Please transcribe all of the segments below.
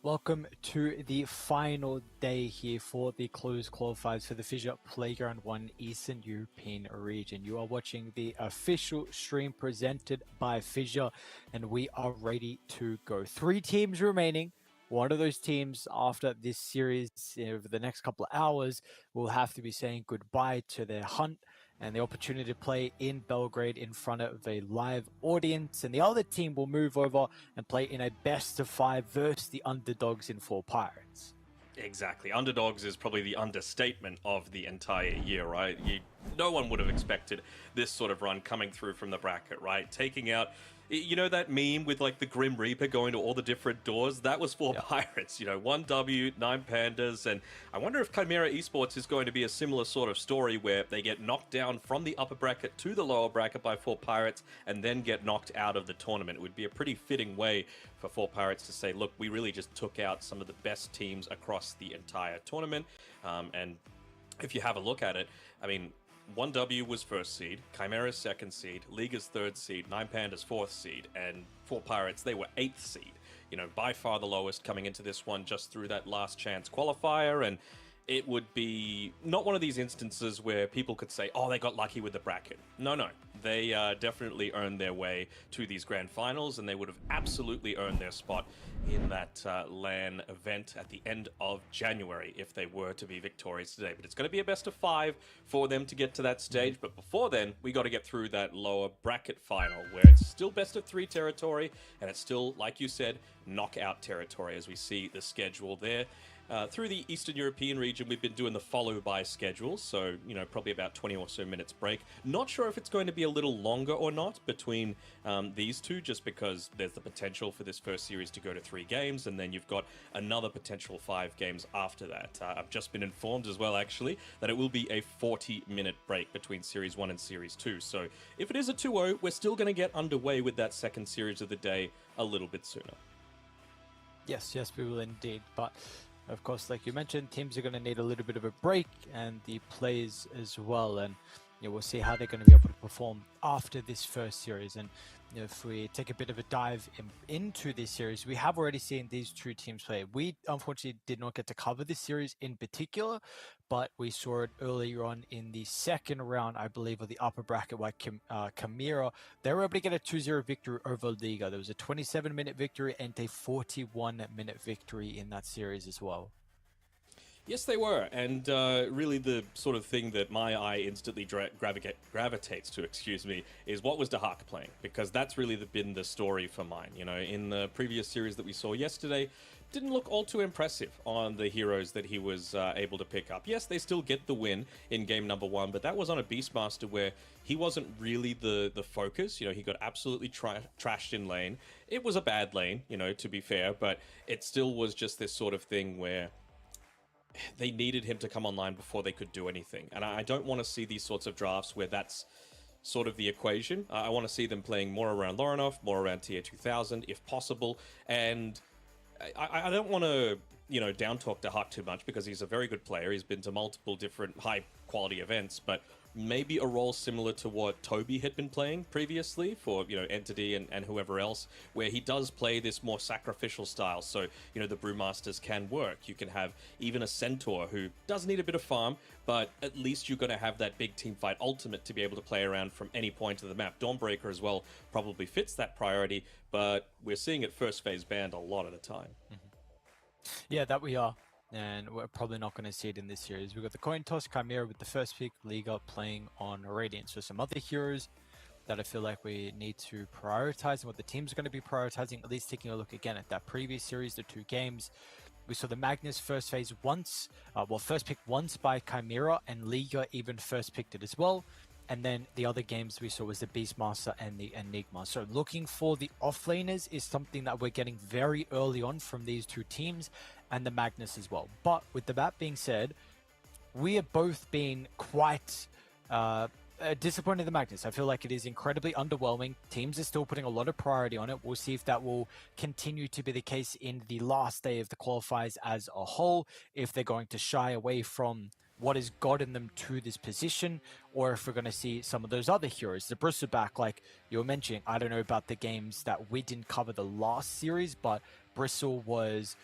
Welcome to the final day here for the closed qualifiers for the FISSURE Playground 1 Eastern European region. You are watching the official stream presented by FISSURE, and we are ready to go. 3 teams remaining. One of those teams after this series over the next couple of hours will have to be saying goodbye to their hunt and the opportunity to play in Belgrade in front of a live audience. And the other team will move over and play in a best of 5 versus the underdogs in 4 Pirates. Exactly. Underdogs is probably the understatement of the entire year, right? No one would have expected this sort of run coming through from the bracket, right? Taking out, you know, that meme with like the Grim Reaper going to all the different doors? That was 4 Pirates, 1 W, 9 Pandas, and I wonder if Chimera Esports is going to be a similar sort of story where they get knocked down from the upper bracket to the lower bracket by 4 Pirates and then get knocked out of the tournament. It would be a pretty fitting way for 4 Pirates to say, look, we really just took out some of the best teams across the entire tournament. And if you have a look at it, I mean, 1W was first seed, Chimera's second seed, Liga's third seed, 9 Pandas fourth seed, and 4 Pirates, they were 8th seed. By far the lowest coming into this one just through that last chance qualifier, and it would be not one of these instances where people could say, oh, they got lucky with the bracket. No. They definitely earned their way to these grand finals, and they would have absolutely earned their spot in that LAN event at the end of January if they were to be victorious today. But it's going to be a best of 5 for them to get to that stage. But before then, we got to get through that lower bracket final where it's still best of 3 territory, and it's still, like you said, knockout territory as we see the schedule there. Through the Eastern European region, we've been doing the follow-by schedule, so, probably about 20 or so minutes break. Not sure if it's going to be a little longer or not between these two, just because there's the potential for this first series to go to 3 games, and then you've got another potential 5 games after that. I've just been informed as well, actually, that it will be a 40-minute break between Series 1 and Series 2. So if it is a 2-0, we're still going to get underway with that second series of the day a little bit sooner. Yes, we will indeed, but of course, like you mentioned, teams are going to need a little bit of a break, and the players as well. And we'll see how they're going to be able to perform after this first series. And if we take a bit of a dive into this series, we have already seen these 2 teams play. We unfortunately did not get to cover this series in particular, but we saw it earlier on in the second round, I believe, of the upper bracket where Chimera, they were able to get a 2-0 victory over Liga. There was a 27-minute victory and a 41-minute victory in that series as well. Yes, they were, and really the sort of thing that my eye instantly gravitates to, is what was Dacha playing, because that's really been the story for mine. In the previous series that we saw yesterday, didn't look all too impressive on the heroes that he was able to pick up. Yes, they still get the win in game number 1, but that was on a Beastmaster where he wasn't really the focus. He got absolutely trashed in lane. It was a bad lane, to be fair, but it still was just this sort of thing where they needed him to come online before they could do anything. And I don't want to see these sorts of drafts where that's sort of the equation. I want to see them playing more around Lorinov, more around tier 2000 if possible. And I don't want to, down talk Dacha too much because he's a very good player. He's been to multiple different high quality events, but maybe a role similar to what Toby had been playing previously for, Entity and whoever else, where he does play this more sacrificial style. So, the Brewmasters can work. You can have even a Centaur who does need a bit of farm, but at least you're going to have that big team fight ultimate to be able to play around from any point of the map. Dawnbreaker as well probably fits that priority, but we're seeing it first phase banned a lot of the time. Yeah, that we are. And we're probably not going to see it in this series. We've got the coin toss Chimera with the first pick, Liga playing on Radiant. So some other heroes that I feel like we need to prioritize and what the team's going to be prioritizing, at least taking a look again at that previous series, the 2 games. We saw the Magnus first phase once, first picked once by Chimera, and Liga even first picked it as well. And then the other games we saw was the Beastmaster and the Enigma. So looking for the offlaners is something that we're getting very early on from these 2 teams, and the Magnus as well. But with that being said, we have both been quite disappointed in the Magnus. I feel like it is incredibly underwhelming. Teams are still putting a lot of priority on it. We'll see if that will continue to be the case in the last day of the qualifiers as a whole, if they're going to shy away from what has gotten them to this position, or if we're going to see some of those other heroes. The Bristleback, like you were mentioning, I don't know about the games that we didn't cover the last series, but Bristle was,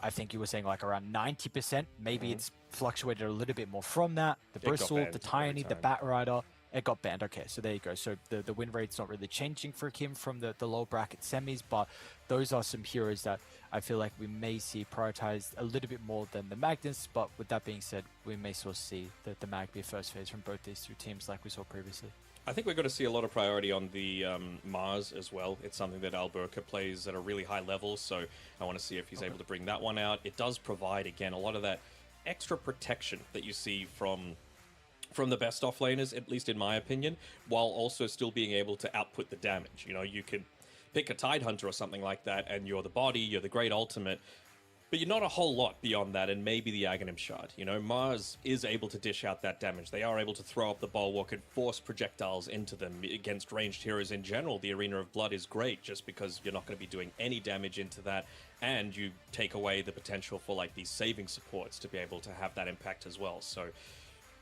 I think you were saying like around 90%. Maybe it's fluctuated a little bit more from that. The Bristle, the Tiny, the Batrider, It got banned. Okay, so there you go. So the win rate's not really changing for him from the low bracket semis, but those are some heroes that I feel like we may see prioritized a little bit more than the Magnus. But with that being said, we may still see the Mag be first phase from both these two teams like we saw previously. I think we're going to see a lot of priority on the Mars as well. It's something that Alberca plays at a really high level, so I want to see if he's able to bring that one out. It does provide, again, a lot of that extra protection that you see from the best offlaners, at least in my opinion, while also still being able to output the damage. You know, you could pick a Tidehunter or something like that, and you're the body, you're the great ultimate, but you're not a whole lot beyond that, and maybe the Aghanim Shard. You know, Mars is able to dish out that damage. They are able to throw up the Bulwark and force projectiles into them. Against ranged heroes in general, the Arena of Blood is great, just because you're not going to be doing any damage into that, and you take away the potential for, like, these saving supports to be able to have that impact as well. So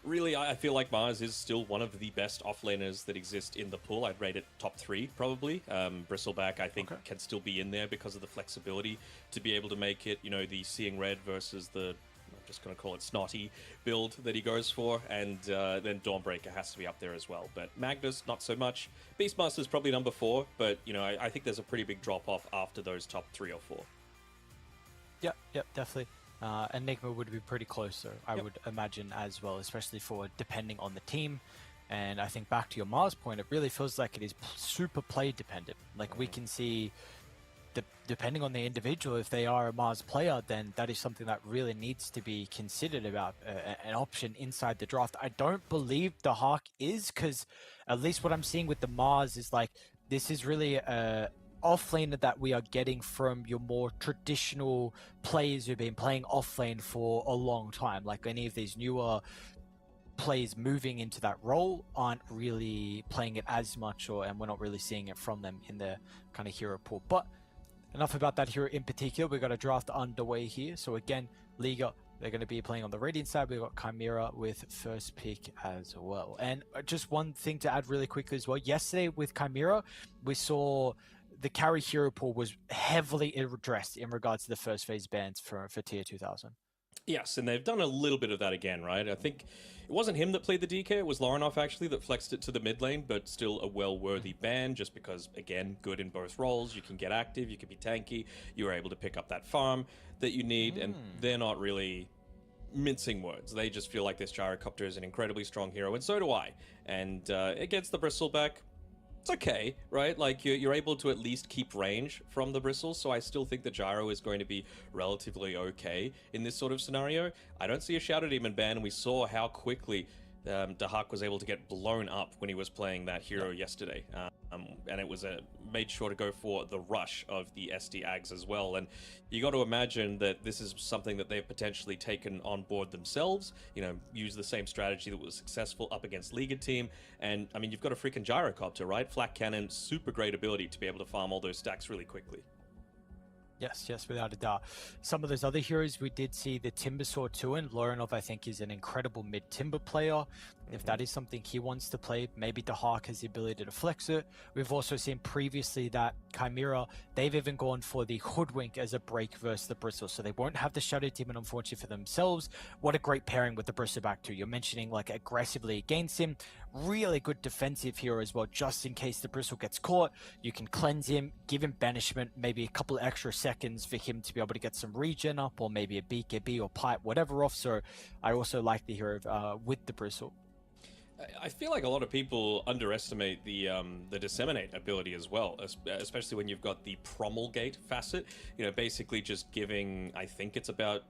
really, I feel like Mars is still one of the best offlaners that exist in the pool. I'd rate it top 3, probably. Bristleback, I think, can still be in there because of the flexibility to be able to make it, you know, the Seeing Red versus the, I'm just going to call it Snotty build that he goes for. And then Dawnbreaker has to be up there as well. But Magnus, not so much. Beastmaster's probably number 4, but, you know, I think there's a pretty big drop-off after those top 3 or 4. Yep, definitely. Enigma would be pretty close, though, I would imagine as well, especially for depending on the team. And I think back to your Mars point, it really feels like it is super play dependent. Like we can see, depending on the individual, if they are a Mars player, then that is something that really needs to be considered about an option inside the draft. I don't believe the Hawk is, because at least what I'm seeing with the Mars is like, this is really a offlaner that we are getting from your more traditional players who've been playing offlane for a long time. Like any of these newer players moving into that role aren't really playing it as much, and we're not really seeing it from them in the kind of hero pool. But enough about that hero in particular. We've got a draft underway here. So again, Liga, they're going to be playing on the Radiant side. We've got Chimera with first pick as well. And just one thing to add really quickly as well. Yesterday with Chimera, we saw the carry hero pool was heavily addressed in regards to the first phase bans for tier 2000. Yes, and they've done a little bit of that again, right? I think it wasn't him that played the DK, it was Lorinov actually that flexed it to the mid lane, but still a well-worthy ban, just because, again, good in both roles. You can get active, you can be tanky, you are able to pick up that farm that you need, and they're not really mincing words. They just feel like this Gyrocopter is an incredibly strong hero, and so do I. And against the Bristleback, it's okay, right? Like, you're able to at least keep range from the bristles, so I still think the Gyro is going to be relatively okay in this sort of scenario. I don't see a Shadow Demon ban, and we saw how quickly Dahak was able to get blown up when he was playing that hero yesterday. And it was made sure to go for the rush of the SD Ags as well. And you got to imagine that this is something that they've potentially taken on board themselves, you know, use the same strategy that was successful up against Liga team. And I mean, you've got a freaking Gyrocopter, right? Flak Cannon, super great ability to be able to farm all those stacks really quickly. Yes, without a doubt. Some of those other heroes, we did see the Timber Sword too, and Lorinov, I think, is an incredible mid-timber player. If that is something he wants to play, maybe the Hawk has the ability to flex it. We've also seen previously that Chimera, they've even gone for the Hoodwink as a break versus the Bristle, so they won't have the Shadow Demon, unfortunately, for themselves. What a great pairing with the Bristleback too. You're mentioning, like, aggressively against him. Really good defensive hero as well, just in case the Bristle gets caught. You can cleanse him, give him banishment, maybe a couple extra seconds for him to be able to get some regen up, or maybe a BKB or pipe, whatever off. So I also like the hero with the Bristle. I feel like a lot of people underestimate the disseminate ability as well, especially when you've got the promulgate facet. You know, basically just giving, I think it's about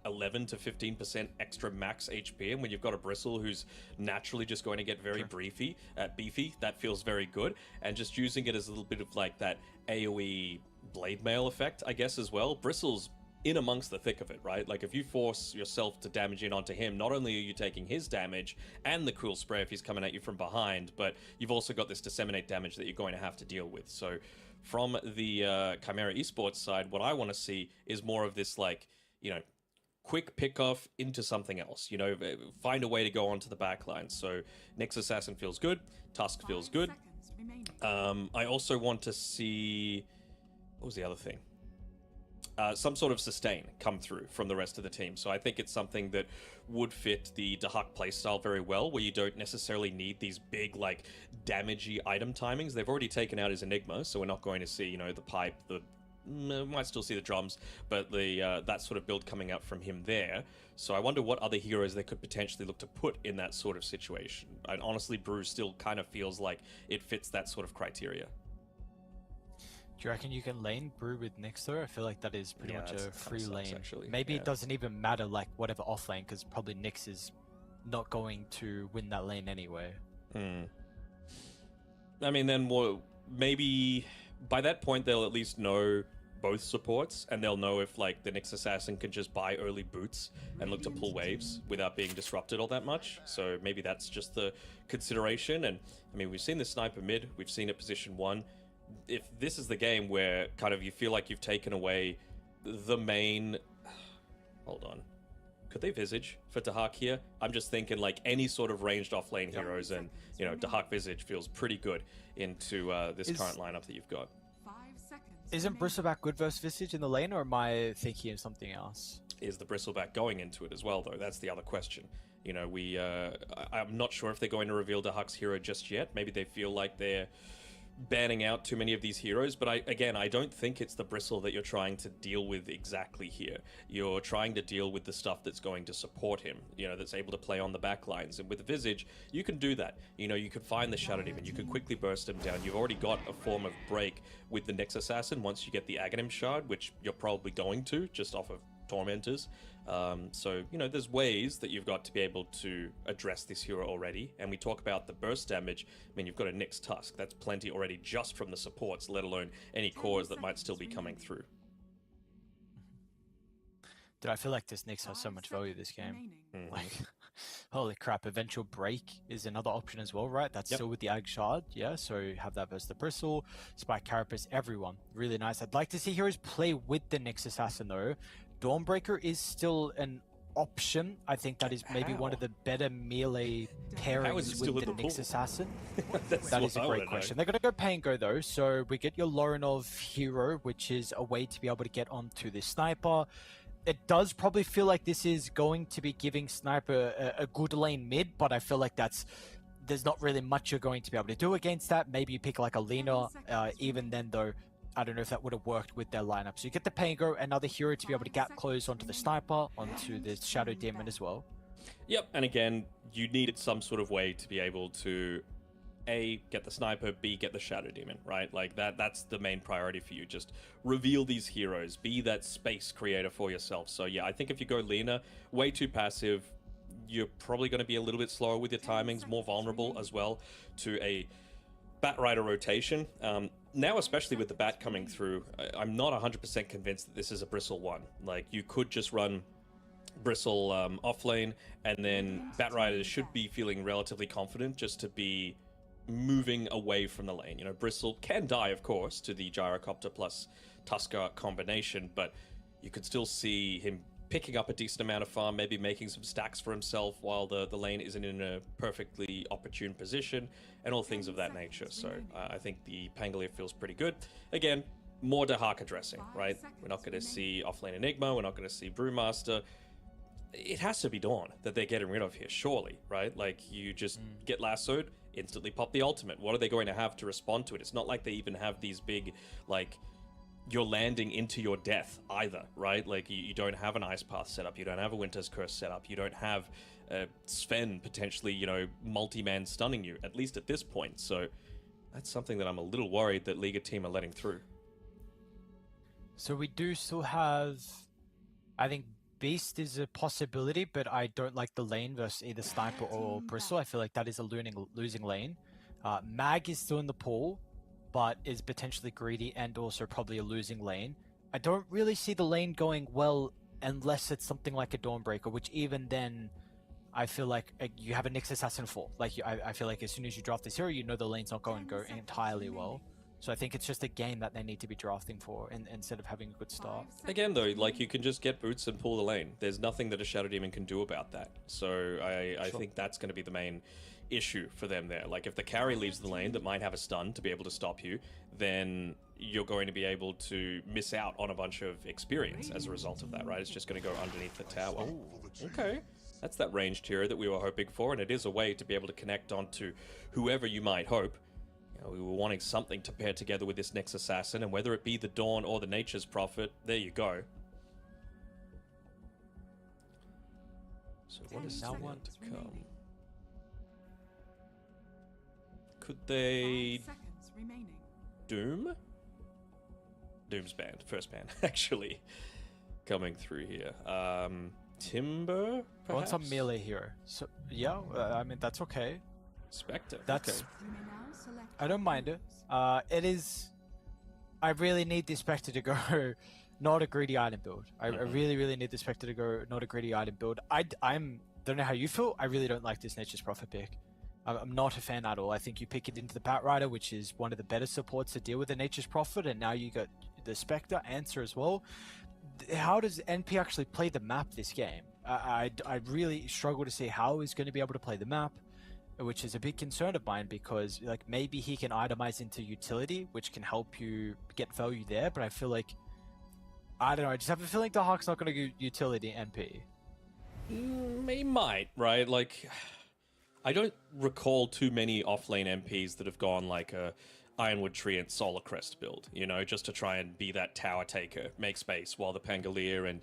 11 to 15% extra max HP, and when you've got a Bristle who's naturally just going to get very beefy, that feels very good. And just using it as a little bit of like that AoE blade mail effect, I guess, as well. Bristle's in amongst the thick of it, right? Like, if you force yourself to damage in onto him, not only are you taking his damage and the cool spray if he's coming at you from behind, but you've also got this disseminate damage that you're going to have to deal with. So from the Chimera Esports side, what I want to see is more of this, like, you know, quick pick-off into something else, you know, find a way to go onto the back line. So Nyx Assassin feels good, Tusk feels good. I also want to see, what was the other thing? some sort of sustain come through from the rest of the team. So I think it's something that would fit the Dahak playstyle very well, where you don't necessarily need these big, like, damagey item timings. They've already taken out his Enigma, so we're not going to see, you know, the pipe, might still see the drums, but the that sort of build coming up from him there. So I wonder what other heroes they could potentially look to put in that sort of situation. And honestly, Brew still kind of feels like it fits that sort of criteria. Do you reckon you can lane Brew with Nyx though? I feel like that is pretty much a free lane. Actually. Maybe it doesn't even matter, like, whatever off lane, because probably Nyx is not going to win that lane anyway. I mean, then maybe by that point they'll at least know both supports, and they'll know if, like, the Nyx Assassin can just buy early boots and look to pull waves without being disrupted all that much. So maybe that's just the consideration. And I mean, we've seen the sniper mid, we've seen it position 1. If this is the game where kind of you feel like you've taken away the main... Hold on. Could they Visage for Dahak here? I'm just thinking, like, any sort of ranged offlane heroes, and, you know, Dahak Visage feels pretty good into this current lineup that you've got. Isn't Bristleback good versus Visage in the lane, or am I thinking of something else? Is the Bristleback going into it as well, though? That's the other question. You know, I'm not sure if they're going to reveal Dahak's hero just yet. Maybe they feel like they're banning out too many of these heroes, but I don't think it's the Bristle that you're trying to deal with exactly here. You're trying to deal with the stuff that's going to support him, you know, that's able to play on the back lines. And with the Visage, you can do that. You know, you could find the Shadow Demon, you could quickly burst him down. You've already got a form of break with the Nyx Assassin once you get the Aghanim Shard, which you're probably going to, just off of Tormentors. So, you know, there's ways that you've got to be able to address this hero already. And we talk about the burst damage. I mean, you've got a Nyx Tusk. That's plenty already just from the supports, let alone any cores that might still be coming through. Dude, I feel like this Nyx has so much value this game. Like, holy crap, Eventual Break is another option as well, right? That's still with the Ag Shard, yeah? So you have that versus the Bristle, Spike Carapace, everyone. Really nice. I'd like to see heroes play with the Nyx Assassin though. Dawnbreaker is still an option. I think that is maybe one of the better melee pairings with the Nyx Assassin. That is a great question. They're going to go pay and go though, so we get your Lorinov hero, which is a way to be able to get onto the Sniper. It does probably feel like this is going to be giving Sniper a good lane mid, but I feel like there's not really much you're going to be able to do against that. Maybe you pick like a Lina, even then though, I don't know if that would have worked with their lineup. So you get the pay and go, another hero to be able to gap close onto the Sniper, onto the Shadow Demon as well. Yep, and again, you needed some sort of way to be able to A, get the Sniper, B, get the Shadow Demon, right? Like that's the main priority for you. Just reveal these heroes, be that space creator for yourself. So yeah, I think if you go Lina, way too passive, you're probably going to be a little bit slower with your timings, more vulnerable as well to a Bat Rider rotation. Now, especially with the Bat coming through, I'm not 100% convinced that this is a Bristle one. Like, you could just run Bristle off lane, and then Bat Riders should be feeling relatively confident just to be moving away from the lane. You know, Bristle can die, of course, to the Gyrocopter plus Tusker combination, but you could still see him picking up a decent amount of farm, maybe making some stacks for himself while the lane isn't in a perfectly opportune position, and all things of that nature. So I think the Pangolier feels pretty good. Again, more Dahak addressing, right? We're not going to see offlane Enigma, we're not going to see Brewmaster. It has to be Dawn that they're getting rid of here, surely, right? Like, you just get lassoed, instantly pop the ultimate. What are they going to have to respond to it? It's not like they even have these big, like, you're landing into your death either, right? Like, you don't have an Ice Path set up, you don't have a Winter's Curse set up, you don't have Sven potentially, you know, multi-man stunning you, at least at this point. So that's something that I'm a little worried that Liga team are letting through. So we do still have, I think Beast is a possibility, but I don't like the lane versus either Sniper or Bristle. I feel like that is a losing lane. Mag is still in the pool, but is potentially greedy and also probably a losing lane. I don't really see the lane going well unless it's something like a Dawnbreaker, which even then, I feel like you have a Nyx Assassin for. Like, I feel like as soon as you draft this hero, you know the lane's not going to go entirely well. So I think it's just a game that they need to be drafting for instead of having a good start. Again, though, like, you can just get boots and pull the lane. There's nothing that a Shadow Demon can do about that. So I think that's going to be the main issue for them there. Like, if the carry leaves the lane that might have a stun to be able to stop you, then you're going to be able to miss out on a bunch of experience as a result of that, right? It's just going to go underneath the tower. Okay. That's that ranged hero that we were hoping for, and it is a way to be able to connect onto whoever you might hope. You know, we were wanting something to pair together with this next assassin, and whether it be the Dawn or the Nature's Prophet, there you go. So what is that one to come? Could they... Doom? Doom's banned. First ban, actually. Coming through here. Timber, perhaps? I want some melee hero. So, yeah, I mean, that's okay. Spectre. That's... Okay. I don't mind it. It is... I really need the Spectre to go not a greedy item build. I really, really need the Spectre to go not a greedy item build. I'm... don't know how you feel. I really don't like this Nature's Prophet pick. I'm not a fan at all. I think you pick it into the Bat Rider, which is one of the better supports to deal with the Nature's Prophet, and now you got the Spectre answer as well. How does NP actually play the map this game? I really struggle to see how he's going to be able to play the map, which is a big concern of mine, because like maybe he can itemize into utility, which can help you get value there, but I feel like, I don't know, I just have a feeling the Hawk's not going to go utility NP. He might, right? Like, I don't recall too many offlane MPs that have gone like a Ironwood Tree and Solar Crest build, you know, just to try and be that tower taker, make space while the Pangolier and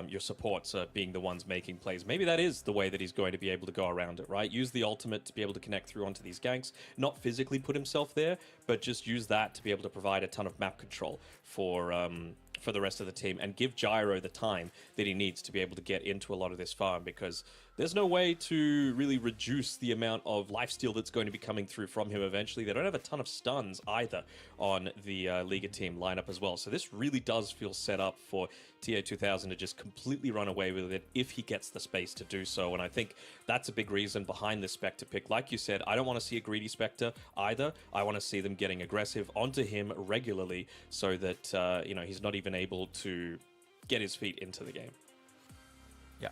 your supports are being the ones making plays. Maybe that is the way that he's going to be able to go around it, right? Use the ultimate to be able to connect through onto these ganks, not physically put himself there, but just use that to be able to provide a ton of map control for the rest of the team, and give Gyro the time that he needs to be able to get into a lot of this farm, because there's no way to really reduce the amount of lifesteal that's going to be coming through from him eventually. They don't have a ton of stuns either on the Liga team lineup as well. So this really does feel set up for TA2000 to just completely run away with it if he gets the space to do so. And I think that's a big reason behind this Spectre pick. Like you said, I don't want to see a greedy Spectre either. I want to see them getting aggressive onto him regularly so that, you know, he's not even able to get his feet into the game. Yeah.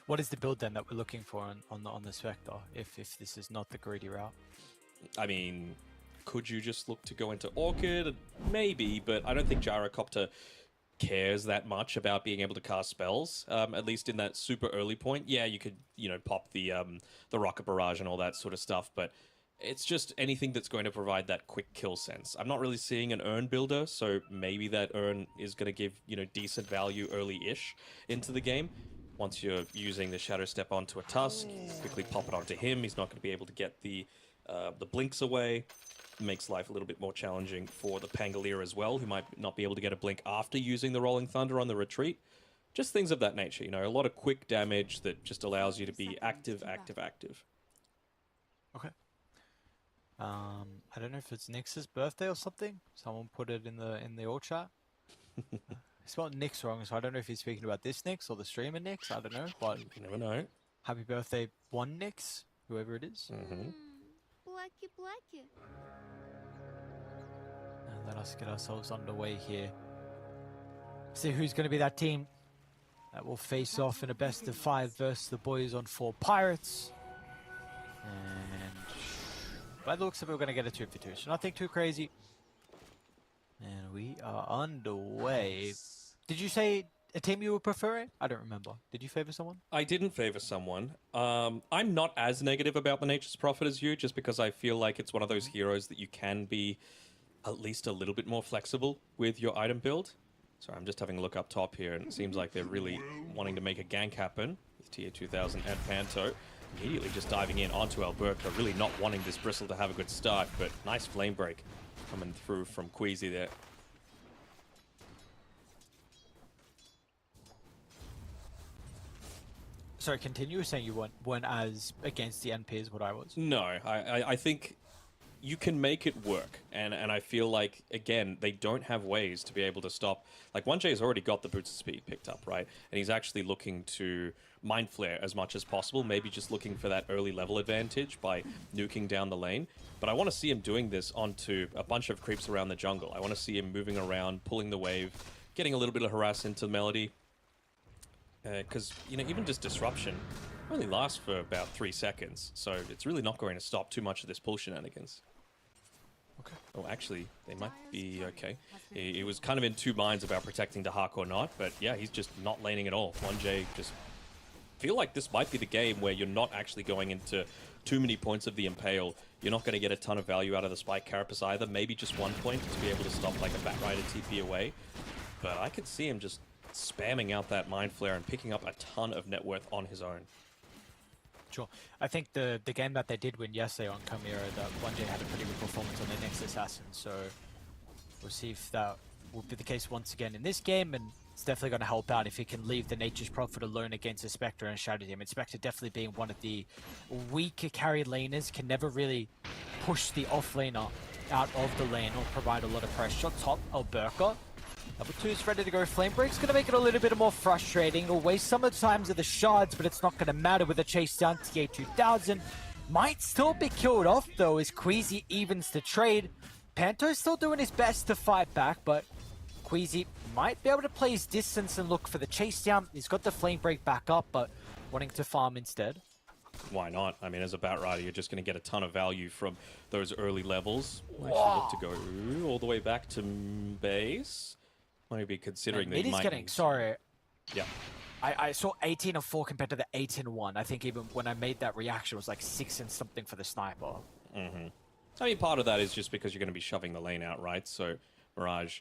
What is the build then that we're looking for on the Spectre, if this is not the greedy route? I mean, could you just look to go into Orchid? Maybe, but I don't think Gyrocopter cares that much about being able to cast spells, at least in that super early point. Yeah, you could, you know, pop the Rocket Barrage and all that sort of stuff, but it's just anything that's going to provide that quick kill sense. I'm not really seeing an Urn builder, so maybe that Urn is going to give, you know, decent value early-ish into the game. Once you're using the Shadow Step onto a Tusk, quickly pop it onto him. He's not going to be able to get the blinks away. Makes life a little bit more challenging for the Pangolier as well, who might not be able to get a blink after using the Rolling Thunder on the retreat. Just things of that nature, you know, a lot of quick damage that just allows you to be active. Okay. I don't know if it's Nix's birthday or something. Someone put it in the all chat. I spelled Nix wrong, so I don't know if he's speaking about this Nix or the streamer Nix. I don't know. But You never know. happy birthday, one Nix, whoever it is. Blacky. And let us get ourselves underway here. See who's going to be that team that will face off in a best of 5 versus the boys on 4 Pirates. And by the looks of it, we're going to get a 2v2, so nothing too crazy. And we are underway. Did you say a team you were preferring? I don't remember. Did you favor someone? I didn't favor someone. I'm not as negative about the Nature's Prophet as you, just because I feel like it's one of those heroes that you can be at least a little bit more flexible with your item build. So I'm just having a look up top here, and it seems like they're really wanting to make a gank happen with TA2000 and Panto. Immediately just diving in onto Alberca, really not wanting this Bristle to have a good start, but nice flame break coming through from Queasy there. Sorry, continue saying you weren't as against the NP as what I was. No, I think you can make it work, and I feel like, again, they don't have ways to be able to stop. Like, 1J's already got the boots of speed picked up, right? And he's actually looking to Mind Flare as much as possible, maybe just looking for that early level advantage by nuking down the lane. But I want to see him doing this onto a bunch of creeps around the jungle. I want to see him moving around, pulling the wave, getting a little bit of harass into Melody. Because, you know, even just disruption only lasts for about 3 seconds, so it's really not going to stop too much of this pull shenanigans. Okay. Oh, actually, they might be okay. He was kind of in two minds about protecting Dahak or not, but yeah, he's just not laning at all. 1J just feel like this might be the game where you're not actually going into too many points of the Impale. You're not going to get a ton of value out of the Spike Carapace either. Maybe just 1 point to be able to stop like a Bat Rider TP away. But I could see him just spamming out that Mind Flare and picking up a ton of net worth on his own. Sure. I think the game that they did win yesterday on Chimera, that 1J had a pretty good performance on their next assassin, so we'll see if that will be the case once again in this game, and it's definitely going to help out if he can leave the Nature's Prophet alone against a Spectre and shadow him. And Spectre definitely being one of the weaker carry laners, can never really push the offlaner out of the lane or provide a lot of pressure. Top, Alberca. Level 2 is ready to go. Flame Break's going to make it a little bit more frustrating. It'll waste some of the times of the shards, but it's not going to matter with a chase down. TA2000 might still be killed off, though, as Queasy evens the trade. Panto's still doing his best to fight back, but Queasy might be able to play his distance and look for the chase down. He's got the Flame Break back up, but wanting to farm instead. Why not? I mean, as a Bat Rider, you're just going to get a ton of value from those early levels. Actually look to go all the way back to base. Might be considering that. It is getting, sorry. Yeah. I saw 18 and 4 compared to the 8 and 1. I think even when I made that reaction, it was like 6 and something for the sniper. Mm-hmm. I mean, part of that is just because you're going to be shoving the lane out, right? So, Mirage,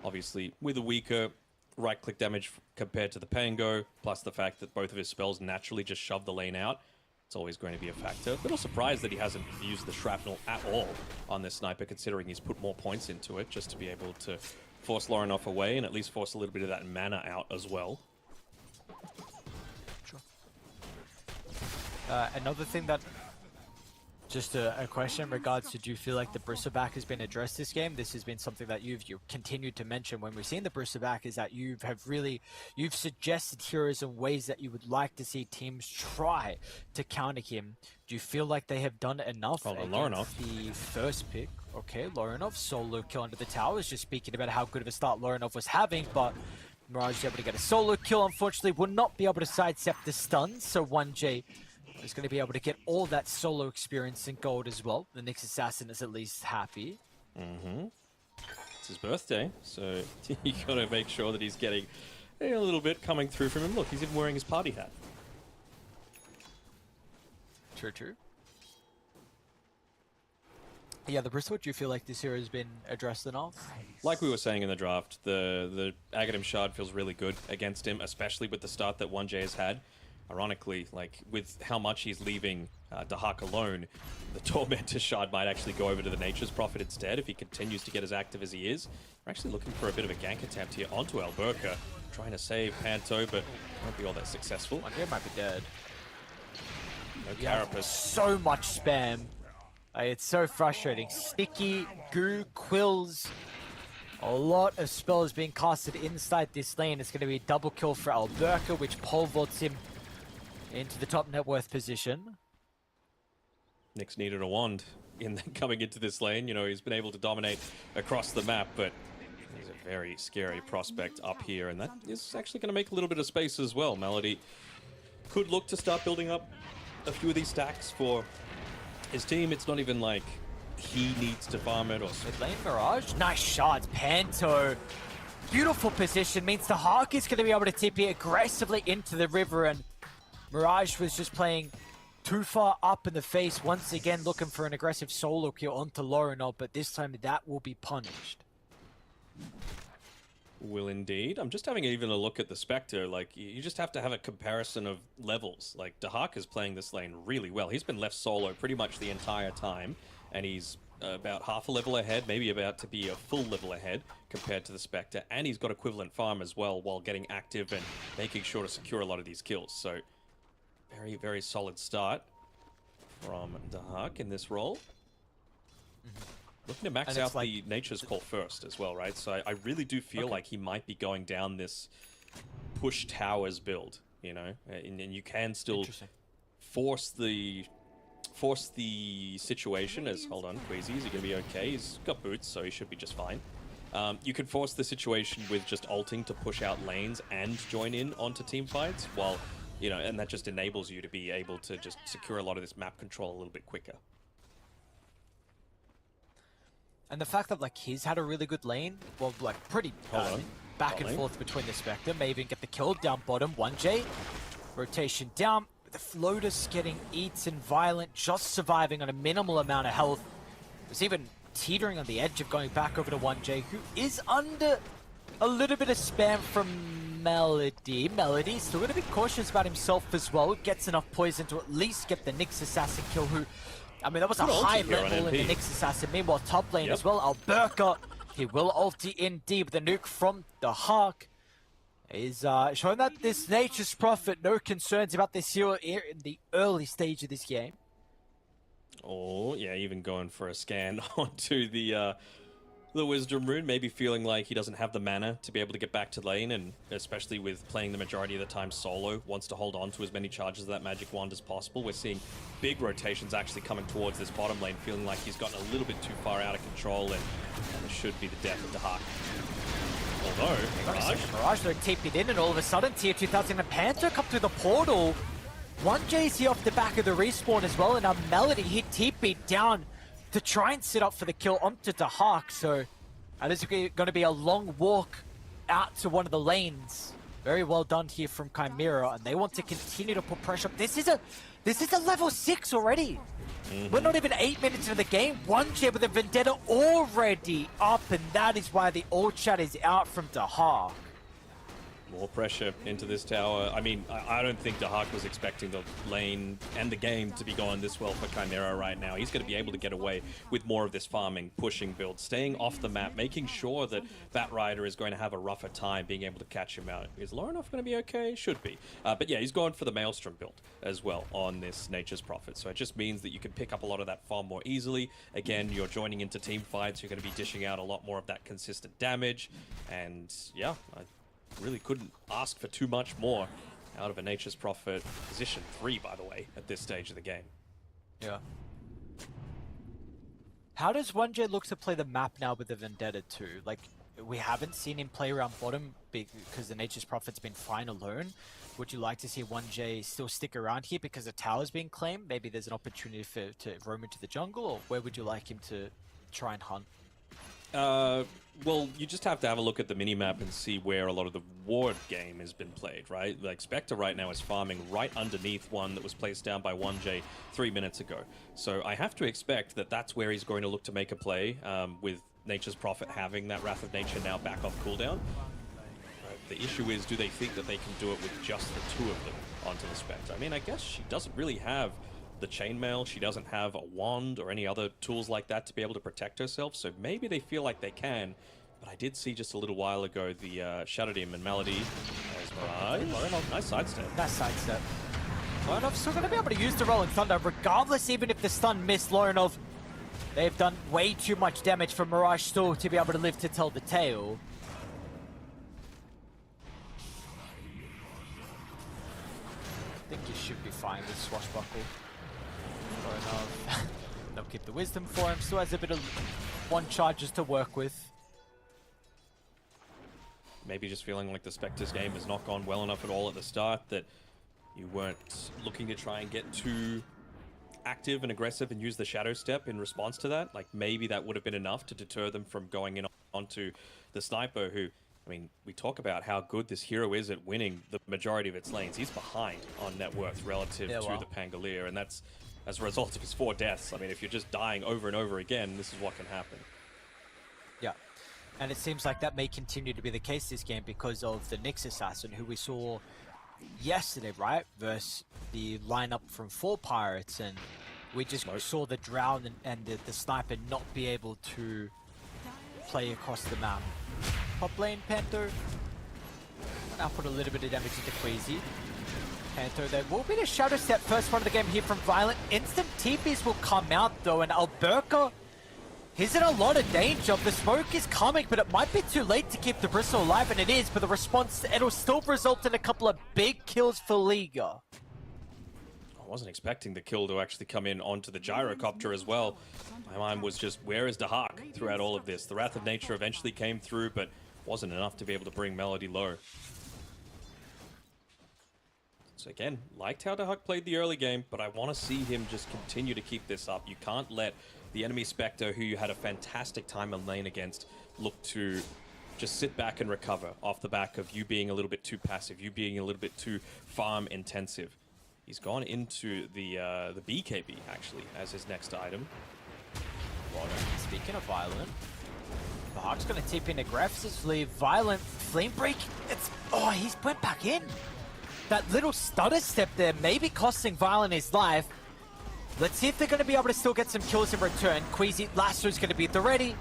obviously, with a weaker right-click damage compared to the Pango, plus the fact that both of his spells naturally just shove the lane out, it's always going to be a factor. A little surprised that he hasn't used the Shrapnel at all on this sniper, considering he's put more points into it, just to be able to force Lauren away and at least force a little bit of that mana out as well. Sure. Another thing that, just a question in regards to, do you feel like the Bristleback has been addressed this game? This has been something that you've continued to mention when we've seen the Bristleback, is that you've suggested heroes and ways that you would like to see teams try to counter him. Do you feel like they have done enough against the first pick? Okay, Lorinov, solo kill under the towers, just speaking about how good of a start Lorinov was having, but Mirage is able to get a solo kill. Unfortunately, will not be able to sidestep the stuns, so 1J is going to be able to get all that solo experience in gold as well. The next assassin is at least happy. Mm-hmm. It's his birthday, so you got to make sure that he's getting a little bit coming through from him. Look, he's even wearing his party hat. True. Yeah, the Bristol, do you feel like this hero has been addressed enough? Like we were saying in the draft, the Aghanim Shard feels really good against him, especially with the start that 1J has had. Ironically, like, with how much he's leaving Dahak alone, the Tormentor Shard might actually go over to the Nature's Prophet instead if he continues to get as active as he is. We're actually looking for a bit of a gank attempt here onto Alberca, trying to save Panto, but won't be all that successful. 1J might be dead. No Carapace. So much spam. It's so frustrating. Sticky, Goo, Quills. A lot of spells being casted inside this lane. It's going to be a double kill for Alberca, which pole vaults him into the top net worth position. Nick's needed a wand coming into this lane. You know, he's been able to dominate across the map, but he's a very scary prospect up here, and that is actually going to make a little bit of space as well. Melody could look to start building up a few of these stacks for his team. It's not even like he needs to farm it or... Mid lane Mirage. Nice shots. Panto. Beautiful position. Means the Hawk is going to be able to TP aggressively into the river, and Mirage was just playing too far up in the face. Once again, looking for an aggressive solo kill onto Lorinov, but this time that will be punished. Will indeed. I'm just having even a look at the Spectre. Like, you just have to have a comparison of levels. Like, Dahak is playing this lane really well. He's been left solo pretty much the entire time, and he's about half a level ahead, maybe about to be a full level ahead compared to the Spectre, and he's got equivalent farm as well while getting active and making sure to secure a lot of these kills. So, very, very solid start from Dahak in this role. Looking to max out like the Nature's Call first as well, right? So I really do feel like he might be going down this push towers build, you know? And you can still force the situation as... Hold on, Queasy, is he going to be okay? He's got boots, so he should be just fine. You can force the situation with just ulting to push out lanes and join in onto team fights, while, you know, and that just enables you to be able to just secure a lot of this map control a little bit quicker. And the fact that like he's had a really good lane, well, like pretty back and forth between the Spectre, may even get the kill down bottom. 1J, rotation down. The Floatus getting eaten, Violent just surviving on a minimal amount of health. Was even teetering on the edge of going back over to 1J, who is under a little bit of spam from Melody. Melody still going to be cautious about himself as well. Gets enough poison to at least get the Nyx Assassin kill, who, I mean, that was a high level in the Nyx Assassin. Meanwhile, top lane as well, Alberca, he will ulti in deep. The nuke from the Hawk is showing that this Nature's Prophet, no concerns about this hero here in the early stage of this game. Oh, yeah, even going for a scan onto the Wisdom Rune, maybe feeling like he doesn't have the mana to be able to get back to lane, and especially with playing the majority of the time solo, wants to hold on to as many charges of that magic wand as possible. We're seeing big rotations actually coming towards this bottom lane, feeling like he's gotten a little bit too far out of control, and it should be the death of Dahak. Although, Mirage though TP'd in, and all of a sudden Tier 2000 and Panther come through the portal. 1J's here off the back of the respawn as well, and now Melody hit TP'd down to try and set up for the kill onto Dahak. So that is going to be a long walk out to one of the lanes. Very well done here from Chimera, and they want to continue to put pressure up. This is a level 6 already. We're not even 8 minutes into the game. 1J with a Vendetta already up, and that is why the ult chat is out from Dahak. More pressure into this tower. I mean, I don't think Dahak was expecting the lane and the game to be going this well for Chimera right now. He's going to be able to get away with more of this farming, pushing build, staying off the map, making sure that Batrider is going to have a rougher time being able to catch him out. Is Lorinov going to be okay? Should be. But yeah, he's going for the Maelstrom build as well on this Nature's Prophet. So it just means that you can pick up a lot of that farm more easily. Again, you're joining into team fights. You're going to be dishing out a lot more of that consistent damage. And yeah, really couldn't ask for too much more out of a Nature's Prophet. Position 3, by the way, at this stage of the game. Yeah. How does 1J look to play the map now with the Vendetta 2? Like, we haven't seen him play around bottom because the Nature's Prophet's been fine alone. Would you like to see 1J still stick around here because the tower's being claimed? Maybe there's an opportunity to roam into the jungle, or where would you like him to try and hunt? Well, you just have to have a look at the minimap and see where a lot of the ward game has been played, right? Like, Spectre right now is farming right underneath one that was placed down by 1J 3 minutes ago. So I have to expect that that's where he's going to look to make a play, with Nature's Prophet having that Wrath of Nature now back off cooldown. The issue is, do they think that they can do it with just the two of them onto the Spectre? I mean, I guess she doesn't really have the chainmail, she doesn't have a wand or any other tools like that to be able to protect herself, so maybe they feel like they can. But I did see just a little while ago the Shadow Demon Melody as Mirage. Nice sidestep. Nice sidestep. Lorinov still going to be able to use the Rolling Thunder, regardless, even if the stun missed Lorinov. They've done way too much damage for Mirage still to be able to live to tell the tale. I think he should be fine with Swashbuckle. They'll keep the wisdom for him. Still has a bit of one charges to work with. Maybe just feeling like the Spectre's game has not gone well enough at all at the start, that you weren't looking to try and get too active and aggressive and use the Shadow Step in response to that. Like, maybe that would have been enough to deter them from going in onto the Sniper, who, I mean, we talk about how good this hero is at winning the majority of its lanes. He's behind on net worth relative to the Pangolier, and that's as a result of his 4 deaths. I mean, if you're just dying over and over again, this is what can happen. Yeah, and it seems like that may continue to be the case this game because of the Nyx Assassin, who we saw yesterday, right? Versus the lineup from 4 Pirates, and we just saw the Drown and the Sniper not be able to play across the map. Top lane, Panther. Now put a little bit of damage into Queasy. Panther, there will be the Shadow Step first part of the game here from Violent. Instant TPs will come out though, and Alberca, he's in a lot of danger. The smoke is coming, but it might be too late to keep the Bristle alive, and it is, but the response, it'll still result in a couple of big kills for Liga. I wasn't expecting the kill to actually come in onto the Gyrocopter as well. My mind was just, where is Dahak throughout all of this? The Wrath of Nature eventually came through, but wasn't enough to be able to bring Melody low. So again, liked how Dahak played the early game, but I want to see him just continue to keep this up. You can't let the enemy Spectre, who you had a fantastic time in lane against, looked to just sit back and recover off the back of you being a little bit too passive, you being a little bit too farm intensive. He's gone into the BKB, actually, as his next item. Speaking of Violent, the Hawk's going to tip in aggressively. Violent Flame Break. He's went back in. That little stutter step there may be costing Violent his life. Let's see if they're going to be able to still get some kills in return. Queasy Lasso's going to be at the ready.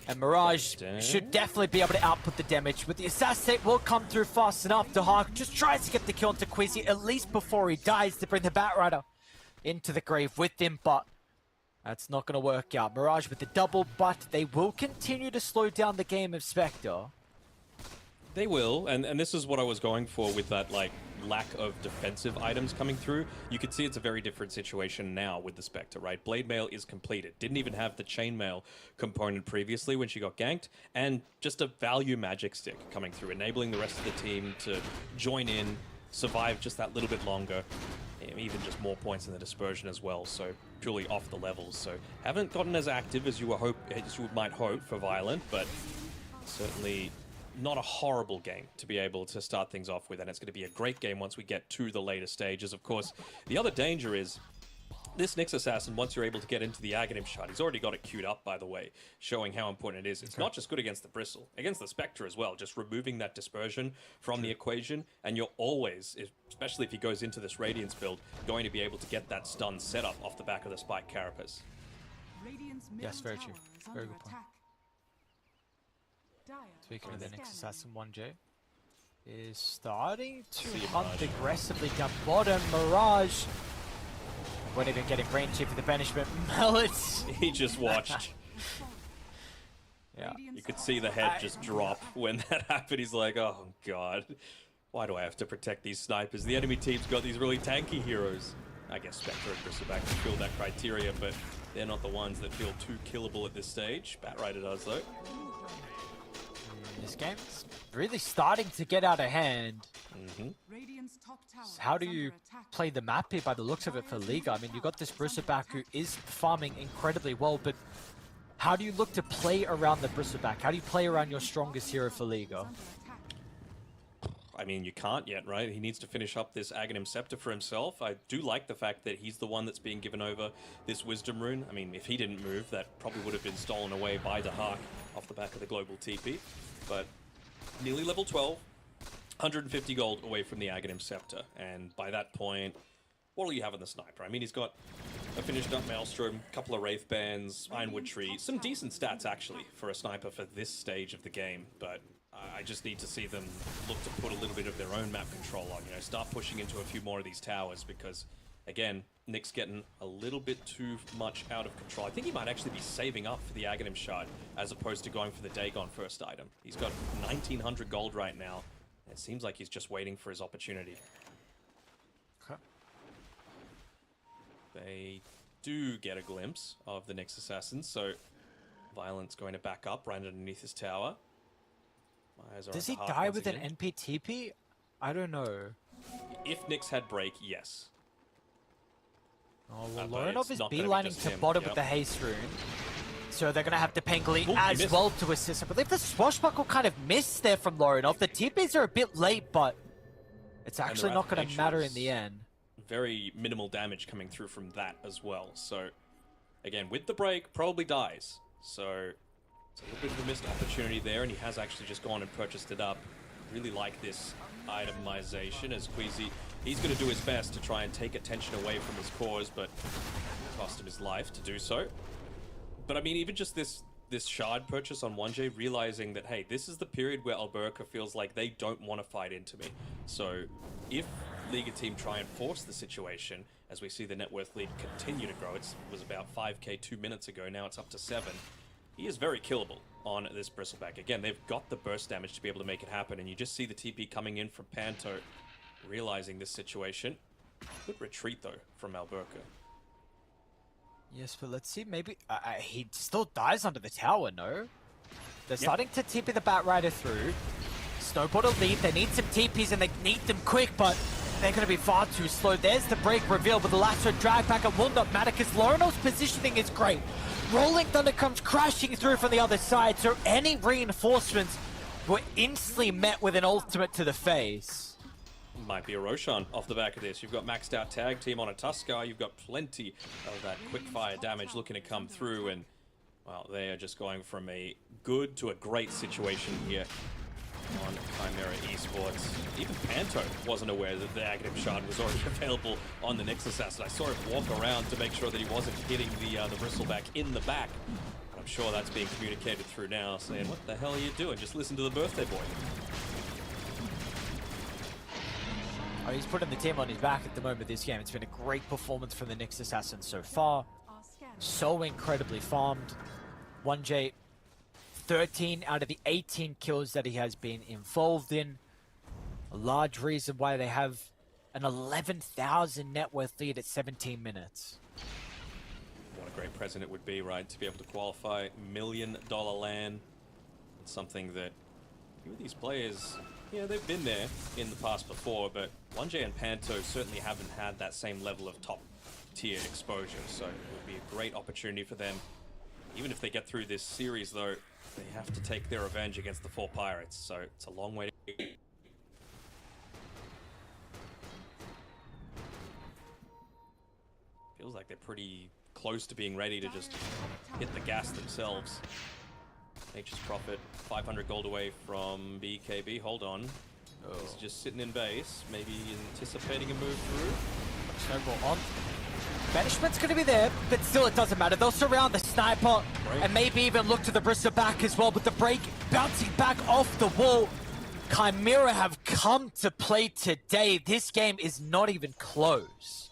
And Mirage should definitely be able to output the damage. But the assassinate will come through fast enough. The Hawk just tries to get the kill into Queasy, at least before he dies, to bring the Batrider into the grave with him. But that's not going to work out. Mirage with the double, but they will continue to slow down the game of Spectre. They will, and this is what I was going for with that, like, lack of defensive items coming through. You could see it's a very different situation now with the Spectre, right? Blade Mail is completed. Didn't even have the Chainmail component previously when she got ganked, and just a value magic stick coming through, enabling the rest of the team to join in, survive just that little bit longer, even just more points in the dispersion as well, so purely off the levels. So haven't gotten as active as you might hope for Violent, but certainly not a horrible game to be able to start things off with, and it's going to be a great game once we get to the later stages. Of course, the other danger is this Nyx Assassin, once you're able to get into the Aghanim shot, he's already got it queued up, by the way, showing how important it is. It's not just good against the Bristle, against the Spectre as well, just removing that dispersion from the equation, and you're always, especially if he goes into this Radiance build, going to be able to get that stun set up off the back of the Spike Carapace. Yes, very true. Very good point. Speaking of the Nyx Assassin, 1J is starting to hunt aggressively down bottom. Mirage won't even get in range here for the banishment. Melits. He just watched. Yeah. You could see the head just drop when that happened. He's like, oh god, why do I have to protect these snipers? The enemy team's got these really tanky heroes. I guess Spectre and Bristleback can fill that criteria, but they're not the ones that feel too killable at this stage. Batrider does, though. This game's really starting to get out of hand. How do you play the map here by the looks of it for Liga? I mean, you got this Bristleback who is farming incredibly well, but how do you look to play around the Bristleback? How do you play around your strongest hero for Liga? I mean, you can't yet, right? He needs to finish up this Aghanim Scepter for himself. I do like the fact that he's the one that's being given over this Wisdom Rune. I mean, if he didn't move, that probably would have been stolen away by the Hawk off the back of the global TP. But nearly level 12, 150 gold away from the Aghanim Scepter. And by that point, what will you have in the Sniper? I mean, he's got a finished up Maelstrom, a couple of Wraith Bands, Ironwood Tree, some decent stats actually for a Sniper for this stage of the game. But I just need to see them look to put a little bit of their own map control on, you know, start pushing into a few more of these towers because, again, Nick's getting a little bit too much out of control. I think he might actually be saving up for the Aghanim shard as opposed to going for the Dagon first item. He's got 1900 gold right now. It seems like he's just waiting for his opportunity. Okay. They do get a glimpse of the Nyx Assassin, so Violent's going to back up right underneath his tower. Does he die with an NPTP? I don't know. If Nyx had break, yes. Oh, well, Lorinov is beelining to bottom with the haste rune. So they're going to have the Pengli as well to assist. I believe the Swashbuckle kind of missed there from Lorinov. The TPs are a bit late, but it's actually not going to matter in the end. Very minimal damage coming through from that as well. So, again, with the break, probably dies. So, it's a little bit of a missed opportunity there, and he has actually just gone and purchased it up. Really like this itemization as Queasy. He's going to do his best to try and take attention away from his cause, but it cost him his life to do so. But I mean, even just this shard purchase on 1J, realizing that, hey, this is the period where Alberca feels like they don't want to fight into me. So if Liga team try and force the situation, as we see the net worth lead continue to grow, it was about 5k 2 minutes ago, now it's up to 7. He is very killable on this Bristleback. Again, they've got the burst damage to be able to make it happen, and you just see the TP coming in from Panto, realizing this situation. Good retreat, though, from Alberca. Yes, but let's see, maybe... he still dies under the tower, no? They're starting to TP the Batrider through. Snowball to lead, they need some TPs and they need them quick, but they're going to be far too slow. There's the break reveal, but the lasso drag back it will not matter because Lorino's positioning is great. Rolling Thunder comes crashing through from the other side, so any reinforcements were instantly met with an ultimate to the face. Might be a Roshan off the back of this. You've got maxed out tag team on a Tuskar. You've got plenty of that quick fire damage looking to come through, and well, they are just going from a good to a great situation here on Chimera Esports. Even Panto wasn't aware that the Aghanim Shard was already available on the Nyx Assassin. I saw him walk around to make sure that he wasn't hitting the Bristleback in the back. And I'm sure that's being communicated through now, saying, what the hell are you doing? Just listen to the birthday boy. Oh, he's putting the team on his back at the moment this game. It's been a great performance from the Nyx Assassin so far. So incredibly farmed. 1J, 13 out of the 18 kills that he has been involved in. A large reason why they have an 11,000 net worth lead at 17 minutes. What a great present it would be, right? To be able to qualify $1 million LAN. It's something that these players, yeah, they've been there in the past before, but 1J and Panto certainly haven't had that same level of top tier exposure. So it would be a great opportunity for them. Even if they get through this series, though, they have to take their revenge against the 4 Pirates, so it's a long way to go. Feels like they're pretty close to being ready to just hit the gas themselves. Nature's Prophet, 500 gold away from BKB. Hold on. Oh. He's just sitting in base, maybe anticipating a move through. Snowball on. Banishment's going to be there, but still it doesn't matter. They'll surround the sniper and maybe even look to the Bristleback as well, but the break bouncing back off the wall. Chimera have come to play today. This game is not even close.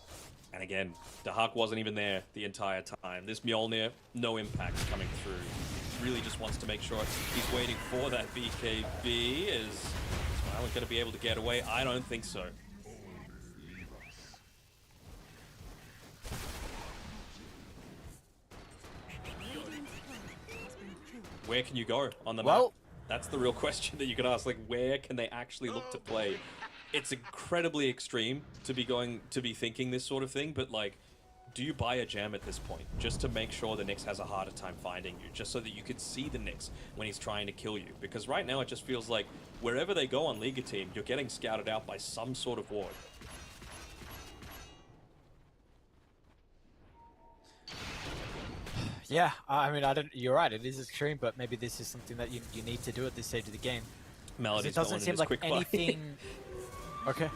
And again, Dahak wasn't even there the entire time. This Mjolnir, no impact coming through. He really just wants to make sure he's waiting for that BKB. Is Smiling going to be able to get away? I don't think so. Where can you go on the map? That's the real question that you could ask. Like, where can they actually look to play? It's incredibly extreme to be thinking this sort of thing, but like, do you buy a gem at this point just to make sure the Nyx has a harder time finding you, just so that you could see the Nyx when he's trying to kill you? Because right now it just feels like wherever they go on Liga team, you're getting scouted out by some sort of ward. Yeah, I mean, you're right, it is extreme, but maybe this is something that you need to do at this stage of the game. Melody's it doesn't seem like anything... Okay.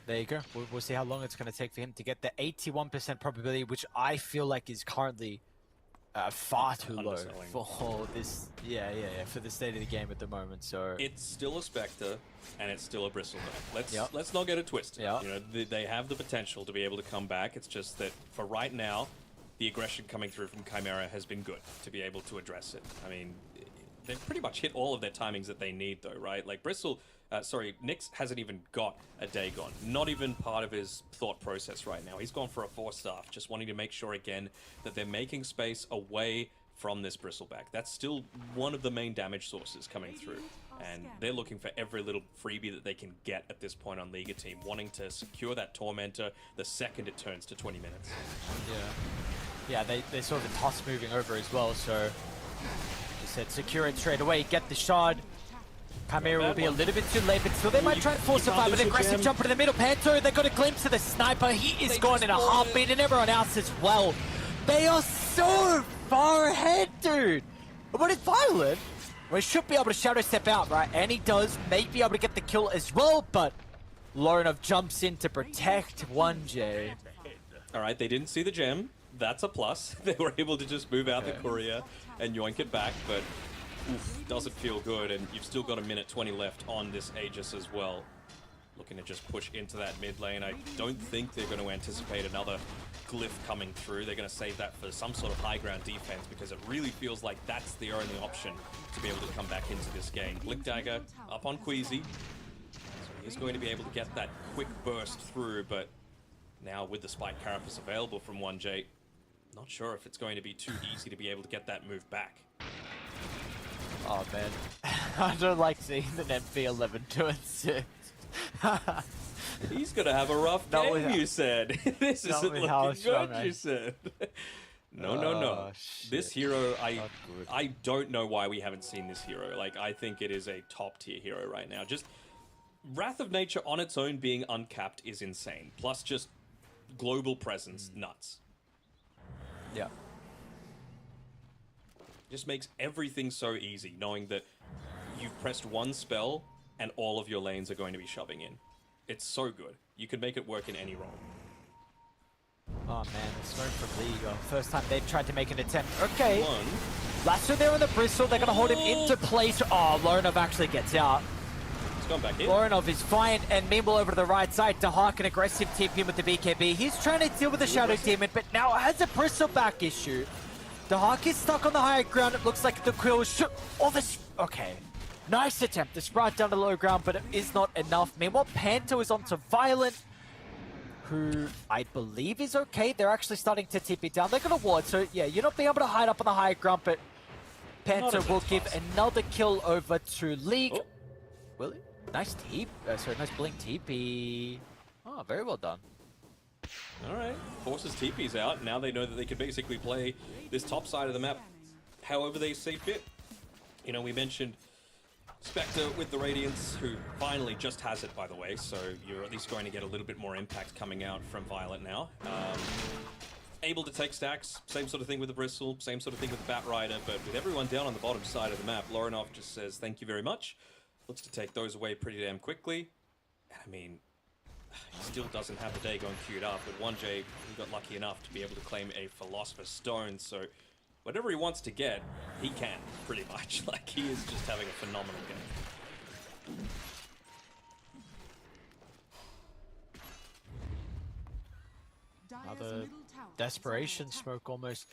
There you go. We'll see how long it's going to take for him to get the 81% probability, which I feel like is currently far too low for this. Yeah, for the state of the game at the moment. So it's still a Spectre and it's still a Bristleback. Let's not get it twisted. You know, they have the potential to be able to come back. It's just that for right now, the aggression coming through from Chimera has been good to be able to address it. I mean, they've pretty much hit all of their timings that they need, though, right? Like Nyx hasn't even got a Dagon. Not even part of his thought process right now. He's gone for a 4-staff, just wanting to make sure again that they're making space away from this Bristleback. That's still one of the main damage sources coming through. And they're looking for every little freebie that they can get at this point on Liga team, wanting to secure that Tormentor the second it turns to 20 minutes. Yeah, they saw the toss moving over as well, so they said secure it straight away, get the shard. Chimera will be a little bit too late, but still they might try and force a fight with an aggressive jumper to the middle. Panto, they got a glimpse of the sniper. He is gone in a heartbeat, and everyone else as well. They are so far ahead, dude. But it's Violet. We should be able to shadow step out, right? And he does, may be able to get the kill as well, but Lorinov jumps in to protect 1J. All right, they didn't see the gem. That's a plus. They were able to just move out the courier and yoink it back, but oof, doesn't feel good, and you've still got a minute 20 left on this Aegis as well. Looking to just push into that mid lane. I don't think they're going to anticipate another glyph coming through. They're going to save that for some sort of high ground defense, because it really feels like that's the only option to be able to come back into this game. Blink Dagger up on Queasy. So he's going to be able to get that quick burst through, but now with the Spike Carapace available from 1J, not sure if it's going to be too easy to be able to get that move back. Oh man, I don't like seeing the net be 11-2-6. He's gonna have a rough Not game, without- you said. This not isn't with looking how good, strong you I- said. No. This Shit. hero, Not good. I don't know why we haven't seen this hero. Like, I think it is a top tier hero right now. Just Wrath of Nature on its own being uncapped is insane. Plus just global presence, nuts. Yeah. Just makes everything so easy, knowing that you've pressed one spell and all of your lanes are going to be shoving in. It's so good. You can make it work in any role. Oh man, the smoke from League. First time they've tried to make an attempt. Okay. One. Lasso there on the Bristle. They're going to hold him into place. Oh, Lorinov actually gets out. It's gone back in. Lorinov is fine, and meanwhile over to the right side, Dahak an aggressive TP with the BKB. He's trying to deal with the Shadow Demon, but now has a bristleback issue. Dahak is stuck on the higher ground. It looks like the quill should... Oh, this... Okay. Nice attempt. The sprite down to low ground, but it is not enough. Meanwhile, Panto is onto Violent, who I believe is okay. They're actually starting to TP down. They're going to ward, so yeah, you're not being able to hide up on the higher ground, but Panto will give another kill over to League. Oh. Will he? Nice TP. Sorry, nice blink TP. Oh, very well done. Alright, forces TP's out. Now they know that they can basically play this top side of the map however they see fit. You know, we mentioned Spectre with the Radiance, who finally just has it, by the way, so you're at least going to get a little bit more impact coming out from Violet now. Able to take stacks, same sort of thing with the Bristle, same sort of thing with the Bat Rider, but with everyone down on the bottom side of the map, Lorinov just says thank you very much. Looks to take those away pretty damn quickly. And I mean, he still doesn't have the day going queued up, but 1J, he got lucky enough to be able to claim a Philosopher's Stone, so whatever he wants to get, he can, pretty much. Like, he is just having a phenomenal game. Another desperation smoke almost.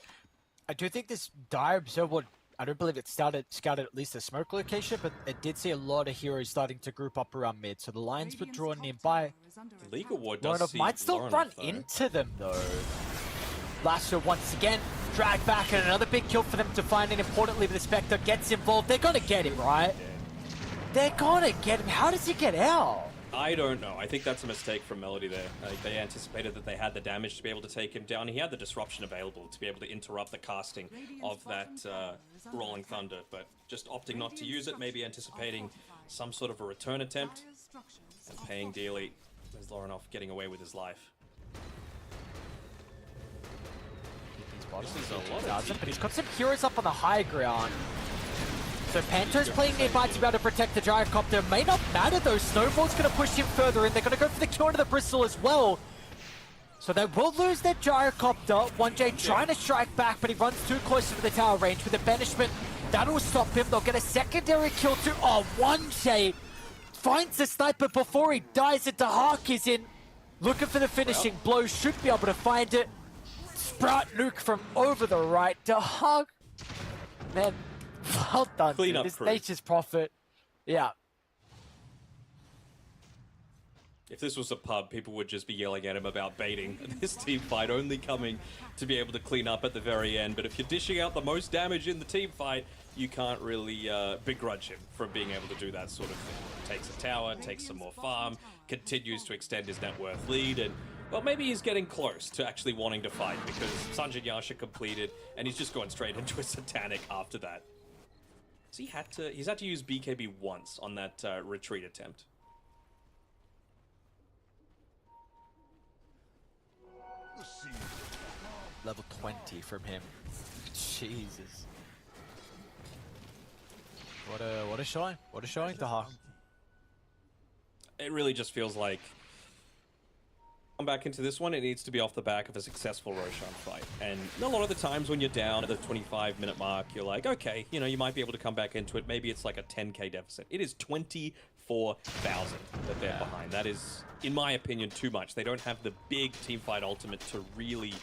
I do think this Dire Observer would... I don't believe it scouted at least the smoke location, but it did see a lot of heroes starting to group up around mid, so the lines were drawn nearby. The League Award does Lorinov see might still Lorinov, run though. into them, though. Lasso once again, drag back, and another big kill for them to find, and importantly, the Spectre gets involved. They're gonna get him, right? They're gonna get him. How does he get out? I don't know. I think that's a mistake from Melody there. Like, they anticipated that they had the damage to be able to take him down. He had the disruption available to be able to interrupt the casting of that Rolling Thunder, but just opting not to use it, maybe anticipating some sort of a return attempt, and paying dearly. There's Lorinov getting away with his life. This is a lot of but he's got some heroes up on the high ground. So Panto's playing nearby to be able to protect the Gyrocopter. May not matter though, Snowball's going to push him further in. They're going to go for the kill into the Bristle as well. So they will lose their Gyrocopter. 1J trying to strike back, but he runs too close to the tower range with the banishment. That'll stop him. They'll get a secondary kill too. Oh, 1J finds the sniper before he dies. And Dahak is in, looking for the finishing blow. Should be able to find it. Sprout nuke from over the right. Dahak, man. Well done, Clean dude. up This crew. nature's prophet. Yeah. If this was a pub, people would just be yelling at him about baiting this team fight, only coming to be able to clean up at the very end. But if you're dishing out the most damage in the team fight, you can't really begrudge him from being able to do that sort of thing. Takes a tower, takes some more farm, continues to extend his net worth lead, and well, maybe he's getting close to actually wanting to fight because Sanjin Yasha completed, and he's just going straight into a Satanic after that. So he's had to use BKB once on that retreat attempt. Level 20 from him. Jesus. What a showing. What a showing, Dahak. It really just feels like come back into this one, it needs to be off the back of a successful Roshan fight. And a lot of the times when you're down at the 25-minute mark, you're like, okay, you know, you might be able to come back into it. Maybe it's like a 10k deficit. It is 24,000 that they're behind. That is, in my opinion, too much. They don't have the big teamfight ultimate to really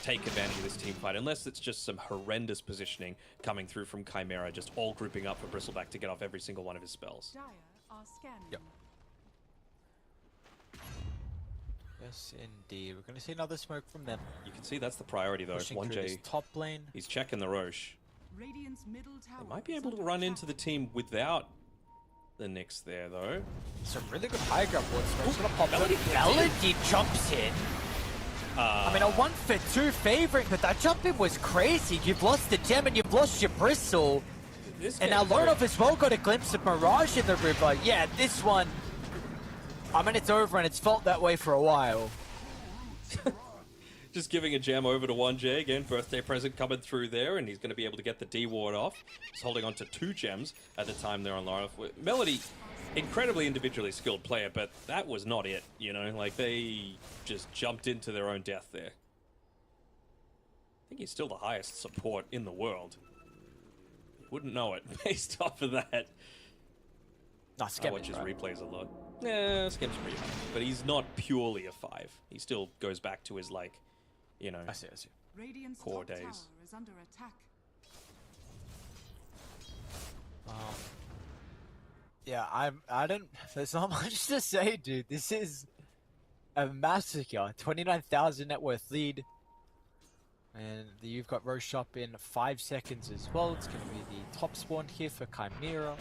take advantage of this teamfight, unless it's just some horrendous positioning coming through from Chimera, just all grouping up for Bristleback to get off every single one of his spells. Yep. Yes, indeed. We're going to see another smoke from them. You can see that's the priority, though. Pushing through this 1J, top lane. he's checking the Roche. They might be able to run into the team without the Knicks there, though. Some really good high grab boards. It's gonna pop Melody jumps in. I mean, a 1-for-2 favorite, but that jump in was crazy. You've lost the gem and you've lost your bristle. And now Lorenov as well got a glimpse of Mirage in the river. Yeah, this one, I mean, it's over and it's felt that way for a while. Just giving a gem over to 1J. Again, birthday present coming through there, and he's going to be able to get the D ward off. He's holding on to 2 gems at the time there on Lorenov. Melody, incredibly individually skilled player, but that was not it, you know? Like, they just jumped into their own death there. I think he's still the highest support in the world. Wouldn't know it based off of that. Not I watch his replays a lot. Yeah, Skep's pretty high, but he's not purely a 5. He still goes back to his, like, you know, I see. Radiant's core top days. tower is under attack. Yeah, I don't, there's not much to say, dude. This is a massacre. 29,000 net worth lead. And you've got Roshop in 5 seconds as well. It's going to be the top spawn here for Chimera.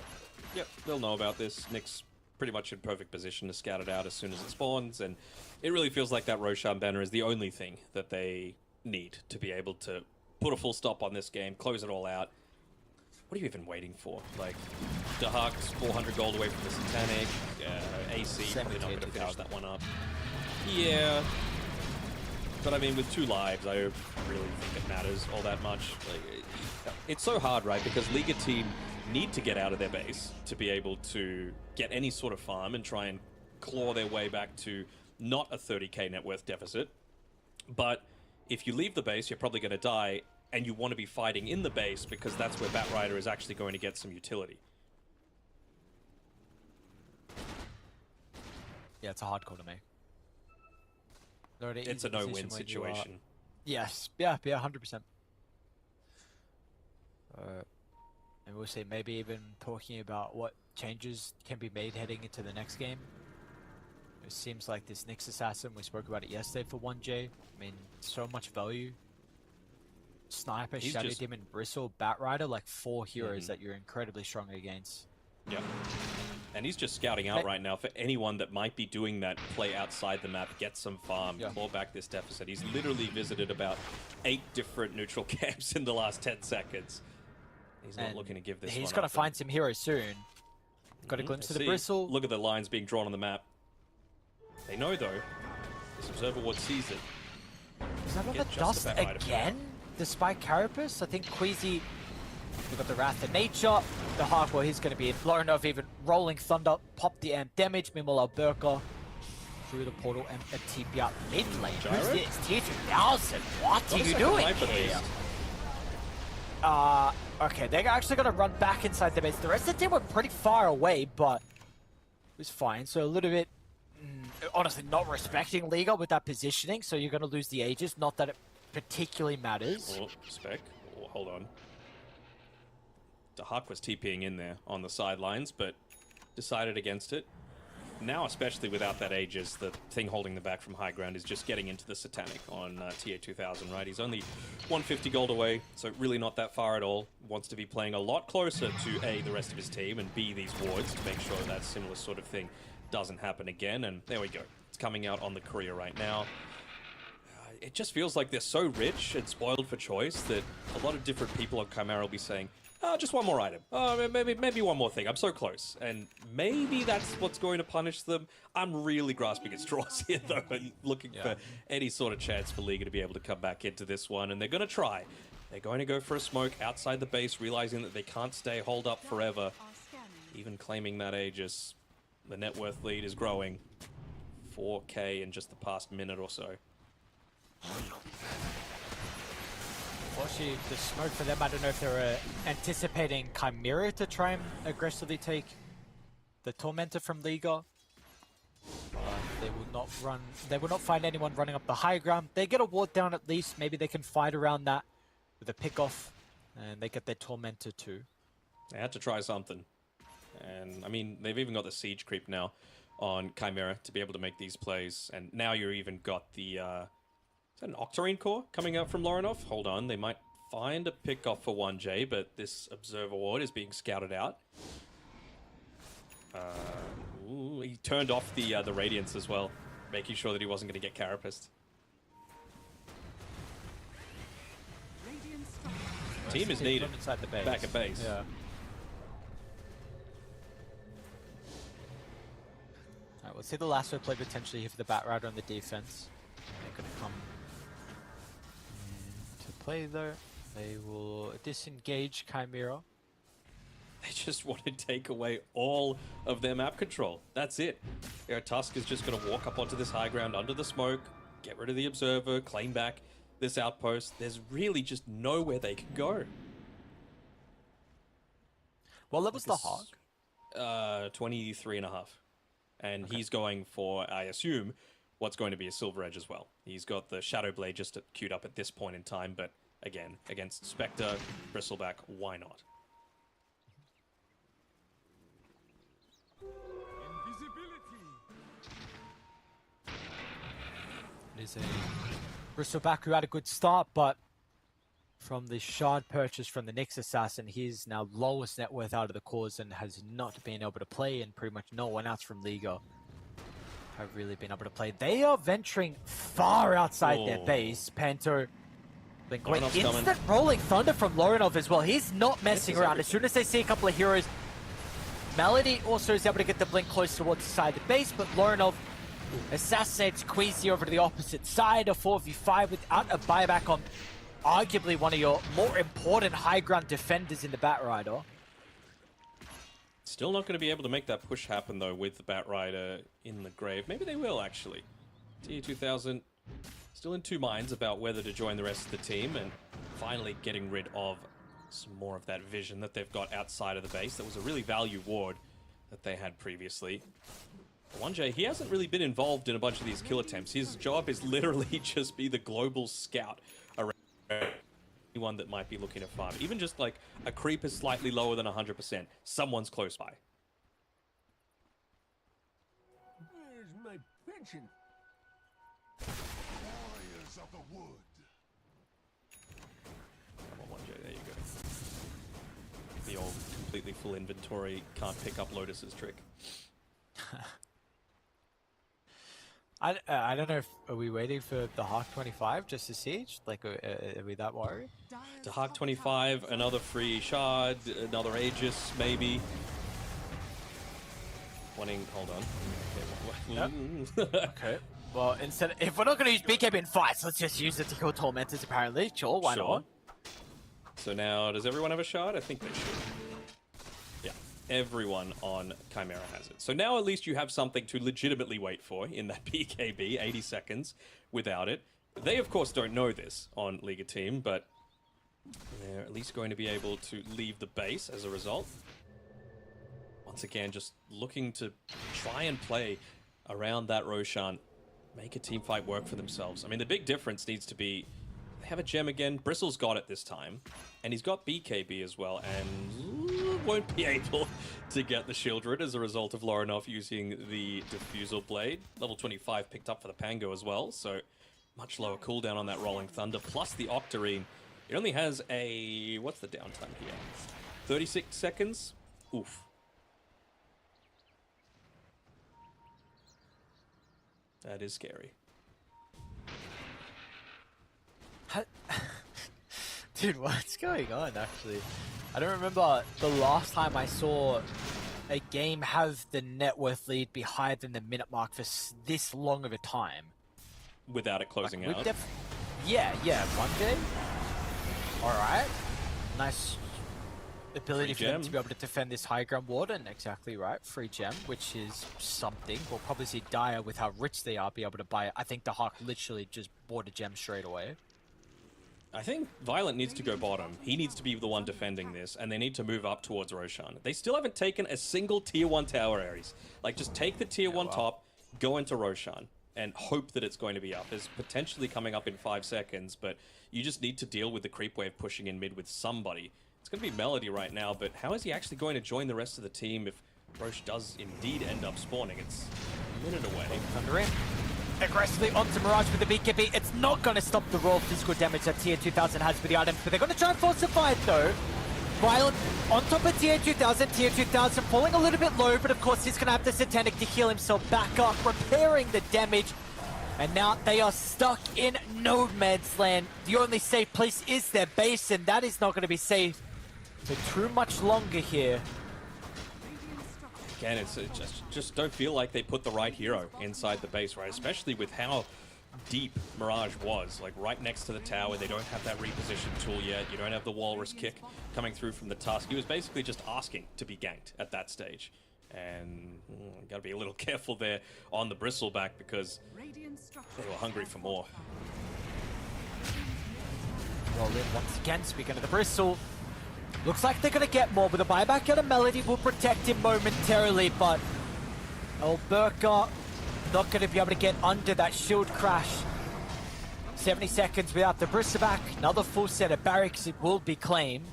Yep, they'll know about this. Nick's pretty much in perfect position to scout it out as soon as it spawns, and it really feels like that Roshan banner is the only thing that they need to be able to put a full stop on this game, close it all out. What are you even waiting for? Like, Dahak's 400 gold away from the Satanic, AC probably not going to finish that one up. Yeah, but I mean, with 2 lives, I don't really think it matters all that much. Like, it's so hard, right? Because Liga team need to get out of their base to be able to get any sort of farm and try and claw their way back to not a 30k net worth deficit. But if you leave the base, you're probably going to die, and you want to be fighting in the base because that's where Batrider is actually going to get some utility. Yeah, it's a hard call to make. It's a no-win situation. Yes, yeah, 100%. And we'll see, maybe even talking about what changes can be made heading into the next game. It seems like this Nyx Assassin, we spoke about it yesterday for 1J. I mean, so much value. Sniper, Shadow Demon, Bristle, Batrider, like 4 heroes that you're incredibly strong against. Yeah. And he's just scouting out right now for anyone that might be doing that play outside the map, get some farm, claw back this deficit. He's literally visited about 8 different neutral camps in the last 10 seconds. He's not looking to give this one He's got to find some heroes soon. Got a glimpse of the Bristle. Look at the lines being drawn on the map. They know, though. This Observer Ward sees it. Is that on the dust again? Despite Carapace? I think Queasy... We've got the Wrath of Nature. The Hawk, well, he's going to be blown off, even Rolling Thunder. Pop the amp damage. Meanwhile, Alberca through the portal and a TP out mid lane. Who's this? Tier 2000. What are you doing here? Okay, they're actually going to run back inside the base. The rest of the team were pretty far away, but it was fine. So a little bit, honestly, not respecting Liga with that positioning. So you're going to lose the Aegis. Not that it particularly matters. Oh, Spec. Oh, hold on. The Hawk was TPing in there on the sidelines, but decided against it. Now, especially without that Aegis, the thing holding them back from high ground is just getting into the Satanic on TA 2000, right? He's only 150 gold away, so really not that far at all. Wants to be playing a lot closer to A, the rest of his team, and B, these wards to make sure that similar sort of thing doesn't happen again. And there we go. It's coming out on the career right now. It just feels like they're so rich and spoiled for choice that a lot of different people on Chimera will be saying, oh, just one more item. Oh, maybe one more thing. I'm so close. And maybe that's what's going to punish them. I'm really grasping at straws here, though, and looking for any sort of chance for Liga to be able to come back into this one. And they're going to try. They're going to go for a smoke outside the base, realizing that they can't stay holed up forever. Even claiming that Aegis. The net worth lead is growing. 4k in just the past minute or so. Unfortunately, the smoke for them, I don't know if they were anticipating Chimera to try and aggressively take the Tormentor from Liga. They will not run, they will not find anyone running up the high ground. They get a ward down at least, maybe they can fight around that with a pick-off, and they get their Tormentor too. They had to try something. And, I mean, they've even got the Siege creep now on Chimera to be able to make these plays. And now you've even got the... is that an Octarine core coming out from Lorenov? Hold on, they might find a pick-off for 1J, but this Observer Ward is being scouted out. Ooh, he turned off the Radiance as well, making sure that he wasn't going to get carapaced. Radiant Team is needed inside the base. back at base. Yeah. Alright, we'll see the lasso play potentially here for the Batrider on the defense. They're going to come to play though. They will disengage Chimera. They just want to take away all of their map control. That's it. Tusk is just going to walk up onto this high ground under the smoke, get rid of the Observer, claim back this outpost. There's really just nowhere they can go. What level's the Hawk? 23.5. And he's going for, I assume, what's going to be a Silver Edge as well. He's got the Shadow Blade just queued up at this point in time, but again, against Spectre, Bristleback, why not? It is a Bristleback who had a good start, but from the shard purchase from the Nyx Assassin, he's now lowest net worth out of the cause and has not been able to play, and pretty much no one else from Liga have really been able to play. They are venturing far outside their base. Panto, been great. Instant rolling thunder from Lorinov as well. He's not messing around. As soon as they see a couple of heroes, Melody also is able to get the blink close towards the side of the base, but Lorinov assassinates Queasy over to the opposite side. A 4v5 without a buyback on arguably one of your more important high ground defenders in the Batrider. Still not going to be able to make that push happen though with the Batrider in the grave. Maybe they will actually. TE2000 still in two minds about whether to join the rest of the team and finally getting rid of some more of that vision that they've got outside of the base. That was a really value ward that they had previously. 1J, he hasn't really been involved in a bunch of these kill attempts. His job is literally just be the global scout around anyone that might be looking to farm. Even just like a creep is slightly lower than 100%. Someone's close by. Where's my pension? Warriors of the wood. Come on, 1J, there you go. The old completely full inventory, can't pick up Lotus's trick. I don't know if, are we waiting for the Hawk 25 just to siege? Like, are we that worried? The Hawk 25, another free shard, another Aegis, maybe. Wanting, hold on. Yep. Okay. Well, instead, if we're not going to use BKB in fights, let's just use it to kill Tormentors, apparently. Sure, why not? So now, does everyone have a shard? I think they should. Yeah, everyone on Chimera has it. So now at least you have something to legitimately wait for in that BKB, 80 seconds without it. They, of course, don't know this on Liga Team, but they're at least going to be able to leave the base as a result. Once again, just looking to try and play around that Roshan, make a team fight work for themselves. I mean, the big difference needs to be they have a gem again. Bristle's got it this time, and he's got BKB as well, and won't be able to get the shield rid as a result of Lorinov using the Diffusal Blade. Level 25 picked up for the Pango as well, so much lower cooldown on that Rolling Thunder, plus the Octarine. It only has a... what's the downtime here? 36 seconds? Oof. That is scary. Dude, what's going on, actually? I don't remember the last time I saw a game have the net worth lead be higher than the minute mark for this long of a time. Without it closing like, out? Yeah, 1J. Alright. Nice ability for them to be able to defend this high ground ward, and exactly right, free gem, which is something. We'll probably see Dire, with how rich they are, be able to buy it. I think the Hawk literally just bought a gem straight away. I think Violent needs to go bottom. He needs to be the one defending this, and they need to move up towards Roshan. They still haven't taken a single tier 1 tower, Ares. Like, just take the tier 1 top, go into Roshan, and hope that it's going to be up. It's potentially coming up in 5 seconds, but you just need to deal with the creep wave pushing in mid with somebody. It's going to be Melody right now, but how is he actually going to join the rest of the team if Roche does indeed end up spawning? It's a minute away. Thunder in. Aggressively onto Mirage with the BKB. It's not going to stop the raw physical damage that Tier 2000 has with the items, but they're going to try and falsify it though. Violent on top of tier 2000, tier 2000 falling a little bit low, but of course he's going to have the Satanic to heal himself back up, repairing the damage. And now they are stuck in no man's land. The only safe place is their base, and that is not going to be safe for too much longer here. Again, it's just don't feel like they put the right hero inside the base, right? Especially with how deep Mirage was, like right next to the tower. They don't have that reposition tool yet. You don't have the walrus kick coming through from the tusk. He was basically just asking to be ganked at that stage. And gotta be a little careful there on the bristleback because they were hungry for more. Roll in once again, speaking of the bristle. Looks like they're gonna get more, but the buyback out of Melody will protect him momentarily, but Alberca not gonna be able to get under that shield crash. 70 seconds without the bristleback, another full set of barracks, it will be claimed.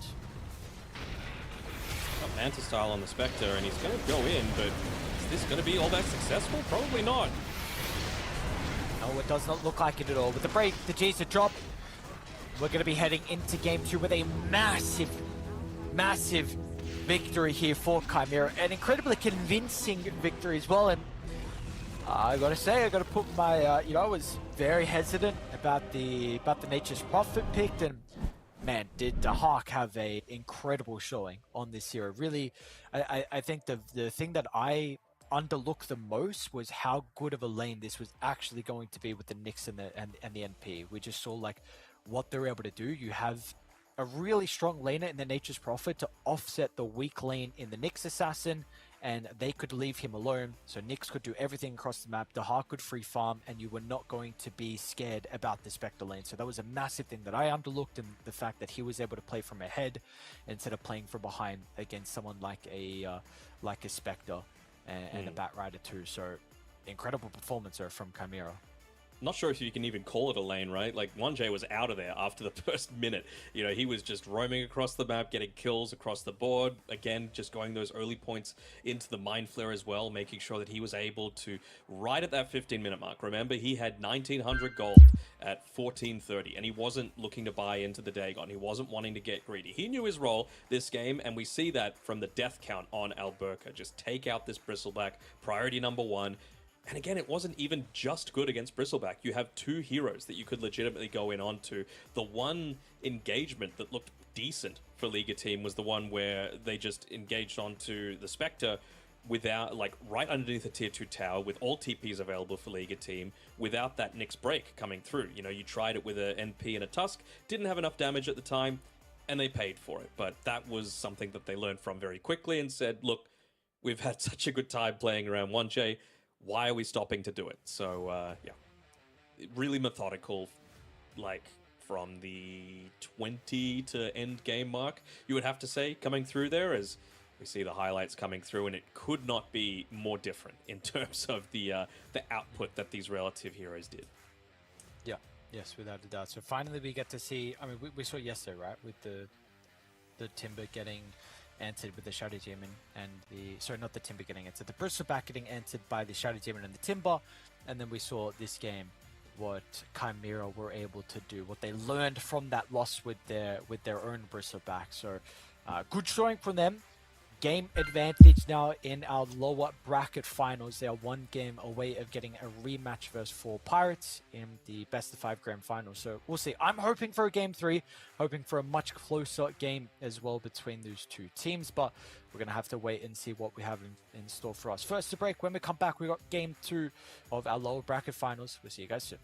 Manta style on the Spectre, and he's going to go in, but is this going to be all that successful? Probably not. No, it does not look like it at all. With the break, the G's are dropped. We're going to be heading into game 2 with a massive, massive victory here for Chimera. An incredibly convincing victory as well. And I got to say, I got to put my, I was very hesitant about the Nature's Prophet pick, and man, did the Hawk have a incredible showing on this hero. Really, I think the thing that I underlooked the most was how good of a lane this was actually going to be with the Nyx and the NP. We just saw like what they're able to do. You have a really strong laner in the Nature's Prophet to offset the weak lane in the Nyx Assassin, and they could leave him alone. So Nyx could do everything across the map, the Hawk could free farm, and you were not going to be scared about the Spectre lane. So that was a massive thing that I underlooked, in the fact that he was able to play from ahead instead of playing from behind against someone like a Spectre and a Bat Rider too. So incredible performance there from Chimera. Not sure if you can even call it a lane, right? Like 1J was out of there after the first minute. You know, he was just roaming across the map, getting kills across the board. Again, just going those early points into the Mind Flare as well, making sure that he was able to, right at that 15-minute mark. Remember, he had 1900 gold at 1430, and he wasn't looking to buy into the Dagon. He wasn't wanting to get greedy. He knew his role this game, and we see that from the death count on Alberca. Just take out this Bristleback, priority number 1. And again, it wasn't even just good against Bristleback. You have 2 heroes that you could legitimately go in onto. The one engagement that looked decent for Liga team was the one where they just engaged onto the Spectre without, like, right underneath the tier 2 tower with all TPs available for Liga team without that Nyx break coming through. You know, you tried it with an NP and a Tusk, didn't have enough damage at the time, and they paid for it. But that was something that they learned from very quickly and said, look, we've had such a good time playing around 1J. Why are we stopping to do it? So, yeah, really methodical, like from the 20 to end game mark, you would have to say, coming through there as we see the highlights coming through, and it could not be more different in terms of the output that these relative heroes did. Yeah, yes, without a doubt. So finally we get to see, I mean, we saw yesterday, right, with the Timber getting answered with the Shadow Demon and the, sorry, not the Timber getting answered, the Bristleback getting answered by the Shadow Demon and the Timber, and then we saw this game what Chimera were able to do, what they learned from that loss with their own Bristleback. So good showing from them. Game advantage now in our lower bracket finals. They are 1 game away of getting a rematch versus 4 Pirates in the best of 5 grand final. So we'll see. I'm hoping for a game 3, hoping for a much closer game as well between those 2 teams, but we're going to have to wait and see what we have in store for us. First to break, when we come back, we got game 2 of our lower bracket finals. We'll see you guys soon.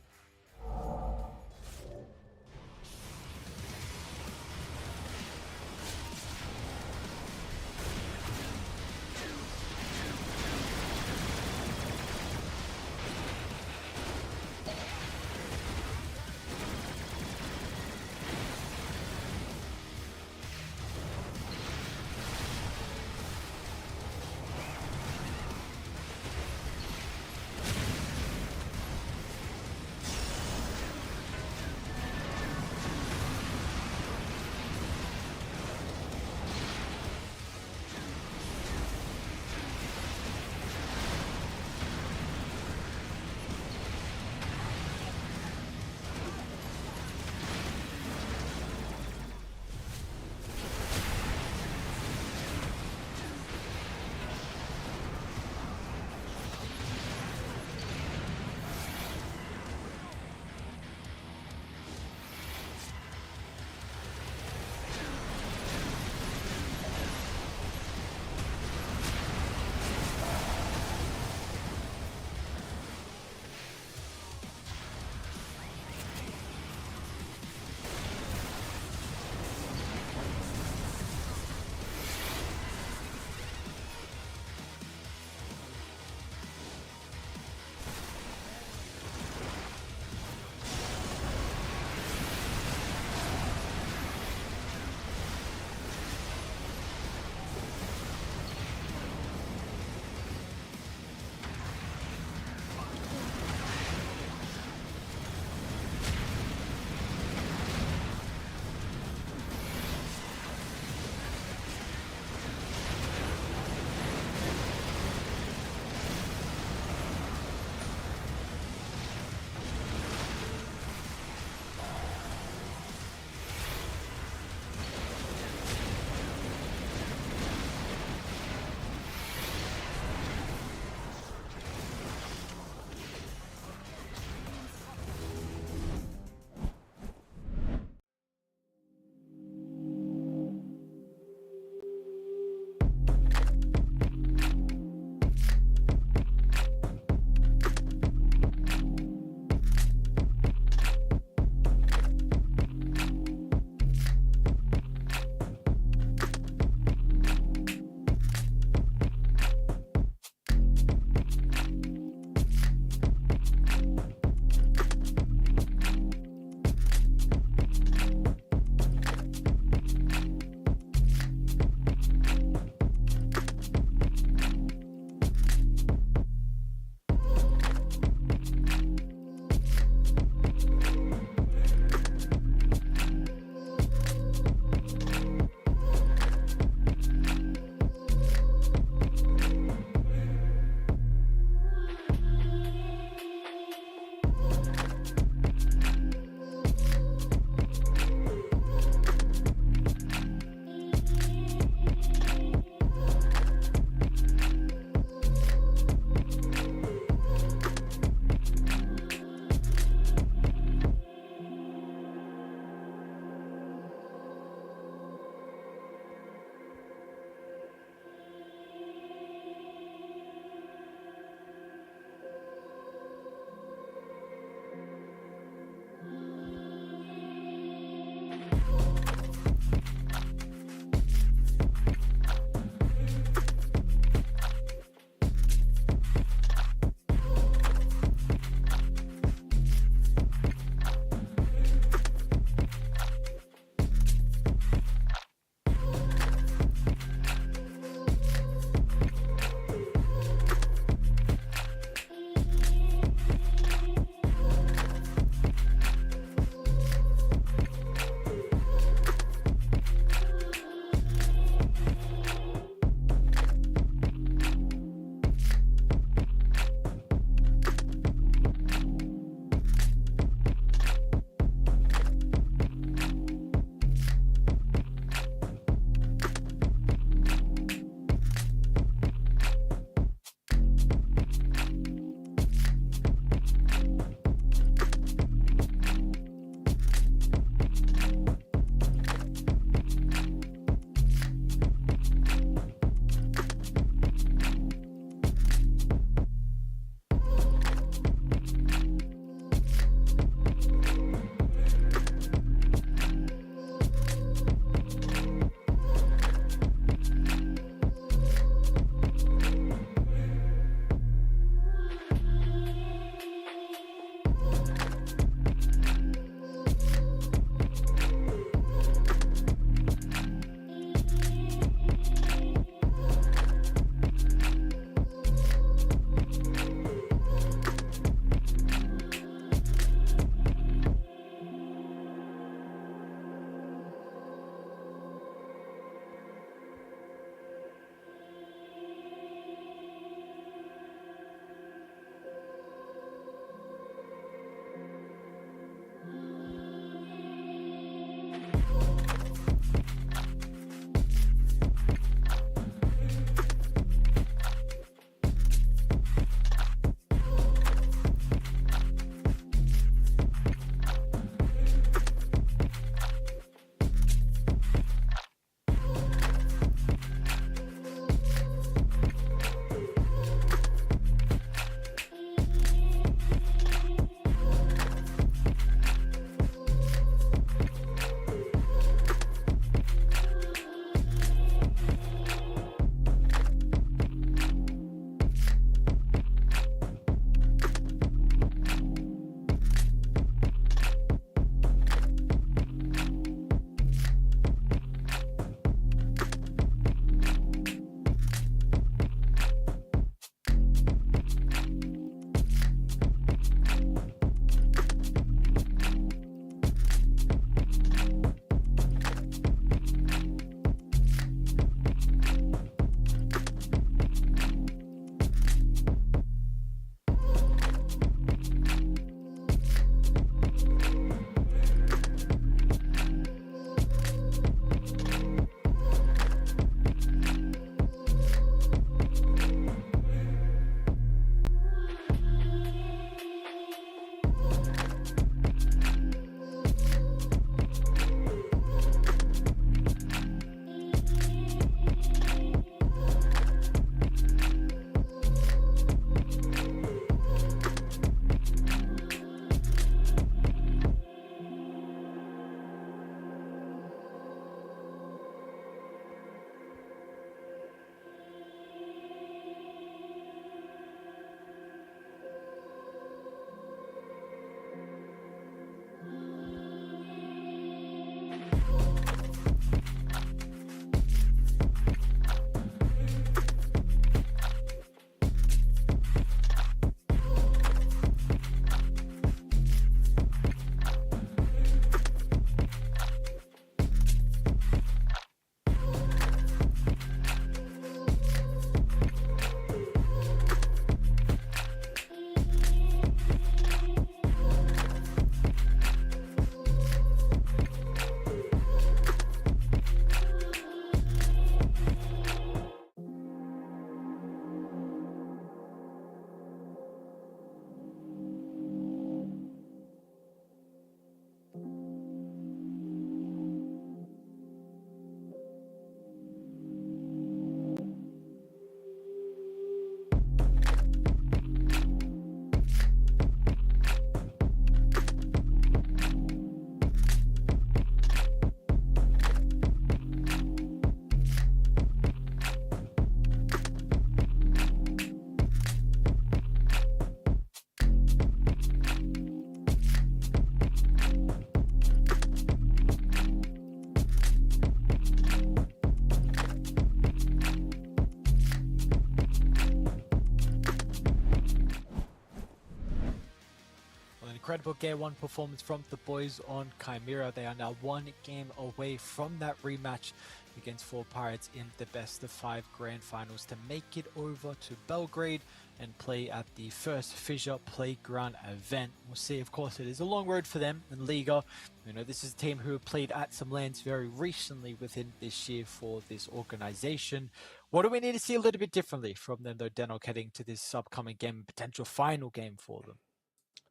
incredible Game 1 performance from the boys on Chimera. They are now 1 game away from that rematch against Four Pirates in the best of 5 grand finals to make it over to Belgrade and play at the first Fissure Playground event. We'll see, of course, it is a long road for them in Liga. You know, this is a team who have played at some lands very recently within this year for this organization. What do we need to see a little bit differently from them, though, Denok, heading to this upcoming game, potential final game for them?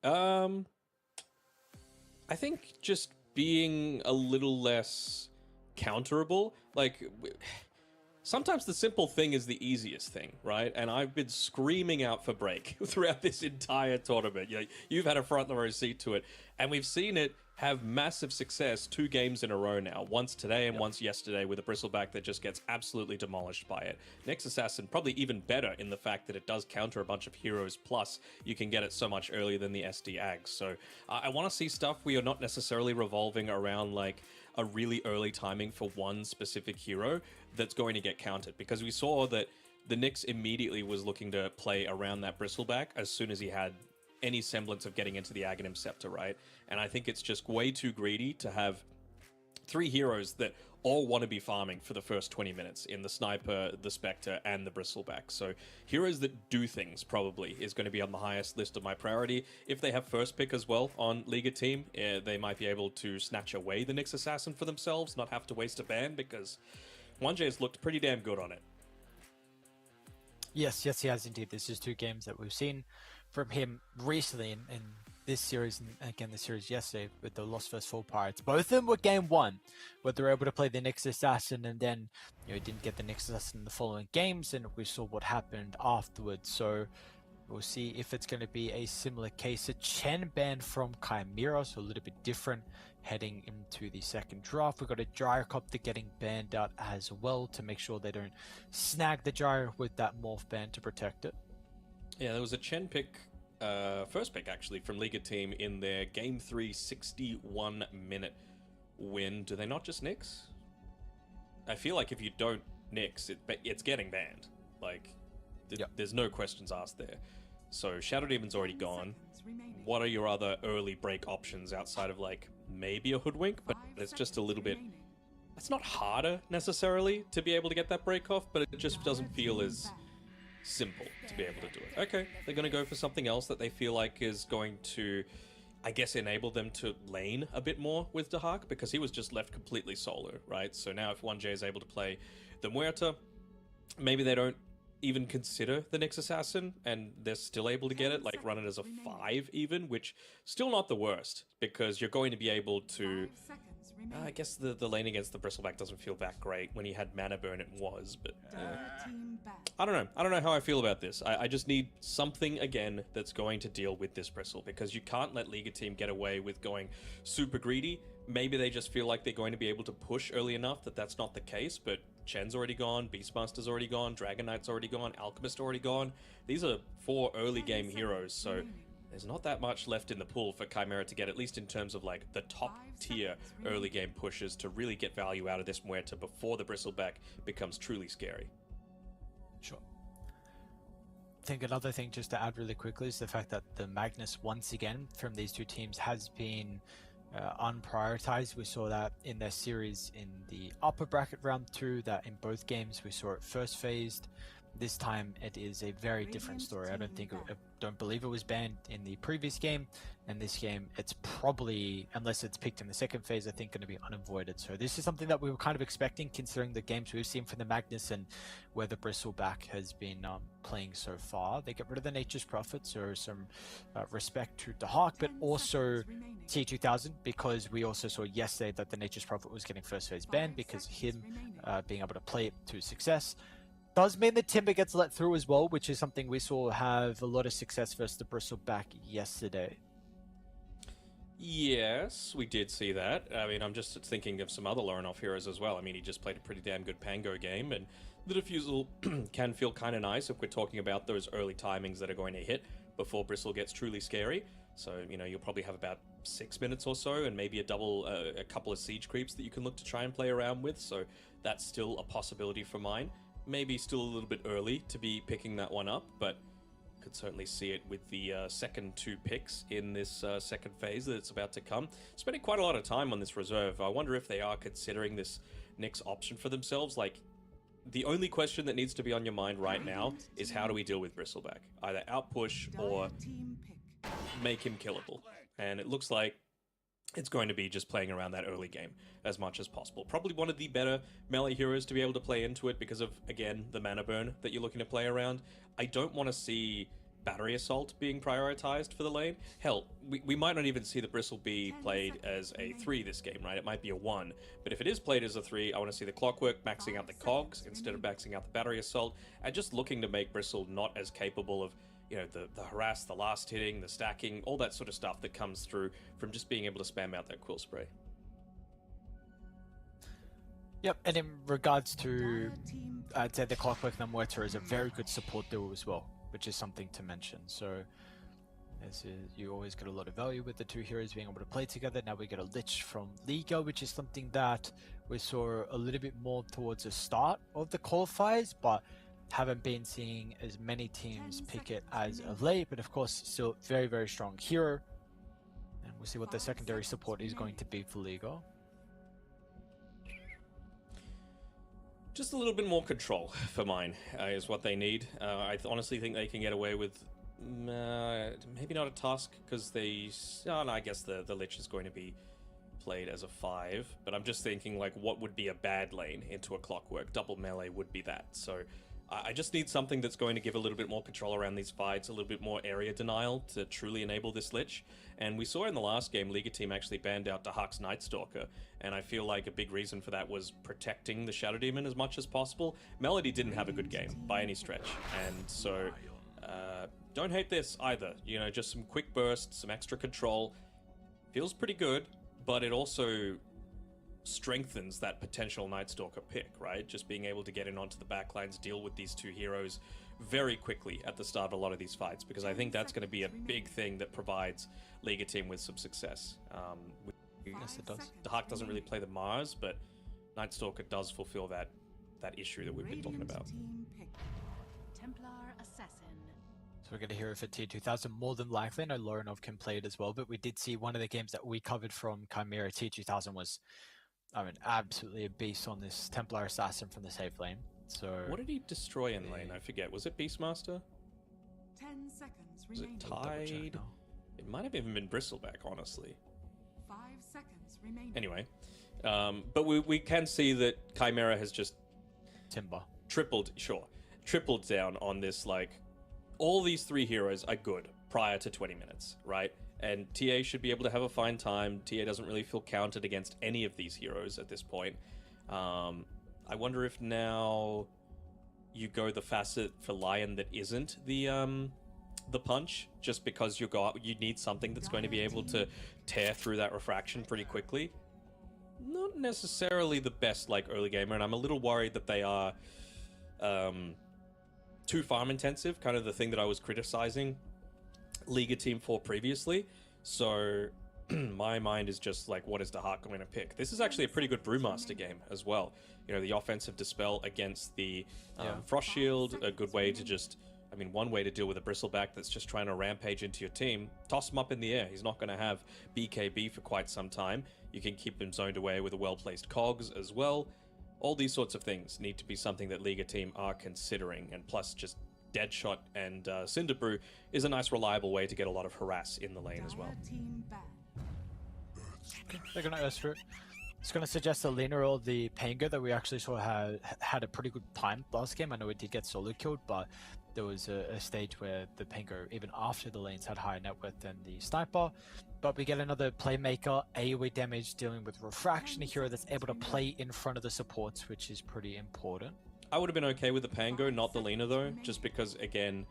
I think just being a little less counterable. Like, sometimes the simple thing is the easiest thing, right? And I've been screaming out for break throughout this entire tournament. You know, you've had a front row seat to it, and we've seen it have massive success 2 games in a row now. Once today and once yesterday with a bristleback that just gets absolutely demolished by it. Nyx Assassin probably even better in the fact that it does counter a bunch of heroes, plus you can get it so much earlier than the SD Ags. So I want to see stuff where you're not necessarily revolving around like a really early timing for one specific hero that's going to get countered, because we saw that the Nyx immediately was looking to play around that bristleback as soon as he had any semblance of getting into the Aghanim Scepter, right? And I think it's just way too greedy to have 3 heroes that all want to be farming for the first 20 minutes in the Sniper, the Spectre, and the Bristleback. So heroes that do things probably is going to be on the highest list of my priority. If they have first pick as well on Liga team, they might be able to snatch away the Nyx Assassin for themselves, not have to waste a ban, because 1J has looked pretty damn good on it. Yes, he has indeed. This is 2 games that we've seen from him recently in this series, and again the series yesterday with the Lost vs Four Pirates. Both of them were game 1, but they were able to play the Nyx Assassin, and then didn't get the Nyx Assassin in the following games, and we saw what happened afterwards. So we'll see if it's going to be a similar case. A Chen ban from Chimera, so a little bit different heading into the second draft. We've got a Gyrocopter getting banned out as well to make sure they don't snag the Gyro with that Morph ban to protect it. Yeah, there was a Chen pick, first pick actually, from Liga team in their Game 3 61-minute win. Do they not just Nyx? I feel like if you don't Nyx, it's getting banned. Like, there's no questions asked there. So Shadow Demon's already gone. What are your other early break options outside of, like, maybe a Hoodwink? But it's just a little bit... It's not harder, necessarily, to be able to get that break off, but it just doesn't feel as simple to be able to do it. Okay, they're going to go for something else that they feel like is going to, I guess, enable them to lane a bit more with Dahak, because he was just left completely solo, right? So now if 1J is able to play the Muerta, maybe they don't even consider the Nyx Assassin, and they're still able to get it, like run it as a 5 even, which still not the worst, because you're going to be able to... I guess the lane against the Bristleback doesn't feel that great. When he had mana burn, it was, but I don't know. I don't know how I feel about this. I just need something again that's going to deal with this Bristle, because you can't let Liga team get away with going super greedy. Maybe they just feel like they're going to be able to push early enough that that's not the case, but Chen's already gone, Beastmaster's already gone, Dragon Knight's already gone, Alchemist already gone. These are 4 early game heroes, so there's not that much left in the pool for Chimera to get, at least in terms of like the top tier early game pushes to really get value out of this Muerta before the Bristleback becomes truly scary. Sure. I think another thing just to add really quickly is the fact that the Magnus once again from these 2 teams has been unprioritized. We saw that in their series in the upper bracket round 2, that in both games we saw it first phased. This time it is a very different story. I don't believe it was banned in the previous game, and this game it's probably, unless it's picked in the second phase, I think going to be unavoided. So this is something that we were kind of expecting, considering the games we've seen from the Magnus and where the Bristleback has been playing so far. They get rid of the Nature's Prophet, so some respect to Dahak, but also T2000, because we also saw yesterday that the Nature's Prophet was getting first phase banned because him being able to play it to success. Does mean the Timber gets let through as well, which is something we saw have a lot of success versus the Bristleback yesterday. Yes, we did see that. I mean, I'm just thinking of some other Lorinov heroes as well. I mean, he just played a pretty damn good Pango game, and the Diffusal can feel kind of nice if we're talking about those early timings that are going to hit before Bristle gets truly scary. So, you'll probably have about 6 minutes or so, and maybe a couple of siege creeps that you can look to try and play around with. So that's still a possibility for mine. Maybe still a little bit early to be picking that one up, but Could certainly see it with the second 2 picks in this second phase that's about to come. Spending quite a lot of time on this reserve. I wonder if they are considering this next option for themselves. Like, the only question that needs to be on your mind right now is how do we deal with Bristleback? Either outpush or Team pick. make him killable. And it looks like it's going to be just playing around that early game as much as possible. Probably one of the better melee heroes to be able to play into it because of, again, the mana burn that you're looking to play around. I don't want to see Battery Assault being prioritized for the lane. Hell, we might not even see the Bristle be played as a 3 this game, right? It might be a 1. But if it is played as a 3, I want to see the Clockwork maxing out the cogs instead of maxing out the Battery Assault, and just looking to make Bristle not as capable of, you know, the harass, the last hitting, the stacking, all that sort of stuff that comes through from just being able to spam out that Quill Spray. Yep, and in regards to, I'd say the Clockwork Numbwater is a very good support duo as well, which is something to mention. So, you always get a lot of value with the 2 heroes being able to play together. Now we get a Lich from Liga, which is something that we saw a little bit more towards the start of the qualifiers, but haven't been seeing as many teams pick it as of late. But of course, still very, very strong hero. And we'll see what the secondary support is going to be for Liga. Just a little bit more control for mine is what they need. I honestly think they can get away with maybe not a Tusk because they... Oh, no, I guess the Lich is going to be played as a 5. But I'm just thinking, like, what would be a bad lane into a Clockwork? Double melee would be that. So I just need something that's going to give a little bit more control around these fights, a little bit more area denial to truly enable this Lich. And we saw in the last game, Liga team actually banned out Dahak's Night Stalker, and I feel like a big reason for that was protecting the Shadow Demon as much as possible. Melody didn't have a good game by any stretch, and so don't hate this either. You know, just some quick bursts, some extra control. Feels pretty good, but it also strengthens that potential Night Stalker pick, right? Just being able to get in onto the backlines, deal with these 2 heroes very quickly at the start of a lot of these fights, because I think that's going to be a big thing that provides Liga team with some success. Yes, it does. Dahak doesn't really play the Mars, but Night Stalker does fulfill that issue that we've been talking about. Team pick. Templar Assassin. So we're going to hear it for Tier 2000 more than likely. I know Lorenov can play it as well, but we did see one of the games that we covered from Chimera Tier 2000 was, I mean, absolutely a beast on this Templar Assassin from the safe lane. So what did he destroy in lane? I forget. Was it Beastmaster? 10 seconds Was it remaining. Tide? It might have even been Bristleback, honestly. 5 seconds remaining. Anyway, but we can see that Chimera has just Timber. tripled down on this. Like, all these 3 heroes are good prior to 20 minutes, right? And TA should be able to have a fine time. TA doesn't really feel counted against any of these heroes at this point. I wonder if now you go the facet for Lion that isn't the punch, just because you need something that's going to be able to tear through that refraction pretty quickly. Not necessarily the best, like, early gamer, and I'm a little worried that they are too farm intensive, kind of the thing that I was criticizing Liga team for previously. So my mind is just like, what is Dahak going to pick? This is actually a pretty good Brewmaster game as well. You know, the offensive Dispel against the Frost Shield, a good way to just... I mean, one way to deal with a Bristleback that's just trying to rampage into your team, toss him up in the air. He's not going to have BKB for quite some time. You can keep him zoned away with a well-placed Cogs as well. All these sorts of things need to be something that Liga team are considering. And plus, just Deadshot and Cinderbrew is a nice, reliable way to get a lot of harass in the lane as well. Team bad. They're going to ask for it. It's going to suggest the Lina or the Pango that we actually saw had a pretty good time last game. I know it did get solo killed, but there was a stage where the Pango, even after the lanes, had higher net worth than the Sniper. But we get another Playmaker, AoE damage, dealing with Refraction, a hero that's able to play in front of the supports, which is pretty important. I would have been okay with the Pango, not the Lina though, just because, again,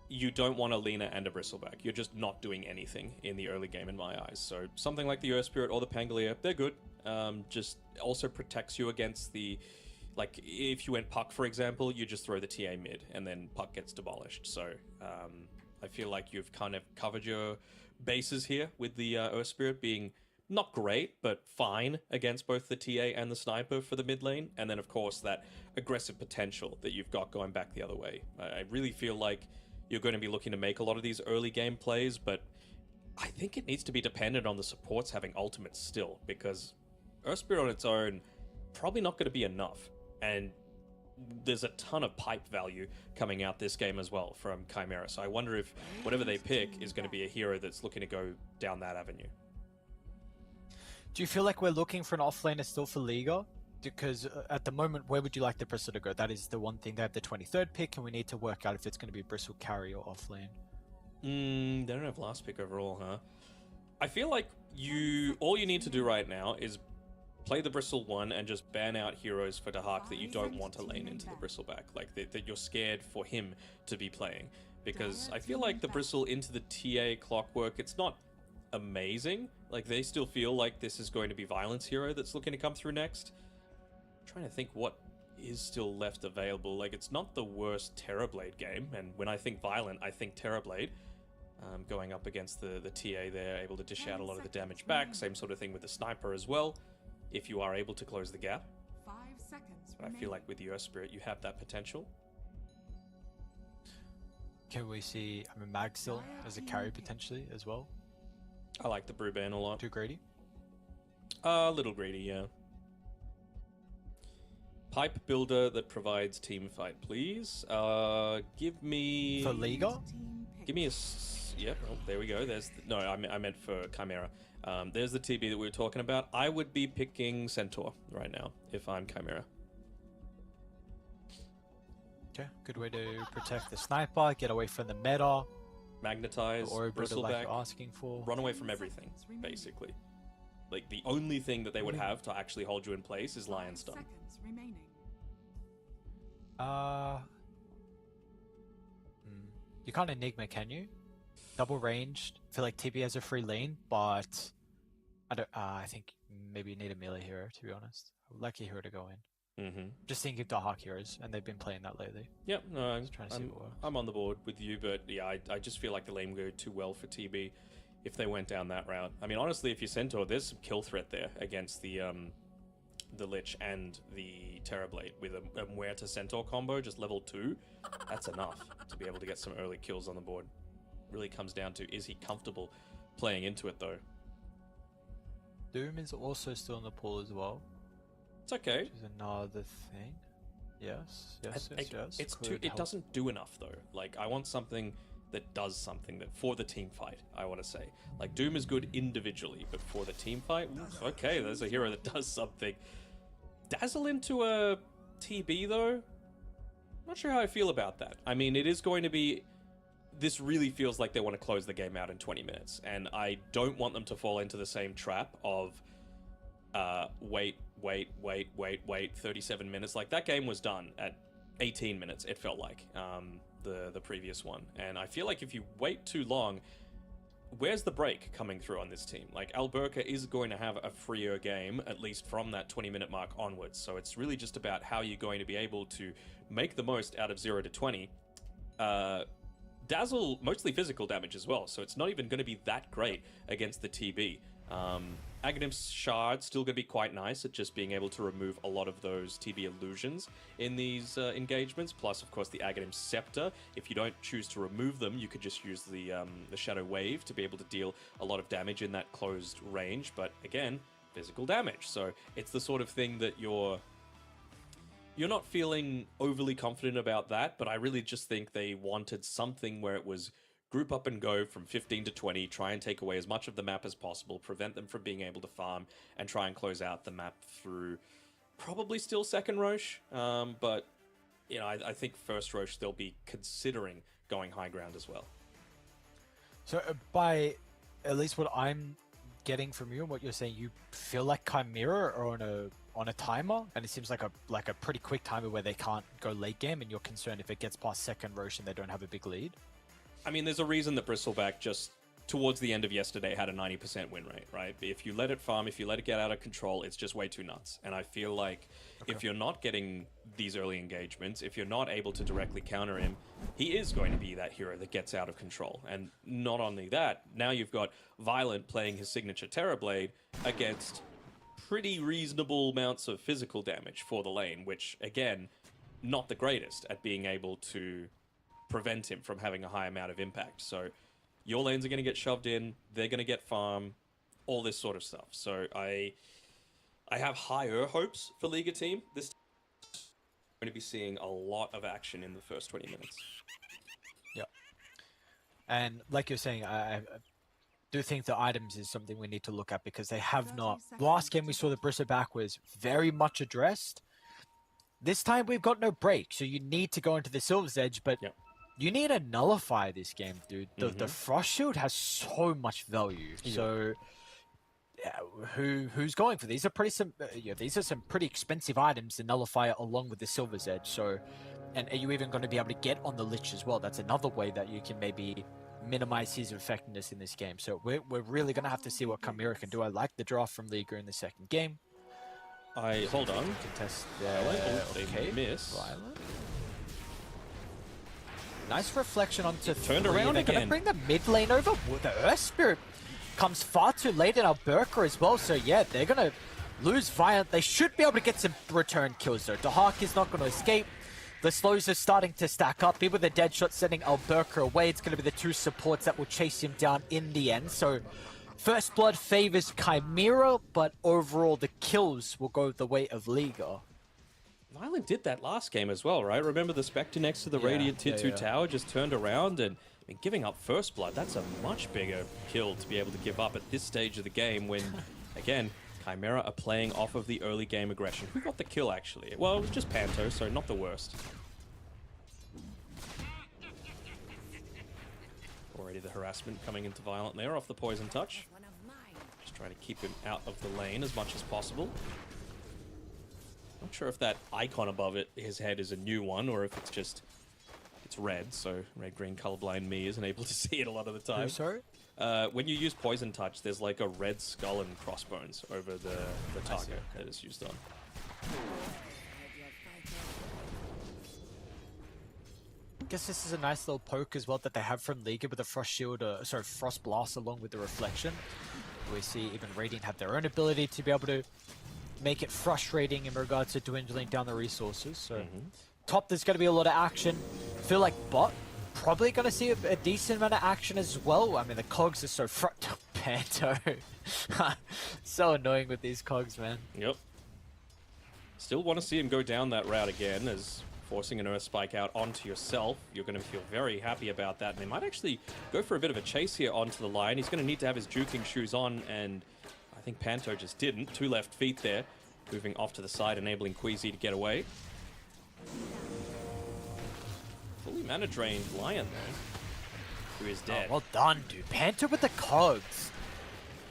you don't want a Lina and a Bristleback. You're just not doing anything in the early game in my eyes. So something like the Earth Spirit or the Pangolier, they're good. Just also protects you against the... Like, if you went Puck, for example, you just throw the TA mid, and then Puck gets demolished. So I feel like you've kind of covered your bases here with the Earth Spirit being not great, but fine against both the TA and the Sniper for the mid lane. And then, of course, that aggressive potential that you've got going back the other way. I really feel like you're going to be looking to make a lot of these early game plays, but I think it needs to be dependent on the supports having ultimates still, because Earth Spirit on its own, probably not going to be enough. And there's a ton of pipe value coming out this game as well from Chimera. So I wonder if whatever they pick is going to be a hero that's looking to go down that avenue. Do you feel like we're looking for an offlaner still for Liga? Because at the moment, where would you like the Bristle to go? That is the one thing. They have the 23rd pick, and we need to work out if it's going to be Bristle carry or offlane. They don't have last pick overall, huh? I feel like all you need to do right now is play the Bristle 1 and just ban out heroes for Dahak that you don't want to lane into the Bristleback, like that you're scared for him to be playing. Because I feel like the Bristle into the TA Clockwork, it's not amazing. Like, they still feel like this is going to be Violence hero that's looking to come through next. I'm trying to think what is still left available. Like, it's not the worst Terrorblade game, and when I think Violent, I think Terrorblade. Going up against the TA there, able to dish out a lot of the damage back. Same sort of thing with the Sniper as well, if you are able to close the gap. 5 seconds But I feel like with the Earth Spirit, you have that potential. Can we see, Magsil as a carry potentially as well? I like the Brew Ban a lot. Too greedy? A little greedy, yeah. Pipe builder that provides team fight, please. Give me... For Liga? Give me a... Yep, oh, there we go. No, I meant for Chimera. There's the TB that we were talking about. I would be picking Centaur right now if I'm Chimera. Okay, good way to protect the sniper, get away from the meta. Magnetize, Or Bristleback, like you're asking for. run away from everything, basically. Like, the only thing that they would have to actually hold you in place is Lion Stun. Seconds remaining. You can't Enigma, can you? Double ranged. I feel like TB has a free lane, but I don't. I think maybe you need a melee hero, to be honest. I would like a hero to go in. Just thinking of Dahak heroes, and they've been playing that lately. Yep, no, Trying to see what works. I'm on the board with you, but yeah, I just feel like the lane would go too well for TB if they went down that route. I mean, honestly, if you Centaur, there's some kill threat there against the Lich and the Terrorblade with a Muerta Centaur combo, just level 2. That's enough to be able to get some early kills on the board. Really comes down to, is he comfortable playing into it though? Doom is also still in the pool as well, It's okay. which is another thing. Yes. It's Could too. It help. doesn't do enough though. Like, I want something that does something that for the team fight. I want to say, like, Doom is good individually, but for the team fight, okay, there's a hero that does something. Dazzle into a TB though. Not sure how I feel about that. I mean, it is going to be. This really feels like they want to close the game out in 20 minutes, and I don't want them to fall into the same trap of wait, 37 minutes. Like, that game was done at 18 minutes, it felt like, the previous one. And I feel like if you wait too long, where's the break coming through on this team? Like, Alberca is going to have a freer game, at least from that 20-minute mark onwards. So it's really just about how you're going to be able to make the most out of 0 to 20. Dazzle, mostly physical damage as well, so it's not even going to be that great against the TB. Aghanim's Shard still going to be quite nice at just being able to remove a lot of those TB illusions in these engagements, plus, of course, the Aghanim Scepter. If you don't choose to remove them, you could just use the Shadow Wave to be able to deal a lot of damage in that closed range, but again, physical damage. So it's the sort of thing that you're not feeling overly confident about that, but I really just think they wanted something where it was group up and go from 15 to 20, try and take away as much of the map as possible, prevent them from being able to farm, and try and close out the map through probably still second Roche, but you know, I think first Roche they'll be considering going high ground as well. So by at least what I'm getting from you and what you're saying, you feel like Chimera are on a timer, and it seems like a pretty quick timer where they can't go late game, and you're concerned if it gets past second Roche and they don't have a big lead. I mean, there's a reason that Bristleback just towards the end of yesterday had a 90% win rate, right? If you let it farm, if you let it get out of control, it's just way too nuts. And I feel like if you're not getting these early engagements, if you're not able to directly counter him, he is going to be that hero that gets out of control. And not only that, now you've got Violent playing his signature Terrorblade against pretty reasonable amounts of physical damage for the lane, which, again, not the greatest at being able to prevent him from having a high amount of impact. So your lanes are going to get shoved in, they're going to get farm, all this sort of stuff. So I have higher hopes for Liga team. This we're going to be seeing a lot of action in the first 20 minutes. Yeah. And like you're saying, I do think the items is something we need to look at because they have 30 not. seconds Last game we to saw the go. Bristol back was very much addressed. This time we've got no break, so you need to go into the Silver's Edge, but Yep. you need to nullify this game, dude. The Frost Shield has so much value. Yeah. So yeah, who's going for these? Are pretty some these are some pretty expensive items to nullify it along with the Silver's Edge. So, and are you even going to be able to get on the Lich as well? That's another way that you can maybe minimize his effectiveness in this game. So we're really going to have to see what Chimera can do. I like the draft from Liga in the second game. Hold on. Contest Violet. Oh, they okay. miss. Violet. Nice reflection onto Turned three. around They're going to again. bring the mid lane over. The Earth Spirit comes far too late in Alberca as well. So yeah, they're going to lose Violent. They should be able to get some return kills though. Dahak is not going to escape. The slows are starting to stack up. Even with the dead shot sending Alberca away, it's going to be the two supports that will chase him down in the end. So First Blood favors Chimera, but overall the kills will go the way of Liga. Violent did that last game as well, right? Remember the Spectre next to the Yeah, Radiant Tier 2 yeah. tower just turned around and giving up First Blood. That's a much bigger kill to be able to give up at this stage of the game when, again, Chimera are playing off of the early game aggression. Who got the kill, actually? Well, it was just Panto, so not the worst. Already the harassment coming into Violent there off the Poison Touch. Just trying to keep him out of the lane as much as possible. Not sure if that icon above his head is a new one or if it's just, it's red, so red-green colorblind me isn't able to see it a lot of the time. Oh, sorry? When you use Poison Touch, there's like a red skull and crossbones over the target that is used on. I guess this is a nice little poke as well that they have from Liga with the Frost Shield, Frost Blast along with the Reflection. We see even Radiant have their own ability to be able to make it frustrating in regards to dwindling down the resources. So top, there's going to be a lot of action. I feel like bot probably going to see a decent amount of action as well. I mean, the cogs are so Panto. So annoying with these cogs, man. Yep. Still want to see him go down that route again, as forcing an Earth Spike out onto yourself. You're going to feel very happy about that. And they might actually go for a bit of a chase here onto the line. He's going to need to have his juking shoes on, and I think Panto just didn't. 2 left feet there. Moving off to the side, enabling Queasy to get away. Fully mana drained Lion, though, who is dead. Oh, well done, dude. Panto with the cogs.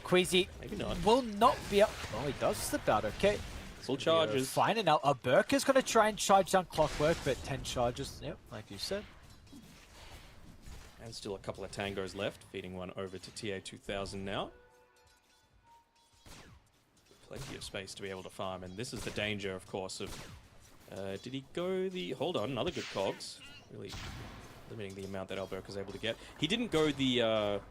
Queasy Maybe not. will not be up. Oh, he does slip out, okay. Full charges. Fine, and now Alberca's going to try and charge down Clockwork, but 10 charges, yep, like you said. And still a couple of tangos left, feeding one over to TA 2000 now. Plenty of space to be able to farm, and this is the danger, of course, of... did he go the... Hold on, another good cogs. Really limiting the amount that Alberca's able to get. He didn't go the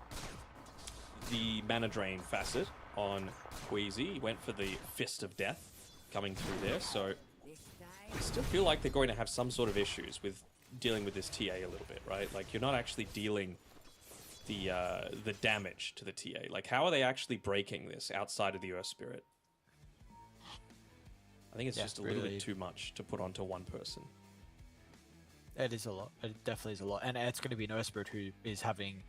mana drain facet on Queasy. He went for the Fist of Death coming through there, so I still feel like they're going to have some sort of issues with dealing with this TA a little bit, right? Like, you're not actually dealing the damage to the TA. Like, how are they actually breaking this outside of the Earth Spirit? I think it's just a little bit too much to put onto one person. It is a lot. It definitely is a lot. And it's going to be an Earth Spirit who is having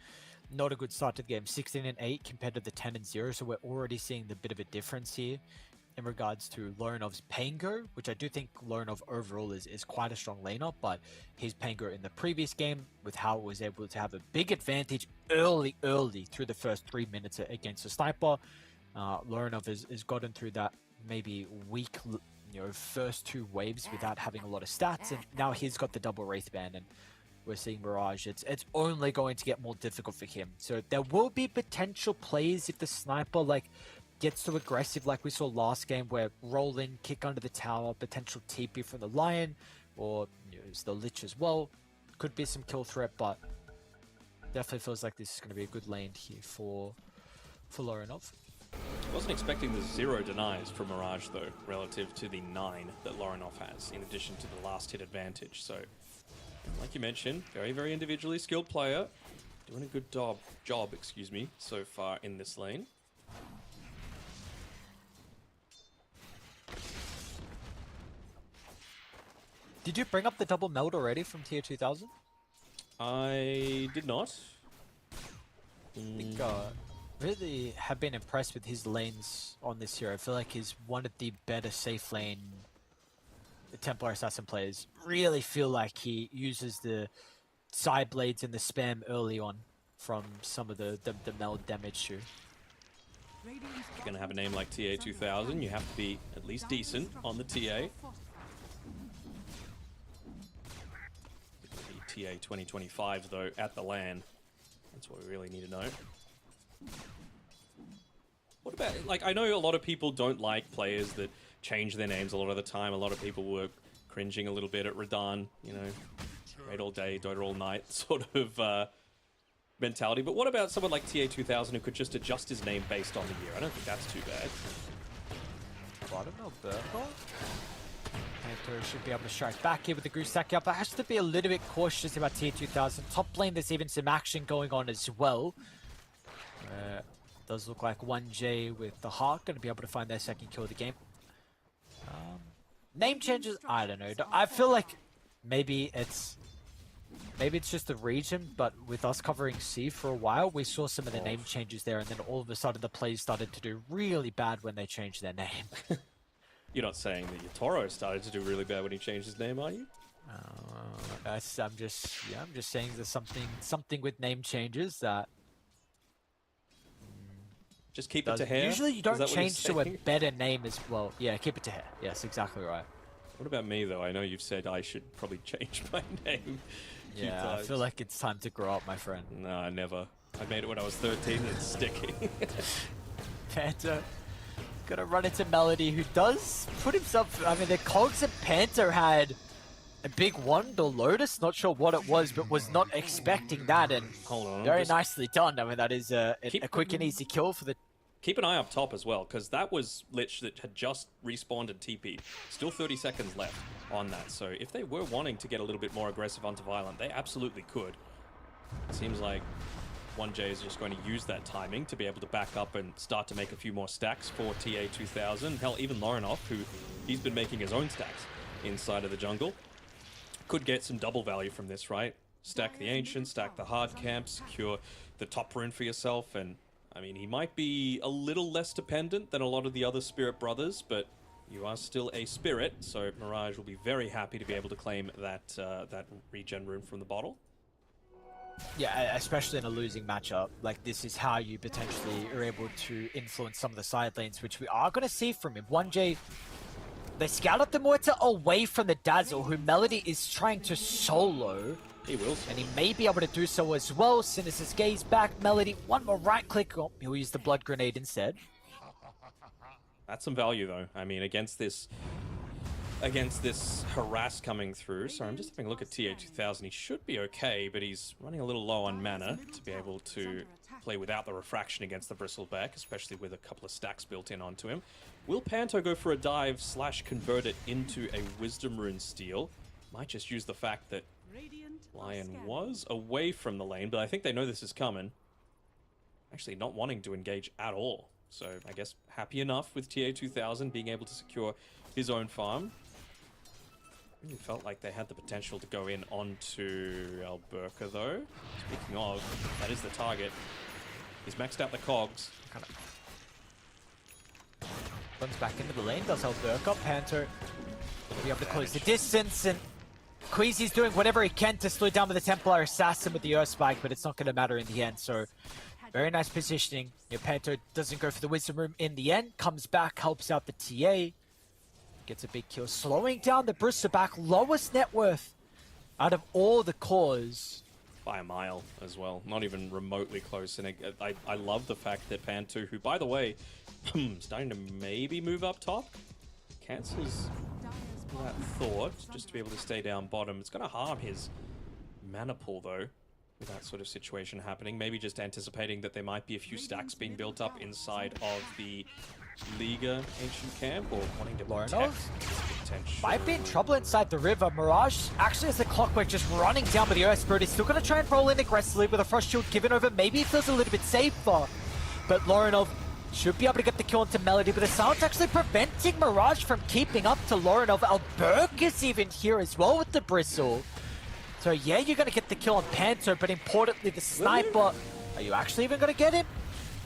not a good start to the game. 16 and 8 compared to the 10 and 0. So we're already seeing the bit of a difference here in regards to Lorenov's Pango, which I do think Lorenov overall is quite a strong laner, but his Pango in the previous game with how it was able to have a big advantage early through the first 3 minutes against a sniper. Lorenov has gotten through that maybe weak, first 2 waves without having a lot of stats, and now he's got the double Wraith Band, and we're seeing Mirage. It's only going to get more difficult for him. So there will be potential plays if the sniper gets too aggressive, like we saw last game, where roll in, kick under the tower, potential TP from the Lion, or use the Lich as well. Could be some kill threat, but definitely feels like this is going to be a good lane here for Lorenov. Wasn't expecting the 0 denies from Mirage, though, relative to the 9 that Lorenov has, in addition to the last hit advantage. So Like you mentioned, very, very individually skilled player. Doing a good job, so far in this lane. Did you bring up the double meld already from tier 2000? I did not. I think, really have been impressed with his lanes on this hero. I feel like he's one of the better safe lane Templar Assassin players. Really feel like he uses the side blades and the spam early on from some of the meld damage too. If you're going to have a name like TA 2000, you have to be at least decent on the TA. The TA 2025 though at the LAN. That's what we really need to know. What about, like, I know a lot of people don't like players that change their names a lot of the time. A lot of people were cringing a little bit at Radahn, you know, raid all day, Dota all night sort of mentality. But what about someone like TA 2000 who could just adjust his name based on the year? I don't think that's too bad. Bottom of Burkle. Panther should be able to strike back here with the Gusaki up. But has to be a little bit cautious about tier 2000. Top lane, there's even some action going on as well. Does look like 1J with the Hawk going to be able to find their second kill of the game. Name changes, I don't know. I feel like maybe it's just the region, but with us covering C for a while, we saw some of the name changes there, and then all of a sudden the players started to do really bad when they changed their name. You're not saying that your Toro started to do really bad when he changed his name, are you? I'm just saying there's something with name changes that. Just keep it to hair? Usually you don't change to a better name as well. Yeah, keep it to hair. Yes, exactly right. What about me, though? I know you've said I should probably change my name. Yeah, I feel like it's time to grow up, my friend. Nah, never. I made it when I was 13 and it's sticking. Panther gonna run into Melody, who does put himself... I mean, the cogs and Panther had a big one, the Lotus. Not sure what it was, but was not expecting that. And hold on, very nicely done. I mean, that is a quick and easy kill for the... Keep an eye up top as well, because that was Lich that had just respawned and TP'd. Still 30 seconds left on that, so if they were wanting to get a little bit more aggressive onto Violent, they absolutely could. It seems like 1J is just going to use that timing to be able to back up and start to make a few more stacks for TA 2000. Hell, even Lorinov, who he's been making his own stacks inside of the jungle, could get some double value from this, right? Stack the Ancient, stack the hard camp, secure the top rune for yourself, and I mean, he might be a little less dependent than a lot of the other Spirit brothers, but you are still a Spirit, so Mirage will be very happy to be able to claim that that regen rune from the bottle. Yeah, especially in a losing matchup. Like, this is how you potentially are able to influence some of the side lanes, which we are going to see from him. 1J, they scout up the Mortar away from the Dazzle, who Melody is trying to solo. He will. And he may be able to do so as well. Sinus' gaze back. Melody, one more right click. Oh, he'll use the blood grenade instead. That's some value, though. I mean, against this harass coming through. Sorry, I'm just having a look at TA 2000. He should be okay, but he's running a little low on mana to be able to play without the refraction against the Bristleback, especially with a couple of stacks built in onto him. Will Panto go for a dive / convert it into a Wisdom Rune steal? Might just use the fact that Lion was away from the lane, but I think they know this is coming. Actually not wanting to engage at all. So I guess happy enough with TA 2000 being able to secure his own farm. Really felt like they had the potential to go in onto Alberca though. Speaking of, that is the target. He's maxed out the cogs. Runs back into the lane, does Alberca. Panther will be able to close the distance, and Queasy's doing whatever he can to slow down with the Templar Assassin with the Earth Spike, but it's not going to matter in the end. So, very nice positioning. Panther doesn't go for the Wisdom Room in the end, comes back, helps out the TA, gets a big kill, slowing down the Bristleback, lowest net worth out of all the cores. By a mile as well, not even remotely close. And I love the fact that Panther, who by the way, starting to maybe move up top, cancels that thought just to be able to stay down bottom. It's going to harm his mana pool though with that sort of situation happening. Maybe just anticipating that there might be a few stacks being built up inside of the Liga Ancient Camp or wanting to Lorinov? protect potential? Might be in trouble inside the river. Mirage actually has the Clockwork just running down with the Earth Spirit. He's still going to try and roll in aggressively with a Frost Shield given over. Maybe he feels a little bit safer. But Lorinov should be able to get the kill into Melody, but the silence actually preventing Mirage from keeping up to Lorinov. Albergus even here as well with the Bristle. So yeah, you're going to get the kill on Panto, but importantly the sniper, are you actually even going to get him?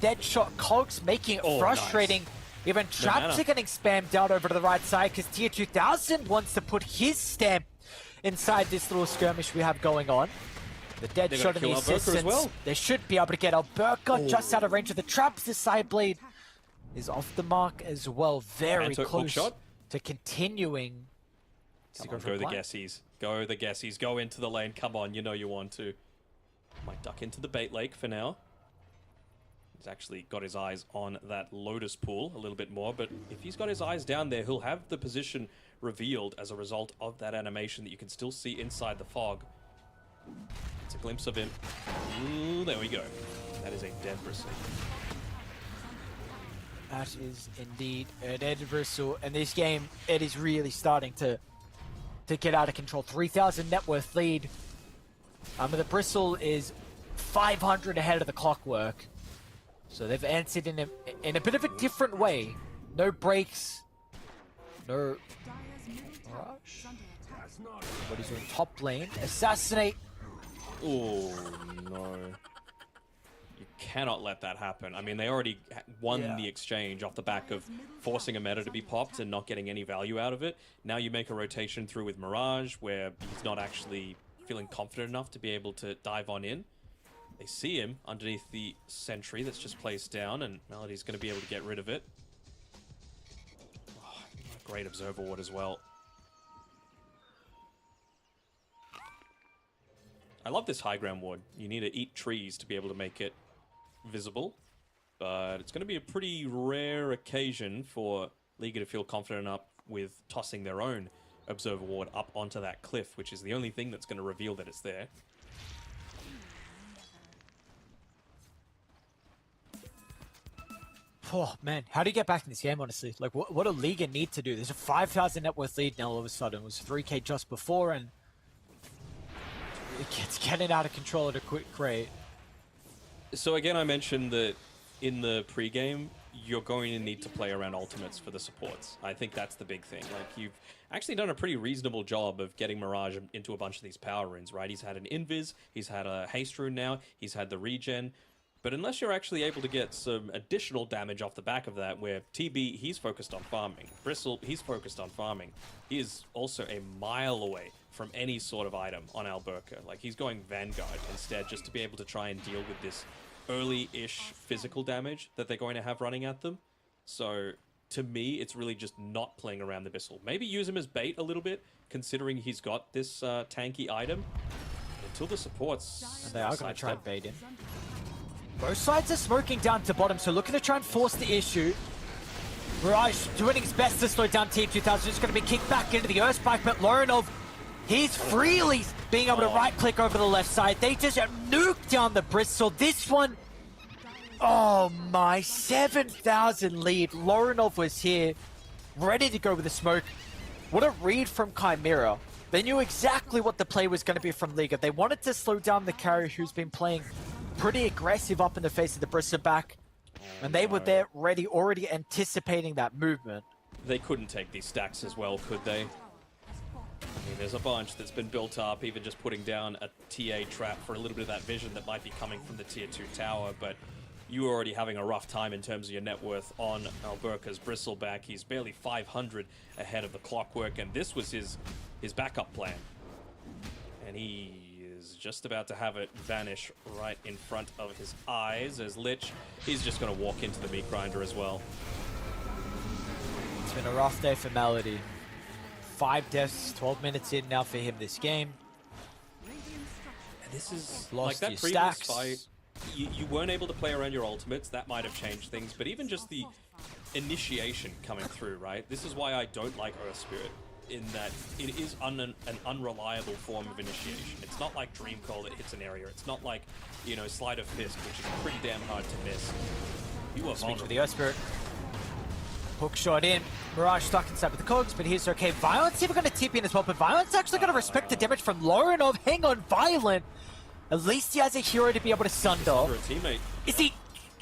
Deadshot Cogs making it frustrating. Nice. Even traps are getting spammed out over to the right side because Tier 2000 wants to put his stamp inside this little skirmish we have going on. The Deadshot and the assistance, as well. They should be able to get Alberca just out of range of the traps. The side blade is off the mark as well. Very close to continuing. Go the guessies. Go the guessies. Go into the lane. Come on, you know you want to. Might duck into the bait lake for now. He's actually got his eyes on that Lotus pool a little bit more, but if he's got his eyes down there, he'll have the position revealed as a result of that animation that you can still see inside the fog. It's a glimpse of him. Ooh, there we go. That is a dead Bristle. That is indeed a dead Bristle, and this game, it is really starting to get out of control. 3,000 net worth lead. The Bristle is 500 ahead of the Clockwork. So they've answered in a bit of a different way. No breaks. No rush. What is doing top lane? Assassinate. Oh no. You cannot let that happen. I mean, they already won the exchange off the back of forcing a meta to be popped and not getting any value out of it. Now you make a rotation through with Mirage where he's not actually feeling confident enough to be able to dive on in. They see him underneath the sentry that's just placed down, and Melody's going to be able to get rid of it. Oh, great Observer Ward as well. I love this high ground ward. You need to eat trees to be able to make it visible, but it's going to be a pretty rare occasion for Liga to feel confident enough with tossing their own Observer Ward up onto that cliff, which is the only thing that's going to reveal that it's there. Oh man, how do you get back in this game, honestly? Like, what do Liga need to do? There's a 5,000 net worth lead now all of a sudden. It was 3k just before, and it's getting out of control at a quick rate. So again, I mentioned that in the pregame, you're going to need to play around ultimates for the supports. I think that's the big thing. Like, you've actually done a pretty reasonable job of getting Mirage into a bunch of these power runes, right? He's had an Invis, he's had a Haste rune now, he's had the regen. But unless you're actually able to get some additional damage off the back of that, where TB, he's focused on farming. Bristle, he's focused on farming. He is also a mile away from any sort of item on Alberca. Like, he's going Vanguard instead, just to be able to try and deal with this early-ish physical damage that they're going to have running at them. So, to me, it's really just not playing around the Bristle. Maybe use him as bait a little bit, considering he's got this tanky item. Until the supports... And they are going to try and bait him. Both sides are smoking down to bottom, so looking to try and force the issue. Mirage doing his best to slow down Team 2000. Just going to be kicked back into the Earthspike, but Lorinov, he's freely being able to right-click over the left side. They just nuke down the Bristle. This one, oh my, 7,000 lead. Lorinov was here, ready to go with the smoke. What a read from Chimera. They knew exactly what the play was going to be from Liga. They wanted to slow down the carrier who's been playing pretty aggressive up in the face of the Bristle back, and they were there ready, already anticipating that movement. They couldn't take these stacks as well, could they? I mean, there's a bunch that's been built up, even just putting down a TA trap for a little bit of that vision that might be coming from the tier 2 tower, but you were already having a rough time in terms of your net worth on Alberca's Bristleback. He's barely 500 ahead of the Clockwork, and this was his backup plan. And he is just about to have it vanish right in front of his eyes as Lich, he's just going to walk into the meat grinder as well. It's been a rough day for Melody. 5 deaths, 12 minutes in now for him this game. This is lost like that previous stacks. fight. You weren't able to play around your ultimates. That might have changed things, but even just the initiation coming through, right? This is why I don't like Earth Spirit, in that it is an unreliable form of initiation. It's not like Dream Call that hits an area. It's not like, you know, Sleight of Fist, which is pretty damn hard to miss. You are Speak for vulnerable. the Earth Spirit. Hook shot in. Mirage stuck inside with the cogs, but he's okay. Violent's even going to TP in as well, but Violent's actually going to respect the damage from Lorenov. Hang on, Violent. At least he has a hero to be able to sunder. Under a teammate. Is he?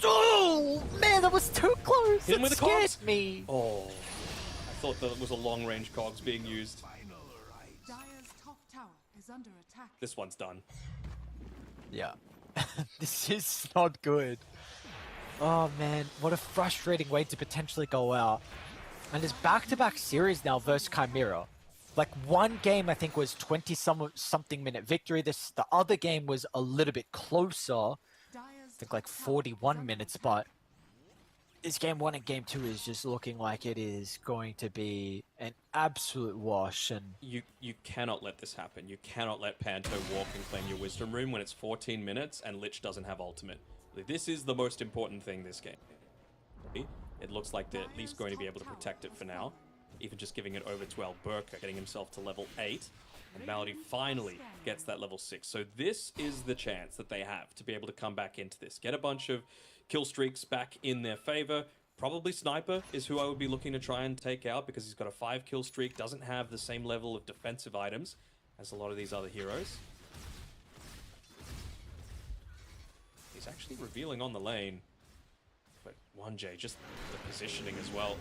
Oh, man, that was too close. Hit him It with the scared cogs. me. Oh, I thought that was a long-range cogs being used. Dire's top tower is under attack. This one's done. Yeah. This is not good. Oh, man. What a frustrating way to potentially go out. And there's back-to-back series now versus Chimera. Like, one game, I think, was 20-something minute victory. The other game was a little bit closer. I think like 41 minutes, but this game 1 and game 2 is just looking like it is going to be an absolute wash. And You cannot let this happen. You cannot let Panto walk and claim your Wisdom Room when it's 14 minutes and Lich doesn't have ultimate. This is the most important thing this game. It looks like they're at least going to be able to protect it for now. Even just giving it over to Alberca, getting himself to level 8. And Malady finally gets that level 6. So this is the chance that they have to be able to come back into this. Get a bunch of kill streaks back in their favor. Probably Sniper is who I would be looking to try and take out because he's got a 5 kill streak. Doesn't have the same level of defensive items as a lot of these other heroes. He's actually revealing on the lane. But 1J, just the positioning as well.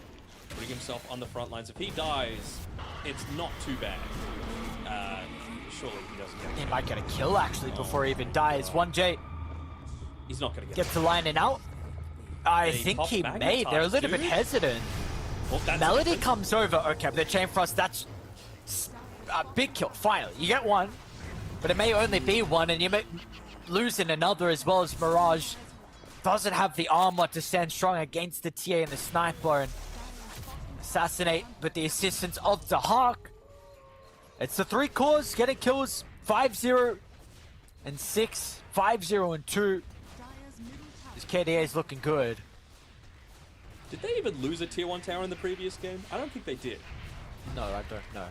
Putting himself on the front lines. If he dies, it's not too bad. Surely he doesn't get he might get a kill, actually, before he even dies. 1J He's not going to get gets the lining out. I They think pop he magnetize, may. They're a little bit dude. hesitant. Well, that's Melody different. comes over. Okay, but the Chain Frost, that's a big kill. Finally, you get one, but it may only be one, and you may lose in another as well as Mirage doesn't have the armor to stand strong against the TA and the Sniper and assassinate with the assistance of the Hawk. It's the 3 cores getting kills 5-0 and 6, 5-0 and 2. Dire's middle tower This KDA is looking good. Did they even lose a tier 1 tower in the previous game? I don't think they did. No, I don't know.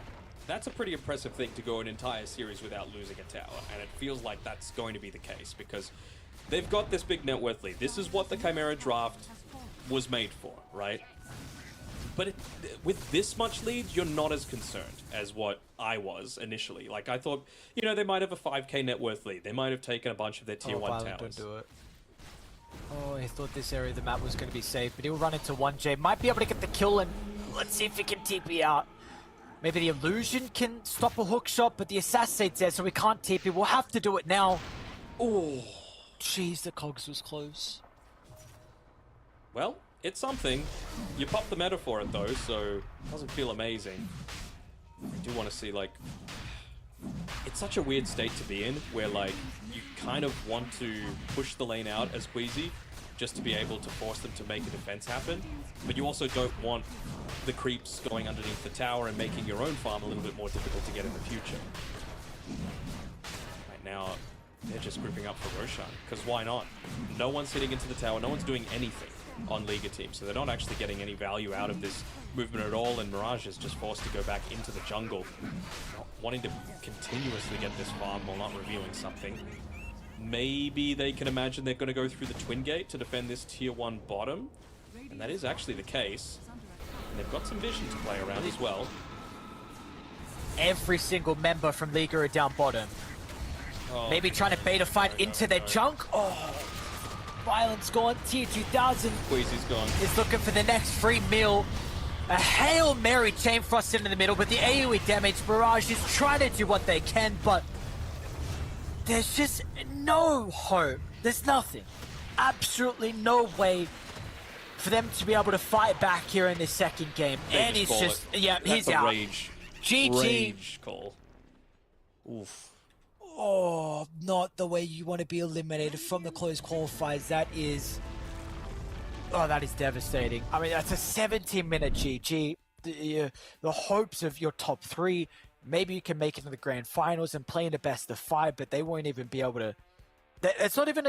That's a pretty impressive thing to go an entire series without losing a tower, and it feels like that's going to be the case because they've got this big net worth lead. This is what the Chimera draft was made for, right? But with this much lead, you're not as concerned as what I was initially. Like, I thought, you know, they might have a 5k net worth lead. They might have taken a bunch of their tier 1 Violent towers. don't do it. Oh, he thought this area of the map was going to be safe, but he'll run into 1J. Might be able to get the kill, and let's see if he can TP out. Maybe the illusion can stop a hook shot, but the assassin's there, so we can't TP. We'll have to do it now. Oh, jeez, the cogs was close. Well, it's something. You pop the meta for it, though, so it doesn't feel amazing. I do want to see, like... It's such a weird state to be in, where, like, you kind of want to push the lane out as Queasy, just to be able to force them to make a defense happen, but you also don't want the creeps going underneath the tower and making your own farm a little bit more difficult to get in the future. Right now, they're just grouping up for Roshan, because why not? No one's hitting into the tower, no one's doing anything on Liga team, so they're not actually getting any value out of this movement at all, and Mirage is just forced to go back into the jungle, not wanting to continuously get this farm while not revealing something. Maybe they can imagine they're going to go through the Twin Gate to defend this tier 1 bottom, and that is actually the case. And they've got some vision to play around as well. Every single member from Liga are down bottom. Oh, Maybe trying to bait a fight into their junk. Oh, Violence gone. Tier 2000 Queasy's gone. is looking for the next free meal. A Hail Mary Chain Frost in the middle, but the AoE damage, Mirage is trying to do what they can, but there's just no hope. There's nothing. Absolutely no way for them to be able to fight back here in this second game. They And just he's call just, it. yeah, That's he's a out. Rage. GG. Rage call. Oof. Oh, not the way you want to be eliminated from the closed qualifiers. That is... Oh, that is devastating. I mean, that's a 17-minute GG. The hopes of your top 3, maybe you can make it to the grand finals and play in the best of 5, but they won't even be able to... It's not even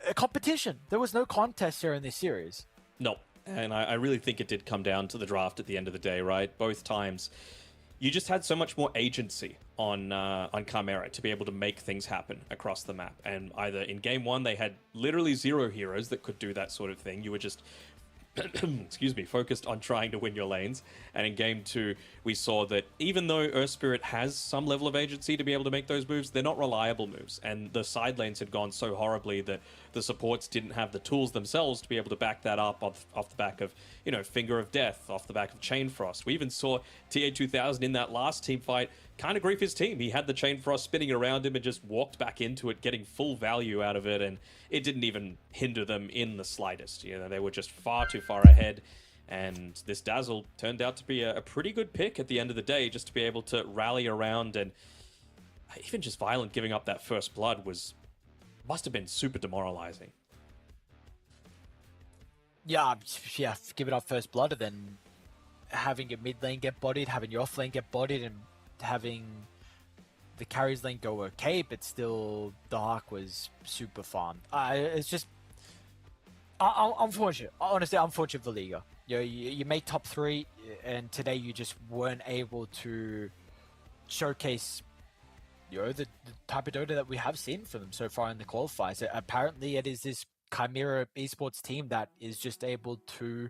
a competition. There was no contest here in this series. No, and I really think it did come down to the draft at the end of the day, right? Both times. You just had so much more agency on Chimera to be able to make things happen across the map. And either in game 1, they had literally 0 heroes that could do that sort of thing. You were just excuse me, focused on trying to win your lanes. And in game 2, we saw that even though Earth Spirit has some level of agency to be able to make those moves, they're not reliable moves. And the side lanes had gone so horribly that the supports didn't have the tools themselves to be able to back that up off the back of, you know, Finger of Death, off the back of Chain Frost. We even saw TA2000 in that last team fight kind of grief his team. He had the Chain Frost spinning around him and just walked back into it, getting full value out of it, and it didn't even hinder them in the slightest. You know, they were just far too far ahead, and this Dazzle turned out to be a pretty good pick at the end of the day, just to be able to rally around. And even just Violent giving up that first blood must have been super demoralizing. Yeah, give it up first blood, and then having your mid lane get bodied, having your off lane get bodied, and having the carries lane go okay, but still Dark was super farmed. It's just unfortunate. Honestly, unfortunate for Liga. You make top 3, and today you just weren't able to showcase the type of Dota that we have seen from them so far in the qualifiers. Apparently, it is this Chimera Esports team that is just able to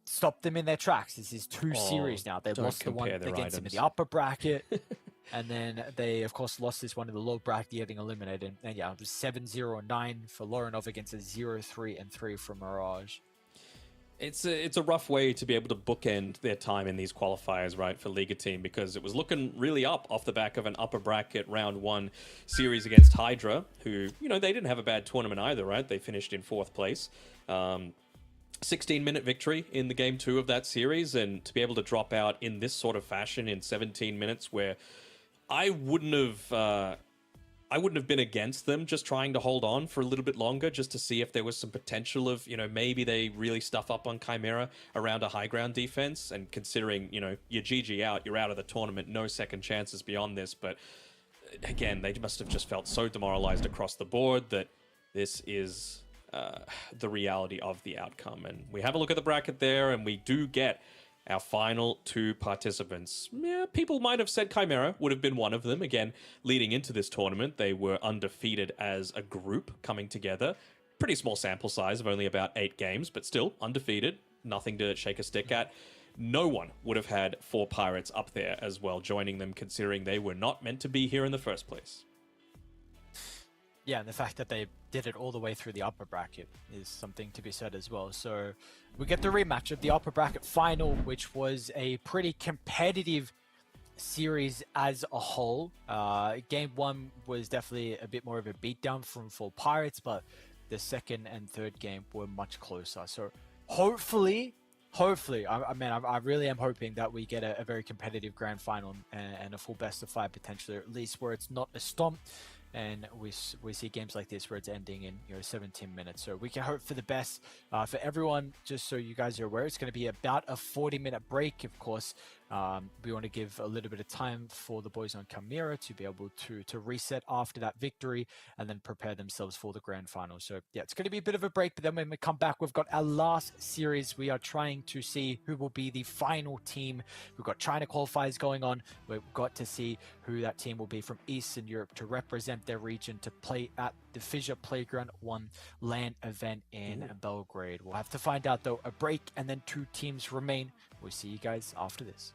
stop them in their tracks. This is 2 series now. They lost the one against them in the upper bracket, and then they, of course, lost this one in the low bracket, getting eliminated. And yeah, it was 7-0-9 for Lorenov against a 0-3-3 for Mirage. It's a rough way to be able to bookend their time in these qualifiers, right, for Liga team, because it was looking really up off the back of an upper bracket round 1 series against Hydra, who, you know, they didn't have a bad tournament either, right? They finished in 4th place. 16-minute victory in the game 2 of that series, and to be able to drop out in this sort of fashion in 17 minutes, where I wouldn't have been against them just trying to hold on for a little bit longer, just to see if there was some potential of, you know, maybe they really stuff up on Chimera around a high ground defense. And considering, you know, you're GG out, you're out of the tournament, no second chances beyond this. But again, they must have just felt so demoralized across the board that this is the reality of the outcome. And we have a look at the bracket there, and we do get our final 2 participants. Yeah, people might have said Chimera would have been one of them. Again, leading into this tournament, they were undefeated as a group coming together. Pretty small sample size of only about 8 games, but still undefeated. Nothing to shake a stick at. No one would have had 4 Pirates up there as well, joining them, considering they were not meant to be here in the first place. Yeah, and the fact that they did it all the way through the upper bracket is something to be said as well. So we get the rematch of the upper bracket final, which was a pretty competitive series as a whole. Game 1 was definitely a bit more of a beatdown for Pirates, but the second and third game were much closer. So hopefully, I really am hoping that we get a very competitive grand final and a full best of 5 potentially, or at least where it's not a stomp. And we see games like this where it's ending in 17 minutes. So we can hope for the best for everyone. Just so you guys are aware, it's going to be about a 40-minute break. Of course, we want to give a little bit of time for the boys on Chimera to be able to reset after that victory and then prepare themselves for the grand final. So yeah, it's going to be a bit of a break, but then when we come back, we've got our last series. We are trying to see who will be the final team. We've got China qualifiers going on. We've got to see who that team will be from Eastern Europe to represent their region to play at the FISSURE Playground 1 LAN event in Belgrade. We'll have to find out though. A break and then 2 teams remain. We'll see you guys after this.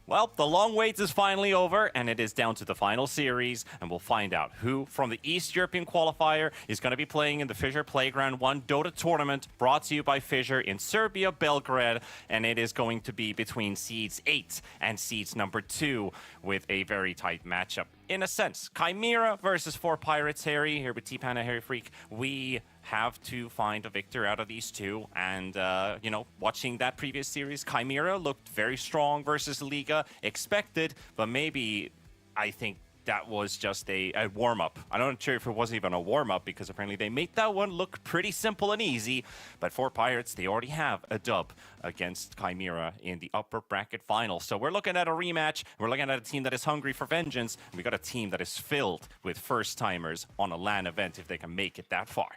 Well, the long wait is finally over, and it is down to the final series, and we'll find out who from the East European qualifier is going to be playing in the FISSURE Playground 1 Dota tournament, brought to you by FISSURE in Serbia, Belgrade, and it is going to be between seeds 8 and seeds number 2, with a very tight matchup. In a sense, Chimera versus 4 Pirates, Harry, here with T-Panda, Harry Freak. We have to find a victor out of these two, and you know, watching that previous series, Chimera looked very strong versus Liga, expected, but maybe I think that was just a warm-up. I'm not sure if it wasn't even a warm-up, because apparently they made that one look pretty simple and easy, but for Pirates, they already have a dub against Chimera in the upper bracket final. So we're looking at a rematch, we're looking at a team that is hungry for vengeance, and we got a team that is filled with first-timers on a LAN event if they can make it that far.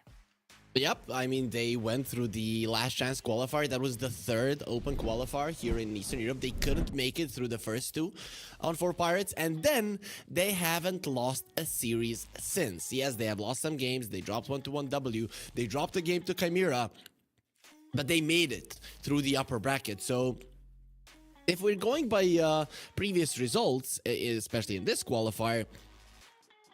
Yep, I mean, they went through the last chance qualifier. That was the 3rd open qualifier here in Eastern Europe. They couldn't make it through the first 2 on 4 Pirates, and then they haven't lost a series since. Yes, they have lost some games. They dropped 1-1 W. They dropped a game to Chimera, but they made it through the upper bracket. So if we're going by previous results, especially in this qualifier,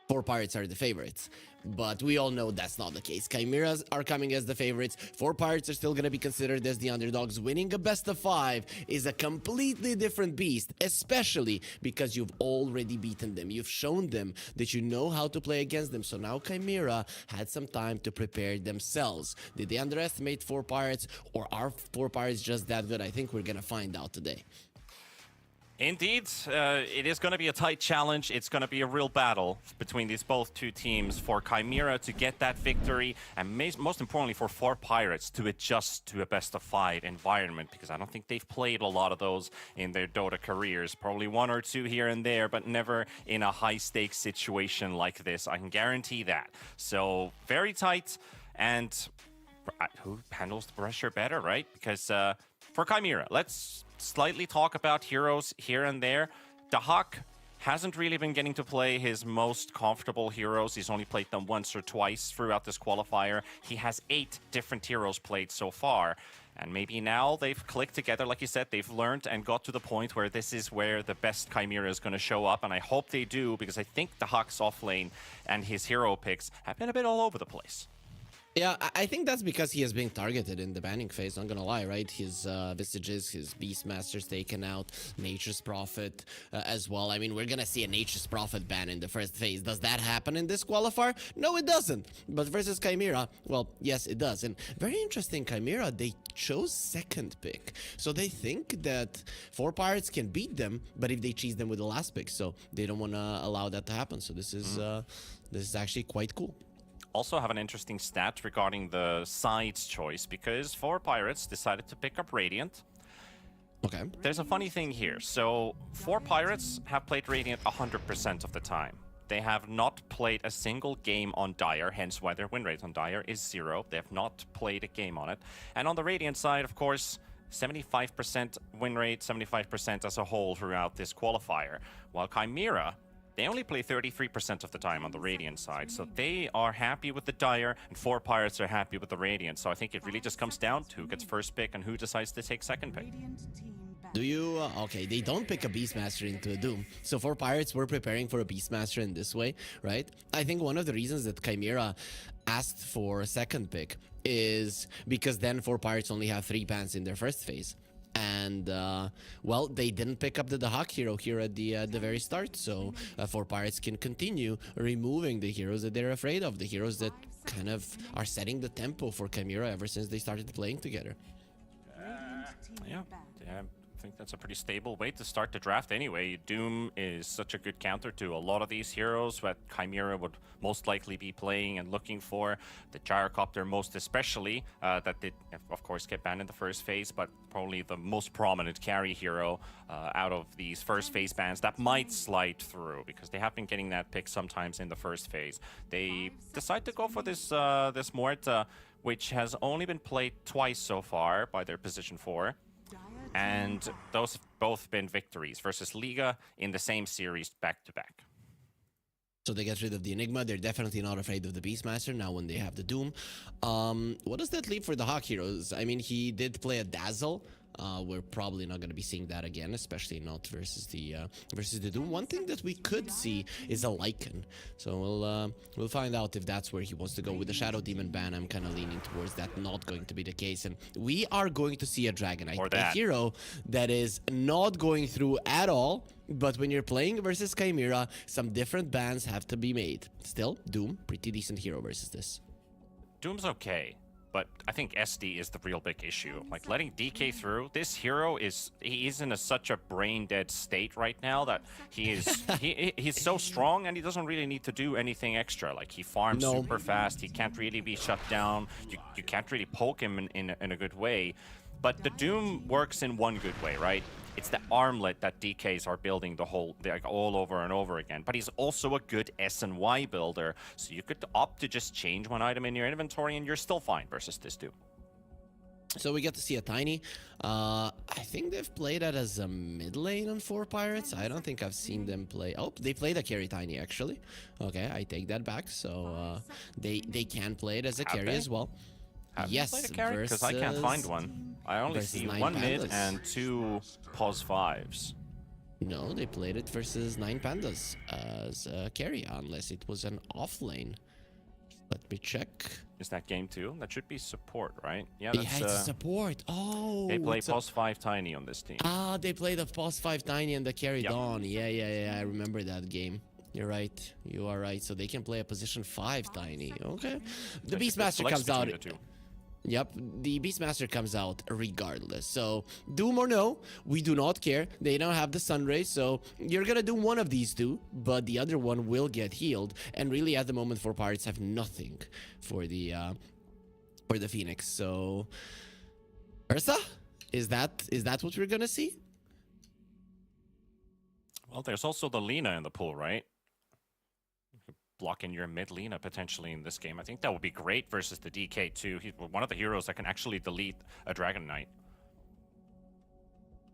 4 Pirates are the favorites. But we all know that's not the case. Chimeras are coming as the favorites. 4 Pirates are still going to be considered as the underdogs. Winning a best of 5 is a completely different beast, especially because you've already beaten them. You've shown them that you know how to play against them. So now Chimera had some time to prepare themselves. Did they underestimate 4 Pirates, or are 4 Pirates just that good? I think we're going to find out today. Indeed, it is going to be a tight challenge. It's going to be a real battle between these both two teams for Chimera to get that victory, and most importantly for 4 Pirates to adjust to a best-of-5 environment, because I don't think they've played a lot of those in their Dota careers. Probably 1 or 2 here and there, but never in a high-stakes situation like this. I can guarantee that. So, very tight, and who handles the pressure better, right? Because for Chimera, let's slightly talk about heroes here and there. Dacha hasn't really been getting to play his most comfortable heroes. He's only played them once or twice throughout this qualifier. He has 8 different heroes played so far. And maybe now they've clicked together, like you said, they've learned and got to the point where this is where the best Chimera is going to show up. And I hope they do, because I think Dacha's offlane and his hero picks have been a bit all over the place. Yeah, I think that's because he has been targeted in the banning phase, not gonna lie, right? His Visages, his Beastmasters taken out, Nature's Prophet as well. I mean, we're gonna see a Nature's Prophet ban in the first phase. Does that happen in this qualifier? No, it doesn't. But versus Chimera, well, yes, it does. And very interesting, Chimera, they chose 2nd pick. So they think that 4 Pirates can beat them, but if they cheese them with the last pick, so they don't wanna allow that to happen. So this is actually quite cool. Also have an interesting stat regarding the sides choice, because 4 Pirates decided to pick up Radiant. Okay. There's a funny thing here. So 4 Pirates have played Radiant 100% of the time. They have not played a single game on Dire, hence why their win rate on Dire is 0. They have not played a game on it. And on the Radiant side, of course, 75% win rate, 75% as a whole throughout this qualifier. While Chimera, they only play 33% of the time on the Radiant side, so they are happy with the Dire, and 4 Pirates are happy with the Radiant. So I think it really just comes down to who gets first pick and who decides to take second pick. Do you... okay, they don't pick a Beastmaster into a Doom. So 4 Pirates were preparing for a Beastmaster in this way, right? I think one of the reasons that Chimera asked for a second pick is because then 4 Pirates only have 3 bans in their first phase. And, well, they didn't pick up the Dacha hero here at the very start, so 4 Pirates can continue removing the heroes that they're afraid of, the heroes that kind of are setting the tempo for Chimera ever since they started playing together. Yeah, I think that's a pretty stable way to start the draft anyway. Doom is such a good counter to a lot of these heroes that Chimera would most likely be playing and looking for. The Gyrocopter most especially, that did, of course, get banned in the first phase, but probably the most prominent carry hero out of these first phase bans that might slide through, because they have been getting that pick sometimes in the first phase. They decide to go for this this Mort, which has only been played twice so far by their position 4. And those have both been victories versus Liga in the same series back-to-back. So they get rid of the Enigma. They're definitely not afraid of the Beastmaster now when they have the Doom. What does that leave for the Hawk heroes? I mean, he did play a Dazzle We're probably not going to be seeing that again, especially not versus the Doom. One thing that we could see is a Lycan, so we'll find out if that's where he wants to go. With the Shadow Demon ban, I'm kind of leaning towards that not going to be the case, and we are going to see a Dragonite, a hero that is not going through at all. But when you're playing versus Chimera, some different bans have to be made. Still, Doom, pretty decent hero versus this. Doom's okay, but I think SD is the real big issue. Like, letting DK through, this hero he's in such a brain-dead state right now that he's so strong and he doesn't really need to do anything extra. Like, he farms super fast, he can't really be shut down, you can't really poke him in a good way. But the Doom works in one good way, right? It's the armlet that DKs are building all over and over again. But he's also a good S&Y builder, so you could opt to just change one item in your inventory and you're still fine versus this Doom. So we get to see a Tiny. I think they've played that as a mid lane on 4 Pirates. I don't think I've seen them play. Oh, they played a carry Tiny, actually. Okay, I take that back. So they can play it as a carry as well. Yes, because I can't find one. I only see 1 mid and 2 pos 5s. No, they played it versus 9 Pandas as a carry, unless it was an off lane. Let me check. Is that game 2? That should be support, right? Yeah, that's it's support. Oh, they play pos 5 Tiny on this team. Ah, they play the pos 5 Tiny and the carry Dawn. Yeah. I remember that game. You're right. You are right. So they can play a position 5 Tiny. Okay. The Beastmaster comes out. Yep, the Beastmaster comes out regardless. So, Doom or no, we do not care. They don't have the Sunray, so you're gonna do one of these two, but the other one will get healed. And really, at the moment, 4 Pirates have nothing for the Phoenix. So, Ursa, is that what we're gonna see? Well, there's also the Lina in the pool, right? Block in your mid Lina potentially in this game. I think that would be great versus the DK too. He's one of the heroes that can actually delete a Dragon Knight.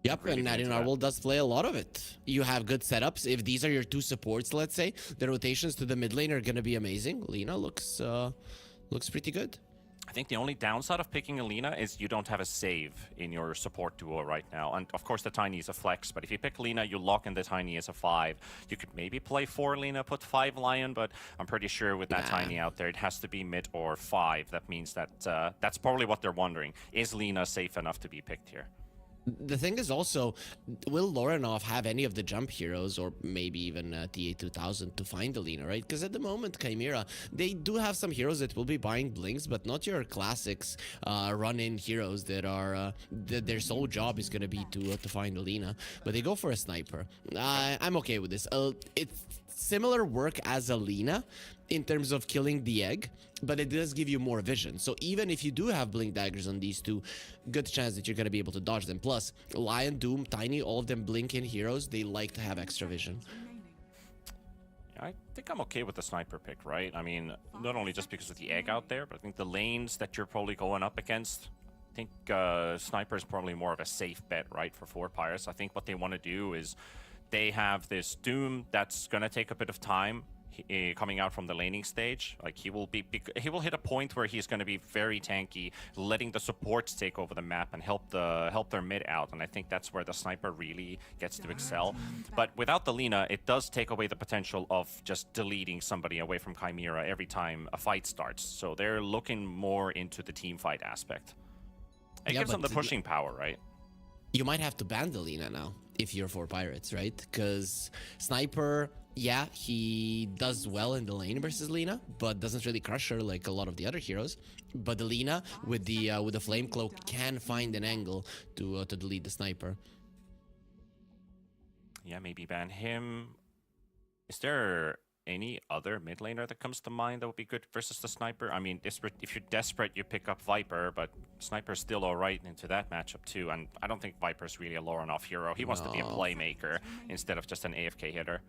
Yep, really, and Natty Narwhal does play a lot of it. You have good setups. If these are your 2 supports, let's say, the rotations to the mid lane are going to be amazing. Lina looks pretty good. I think the only downside of picking a Lina is you don't have a save in your support duo right now. And of course the Tiny is a flex, but if you pick Lina, you lock in the Tiny as a 5. You could maybe play 4 Lina, put 5 Lion, but I'm pretty sure with that Tiny out there, it has to be mid or 5. That means that that's probably what they're wondering. Is Lina safe enough to be picked here? The thing is also, will Lorinov have any of the jump heroes or maybe even TA2000 to find the Lina, right? Because at the moment, Chimera, they do have some heroes that will be buying blinks, but not your classics run-in heroes that are their sole job is going to be to find the Lina. But they go for a sniper. I'm okay with this. It's similar work as a Lina in terms of killing the egg, but it does give you more vision. So even if you do have blink daggers on these two, good chance that you're going to be able to dodge them. Plus, Lion, Doom, Tiny, all of them blink in heroes. They like to have extra vision. I think I'm okay with the sniper pick, right? I mean, not only just because of the egg out there, but I think the lanes that you're probably going up against, I think sniper is probably more of a safe bet, right, for 4 Pirates. I think what they want to do is they have this Doom that's going to take a bit of time coming out from the laning stage. Like he will hit a point where he's going to be very tanky, letting the supports take over the map and help their mid out, and I think that's where the sniper really gets to excel. But without the Lina, it does take away the potential of just deleting somebody away from Chimera every time a fight starts. So they're looking more into the team fight aspect. It gives them the pushing power, right? You might have to ban the Lina now if you're 4 Pirates, right? Because Sniper, yeah, he does well in the lane versus Lina, but doesn't really crush her like a lot of the other heroes. But the Lina with the Flame Cloak can find an angle to delete the Sniper. Yeah, maybe ban him. Is there any other mid laner that comes to mind that would be good versus the Sniper? I mean, if you're desperate, you pick up Viper, but Sniper's still alright into that matchup too, and I don't think Viper's really a Lorinov hero. He wants to be a playmaker instead of just an AFK hitter.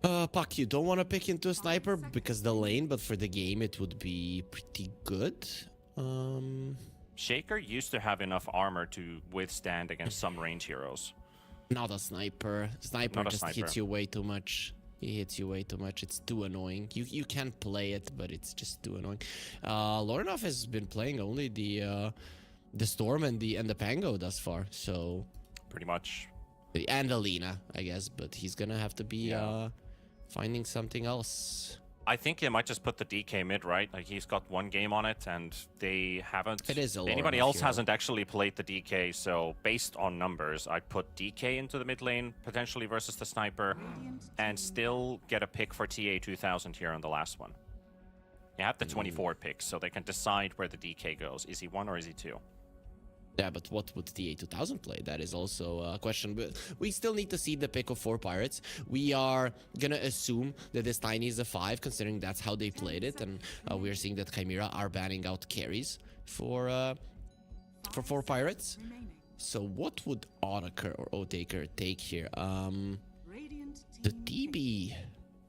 Puck, you don't want to pick into a Sniper because the lane, but for the game it would be pretty good. Shaker used to have enough armor to withstand against some range heroes. Not a Sniper. Sniper just hits you way too much. He hits you way too much. It's too annoying. You can play it, but it's just too annoying. Lorinov has been playing only the the Storm and the Pango thus far. So Pretty much. and Alina, I guess, but he's gonna have to be finding something else. I think they might just put the DK mid, right? Like he's got one game on it, and they haven't. It is a lower Anybody enough else hero. hasn't actually played the DK, so based on numbers, I'd put DK into the mid lane potentially versus the sniper, and still get a pick for TA 2000 here on the last one. You have the 24 picks, so they can decide where the DK goes. Is he 1 or is he 2? Yeah, but what would the A2000 play? That is also a question. But we still need to see the pick of 4 Pirates. We are gonna assume that this Tiny is a 5, considering that's how they played it. And we're seeing that Chimera are banning out carries for 4 Pirates. So what would Otaker or Otaker take here? The DB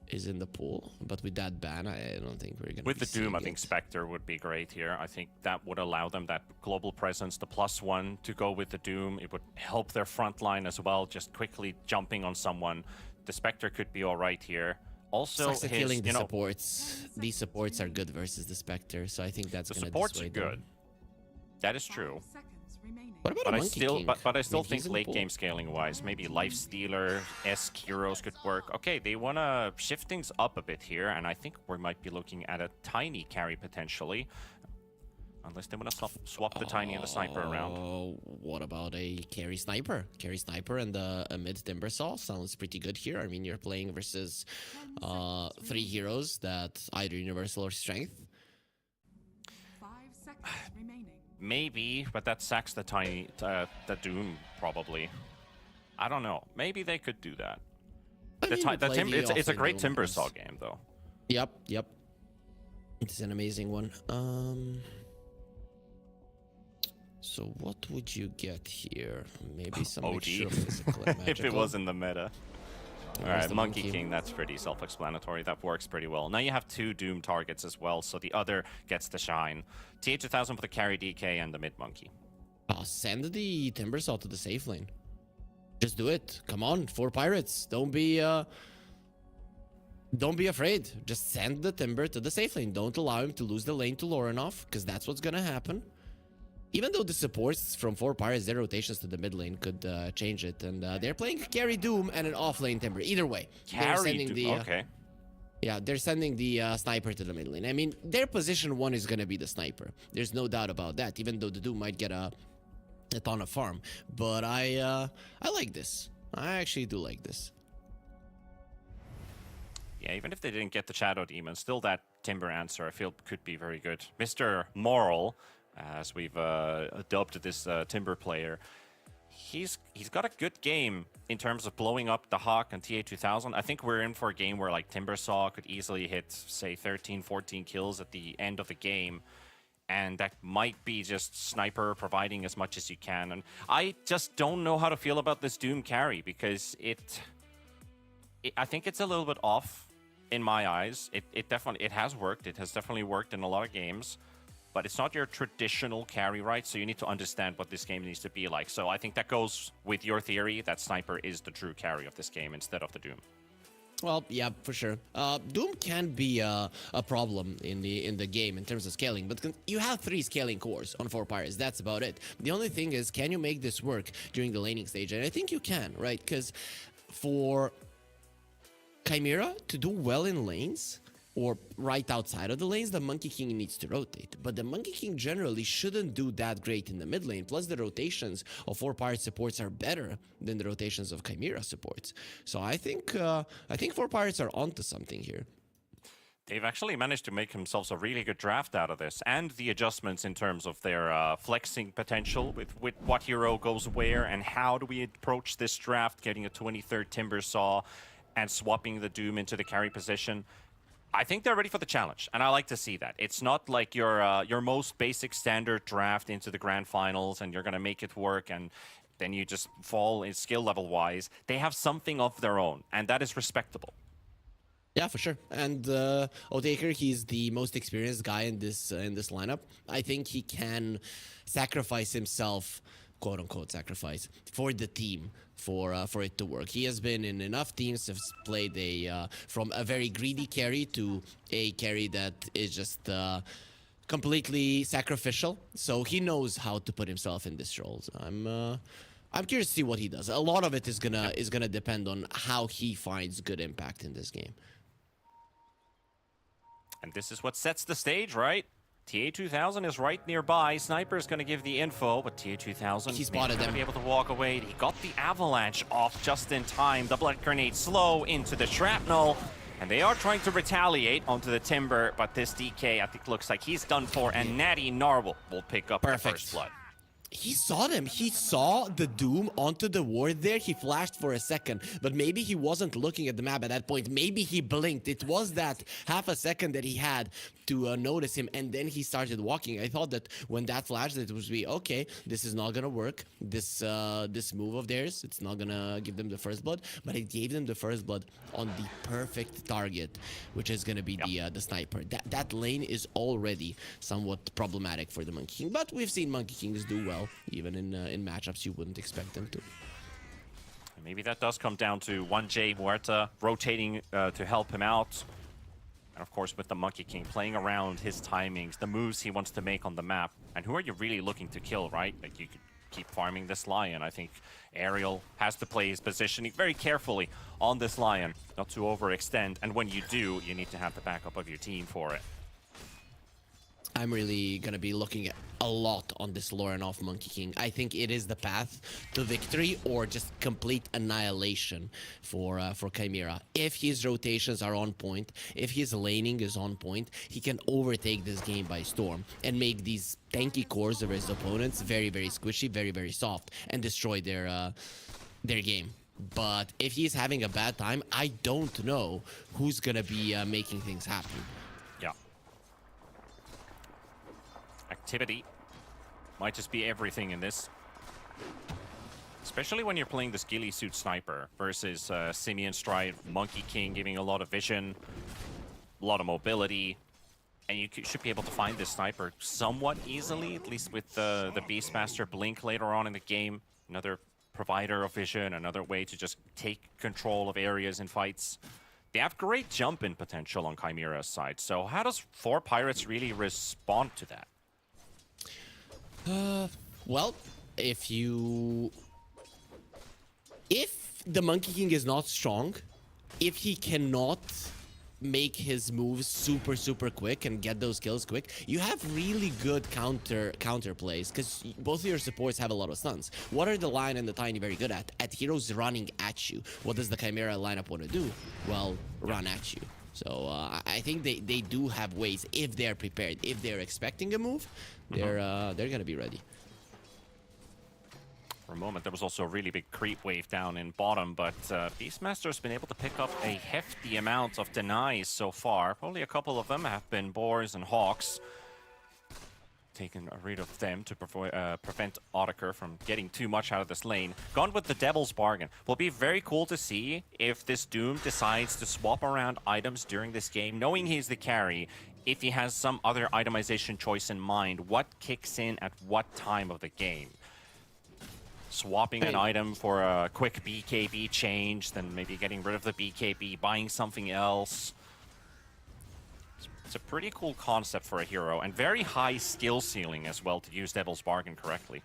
is in the pool, but with that ban, I don't think we're gonna. With be the Doom, I seeing think it. Spectre would be great here. I think that would allow them that global presence, the +1 to go with the Doom. It would help their front line as well, just quickly jumping on someone. The Spectre could be all right here. Also, Sucks the feeling the you know, supports. These supports are good versus the Spectre, so I think that's the gonna supports are dissuade them. good. That is true. What about But a I Monkey still, King? but I still mean, he's think in the late pool. game scaling wise, maybe Lifestealer-esque heroes could work. Okay, they wanna shift things up a bit here, and I think we might be looking at a Tiny carry potentially, unless they wanna swap the Tiny and the Sniper around. Oh, what about a carry sniper? Carry sniper and a mid Timbersaw sounds pretty good here. I mean, you're playing versus 3 heroes that either universal or strength. 5 seconds remaining. Maybe, but that sacks the Tiny, the Doom probably. I don't know. Maybe they could do that. I mean, we play the It's a offlane great Doom Timbersaw once. game though. Yep. It's an amazing one. So what would you get here? Maybe some OD. mixture of physical and magical. If it was in the meta. There's Alright, the Monkey King, that's pretty self-explanatory. That works pretty well. Now you have 2 Doom targets as well, so the other gets to shine. TH1000 for the carry DK and the mid Monkey. Send the Timbersaw to the safe lane. Just do it. Come on, 4 Pirates. Don't be afraid. Just send the Timber to the safe lane. Don't allow him to lose the lane to Lorinov, because that's what's gonna happen. Even though the supports from 4 Pirates, their rotations to the mid lane could change it. And they're playing carry Doom and an off-lane Timber. Either way. they're Carry sending Doom, okay. Yeah, they're sending the Sniper to the mid lane. I mean, their position 1 is gonna be the Sniper. There's no doubt about that, even though the Doom might get a ton of farm. But I like this. I actually do like this. Yeah, even if they didn't get the Shadow Demon, still that Timber answer I feel could be very good. Mr. Moral, as we've dubbed this Timber player, he's got a good game in terms of blowing up the Hawk and TA2000. I think we're in for a game where like Timbersaw could easily hit, say, 13, 14 kills at the end of the game. And that might be just Sniper providing as much as you can. And I just don't know how to feel about this Doom carry, because I think it's a little bit off in my eyes. It has worked. It has definitely worked in a lot of games. But it's not your traditional carry, right? So you need to understand what this game needs to be like. So I think that goes with your theory that Sniper is the true carry of this game instead of the Doom. Well, yeah, for sure. Doom can be a problem in the game in terms of scaling, but you have 3 scaling cores on 4 Pirates. That's about it. The only thing is, can you make this work during the laning stage? And I think you can, right? Because for Chimera to do well in lanes, or right outside of the lanes, the Monkey King needs to rotate. But the Monkey King generally shouldn't do that great in the mid lane. Plus, the rotations of 4 Pirate supports are better than the rotations of Chimera supports. So I think 4 Pirates are onto something here. They've actually managed to make themselves a really good draft out of this, and the adjustments in terms of their flexing potential with what hero goes where, and how do we approach this draft, getting a 23rd Timbersaw and swapping the Doom into the carry position. I think they're ready for the challenge, and I like to see that. It's not like your most basic standard draft into the grand finals and you're going to make it work and then you just fall in skill level wise. They have something of their own, and that is respectable. Yeah, for sure. And Otaker, he's the most experienced guy in this lineup. I think he can sacrifice himself, quote unquote sacrifice, for the team for it to work. He has been in enough teams, have played from a very greedy carry to a carry that is just completely sacrificial, so he knows how to put himself in this role. So I'm curious to see what he does. A lot of it is gonna depend on how he finds good impact in this game. And this is what sets the stage, right? TA2000 is right nearby. Sniper is going to give the info, but TA2000 He spotted going to them. be able to walk away. He got the avalanche off just in time. The blood grenade slow into the shrapnel. And they are trying to retaliate onto the Timber, but this DK, I think, looks like he's done for. And Natty Narwhal will pick up the first blood. He saw them. He saw the Doom onto the ward there. He flashed for a second, but maybe he wasn't looking at the map at that point. Maybe he blinked. It was that half a second that he had to notice him, and then he started walking. I thought that when that flashed, it was be okay. This is not gonna work. This move of theirs, it's not gonna give them the first blood, but it gave them the first blood on the perfect target, which is gonna be the sniper. That lane is already somewhat problematic for the Monkey King, but we've seen Monkey Kings do well, even in matchups you wouldn't expect them to. Maybe that does come down to 1J Muerta rotating to help him out. And of course, with the Monkey King playing around his timings, the moves he wants to make on the map. And who are you really looking to kill, right? Like, you could keep farming this Lion. I think Ariel has to play his positioning very carefully on this Lion, not to overextend. And when you do, you need to have the backup of your team for it. I'm really gonna be looking at a lot on this Lauren off Monkey King. I think it is the path to victory or just complete annihilation for Chimera. If his rotations are on point, if his laning is on point, he can overtake this game by storm and make these tanky cores of his opponents very, very squishy, very, very soft, and destroy their game. But if he's having a bad time, I don't know who's gonna be making things happen. Yeah. Activity might just be everything in this. Especially when you're playing this ghillie suit sniper versus Simeon Stride, Monkey King giving a lot of vision, a lot of mobility. And you should be able to find this sniper somewhat easily, at least with the Beastmaster Blink later on in the game. Another provider of vision, another way to just take control of areas in fights. They have great jump-in potential on Chimera's side. So how does 4 Pirates really respond to that? Well, if the Monkey King is not strong, if he cannot make his moves super, super quick and get those kills quick, you have really good counter plays because both of your supports have a lot of stuns. What are the Lion and the Tiny very good at? At heroes running at you. What does the Chimera lineup want to do? Well, run at you. So I think they do have ways if they're prepared. If they're expecting a move, they're gonna be ready. For a moment, there was also a really big creep wave down in bottom, but Beastmaster's been able to pick up a hefty amount of denies so far. Probably a couple of them have been Boars and Hawks. Taken rid of them to prevent Otaker from getting too much out of this lane. Gone with the Devil's Bargain. Will be very cool to see if this Doom decides to swap around items during this game, knowing he's the carry. If he has some other itemization choice in mind, what kicks in at what time of the game? Swapping an item for a quick BKB change, then maybe getting rid of the BKB, buying something else. It's a pretty cool concept for a hero, and very high skill ceiling as well to use Devil's Bargain correctly.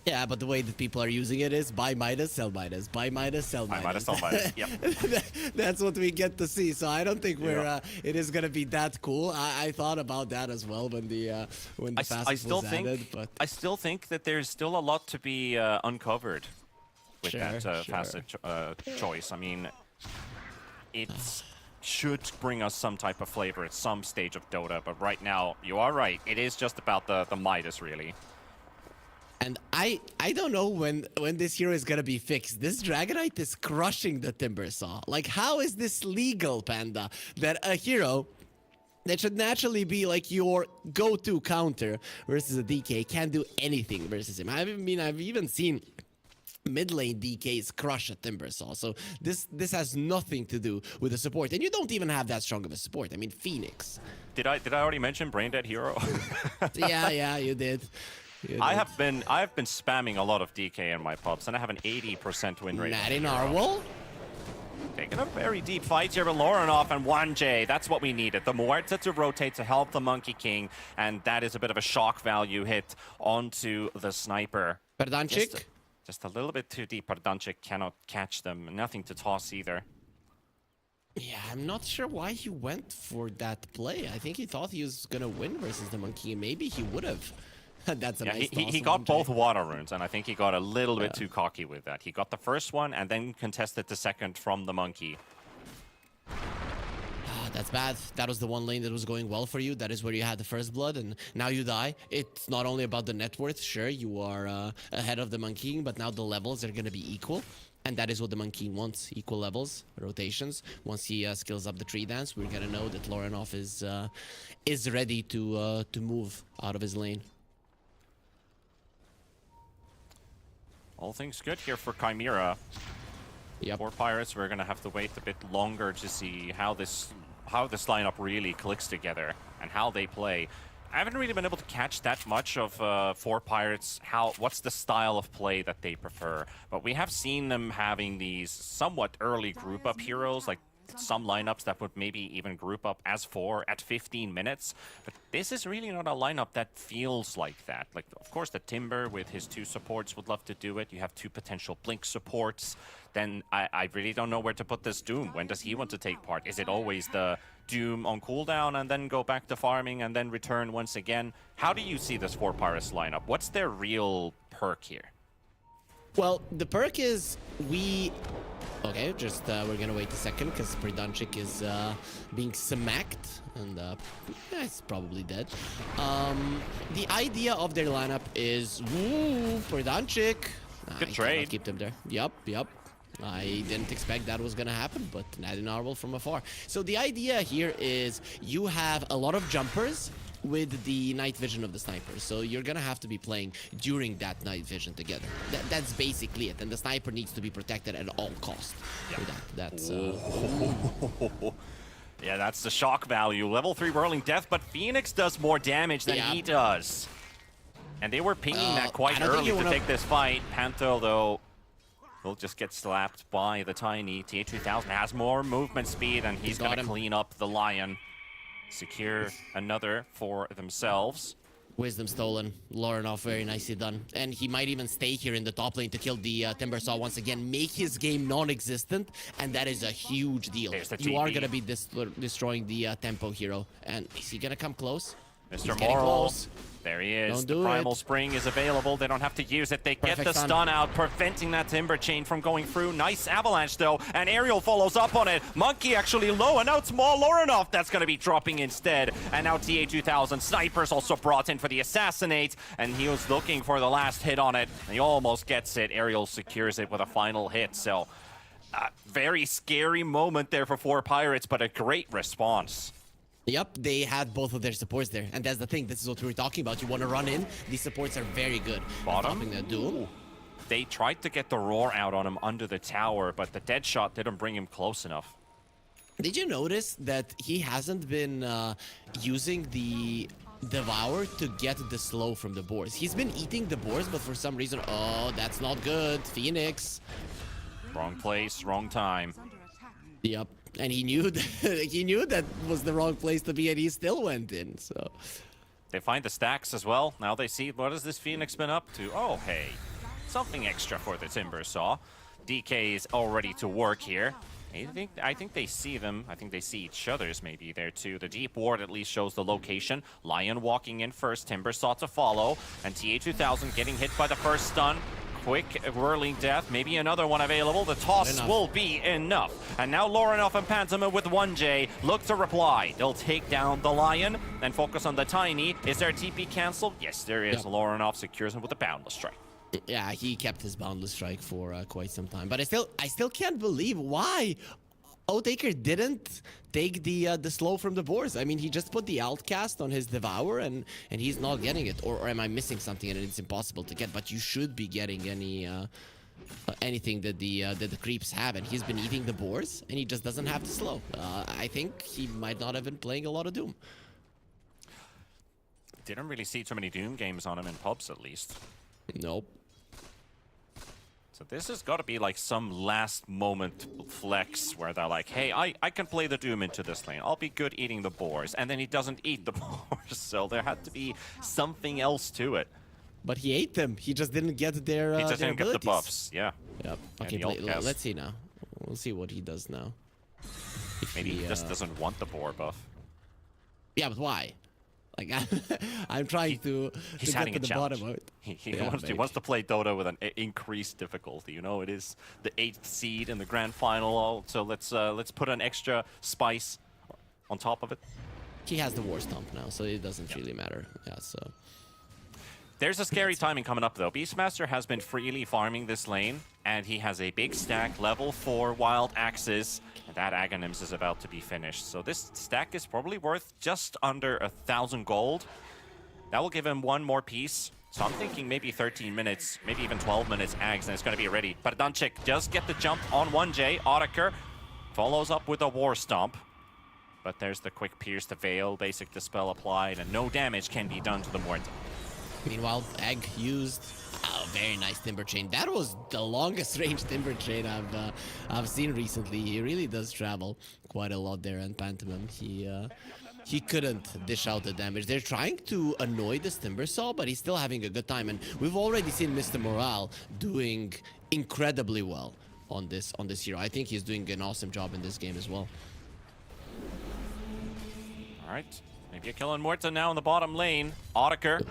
Yeah, but the way that people are using it is buy Midas, sell Midas, buy Midas, sell Midas. Buy Midas, sell Midas. Yep. That's what we get to see. So I don't think it is gonna be that cool. I thought about that as well when the facet was added. But I still think that there's still a lot to be uncovered with that facet choice. I mean, it should bring us some type of flavor at some stage of Dota, but right now, you are right. It is just about the Midas, really. And I don't know when this hero is gonna be fixed. This Dragonite is crushing the Timber Saw. Like, how is this legal, Panda? That a hero that should naturally be like your go-to counter versus a DK can't do anything versus him. I've even seen mid lane DKs crush a Timber Saw. So this has nothing to do with the support. And you don't even have that strong of a support. I mean, Phoenix. Did I already mention Brain Dead Hero? yeah, you did. I've been spamming a lot of DK in my pubs, and I have an 80% win rate. Natty Narwhal? Taking in a very deep fight here with Laurenov and 1J. That's what we needed. The Muerta to rotate to help the Monkey King, and that is a bit of a shock value hit onto the sniper. Perdancic? Just a little bit too deep. Perdancic cannot catch them. Nothing to toss either. Yeah, I'm not sure why he went for that play. I think he thought he was gonna win versus the Monkey, and maybe he would have. That's a nice he toss got of 1J. both water runes, and I think he got a little bit too cocky with that. He got the first one and then contested the second from the Monkey. That's bad. That was the one lane that was going well for you. That is where you had the first blood, and now you die. It's not only about the net worth. Sure, you are ahead of the Monkey, but now the levels are going to be equal. And that is what the Monkey wants. Equal levels, rotations. Once he skills up the tree dance, we're going to know that Laurenov is ready to move out of his lane. All things good here for Chimera. Yep. For Pirates, we're gonna have to wait a bit longer to see how this lineup really clicks together and how they play. I haven't really been able to catch that much of for Pirates, what's the style of play that they prefer. But we have seen them having these somewhat early group up heroes, like some lineups that would maybe even group up as 4 at 15 minutes. But this is really not a lineup that feels like that. Like, of course, the Timber with his 2 supports would love to do it. You have 2 potential Blink supports. Then I really don't know where to put this Doom. When does he want to take part? Is it always the Doom on cooldown and then go back to farming and then return once again? How do you see this 4 Pirates lineup? What's their real perk here? Well, the perk is okay, just we're gonna wait a second because Perdancic is being smacked and he's probably dead. The idea of their lineup is Perdancic. Good trade. Keep them there. Yep. I didn't expect that was gonna happen, but not inaudible from afar. So the idea here is you have a lot of jumpers with the night vision of the sniper, so you're gonna have to be playing during that night vision together. That's basically it, and the sniper needs to be protected at all costs. That's yeah, that's the shock value. Level 3 Whirling Death, but Phoenix does more damage than he does. And they were pinging that quite early to take this fight. Panto, though, will just get slapped by the Tiny. TA2000 has more movement speed, and he's gonna clean up the Lion. Secure another for themselves. Wisdom stolen. Laurenov, very nicely done. And he might even stay here in the top lane to kill the Timbersaw once again, make his game non-existent, and that is a huge deal. You are gonna be destroying the tempo hero. And is he gonna come close? Mr. Moral. There he is. The Primal Spring is available. They don't have to use it. They get the stun out, preventing that Timber chain from going through. Nice avalanche, though, and Aerial follows up on it. Monkey actually low, and now it's Small Laurenov that's going to be dropping instead. And now TA2000 Snipers also brought in for the Assassinate, and he was looking for the last hit on it. He almost gets it. Aerial secures it with a final hit, so very scary moment there for 4 Pirates, but a great response. Yep, they had both of their supports there, and that's the thing. This is what we were talking about. You want to run in, these supports are very good. Bottom. The Doom. They tried to get the roar out on him under the tower, but the dead shot didn't bring him close enough. Did you notice that he hasn't been using the Devour to get the slow from the boars? He's been eating the boars, but for some reason, that's not good. Phoenix. Wrong place, wrong time. Yep. And he knew that was the wrong place to be, and he still went in. So they find the stacks as well. Now they see, what has this Phoenix been up to? Oh, hey, something extra for the Timbersaw. DK is already to work here. I think they see them. I think they see each other's maybe there too. The deep ward at least shows the location. Lion walking in first, Timbersaw to follow, and TA2000 getting hit by the first stun. Quick whirling death, maybe another one available. The toss will be enough. And now Laurenov and Pantoma with 1J look to reply. They'll take down the Lion and focus on the Tiny. Is there a TP canceled? Yes, there is. Yep. Laurenov secures him with a Boundless Strike. Yeah, he kept his Boundless Strike for quite some time. But I still can't believe why Oathtaker didn't take the slow from the boars. I mean, he just put the Outcast on his Devour, and he's not getting it. Or am I missing something and it's impossible to get? But you should be getting anything that the creeps have, and he's been eating the boars, and he just doesn't have the slow. I think he might not have been playing a lot of Doom. Didn't really see too many Doom games on him in pubs, at least. Nope. So this has got to be like some last moment flex where they're like, hey, I can play the Doom into this lane. I'll be good eating the boars. And then he doesn't eat the boars. So there had to be something else to it. But he ate them. He just didn't get their He just their didn't get the abilities. buffs. Yeah. Yep. And Okay, the ult cast. let's see now. We'll see what he does now. If Maybe he just doesn't want the boar buff. Yeah, but why? Like, I'm trying to He's get having to a the challenge. bottom of it. He Yeah, wants to play Dota with an increased difficulty. You know, it is the 8th seed in the grand final. So let's put an extra spice on top of it. He has the war stomp now, so it doesn't really matter. Yeah, so There's a scary timing coming up, though. Beastmaster has been freely farming this lane, and he has a big stack, level 4 wild axes, and that Aghanims is about to be finished. So this stack is probably worth just under 1,000 gold. That will give him one more piece. So I'm thinking maybe 13 minutes, maybe even 12 minutes Ags, and it's going to be ready. But Dunchik does get the jump on 1J. Audiker follows up with a War Stomp. But there's the quick Pierce to Veil, basic Dispel applied, and no damage can be done to the Morta. meanwhile, Egg used a very nice Timber Chain. That was the longest range Timber Chain I've seen recently. He really does travel quite a lot there in Pantomime. He couldn't dish out the damage. They're trying to annoy this Timber Saw, but he's still having a good time. And we've already seen Mr. Morale doing incredibly well on this hero. I think he's doing an awesome job in this game as well. All right, maybe a kill on Morta now in the bottom lane. Audiker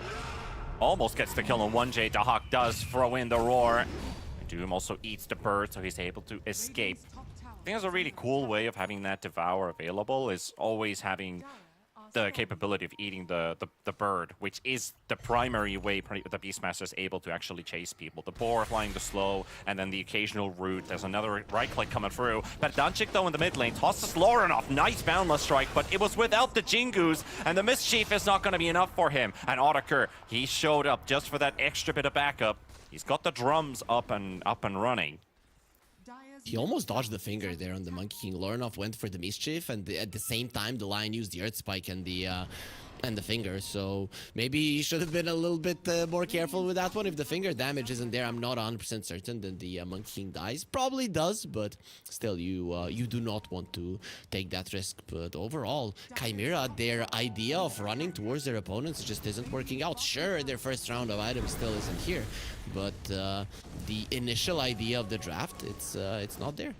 almost gets the kill on 1J. Dahak does throw in the roar. Doom also eats the bird, so he's able to escape. I think that's a really cool way of having that Devour available, is always having the capability of eating the bird, which is the primary way the Beastmaster is able to actually chase people. The boar flying the slow, and then the occasional root. There's another right click coming through. But Dunchik, though, in the mid lane, tosses Lauren off. Nice Boundless Strike, but it was without the Jingus, and the Mischief is not going to be enough for him. And Audiker, he showed up just for that extra bit of backup. He's got the drums up and running. He almost dodged the finger there on the Monkey King. Lornoff went for the Mischief, and at the same time, the Lion used the Earth Spike and the finger. So maybe he should have been a little bit more careful with that one. If the finger damage isn't there, I'm not 100% certain that the Monkey King dies. Probably does, but still, you do not want to take that risk. But overall, Chimera, their idea of running towards their opponents just isn't working out. Sure, their first round of items still isn't here, but the initial idea of the draft, it's not there.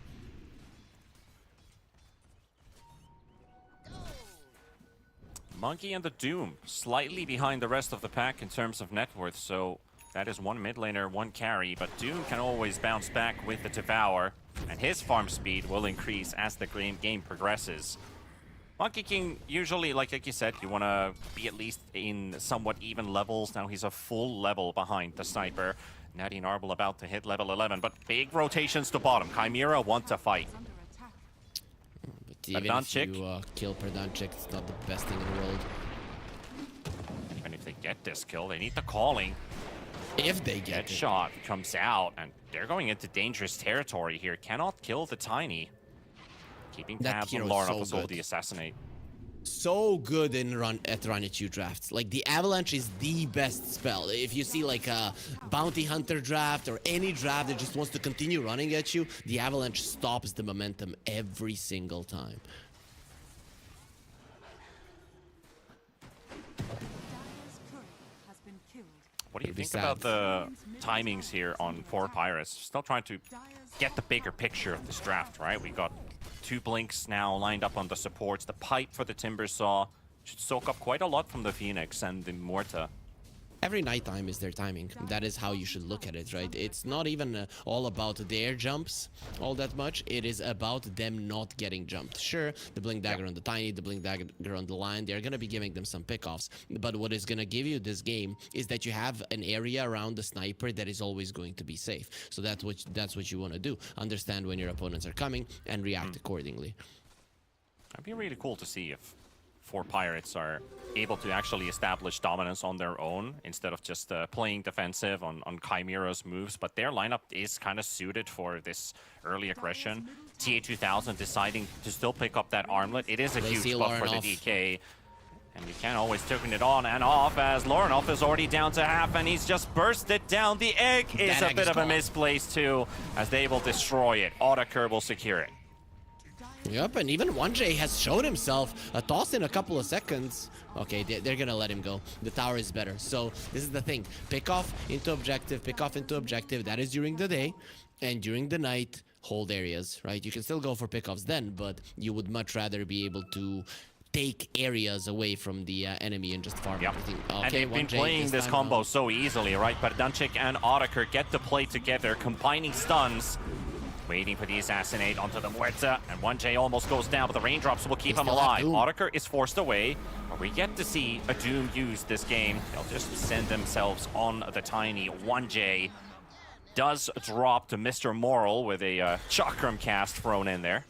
Monkey and the Doom slightly behind the rest of the pack in terms of net worth, so that is one mid laner, one carry, but Doom can always bounce back with the Devour, and his farm speed will increase as the game progresses. Monkey King, usually, like you said, you want to be at least in somewhat even levels. Now he's a full level behind the Sniper. Natty Narble about to hit level 11, but big rotations to bottom. Chimera want to fight. Even if you kill Perdanchik, it's not the best thing in the world. Even if they get this kill, they need the calling. If they get it. Shot comes out, and they're going into dangerous territory here. Cannot kill the Tiny. Keeping tabs on Lorna for the assassinate. So good in run 2 drafts. Like, the Avalanche is the best spell. If you see like a Bounty Hunter draft or any draft that just wants to continue running at you, the Avalanche stops the momentum every single time. What do you think about the timings here on 4 Pirates? Still trying to get the bigger picture of this draft, right? We got 2 Blinks now lined up on the supports. The Pipe for the Timber Saw should soak up quite a lot from the Phoenix and the Morta. Every nighttime is their timing. That is how you should look at it, right? It's not even all about their jumps all that much. It is about them not getting jumped. Sure, the Blink Dagger on the Tiny, the Blink Dagger on the Lion, they're going to be giving them some pickoffs. But what is going to give you this game is that you have an area around the Sniper that is always going to be safe. So that's what you want to do. Understand when your opponents are coming and react accordingly. It'd be really cool to see if 4 Pirates are able to actually establish dominance on their own instead of just playing defensive on Chimera's moves. But their lineup is kind of suited for this early aggression. TA2000 deciding to still pick up that armlet. It is a huge buff for the DK. And you can always turn it on and off as Lorinov is already down to half and he's just bursted down. The egg is a bit of a misplace too, as they will destroy it. Audiker will secure it. Yep, and even 1J has shown himself a toss in a couple of seconds. Okay, they're gonna let him go. The tower is better. So this is the thing. Pick off into objective, pick off into objective. That is during the day. And during the night, hold areas, right? You can still go for pickoffs then, but you would much rather be able to take areas away from the enemy and just farm everything. Okay, and they've been 1J playing this combo so easily, right? But Dunchik and Audiker get to play together, combining stuns. Waiting for the assassinate onto the Muerta, and 1J almost goes down, but the raindrops will keep him alive. Audiker is forced away, but we get to see a Doom use this game. They'll just send themselves on the Tiny. 1J does drop to Mr. Moral with a Chakram cast thrown in there.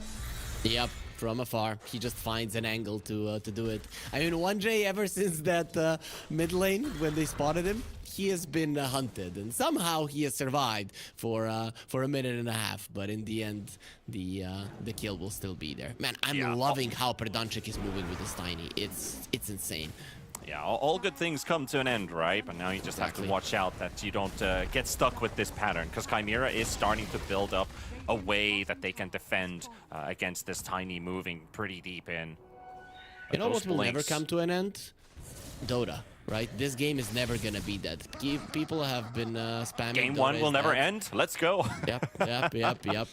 Yep, from afar. He just finds an angle to do it. I mean, 1J, ever since that mid lane, when they spotted him, he has been hunted, and somehow he has survived for a minute and a half. But in the end, the kill will still be there. Man, I'm loving how Perdanchik is moving with this Tiny. It's insane. Yeah, all good things come to an end, right? But now you just have to watch out that you don't get stuck with this pattern, because Chimera is starting to build up a way that they can defend against this Tiny moving pretty deep in. You know what will never come to an end? Dota. Right? This game is never gonna be dead. People have been spamming. Game Dota 1 will never end. Let's go. Yep.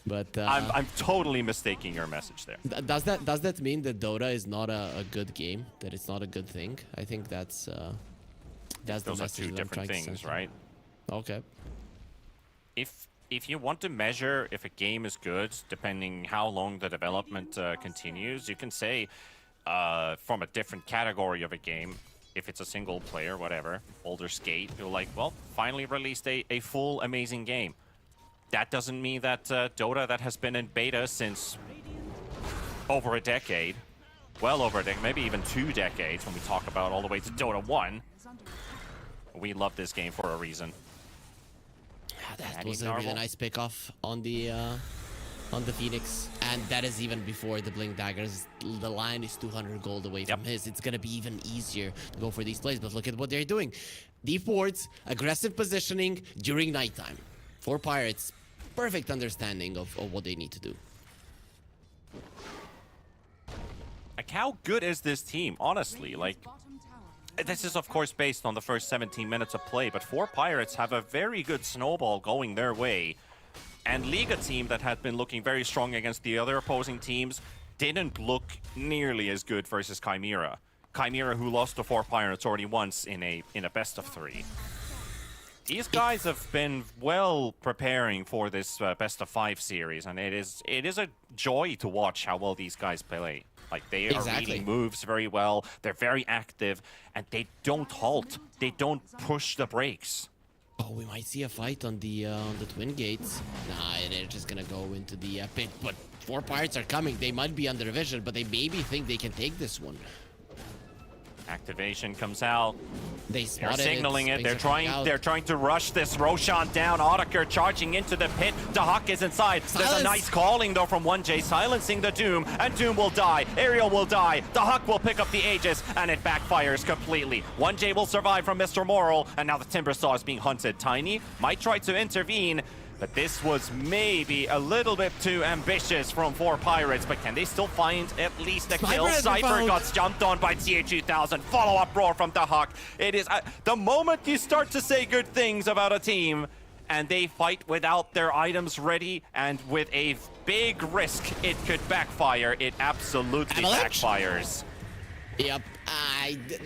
But I'm totally mistaking your message there. Does that mean that Dota is not a good game? That it's not a good thing? I think that's those the are message two that I'm different trying to things, send. right? Okay. If you want to measure if a game is good, depending how long the development continues, you can say from a different category of a game. If it's a single player, whatever, older skate, you're like, well, finally released a full amazing game. That doesn't mean that Dota, that has been in beta since over a decade, well over a decade, maybe even 2 decades when we talk about all the way to Dota 1. We love this game for a reason. That was a really nice pickoff on the Phoenix, and that is even before the Blink Daggers. The line is 200 gold away from his. It's gonna be even easier to go for these plays, but look at what they're doing. Deep wards, aggressive positioning during nighttime. For Pirates, perfect understanding of what they need to do. Like, how good is this team, honestly? Like, this is, of course, based on the first 17 minutes of play, but 4 Pirates have a very good snowball going their way. And Liga team that had been looking very strong against the other opposing teams didn't look nearly as good versus Chimera. Chimera, who lost to 4 Pirates already once in a best of 3. These guys have been well preparing for this best of 5 series, and it is a joy to watch how well these guys play. Like, they are reading moves very well, they're very active, and they don't halt. They don't push the brakes. Oh, we might see a fight on the Twin Gates. Nah, they're just gonna go into the pit. But 4 Pirates are coming. They might be under vision, but they maybe think they can take this one. Activation comes out. They're signaling it. They're trying to rush this Roshan down. Audiker charging into the pit. Dahak is inside. There's a nice calling though from 1J, silencing the Doom, and Doom will die. Ariel will die. Dahak will pick up the Aegis, and it backfires completely. 1J will survive from Mr. Moral, and now the Timbersaw is being hunted. Tiny might try to intervene, but this was maybe a little bit too ambitious from 4 Pirates, but can they still find at least a kill? Cypher got jumped on by TA2000. Follow-up roar from Dahak. It is the moment you start to say good things about a team, and they fight without their items ready, and with a big risk it could backfire. It absolutely backfires. Yep,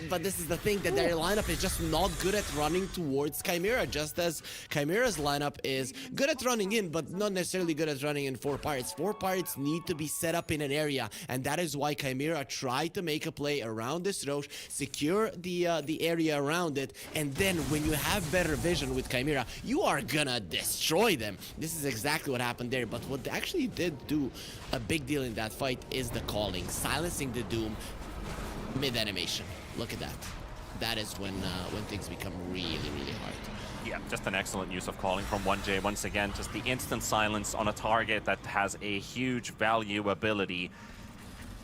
but this is the thing, that their lineup is just not good at running towards Chimera, just as Chimera's lineup is good at running in, but not necessarily good at running in 4 Pirates. 4 Pirates need to be set up in an area, and that is why Chimera tried to make a play around this Roche, secure the area around it, and then when you have better vision with Chimera, you are gonna destroy them. This is exactly what happened there, but what actually did do a big deal in that fight is the calling, silencing the Doom mid-animation. Look at that. That is when things become really, really hard. Yeah, just an excellent use of calling from 1J. Once again, just the instant silence on a target that has a huge value ability.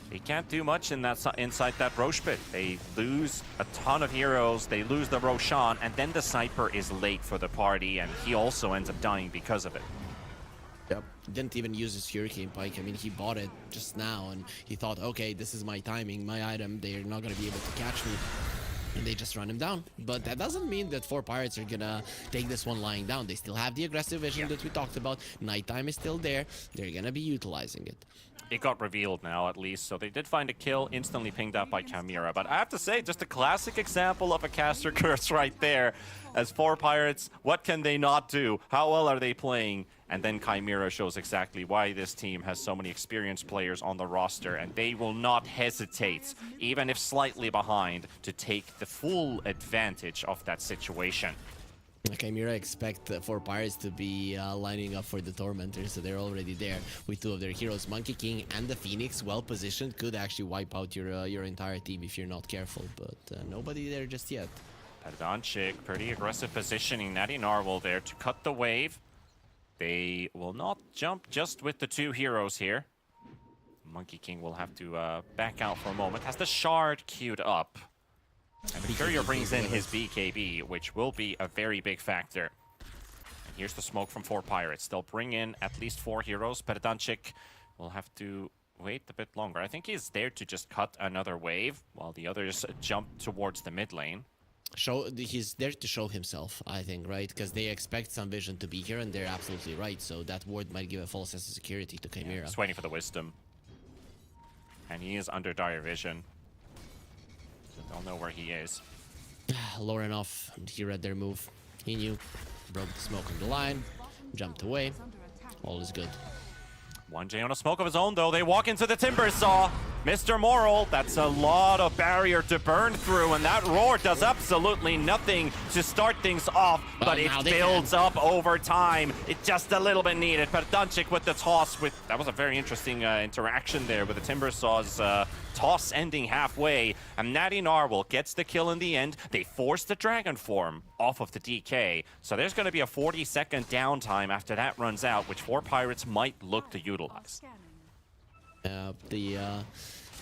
They can't do much in that inside that Roche pit. They lose a ton of heroes, they lose the Roshan, and then the Sniper is late for the party, and he also ends up dying because of it. Yep. Didn't even use his Hurricane Pike. I mean, he bought it just now, and he thought, okay, this is my timing, my item. They're not going to be able to catch me. And they just run him down. But that doesn't mean that 4 Pirates are gonna take this one lying down. They still have the aggressive vision that we talked about. Nighttime is still there. They're gonna be utilizing it. It got revealed now, at least, so they did find a kill, instantly pinged out by Chimera. But I have to say, just a classic example of a caster curse right there. As 4 Pirates, what can they not do? How well are they playing? And then Chimera shows exactly why this team has so many experienced players on the roster, and they will not hesitate, even if slightly behind, to take the full advantage of that situation. Chimera expect 4 Pirates to be lining up for the Tormentors, so they're already there with 2 of their heroes. Monkey King and the Phoenix, well positioned, could actually wipe out your entire team if you're not careful, but nobody there just yet. Perdanchik, pretty aggressive positioning. Natty Narwhal there to cut the wave. They will not jump just with the 2 heroes here. Monkey King will have to back out for a moment. Has the Shard queued up. And Courier brings in his BKB, which will be a very big factor. And here's the smoke from 4 Pirates. They'll bring in at least 4 heroes. Perdanchik will have to wait a bit longer. I think he's there to just cut another wave while the others jump towards the mid lane. He's there to show himself, I think, right? Because they expect some vision to be here, and they're absolutely right. So that ward might give a false sense of security to Chimera. Yeah, just waiting for the wisdom. And he is under dire vision. So they'll know where he is. Low enough, he read their move. He knew. Broke the smoke on the line. Jumped away. All is good. 1J on a smoke of his own, though. They walk into the Timber Saw. Mr. Moral, that's a lot of barrier to burn through, and that roar does absolutely nothing to start things off, but it builds up over time. It's just a little bit needed. Perdanchik with the toss. That was a very interesting interaction there with the Timber Saw's toss ending halfway, and Natty Narwhal gets the kill in the end. They force the Dragon Form off of the DK, so there's going to be a 40-second downtime after that runs out, which 4 Pirates might look to utilize.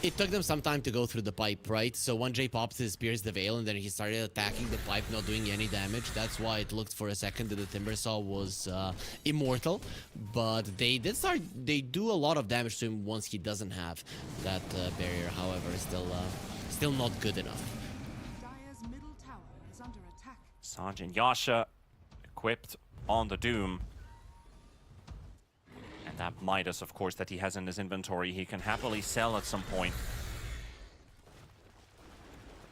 It took them some time to go through the pipe, right? So 1J pops his Pierce the Veil, and then he started attacking the pipe, not doing any damage. That's why it looked for a second that the Timber Saw was immortal. But they do a lot of damage to him once he doesn't have that barrier. However, still not good enough. Dire's middle tower is under attack. Sanj and Yasha equipped on the Doom. And that Midas, of course, that he has in his inventory, he can happily sell at some point.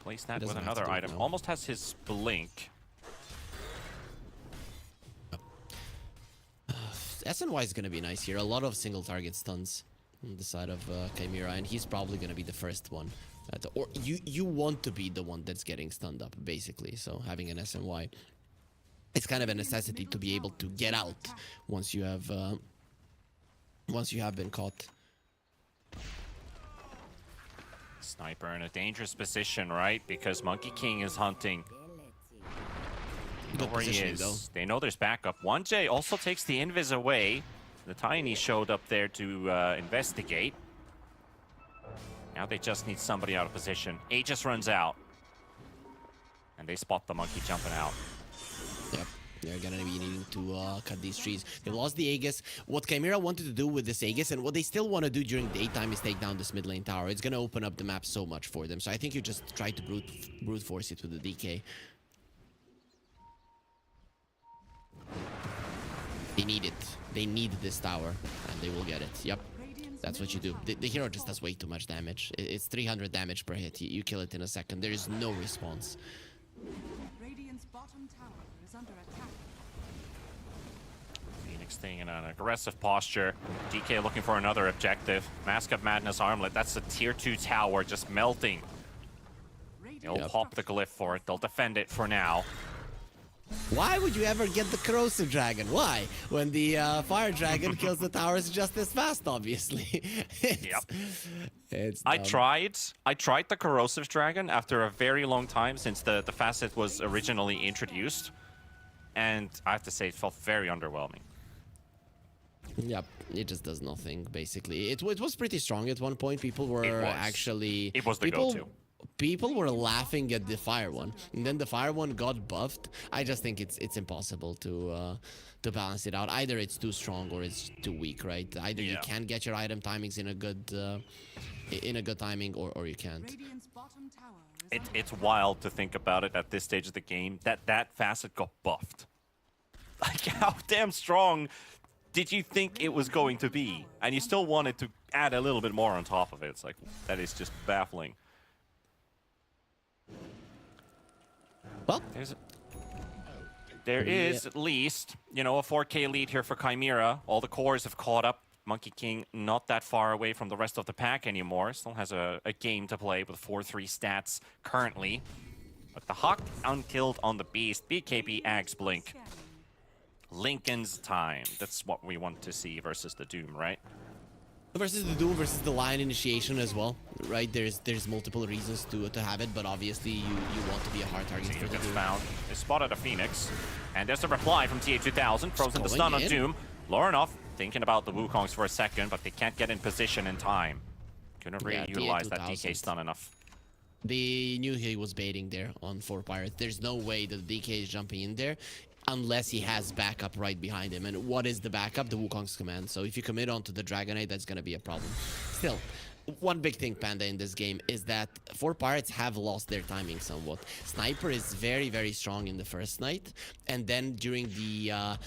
Place that with another item. Almost has his blink. SNY is going to be nice here. A lot of single target stuns on the side of Chimera, and he's probably going to be the first one. Or you want to be the one that's getting stunned up, basically. So having an SNY, it's kind of a necessity to be able to get out once you have been caught. Sniper in a dangerous position, right? Because Monkey King is hunting. Know where he is. Though. They know there's backup. 1J also takes the invis away. The Tiny showed up there to investigate. Now they just need somebody out of position. Aegis runs out. And they spot the Monkey jumping out. Yep. They're gonna be needing to cut these trees. They lost the Aegis. What Chimera wanted to do with this Aegis, and what they still want to do during daytime, is take down this mid lane tower. It's gonna open up the map so much for them. So I think you just try to brute force it with the DK. They need it. They need this tower, and they will get it. Yep. That's what you do. The hero just does way too much damage. It's 300 damage per hit. You kill it in a second. There is no response. Radiant's bottom tower is under attack. Phoenix staying in an aggressive posture. DK looking for another objective. Mask of Madness Armlet. That's a tier 2 tower just melting. They'll pop the glyph for it. They'll defend it for now. Why would you ever get the Corrosive Dragon? Why? When the Fire Dragon kills the towers just as fast, obviously. I tried the Corrosive Dragon after a very long time since the facet was originally introduced. And I have to say, it felt very underwhelming. Yep, it just does nothing, basically. It was pretty strong at one point. People were actually... It was the go-to. People were laughing at the Fire one, and then the Fire one got buffed. I just think it's impossible to balance it out. Either it's too strong or it's too weak, right? Either you can get your item timings in a good timing, or you can't. Radiant's bottom tower is It's wild to think about it at this stage of the game that facet got buffed. Like, how damn strong did you think it was going to be? And you still wanted to add a little bit more on top of it. It's like, that is just baffling. Well, there is at least, you know, a 4K lead here for Chimera. All the cores have caught up. Monkey King not that far away from the rest of the pack anymore. Still has a game to play with 4-3 stats currently. But the Hawk unkilled on the Beast. BKB Axe Blink. Lincoln's time. That's what we want to see versus the Doom, right? versus the Doom versus the Lion Initiation as well, right? There's multiple reasons to have it, but obviously you want to be a hard target for the gets Doom. found. They spotted a Phoenix. And there's a reply from TA2000. Frozen the stun on Doom. Lorenov thinking about the Wukongs for a second, but they can't get in position in time. Couldn't really utilize that DK stun enough. They knew he was baiting there on 4 Pirates. There's no way that DK is jumping in there unless he has backup right behind him. And what is the backup? The Wukong's command. So if you commit onto the Dragonite, that's going to be a problem. Still, one big thing, Panda, in this game is that 4 Pirates have lost their timing somewhat. Sniper is very, very strong in the first night. And then during the...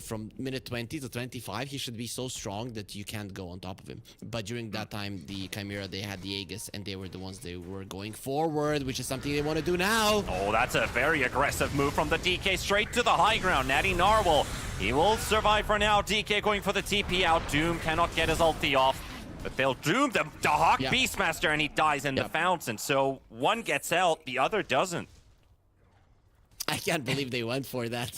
from minute 20 to 25, he should be so strong that you can't go on top of him. But during that time, the Chimera, they had the Aegis, and they were the ones they were going forward, which is something they want to do now. Oh, that's a very aggressive move from the DK straight to the high ground. Natty Narwhal, he will survive for now. DK going for the TP out. Doom cannot get his ulti off, but they'll doom the Hawk Beastmaster, and he dies in the fountain. So one gets out, the other doesn't. I can't believe they went for that.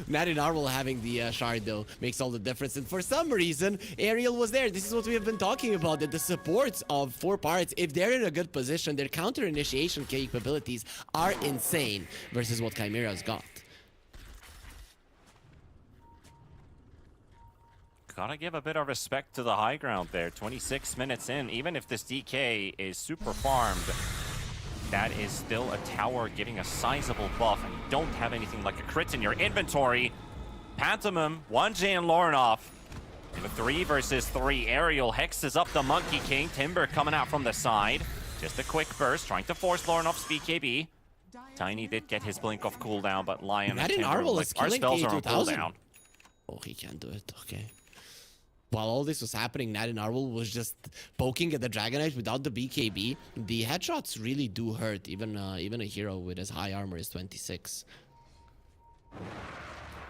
Natty Narwhal having the shard, though, makes all the difference. And for some reason, Ariel was there. This is what we have been talking about, that the supports of 4 Pirates, if they're in a good position, their counter-initiation capabilities are insane versus what Chimera's got. Gotta give a bit of respect to the high ground there. 26 minutes in, even if this DK is super farmed, that is still a tower getting a sizable buff, and you don't have anything like a crit in your inventory. Pantomime, 1J and Lorenov. In a 3 versus 3, Ariel hexes up the Monkey King. Timber coming out from the side. Just a quick burst, trying to force Lorenov's BKB. Tiny did get his blink off cooldown, but Lion and Timber, our spells are on cooldown. Oh, he can't do it, okay. While all this was happening, Natty Narwhal was just poking at the Dragonite without the BKB. The headshots really do hurt. Even a hero with as high armor as 26.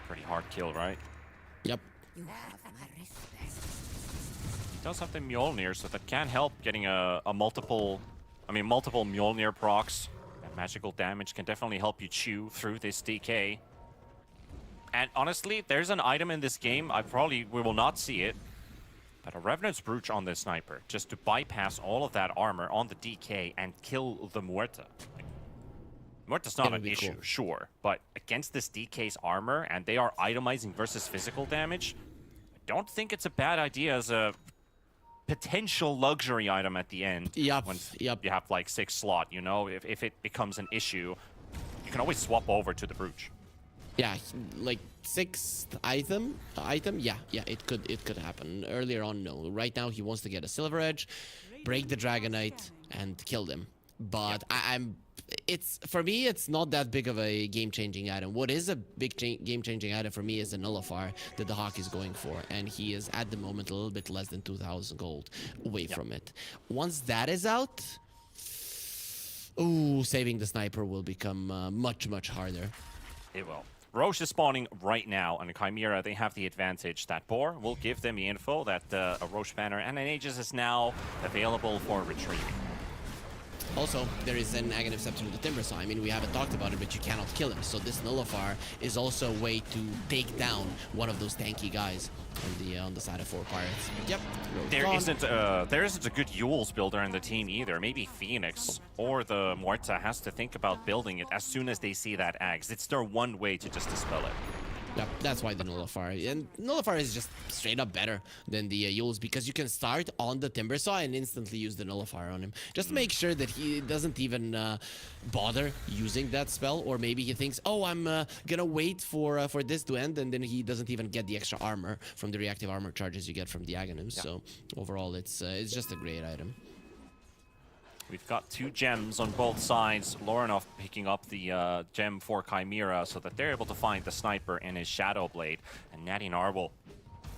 Pretty hard kill, right? Yep. He does have the Mjolnir, so that can help getting multiple Mjolnir procs. That magical damage can definitely help you chew through this DK. And honestly, there's an item in this game, we will not see it, but a Revenant's Brooch on this Sniper, just to bypass all of that armor on the DK and kill the Muerta. Muerta's not an issue, sure, but against this DK's armor, and they are itemizing versus physical damage, I don't think it's a bad idea as a potential luxury item at the end. When you have like 6 slot, you know, if it becomes an issue, you can always swap over to the Brooch. Yeah, like 6th item, yeah, it could happen. Earlier on, no. Right now, he wants to get a Silver Edge, break the Dragonite, and kill them. But for me, it's not that big of a game-changing item. What is a big game-changing item for me is a Nullifier that the Hawk is going for, and he is at the moment a little bit less than 2,000 gold away from it. Once that is out, ooh, saving the Sniper will become much harder. It will. Roche is spawning right now, and Chimera, they have the advantage. That Boar will give them the info that a Roche banner and an Aegis is now available for retrieving. Also, there is an Aghanim Scepter to the Timber, so I mean, we haven't talked about it, but you cannot kill him. So this Nullifier is also a way to take down one of those tanky guys on the side of 4 Pirates. Yep. There isn't a good Yules builder in the team either. Maybe Phoenix or the Muerta has to think about building it as soon as they see that Axe. It's their one way to just dispel it. Yep, that's why the Nullifier. And Nullifier is just straight up better than the Yules because you can start on the Timber Saw and instantly use the Nullifier on him. Just make sure that he doesn't even bother using that spell, or maybe he thinks, oh, I'm gonna wait for this to end, and then he doesn't even get the extra armor from the reactive armor charges you get from the Aghanims. Yeah. So overall, it's just a great item. We've got 2 gems on both sides. Lorinov picking up the gem for Chimera so that they're able to find the sniper in his Shadow Blade. And Natty Narwhal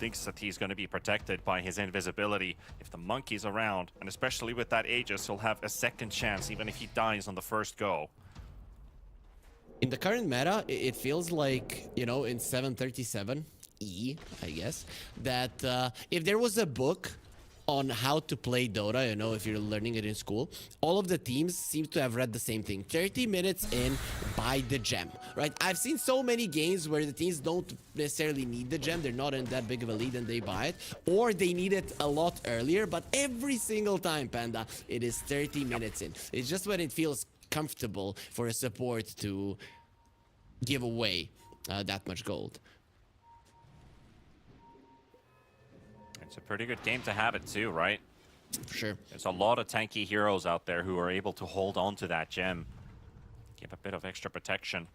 thinks that he's going to be protected by his invisibility. If the monkey's around, and especially with that Aegis, he'll have a second chance even if he dies on the first go. In the current meta, it feels like, you know, in 737 I guess, that if there was a book on how to play Dota, you know, if you're learning it in school, all of the teams seem to have read the same thing. 30 minutes in, buy the gem, right? I've seen so many games where the teams don't necessarily need the gem. They're not in that big of a lead and they buy it, or they need it a lot earlier, but every single time, Panda, it is 30 minutes in. It's just when it feels comfortable for a support to give away that much gold. It's a pretty good game to have it too, right? For sure. There's a lot of tanky heroes out there who are able to hold on to that gem. Give a bit of extra protection.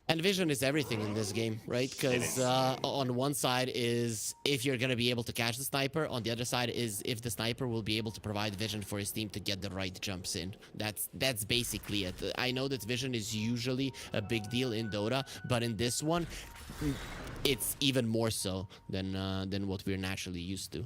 And vision is everything in this game, right? Because on one side is if you're going to be able to catch the sniper. On the other side is if the sniper will be able to provide vision for his team to get the right jumps in. That's basically it. I know that vision is usually a big deal in Dota, but in this one, it's even more so than what we're naturally used to.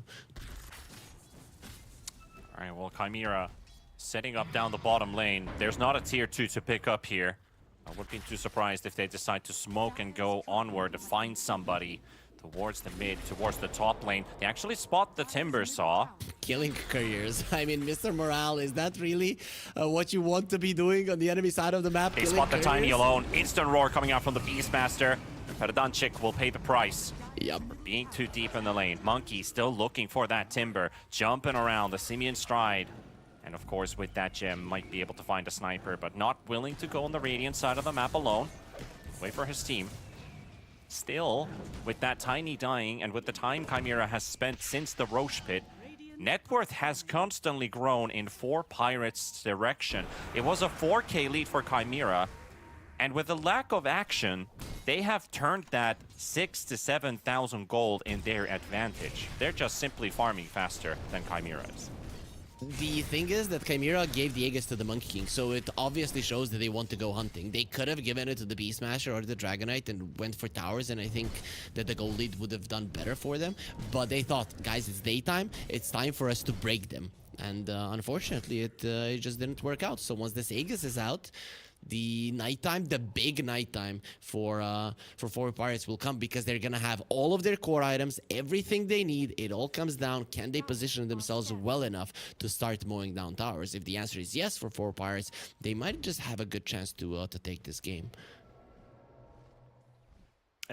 All right, well, Chimera setting up down the bottom lane. There's not a tier 2 to pick up here. I wouldn't be too surprised if they decide to smoke and go onward to find somebody towards the mid, towards the top lane. They actually spot the Timber Saw. Killing careers. I mean, Mr. Morale, is that really what you want to be doing on the enemy side of the map? They spot the Tiny alone. Instant roar coming out from the Beastmaster. Peredanchik will pay the price. Yep. For being too deep in the lane. Monkey still looking for that Timber. Jumping around the Simian Stride. And of course, with that gem, might be able to find a sniper, but not willing to go on the Radiant side of the map alone. Wait for his team. Still, with that Tiny dying, and with the time Chimera has spent since the Roche Pit, net worth has constantly grown in 4 Pirates' direction. It was a 4K lead for Chimera, and with the lack of action, they have turned that 6,000 to 7,000 gold in their advantage. They're just simply farming faster than Chimera is. The thing is that Chimera gave the Aegis to the Monkey King, so it obviously shows that they want to go hunting. They could have given it to the Beastmaster or the Dragonite and went for towers, and I think that the gold lead would have done better for them. But they thought, guys, it's daytime, it's time for us to break them. And unfortunately, it just didn't work out. So once this Aegis is out, the nighttime, the big nighttime for 4 Pirates will come, because they're gonna have all of their core items, everything they need. It all comes down, can they position themselves well enough to start mowing down towers? If the answer is yes for 4 Pirates, they might just have a good chance to take this game.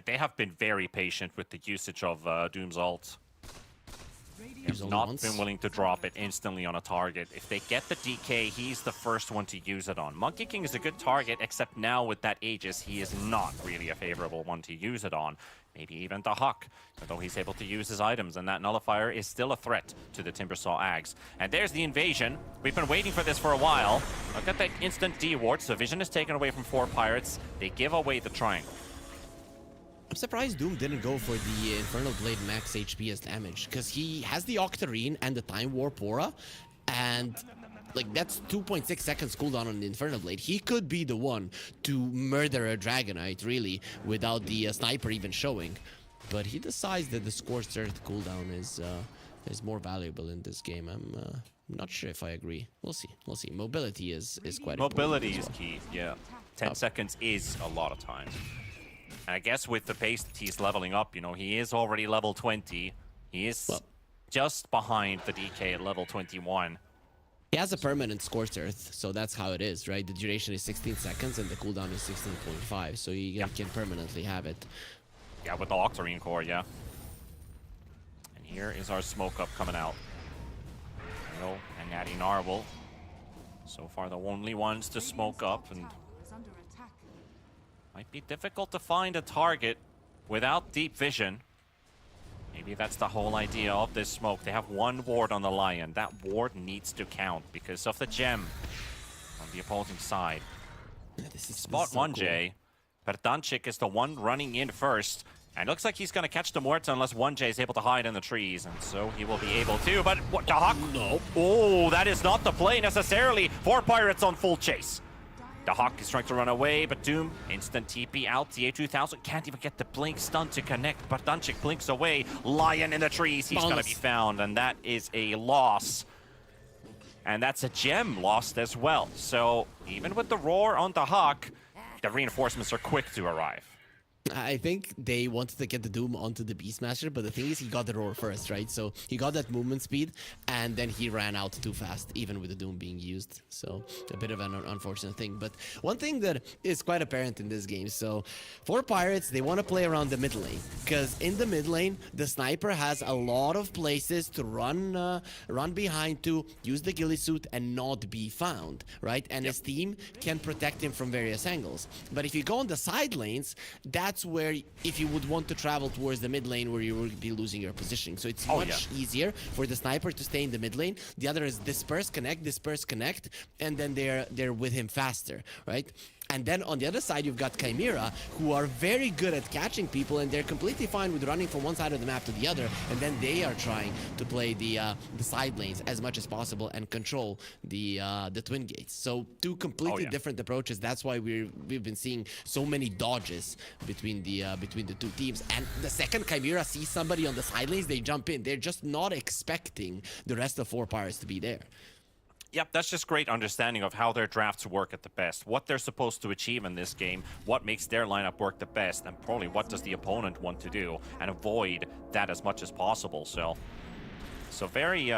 They have been very patient with the usage of Doom's ult. Use Have only not once. been willing to drop it instantly on a target. If they get the DK, he's the first one to use it on. Monkey King is a good target, except now with that Aegis, he is not really a favorable one to use it on. Maybe even the Huck, although he's able to use his items, and that Nullifier is still a threat to the Timbersaw Ags. And there's the invasion. We've been waiting for this for a while. Look at that instant D-ward, so vision is taken away from 4 Pirates. They give away the triangle. I'm surprised Doom didn't go for the Infernal Blade max HP as damage, because he has the Octarine and the Time Warp Aura, and like that's 2.6 seconds cooldown on the Infernal Blade. He could be the one to murder a Dragonite, really, without the sniper even showing. But he decides that the Scorched Earth cooldown is more valuable in this game. I'm not sure if I agree. We'll see. We'll see. Mobility is quite Mobility important. is key, yeah. 10 seconds is a lot of time. And I guess with the pace that he's leveling up, you know, he is already level 20. He is just behind the DK at level 21. He has a permanent Scorched Earth, so that's how it is, right? The duration is 16 seconds and the cooldown is 16.5, so you can permanently have it. Yeah, with the Octarine core, yeah. And here is our smoke up coming out. Nero and Natty Narwhal. So far the only ones to smoke up, and Is under attack. might be difficult to find a target. without deep vision. Maybe that's the whole idea of this smoke. They have one ward on the Lion. That ward needs to count because of the gem on the opposing side. Spot one, cool. Jay. Verdanchik is the one running in first. And it looks like he's going to catch the Muerta unless 1J is able to hide in the trees. And so he will be able to. But what, the Hawk? No. Oh, that is not the play necessarily for Pirates on full chase. The Hawk is trying to run away, but Doom, instant TP out. The A2000 can't even get the blink stun to connect. Verdanchik blinks away. Lion in the trees. He's going to be found. And that is a loss. And that's a gem lost as well. So even with the roar on the Hawk, the reinforcements are quick to arrive. I think they wanted to get the Doom onto the Beastmaster, but the thing is he got the roar first, right? So he got that movement speed, and then he ran out too fast, even with the Doom being used. So a bit of an unfortunate thing. But one thing that is quite apparent in this game, so for Pirates, they want to play around the mid lane, because in the mid lane, the Sniper has a lot of places to run behind to, use the ghillie suit, and not be found, right? And his team can protect him from various angles. But if you go on the side lanes, that's where if you would want to travel towards the mid lane where you will be losing your positioning. So it's much easier for the Sniper to stay in the mid lane. The other is disperse, connect, and then they're with him faster, right? And then on the other side, you've got Chimera, who are very good at catching people, and they're completely fine with running from one side of the map to the other. And then they are trying to play the side lanes as much as possible and control the twin gates. So two completely different approaches. That's why we've been seeing so many dodges between the two teams. And the second Chimera sees somebody on the side lanes, they jump in. They're just not expecting the rest of 4 Pirates to be there. Yep, that's just great understanding of how their drafts work at the best, what they're supposed to achieve in this game, what makes their lineup work the best, and probably what does the opponent want to do, and avoid that as much as possible. So very,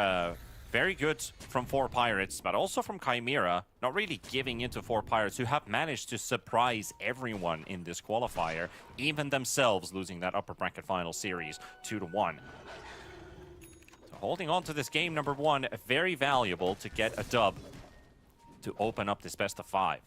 very good from 4 Pirates, but also from Chimera, not really giving into 4 Pirates, who have managed to surprise everyone in this qualifier, even themselves losing that upper bracket final series 2-1. Holding on to this game number 1, very valuable to get a dub to open up this best of 5.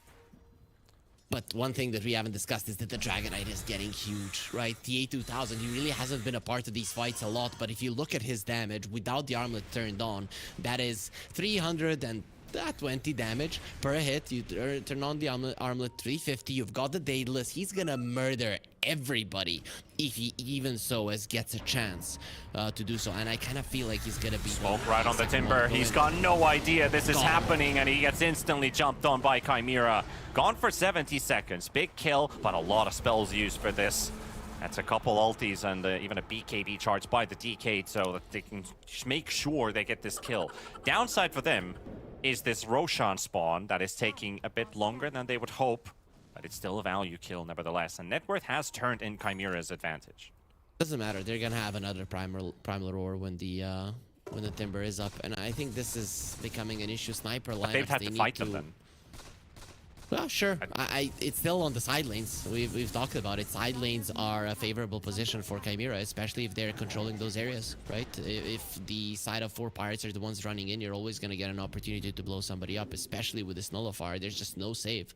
But one thing that we haven't discussed is that the Dragonite is getting huge, right? The A2000, he really hasn't been a part of these fights a lot, but if you look at his damage without the armlet turned on, that is 320 damage per hit. You turn on the armlet, 350. You've got the Daedalus. He's gonna murder everybody if he even so as gets a chance to do so. And I kind of feel like he's gonna be smoke right on the Timber. He's got no idea this is happening, and he gets instantly jumped on by Chimera. Gone for 70 seconds. Big kill, but a lot of spells used for this. That's a couple ultis and even a BKB charge by the DK, so that they can make sure they get this kill. Downside for them is this Roshan spawn that is taking a bit longer than they would hope, but it's still a value kill nevertheless. And net worth has turned in Chimera's advantage. Doesn't matter. They're gonna have another primal roar when the Timber is up, and I think this is becoming an issue. Sniper lineups, They've had to fight them then. Well, sure. It's still on the side lanes. We've talked about it. Side lanes are a favorable position for Chimera, especially if they're controlling those areas, right? If the side of 4 Pirates are the ones running in, you're always going to get an opportunity to blow somebody up, especially with this Nullifier. There's just no save.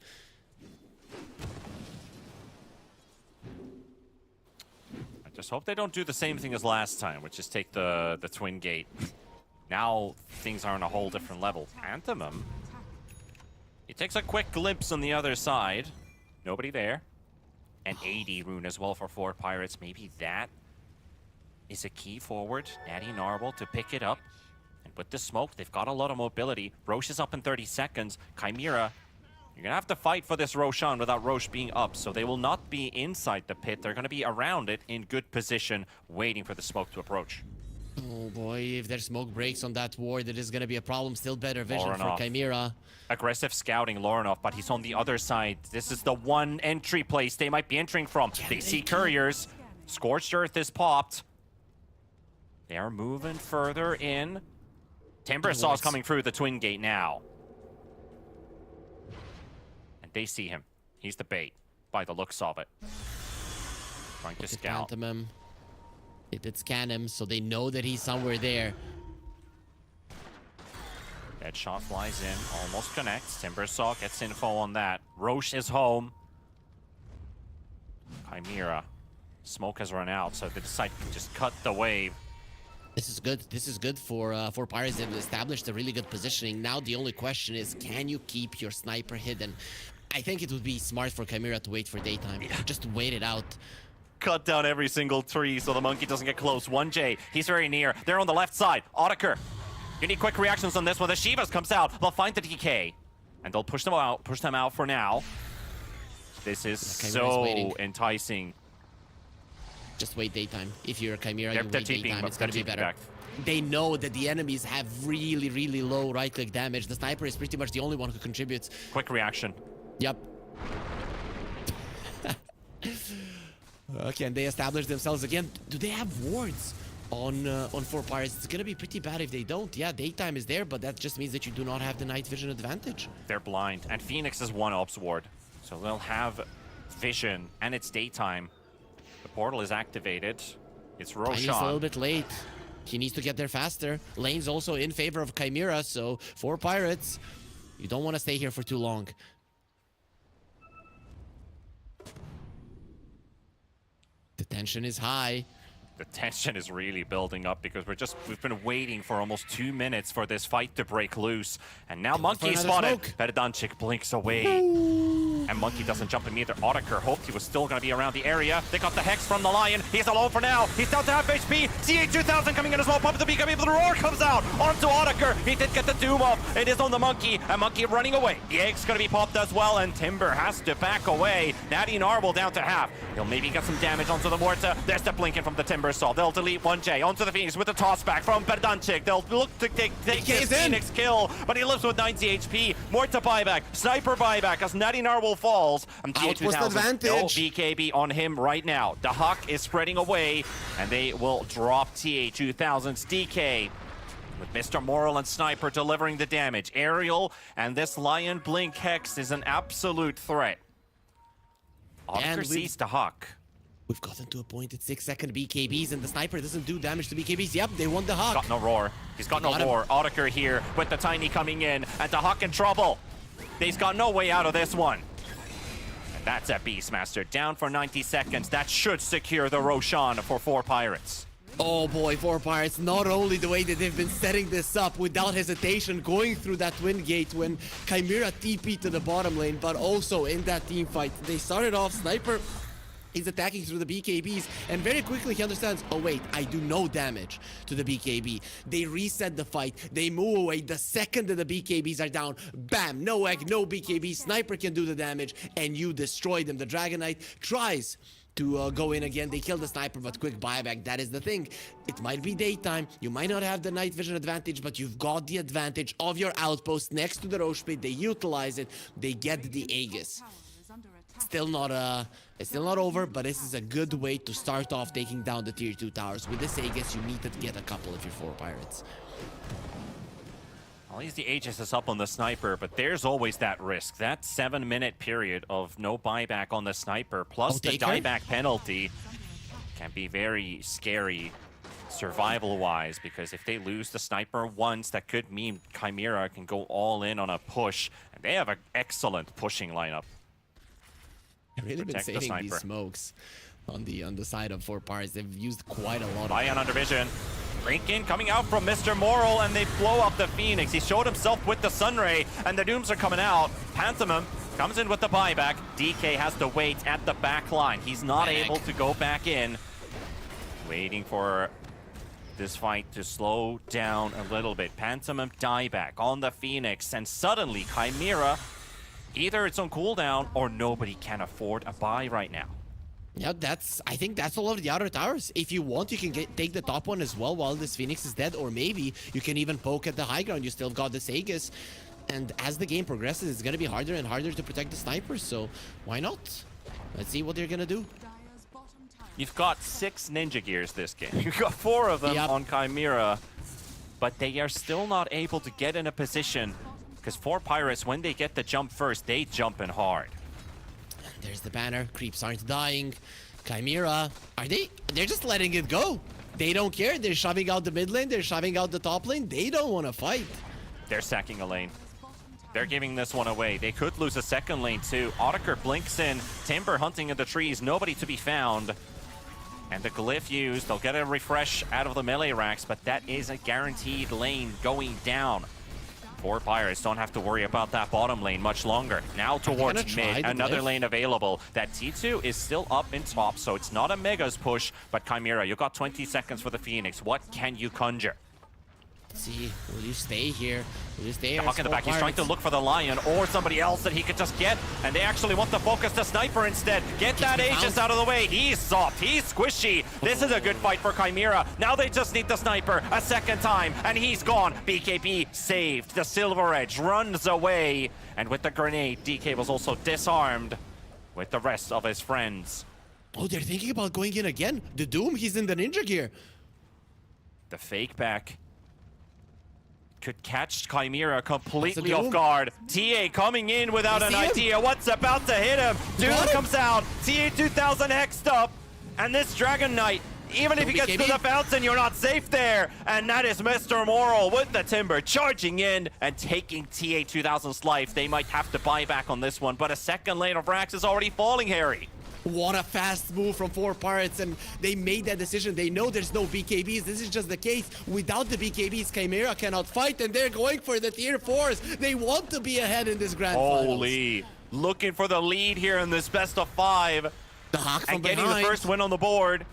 I just hope they don't do the same thing as last time, which is take the twin gate. Now things are on a whole different level. Anthemum. He takes a quick glimpse on the other side. Nobody there. An 80 rune as well for 4 Pirates. Maybe that is a key forward. Natty Narble to pick it up. And with the smoke, they've got a lot of mobility. Roche is up in 30 seconds. Chimera, you're going to have to fight for this Roshan without Roche being up. So they will not be inside the pit. They're going to be around it in good position, waiting for the smoke to approach. Oh boy, if their smoke breaks on that ward, it is going to be a problem. Still better vision for Chimera. Aggressive scouting, Lorenov, but he's on the other side. This is the one entry place they might be entering from. They see couriers. Scorched Earth is popped. They are moving further in. Timbersaw's coming through the twin gate now. And they see him. He's the bait, by the looks of it. Trying to scout. They did scan him, so they know that he's somewhere there. That shot flies in, almost connects. Timbersaw gets info on that. Roche is home. Chimera Smoke has run out, so they decide to just cut the wave. This is good. This is good for Pirates. They've established a really good positioning. Now the only question is, can you keep your sniper hidden? I think it would be smart for Chimera to wait for daytime. Just wait it out. Cut down every single tree so the monkey doesn't get close. 1J, he's very near. They're on the left side. Otaker, you need quick reactions on this one. The Shivas comes out. They'll find the DK, and they'll push them out for now. This is so enticing. Just wait daytime. If you're a Chimera, They're you wait TPing, daytime. but It's gonna be they're better. back. They know that the enemies have really, really low right-click damage. The sniper is pretty much the only one who contributes. Quick reaction. Yep. Okay, and they establish themselves again. Do they have wards on 4 Pirates? It's gonna be pretty bad if they don't. Yeah, daytime is there, but that just means that you do not have the night vision advantage. They're blind, and Phoenix is 1 ops ward, so they'll have vision, and it's daytime. The portal is activated. It's He's a little Roshan. bit late. He needs to get there faster. Lane's also in favor of Chimera, so 4 Pirates, you don't want to stay here for too long. The tension is high. The tension is really building up because we've been waiting for almost 2 minutes for this fight to break loose. And now Monkey is another spotted. smoke. Beredanchik blinks away. And Monkey doesn't jump him either. Otaker hoped he was still going to be around the area. They got the Hex from the Lion. He's alone for now. He's down to half HP. CA2000 coming in as well. Pop the BKB, but the Roar comes out onto Otaker. He did get the Doom off. It is on the Monkey, and Monkey running away. The Egg's going to be popped as well, and Timber has to back away. Natty Narwhal down to half. He'll maybe get some damage onto the Morta. There's the blinking from the Timber Saw. They'll delete 1J onto the Phoenix with the toss back from Beredanchik. They'll look to take this Phoenix kill, but he lives with 90 HP. Morta buyback, Sniper buyback as Natty Narwhal falls. And Outpost CA2000, advantage. no BKB on him right now. The Huck is spreading away, and they will drop TA2000's DK. With Mr. Moral and Sniper delivering the damage. Aerial and this Lion Blink Hex is an absolute threat. Otaker sees the Huck. We've gotten to a point at 6-second BKBs, and the Sniper doesn't do damage to BKBs. Yep, they won the Hawk. Got no roar. He's got no roar. Otaker here with the Tiny coming in, and the Huck in trouble. He's got no way out of this one. And that's a Beastmaster down for 90 seconds. That should secure the Roshan for 4 Pirates. Oh boy, 4 Pirates, not only the way that they've been setting this up without hesitation, going through that twin gate when Chimera TP to the bottom lane, but also in that team fight. They started off, Sniper, he's attacking through the BKBs, and very quickly he understands, oh wait, I do no damage to the BKB. They reset the fight, they move away. The second that the BKBs are down, bam, no egg, no BKB, Sniper can do the damage, and you destroy them. The Dragon Knight tries to go in again. They kill the Sniper, but quick buyback. That is the thing. It might be daytime. You might not have the night vision advantage, but you've got the advantage of your outpost next to the Roche Pit. They utilize it. They get the Aegis. It's still not over, but this is a good way to start off taking down the tier 2 towers. With this Aegis, you need to get a couple if you're 4 Pirates. At least the Aegis is up on the Sniper, but there's always that risk. That 7-minute period of no buyback on the Sniper, plus the dieback penalty, can be very scary survival-wise, because if they lose the Sniper once, that could mean Chimera can go all in on a push, and they have an excellent pushing lineup. I've really been saving these smokes on the side of 4 Pirates. They've used quite a lot of Lion under vision. Lincoln coming out from Mr. Moral, and they blow up the Phoenix. He showed himself with the Sunray, and the Dooms are coming out. Pantomime comes in with the buyback. DK has to wait at the back line. He's not able to go back in. Waiting for this fight to slow down a little bit. Pantomime dieback on the Phoenix, and suddenly Chimera, either it's on cooldown or nobody can afford a buy right now. Yeah, I think that's all of the outer towers. If you want, you can take the top one as well while this Phoenix is dead, or maybe you can even poke at the high ground. You still got this Aegis, and as the game progresses, it's gonna be harder and harder to protect the snipers, so why not? Let's see what they're gonna do. You've got 6 Ninja Gears this game. You've got 4 of them on Chimera, but they are still not able to get in a position, because 4 Pirates, when they get the jump first, they jump in hard. There's the banner. Creeps aren't dying. Chimera, they're just letting it go. They don't care. They're shoving out the mid lane. They're shoving out the top lane. They don't want to fight. They're sacking a lane. They're giving this one away. They could lose a second lane too. Otaker blinks in. Timber hunting in the trees. Nobody to be found. And the glyph used, they'll get a refresh out of the melee racks, but that is a guaranteed lane going down. Four Pirates don't have to worry about that bottom lane much longer. Now towards mid, another lane available. That T2 is still up in top, so it's not a Megas push, but Chimera, you got 20 seconds for the Phoenix. What can you conjure? Let's see, will you stay here? Will you stay here? Hawk in the back, he's trying to look for the Lion or somebody else that he could just get, and they actually want to focus the Sniper instead. Get that Aegis out of the way. He's soft, he's squishy. This is a good fight for Chimera. Now they just need the Sniper a second time, and he's gone. BKB saved. The Silver Edge runs away, and with the grenade, DK was also disarmed with the rest of his friends. Oh, they're thinking about going in again. The Doom, he's in the ninja gear. The fake back could catch Chimera completely off guard. TA coming in without an idea what's about to hit him. Doom comes out. TA 2000 hexed up. And this Dragon Knight, even if he gets to the fountain, you're not safe there. And that is Mr. Moral with the Timber charging in and taking TA 2000's life. They might have to buy back on this one, but a second lane of Rax is already falling, Harry. What a fast move from Four Pirates, and they made that decision. They know there's no BKBs. This is just the case. Without the BKBs, Chimera cannot fight, and they're going for the tier 4s. They want to be ahead in this grand Holy, finals. Looking for the lead here in this best of 5. The Hawk from and getting behind. the first win on the board.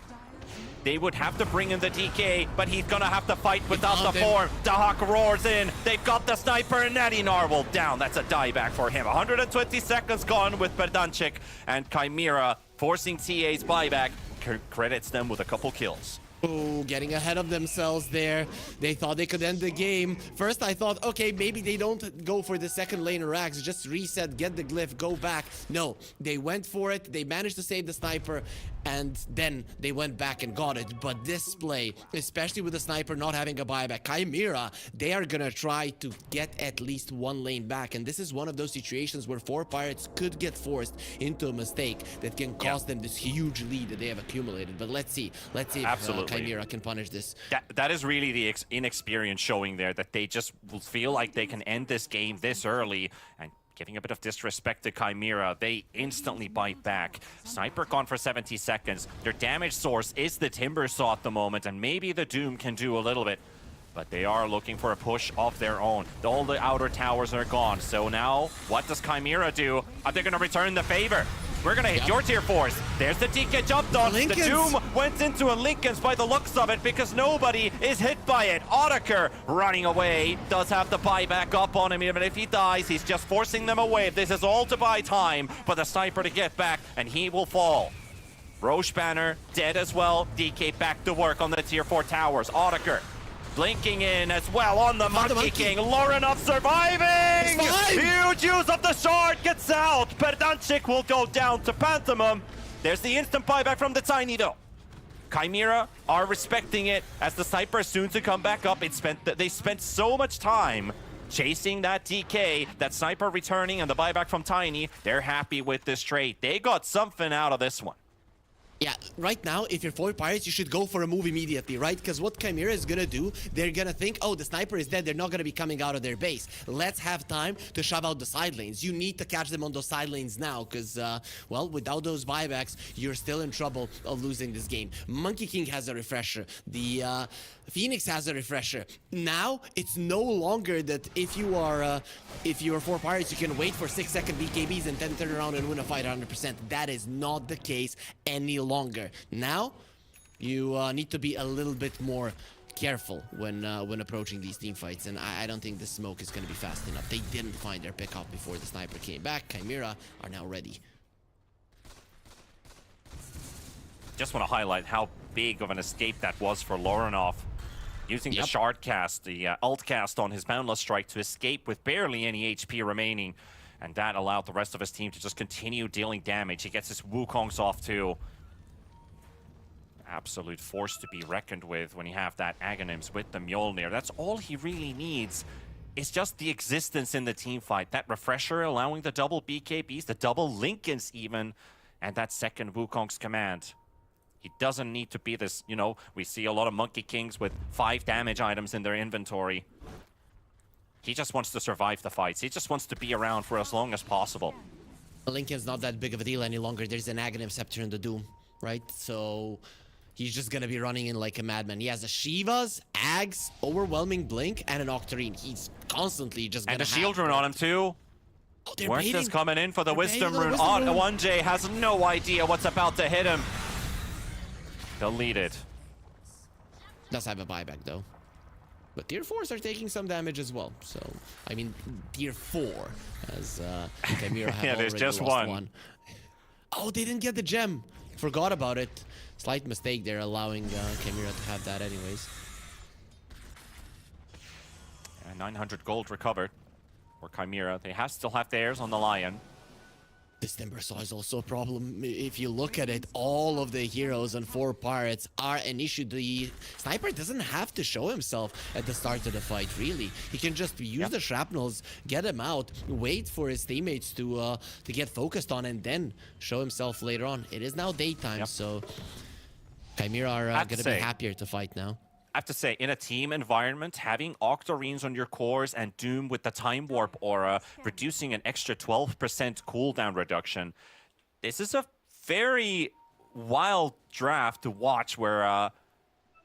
They would have to bring in the DK, but he's gonna have to fight without the form. Dahak roars in. They've got the Sniper, and Natty Narwhal down. That's a dieback for him. 120 seconds gone with Berdanchik, and Chimera forcing TA's buyback. Credits them with a couple kills. Oh, getting ahead of themselves there. They thought they could end the game. First, I thought, okay, maybe they don't go for the second lane racks. Just reset, get the glyph, go back. No, they went for it. They managed to save the Sniper, and then they went back and got it. But this play, especially with the Sniper not having a buyback, Chimera, they are gonna try to get at least one lane back. And this is one of those situations where Four Pirates could get forced into a mistake that can cost them this huge lead that they have accumulated. But let's see if Chimera can punish this. That is really the inexperience showing there, that they just feel like they can end this game this early, and giving a bit of disrespect to Chimera, they instantly bite back. Sniper gone for 70 seconds. Their damage source is the Timber Saw at the moment, and maybe the Doom can do a little bit. But they are looking for a push of their own. All the outer towers are gone. So now, what does Chimera do? Are they going to return the favor? We're going to hit your tier 4s. There's the DK jumped on. Lincolns. The Doom went into a Lincoln's by the looks of it, because nobody is hit by it. Otaker running away. Does have the buyback up on him. Even if he dies, he's just forcing them away. This is all to buy time for the Sniper to get back, and he will fall. Roche Banner dead as well. DK back to work on the tier 4 towers. Otaker blinking in as well on the Monkey King. Lorinov surviving! Huge use of the shard, gets out. Berdanchik will go down to Pantomime. There's the instant buyback from the Tiny though. Chimera are respecting it as the Sniper is soon to come back up. They spent so much time chasing that DK, that Sniper returning, and the buyback from Tiny. They're happy with this trade. They got something out of this one. Yeah, right now, if you're Four Pirates, you should go for a move immediately, right? Because what Chimera is gonna do, they're gonna think, oh, the Sniper is dead, they're not gonna be coming out of their base. Let's have time to shove out the side lanes. You need to catch them on those side lanes now, because, well, without those buybacks, you're still in trouble of losing this game. Monkey King has a refresher. The Phoenix has a refresher. Now, it's no longer that if you are Four Pirates, you can wait for 6-second BKBs and then turn around and win a fight 100%. That is not the case any longer. Now, you need to be a little bit more careful when approaching these team fights, and I don't think the smoke is going to be fast enough. They didn't find their pickup before the Sniper came back. Chimera are now ready. Just want to highlight how big of an escape that was for Lorinov. Using the shard cast, the alt cast on his Boundless Strike to escape with barely any HP remaining. And that allowed the rest of his team to just continue dealing damage. He gets his Wukongs off too. Absolute force to be reckoned with when you have that Aghanims with the Mjolnir. That's all he really needs. It's just the existence in the team fight. That refresher allowing the double BKBs, the double Lincolns even, and that second Wukong's command. He doesn't need to be this, you know, we see a lot of Monkey Kings with 5 damage items in their inventory. He just wants to survive the fights. He just wants to be around for as long as possible. Lincoln's not that big of a deal any longer. There's an Aghanim Scepter in the Doom, right? So he's just gonna be running in like a madman. He has a Shivas, Ags, Overwhelming Blink, and an Octarine. He's constantly just gonna And a have shield rune on him too. Oh, they're Werther's baiting. coming in for the They're wisdom baiting the rune. wisdom rune. 1J has no idea what's about to hit him. They'll lead it. Does have a buyback though. But tier 4s are taking some damage as well. So, I mean, tier 4, as Chimera have Yeah, there's already just lost one. Oh, they didn't get the gem. Forgot about it. Slight mistake there, allowing Chimera to have that anyways. 900 gold recovered for Chimera. They still have theirs on the Lion. This Timber Saw is also a problem. If you look at it, all of the heroes and 4 pirates are an issue. The sniper doesn't have to show himself at the start of the fight, really. He can just use the shrapnels, get him out, wait for his teammates to get focused on, and then show himself later on. It is now daytime, so Chimera are going to be happier to fight now. I have to say, in a team environment, having Octarines on your cores and Doom with the Time Warp aura, reducing an extra 12% cooldown reduction, this is a very wild draft to watch where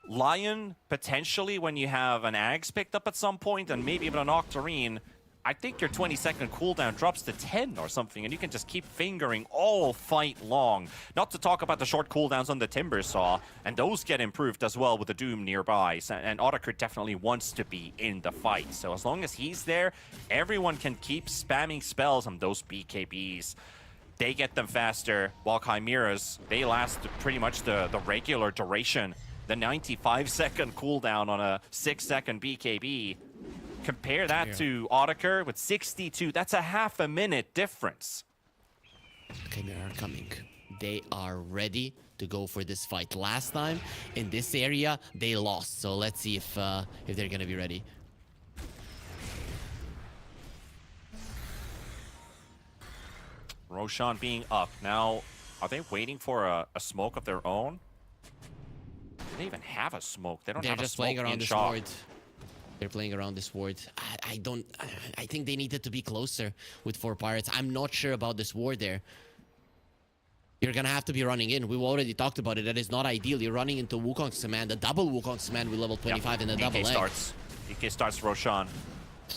Lion, potentially when you have an Ags picked up at some point and maybe even an Octarine, I think your 20-second cooldown drops to 10 or something, and you can just keep fingering all fight long. Not to talk about the short cooldowns on the Timber Saw, and those get improved as well with the Doom nearby. And Otacur definitely wants to be in the fight. So as long as he's there, everyone can keep spamming spells on those BKBs. They get them faster, while Chimeras, they last pretty much the regular duration. The 95-second cooldown on a 6-second BKB. Compare that to Otacur with 62. That's a half a minute difference. Chimera are coming. They are ready to go for this fight. Last time in this area they lost, so let's see if they're gonna be ready. Roshan being up. Now, are they waiting for a smoke of their own? Do they even have a smoke? They don't They're have a just smoke playing around in this shot. ward. They're playing around this ward. I think they needed to be closer with 4 pirates. I'm not sure about this ward there. You're gonna have to be running in. We've already talked about it. That is not ideal. You're running into Wukong's command, a double Wukong's command with level 25 and a double egg. DK starts Roshan.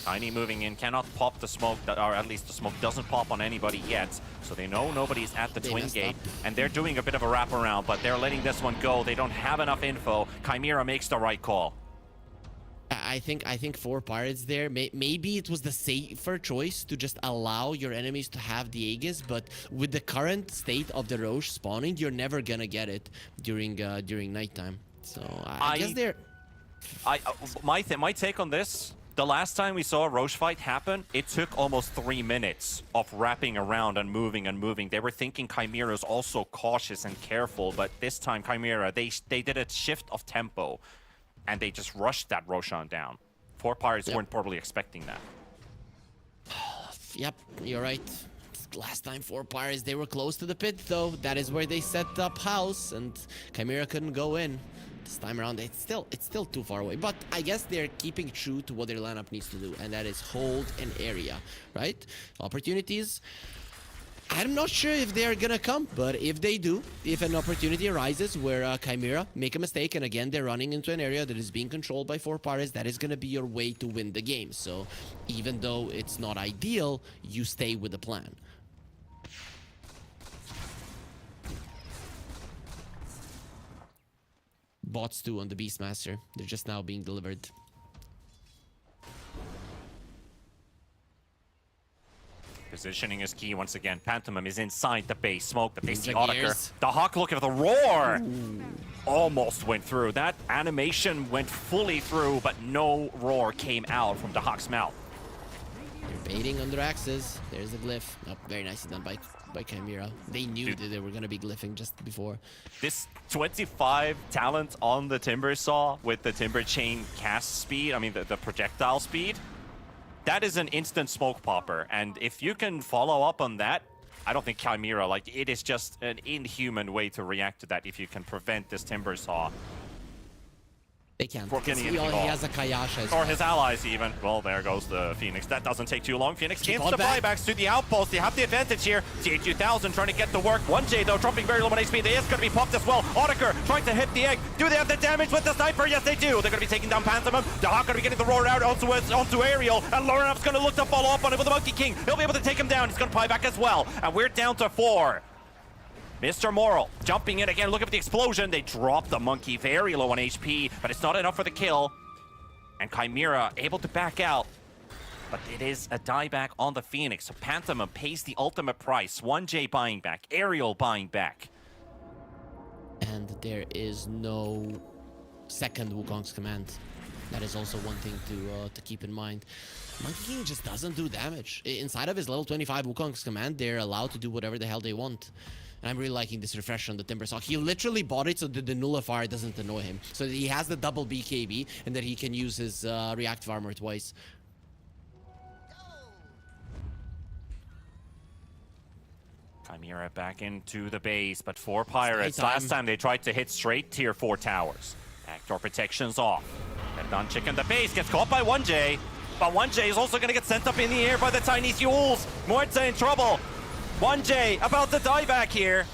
Tiny moving in, cannot pop the smoke, or at least the smoke doesn't pop on anybody yet. So they know nobody's at the twin gate, and they're doing a bit of a wraparound, but they're letting this one go. They don't have enough info. Chimera makes the right call. I think 4 pirates there. Maybe it was the safer choice to just allow your enemies to have the Aegis, but with the current state of the Roche spawning, you're never gonna get it during nighttime. So I guess they're. My take on this. The last time we saw a Roche fight happen, it took almost 3 minutes of wrapping around and moving. They were thinking Chimera's also cautious and careful, but this time Chimera, they did a shift of tempo, and they just rushed that Roshan down. 4 pirates weren't probably expecting that. Yep, you're right. Last time 4 pirates, they were close to the pit though. That is where they set up house, and Chimera couldn't go in. This time around, it's still too far away. But I guess they're keeping true to what their lineup needs to do, and that is hold an area, right? Opportunities. I'm not sure if they're gonna come, but if they do, if an opportunity arises where Chimera make a mistake, and again they're running into an area that is being controlled by 4 pirates, that is gonna be your way to win the game. So even though it's not ideal, you stay with the plan. Bots too on the Beastmaster. They're just now being delivered. Positioning is key once again. Pantomime is inside the base smoke, but they see Ninja Otacur. gears. The Hawk, look at the roar! Almost went through. That animation went fully through, but no roar came out from the Hawk's mouth. They're baiting under axes. There's a glyph. Oh, very nicely done by Chimera. They knew that they were gonna be glyphing just before. This 25 talent on the Timber Saw with the Timber Chain cast speed, I mean the projectile speed, that is an instant smoke popper. And if you can follow up on that, I don't think Chimera, like, it is just an inhuman way to react to that if you can prevent this Timber Saw. They can't. For Because getting he anything has a Kayasha as Or well. his allies even. Well, there goes the Phoenix. That doesn't take too long. Phoenix Keep gains on the back. buybacks to the outpost. They have the advantage here. TA2000 trying to get the work. 1J though, dropping very low on HP. They is going to be popped as well. Audiker trying to hit the egg. Do they have the damage with the sniper? Yes, they do. They're going to be taking down Pantomim. Dacha going to be getting the roar out onto Aerial. And Lorenov's going to look to follow up on it with the Monkey King. He'll be able to take him down. He's going to buy back as well. And we're down to 4. Mr. Moral jumping in again. Look at the explosion. They drop the Monkey very low on HP, but it's not enough for the kill. And Chimera able to back out. But it is a dieback on the Phoenix. So Pantomim pays the ultimate price. 1J buying back. Aerial buying back. And there is no second Wukong's command. That is also one thing to keep in mind. Monkey King just doesn't do damage. Inside of his level 25 Wukong's command, they're allowed to do whatever the hell they want. And I'm really liking this refresh on the Timbersaw. He literally bought it so that the nullifier doesn't annoy him. So that he has the double BKB and that he can use his reactive armor twice. Chimera back into the base, but 4 Pirates. Last time they tried to hit straight tier 4 towers. Actor protection's off. Pedonchik in the base gets caught by 1J. But 1J is also going to get sent up in the air by the tiny Fuels. Muerta in trouble. 1J about to die back here.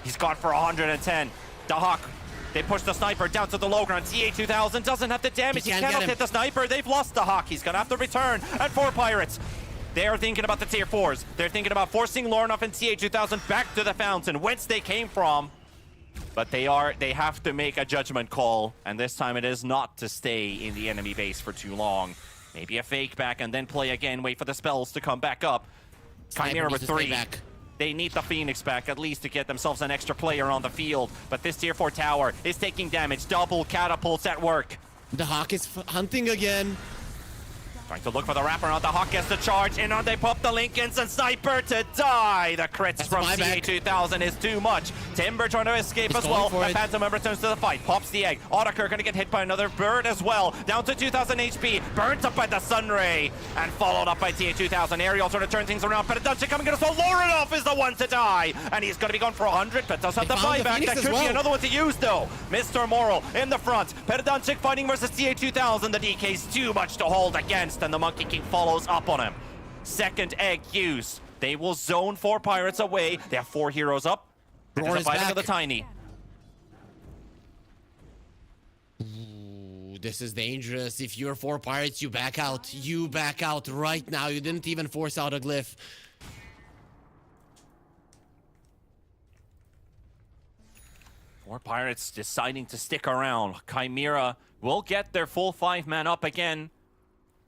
He's gone for 110. Dahak, they push the sniper down to the low ground. TA2000 doesn't have the damage. He cannot hit the sniper. They've lost Dahak. He's going to have to return. And 4 Pirates. They're thinking about the tier 4s. They're thinking about forcing Lorenov and TA2000 back to the fountain, whence they came from. But they have to make a judgment call. And this time it is not to stay in the enemy base for too long. Maybe a fake back and then play again. Wait for the spells to come back up. Chimera with 3. They need the Phoenix back at least to get themselves an extra player on the field. But this tier 4 tower is taking damage. Double catapults at work. The Hawk is hunting again. Trying to look for the wraparound. The Hawk gets the charge. In on they pop the Lincolns and Sniper to die. The crits from CA2000 is too much. Timber trying to escape as well. The Pantomim returns to the fight. Pops the egg. Audiker going to get hit by another bird as well. Down to 2000 HP. Burnt up by the Sunray. And followed up by TA2000. Aerial trying to turn things around. Pedonchik coming in as well. Lorenov is the one to die. And he's going to be gone for 100. But does have the buyback. That could be another one to use though. Mr. Moral in the front. Pedonchik fighting versus TA2000. The DK's too much to hold against. And the Monkey King follows up on him. Second egg use. They will zone 4 Pirates away. They have 4 heroes up. There's a fighting of the tiny. Ooh, this is dangerous. If you're 4 Pirates, you back out. You back out right now. You didn't even force out a glyph. Four Pirates deciding to stick around. Chimera will get their full 5-man up again.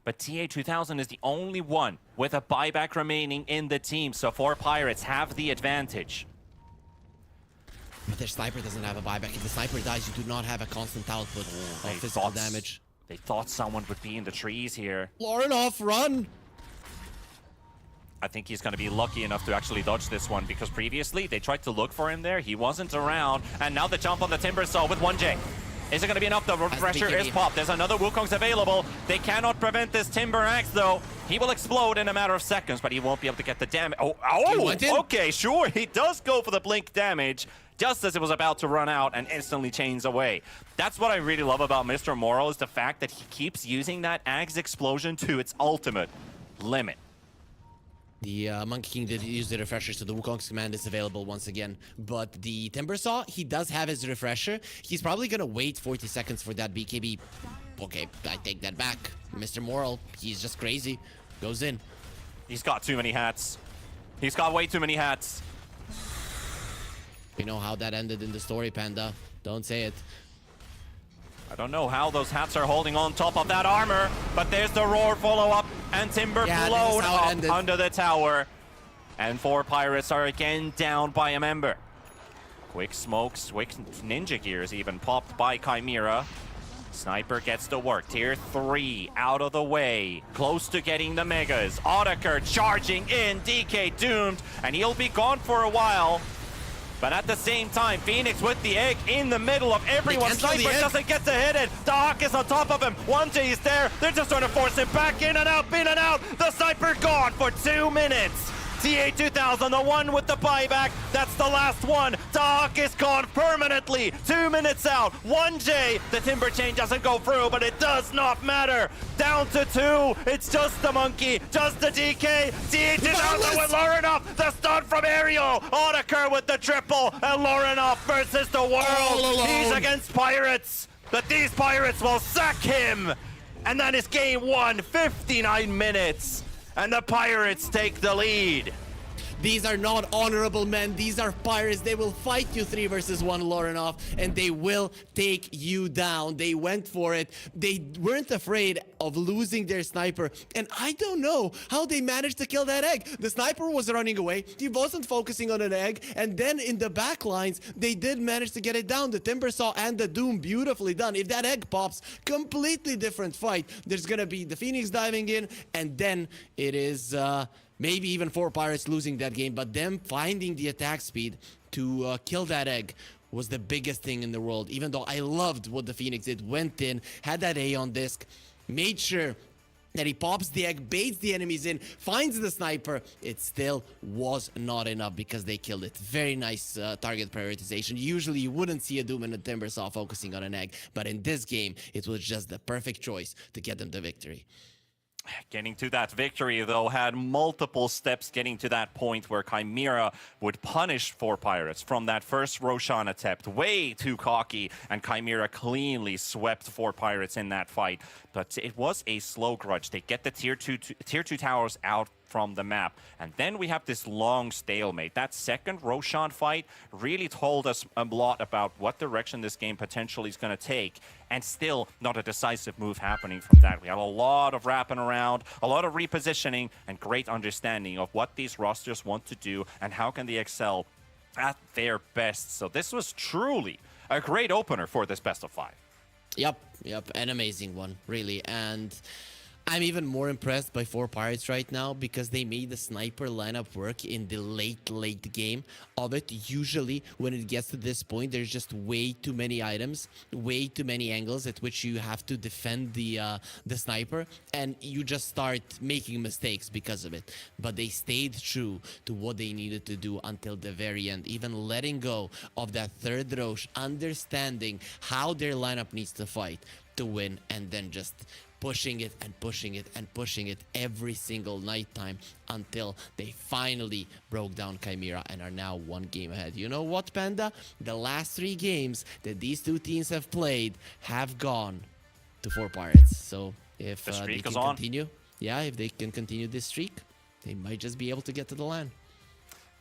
But TA2000 is the only one with a buyback remaining in the team. So 4 Pirates have the advantage. But their sniper doesn't have a buyback. If the sniper dies, you do not have a constant output of physical damage. They thought someone would be in the trees here. Lorenov, run! I think he's going to be lucky enough to actually dodge this one because previously they tried to look for him there. He wasn't around. And now the jump on the Timbersaw with 1J. Is it going to be enough? The refresher is popped. There's another Wukong's available. They cannot prevent this Timber Axe, though. He will explode in a matter of seconds, but he won't be able to get the damage. Okay, sure. He does go for the blink damage just as it was about to run out and instantly chains away. That's what I really love about Mr. Moral is the fact that he keeps using that Axe explosion to its ultimate limit. The Monkey King did use the refresher, so the Wukong's command is available once again. But the Timbersaw, he does have his refresher. He's probably gonna wait 40 seconds for that BKB. Okay, I take that back. Mr. Moral, he's just crazy. Goes in. He's got too many hats. He's got way too many hats. You know how that ended in the story, Panda. Don't say it. I don't know how those hats are holding on top of that armor, but there's the roar follow-up, and Timber blown up under the tower. And 4 Pirates are again down by a member. Quick smokes, quick ninja gears even popped by Chimera. Sniper gets to work. Tier 3 out of the way. Close to getting the megas. Audiker charging in. DK doomed, and he'll be gone for a while. But at the same time, Phoenix with the egg in the middle of everyone. Sniper doesn't get to hit it. The Hawk is on top of him. 1J is there. They're just trying to force him back in and out, in and out. The Sniper gone for 2 minutes. TA2000, the one with the buyback. That's the last one. Doc is gone permanently. 2 minutes out. 1J. The Timber Chain doesn't go through, but it does not matter. Down to 2. It's just the Monkey. Just the DK. DH is out there with Lorinov. The stun from Ariel. Otakar with the triple. And Lorinov versus the world. He's against Pirates. But these Pirates will sack him. And that is game 1. 59 minutes. And the Pirates take the lead. These are not honorable men. These are Pirates. They will fight you 3 versus 1, Lorinov, and they will take you down. They went for it. They weren't afraid of losing their sniper, and I don't know how they managed to kill that egg. The sniper was running away. He wasn't focusing on an egg, and then in the back lines, they did manage to get it down. The Timbersaw and the Doom, beautifully done. If that egg pops, completely different fight. There's gonna be the Phoenix diving in, and then it is maybe even 4 Pirates losing that game, but them finding the attack speed to kill that egg was the biggest thing in the world. Even though I loved what the Phoenix did, went in, had that A on disc, made sure that he pops the egg, baits the enemies in, finds the sniper, it still was not enough because they killed it. Very nice target prioritization. Usually you wouldn't see a Doom and a Timbersaw focusing on an egg, but in this game, it was just the perfect choice to get them the victory. Getting to that victory, though, had multiple steps getting to that point where Chimera would punish 4 Pirates from that first Roshan attempt. Way too cocky, and Chimera cleanly swept 4 Pirates in that fight. But it was a slow grudge. They get the tier 2 towers out from the map. And then we have this long stalemate. That second Roshan fight really told us a lot about what direction this game potentially is going to take. And still not a decisive move happening from that. We had a lot of wrapping around, a lot of repositioning, and great understanding of what these rosters want to do and how can they excel at their best. So this was truly a great opener for this best of 5. Yep, an amazing one, really. And I'm even more impressed by 4 Pirates right now because they made the sniper lineup work in the late game of it. Usually, when it gets to this point, there's just way too many items, way too many angles at which you have to defend the sniper, and you just start making mistakes because of it. But they stayed true to what they needed to do until the very end, even letting go of that third Roche, understanding how their lineup needs to fight to win, and then just pushing it and pushing it and pushing it every single night time until they finally broke down Chimera and are now 1 game ahead. You know what, Panda? The last 3 games that these 2 teams have played have gone to 4 Pirates. So if The they streak can is on. continue, if they can continue this streak, they might just be able to get to the LAN.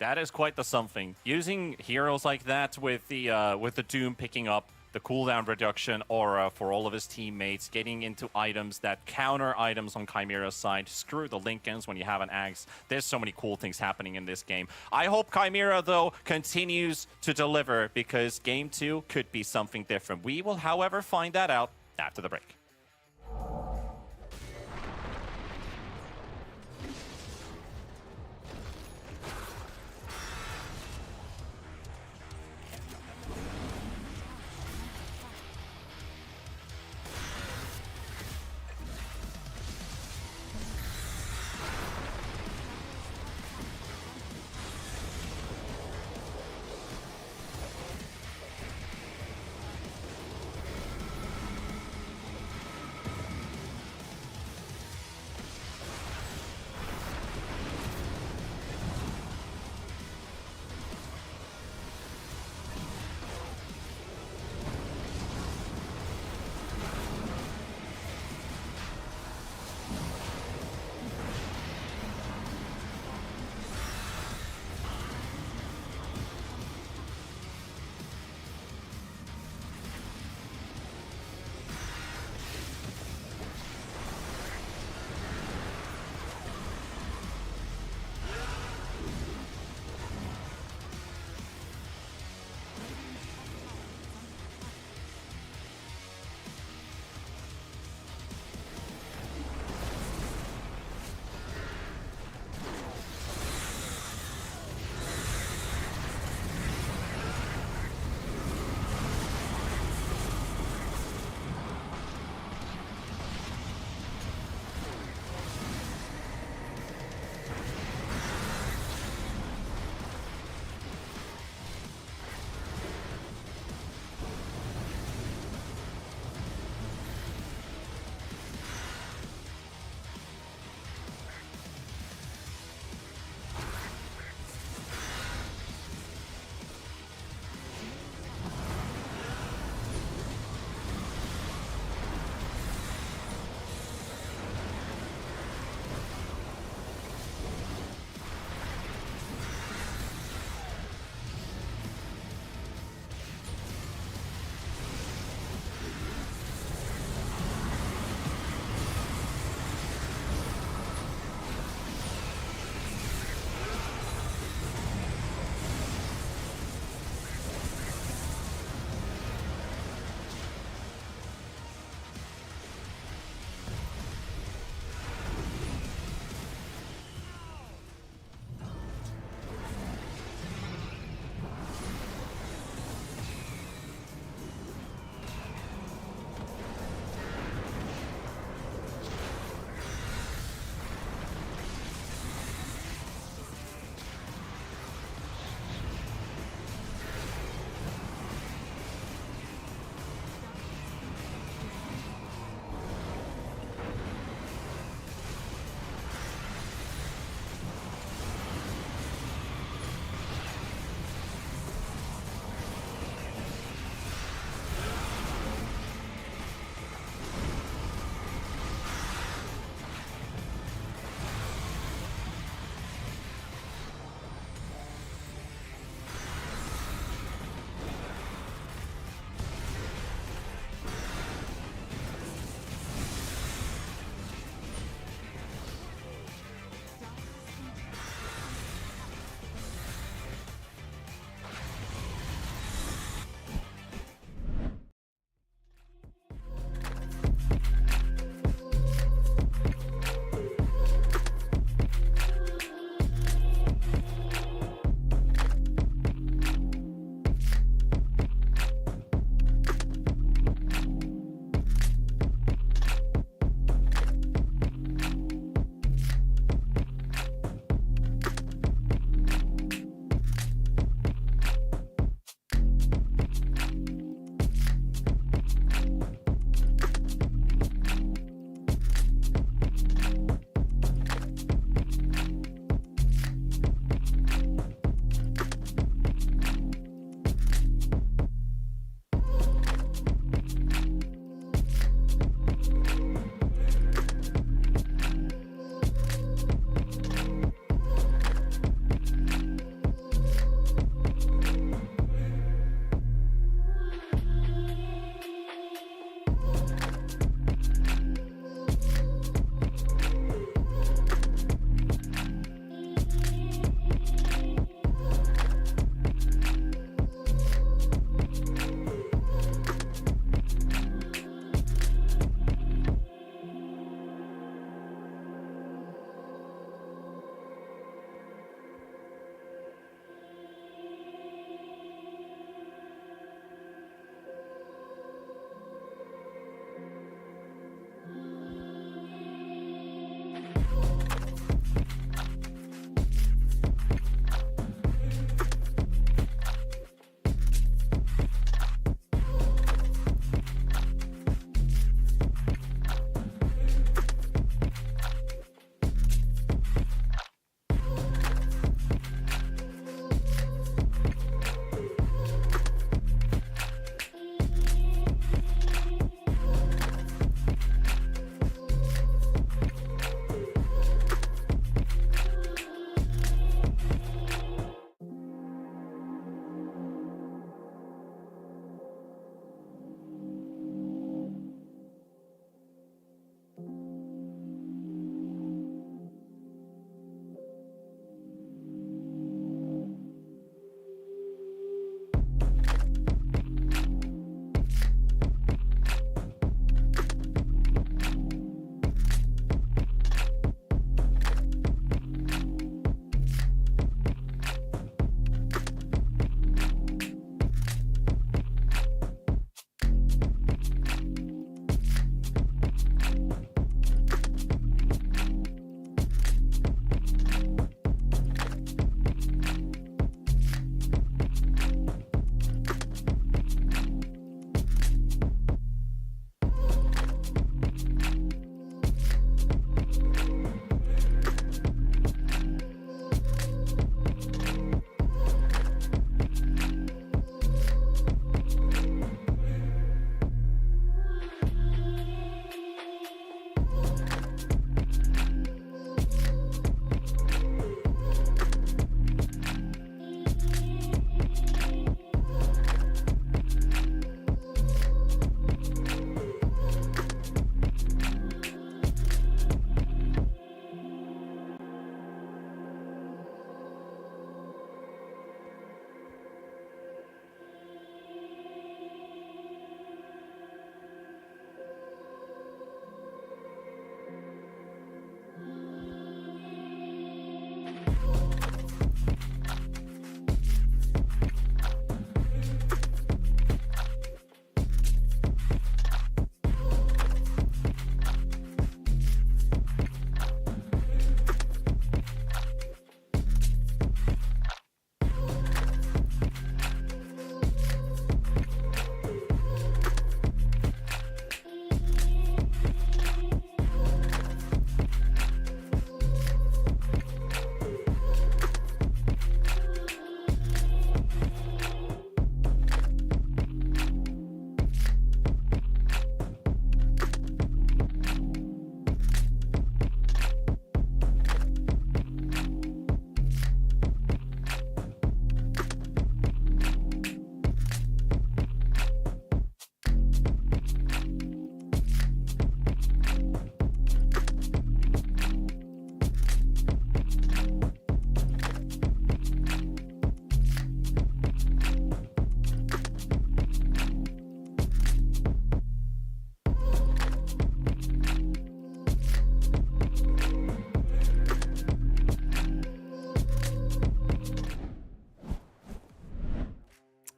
That is quite the something. Using heroes like that with the Doom picking up the cooldown reduction aura for all of his teammates, getting into items that counter items on Chimera's side. Screw the Lincolns when you have an Axe. There's so many cool things happening in this game. I hope Chimera, though, continues to deliver because game 2 could be something different. We will, however, find that out after the break.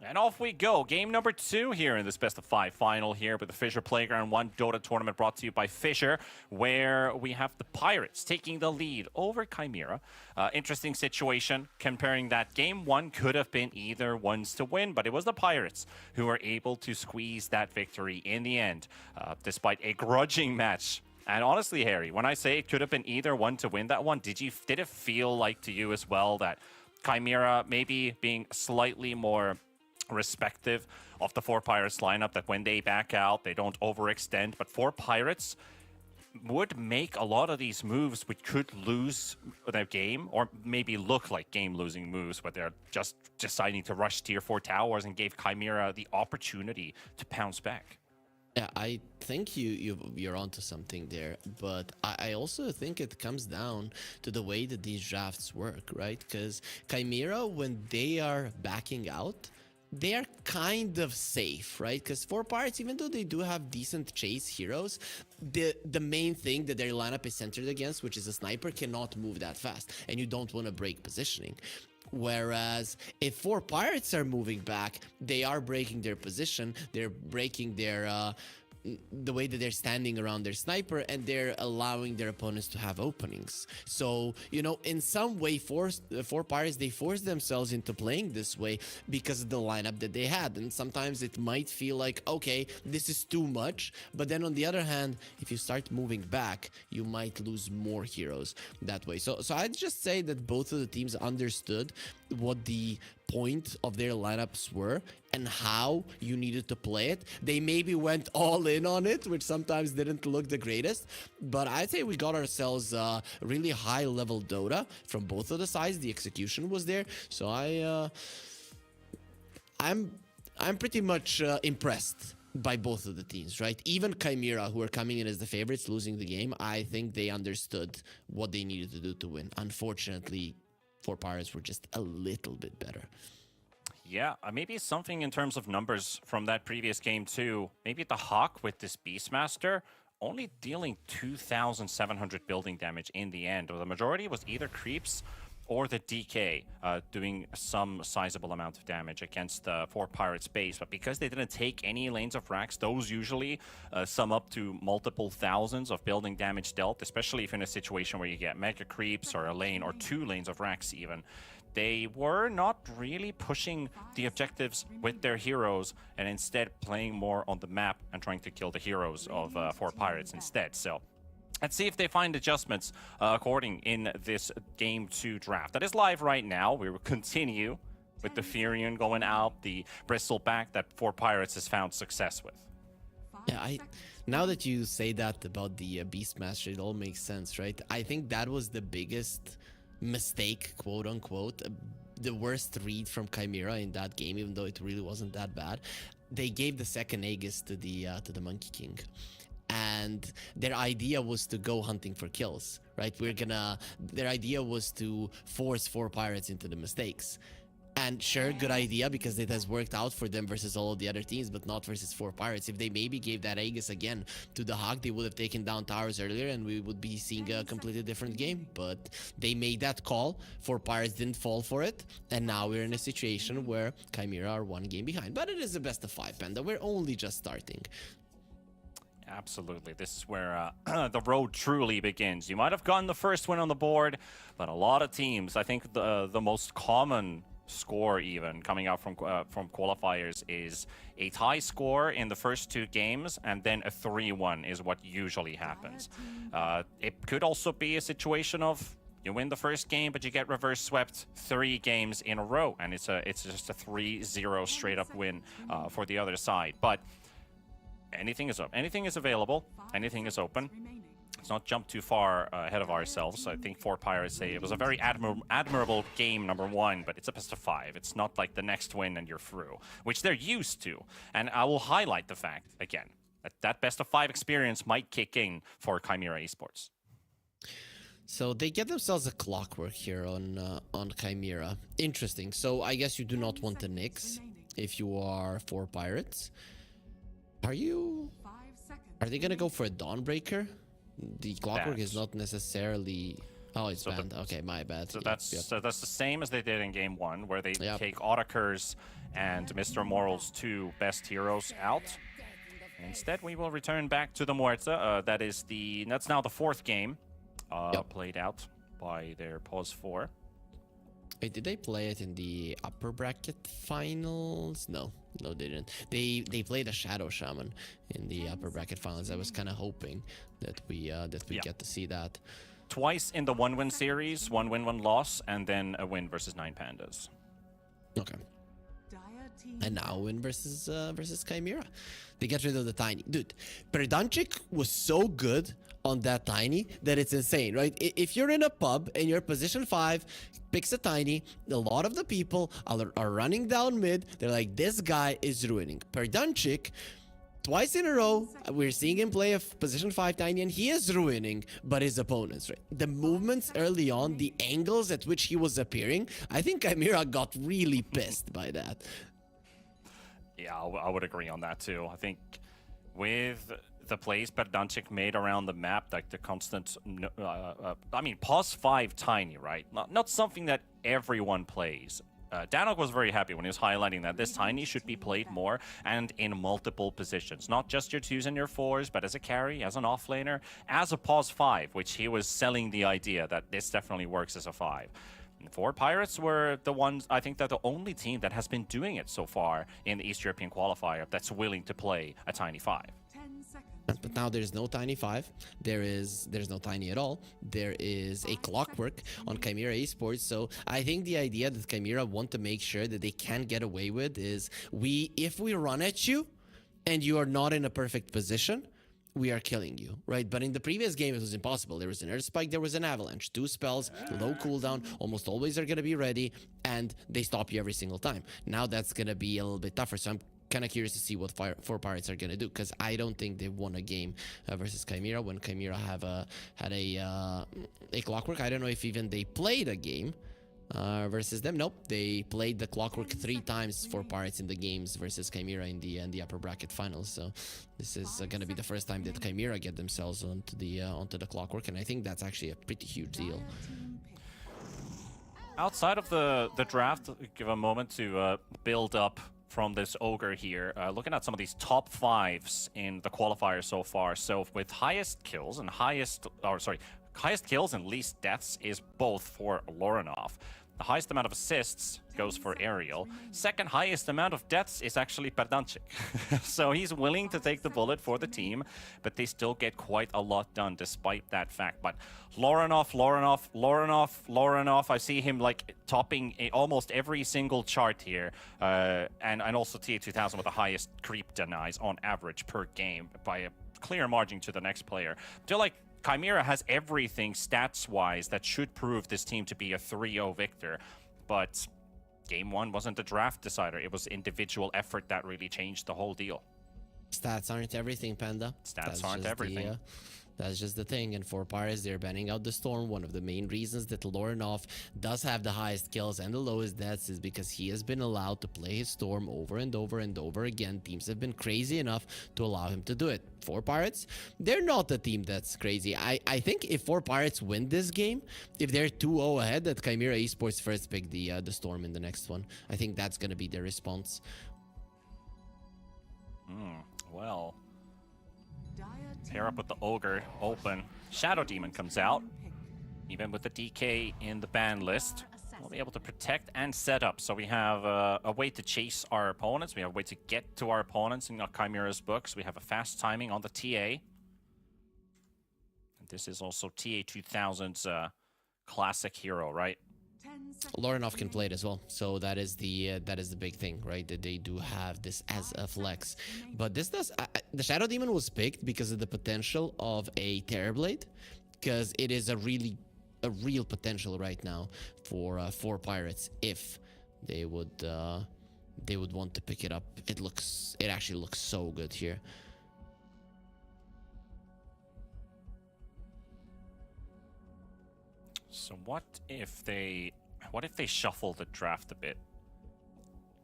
And off we go. Game number 2 here in this best of 5 final here with the FISSURE Playground 1 Dota tournament brought to you by FISSURE, where we have the Pirates taking the lead over Chimera. Interesting situation comparing that game 1 could have been either ones to win, but it was the Pirates who were able to squeeze that victory in the end, despite a grudging match. And honestly, Harry, when I say it could have been either one to win that one, did it feel like to you as well that Chimera maybe being slightly more respective of the 4 Pirates lineup, that when they back out, they don't overextend, but 4 Pirates would make a lot of these moves which could lose their game, or maybe look like game-losing moves, but they're just deciding to rush tier 4 towers and gave Chimera the opportunity to pounce back. Yeah, I think you're onto something there, but I also think it comes down to the way that these drafts work, right? Because Chimera, when they are backing out, they are kind of safe, right? Because 4 Pirates, even though they do have decent chase heroes, the main thing that their lineup is centered against, which is a sniper, cannot move that fast, and you don't want to break positioning. Whereas if 4 Pirates are moving back, they are breaking their position, they're breaking their the way that they're standing around their sniper, and they're allowing their opponents to have openings. So, you know, in some way, 4 Pirates, they force themselves into playing this way because of the lineup that they had. And sometimes it might feel like, okay, this is too much. But then on the other hand, if you start moving back, you might lose more heroes that way. So I'd just say that both of the teams understood what the point of their lineups were and how you needed to play it. They maybe went all in on it, which sometimes didn't look the greatest, but I'd say we got ourselves really high level Dota from both of the sides. The execution was there, so I'm pretty much impressed by both of the teams, right? Even Chimera, who are coming in as the favorites, losing the game, I think they understood what they needed to do to win. Unfortunately, 4 Pirates were just a little bit better. Yeah, maybe something in terms of numbers from that previous game too. Maybe the Hawk with this Beastmaster only dealing 2,700 building damage in the end. The majority was either creeps or the DK doing some sizable amount of damage against the 4 Pirates base. But because they didn't take any lanes of racks, those usually sum up to multiple thousands of building damage dealt, especially if in a situation where you get mega creeps or a lane or 2 lanes of racks even. They were not really pushing the objectives with their heroes and instead playing more on the map and trying to kill the heroes of 4 Pirates instead. So let's see if they find adjustments according in this Game 2 draft. That is live right now. We will continue with the Furion going out, the Bristleback that 4 Pirates has found success with. Yeah, now that you say that about the Beastmaster, it all makes sense, right? I think that was the biggest mistake, quote unquote, the worst read from Chimera in that game, even though it really wasn't that bad. They gave the second Aegis to the Monkey King, and their idea was to go hunting for kills, right? Their idea was to force 4 Pirates into the mistakes. And sure, good idea, because it has worked out for them versus all of the other teams, but not versus 4 Pirates. If they maybe gave that Aegis again to the Hawk, they would have taken down towers earlier and we would be seeing a completely different game. But they made that call. 4 Pirates didn't fall for it. And now we're in a situation where Chimera are 1 game behind. But it is a best of 5, Panda. We're only just starting. Absolutely. This is where the road truly begins. You might have gotten the first win on the board, but a lot of teams, I think the most common score even coming out from qualifiers is a tie score in the first 2 games, and then a 3-1 is what usually happens. It could also be a situation of you win the first game, but you get reverse swept 3 games in a row, and it's just a 3-0 straight up win for the other side. But anything is up. Anything is available. Anything is open. Let's not jump too far ahead of ourselves. I think 4 Pirates say it was a very admirable game, number 1, but it's a best of 5. It's not like the next win and you're through, which they're used to. And I will highlight the fact, again, that best of 5 experience might kick in for Chimera Esports. So they get themselves a clockwork here on Chimera. Interesting. So I guess you do not want the Nyx if you are 4 Pirates. Are they gonna go for a Dawnbreaker? The clockwork is not necessarily... Oh, it's So the- banned. Okay, my bad. So Yep, that's yep. so that's the same as they did in game 1, where they Yep. take Audacur's and Mr. Moral's 2 best heroes out. Instead, we will return back to the Muerta. That's now the 4th game Yep. played out by their pause 4. Wait, did they play it in the upper bracket finals? No, they didn't. They played a Shadow Shaman in the upper bracket finals. I was kind of hoping that we Yeah. get to see that. Twice in the 1-win series, 1 win, 1 loss, and then a win versus 9 Pandas. Okay. Dire team And now win versus Chimera. They get rid of the Tiny. Dude, Perdanchik was so good on that Tiny that it's insane, right? If you're in a pub and you're position 5, picks a Tiny, a lot of the people are running down mid. They're like, this guy is ruining. Perdanchik, twice in a row, we're seeing him play a position 5 Tiny, and he is ruining, but his opponents, right? The movements early on, the angles at which he was appearing, I think Chimera got really pissed by that. Yeah, I would agree on that too. I think with the plays Perdanchik made around the map, like the constant, pause 5 Tiny, right? Not something that everyone plays. Danog was very happy when he was highlighting that this Tiny should be played more and in multiple positions. Not just your 2s and your 4s, but as a carry, as an offlaner, as a pause 5, which he was selling the idea that this definitely works as a 5. And 4 Pirates were the ones, I think, that the only team that has been doing it so far in the East European qualifier that's willing to play a Tiny 5. 10 seconds. But now there's no Tiny 5. There's no Tiny at all. There is a Clockwork on Chimera Esports. So I think the idea that Chimera want to make sure that they can get away with is if we run at you and you are not in a perfect position, we are killing you, right? But in the previous game, it was impossible. There was an Earth Spike, there was an Avalanche. 2 spells, low cooldown, almost always are going to be ready, and they stop you every single time. Now that's going to be a little bit tougher, so I'm kind of curious to see what 4 Pirates are going to do, because I don't think they've won a game versus Chimera when Chimera had a Clockwork. I don't know if even they played a game versus them. Nope, they played the Clockwork 3 times 4 Pirates in the games versus Chimera in the upper bracket finals. So this is going to be the first time that Chimera get themselves onto the Clockwork, and I think that's actually a pretty huge deal. Dire team pick. Outside of the draft, give a moment to build up from this Ogre here. Looking at some of these top 5s in the qualifier so far. So with highest kills and least deaths is both for Lorinov. The highest amount of assists goes for Ariel. Second highest amount of deaths is actually Perdanchik. So he's willing to take the bullet for the team, but they still get quite a lot done despite that fact. But Lorinov, I see him like topping almost every single chart here. And also TA2000 with the highest creep denies on average per game by a clear margin to the next player. I feel like Chimera has everything stats-wise that should prove this team to be a 3-0 victor, but game 1 wasn't the draft decider. It was individual effort that really changed the whole deal. Stats aren't everything, Panda. Stats aren't everything. That's just the thing. And 4 Pirates, they're banning out the Storm. One of the main reasons that Lorinov does have the highest kills and the lowest deaths is because he has been allowed to play his Storm over and over and over again. Teams have been crazy enough to allow him to do it. 4 Pirates, they're not a team that's crazy. I think if 4 Pirates win this game, if they're 2-0 ahead, that Chimera Esports first pick the Storm in the next one. I think that's going to be their response. Well, Dire team pair up with the Ogre open. Shadow Demon comes out. Even with the DK in the ban list, we'll be able to protect and set up. So we have a way to chase our opponents. We have a way to get to our opponents in Chimera's books. We have a fast timing on the TA. And this is also TA2000's classic hero, right? 10 seconds. Lorinov can play it as well, so that is the big thing, right? That they do have this as a flex. But this does the Shadow Demon was picked because of the potential of a Terrorblade, because it is a real potential right now for 4 Pirates if they would want to pick it up. It actually looks so good here. So what if they shuffle the draft a bit?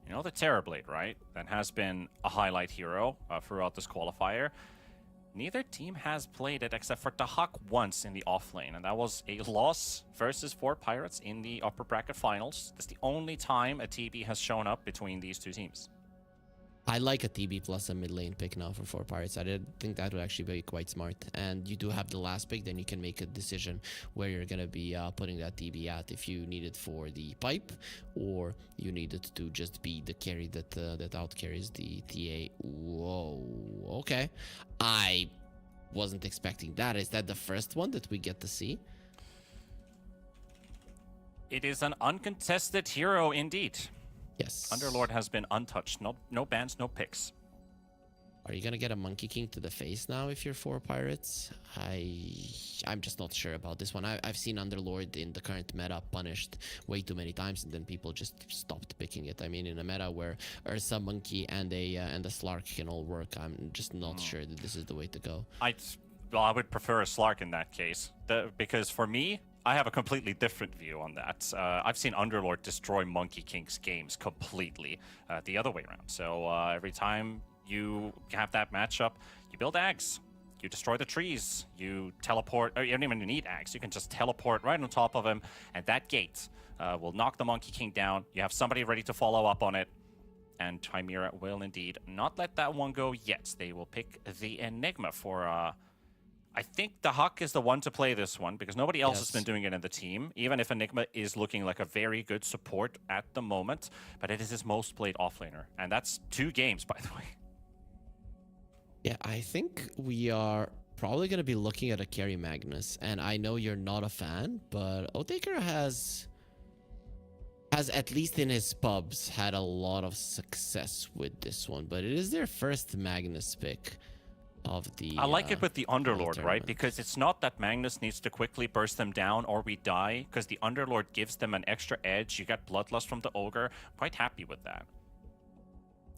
You know, the Terrorblade, right? That has been a highlight hero throughout this qualifier. neither team has played it except for Dachak once in the offlane, and that was a loss versus 4 Pirates in the upper bracket finals. That's the only time a TB has shown up between these two teams. I like a TB plus a mid lane pick now for 4 Pirates. I did think that would actually be quite smart. And you do have the last pick, then you can make a decision where you're going to be putting that TB at, if you need it for the pipe or you need it to just be the carry that out carries the TA. Whoa, okay. I wasn't expecting that. Is that the first one that we get to see? It is an uncontested hero indeed. Yes. Underlord has been untouched. No bans, no picks. Are you gonna get a Monkey King to the face now if you're 4 Pirates? I'm just not sure about this one. I've seen Underlord in the current meta punished way too many times, and then people just stopped picking it. I mean, in a meta where Ursa, Monkey, and a Slark can all work, I'm just not sure that this is the way to go. I would prefer a Slark in that case, because for me, I have a completely different view on that. I've seen Underlord destroy Monkey King's games completely the other way around. So every time you have that matchup, you build Ags, you destroy the trees, you teleport, or you don't even need Ags, you can just teleport right on top of him, and that gate will knock the Monkey King down. You have somebody ready to follow up on it, and Chimera will indeed not let that one go yet. They will pick the Enigma for... I think Dachak is the one to play this one because nobody else has been doing it in the team, even if Enigma is looking like a very good support at the moment, but it is his most played offlaner, and that's 2 games, by the way. Yeah, I think we are probably going to be looking at a carry Magnus, and I know you're not a fan, but Otaker has at least in his pubs had a lot of success with this one, but it is their first Magnus pick of the I like it with the Underlord, right? tournament. Because it's not that Magnus needs to quickly burst them down or we die, because the Underlord gives them an extra edge. You get Bloodlust from the Ogre. Quite happy with that.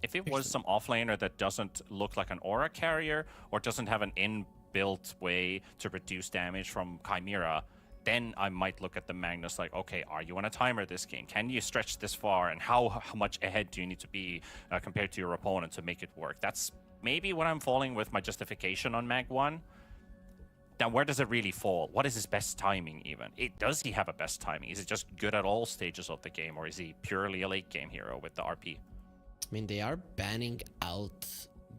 If it was some offlaner that doesn't look like an aura carrier or doesn't have an inbuilt way to reduce damage from Chimera, then I might look at the Magnus like, okay, are you on a timer this game? Can you stretch this far? And how much ahead do you need to be compared to your opponent to make it work? That's maybe what I'm falling with my justification on Mag 1. Now, where does it really fall? What is his best timing even? Does he have a best timing? Is it just good at all stages of the game, or is he purely a late game hero with the RP? I mean, they are banning out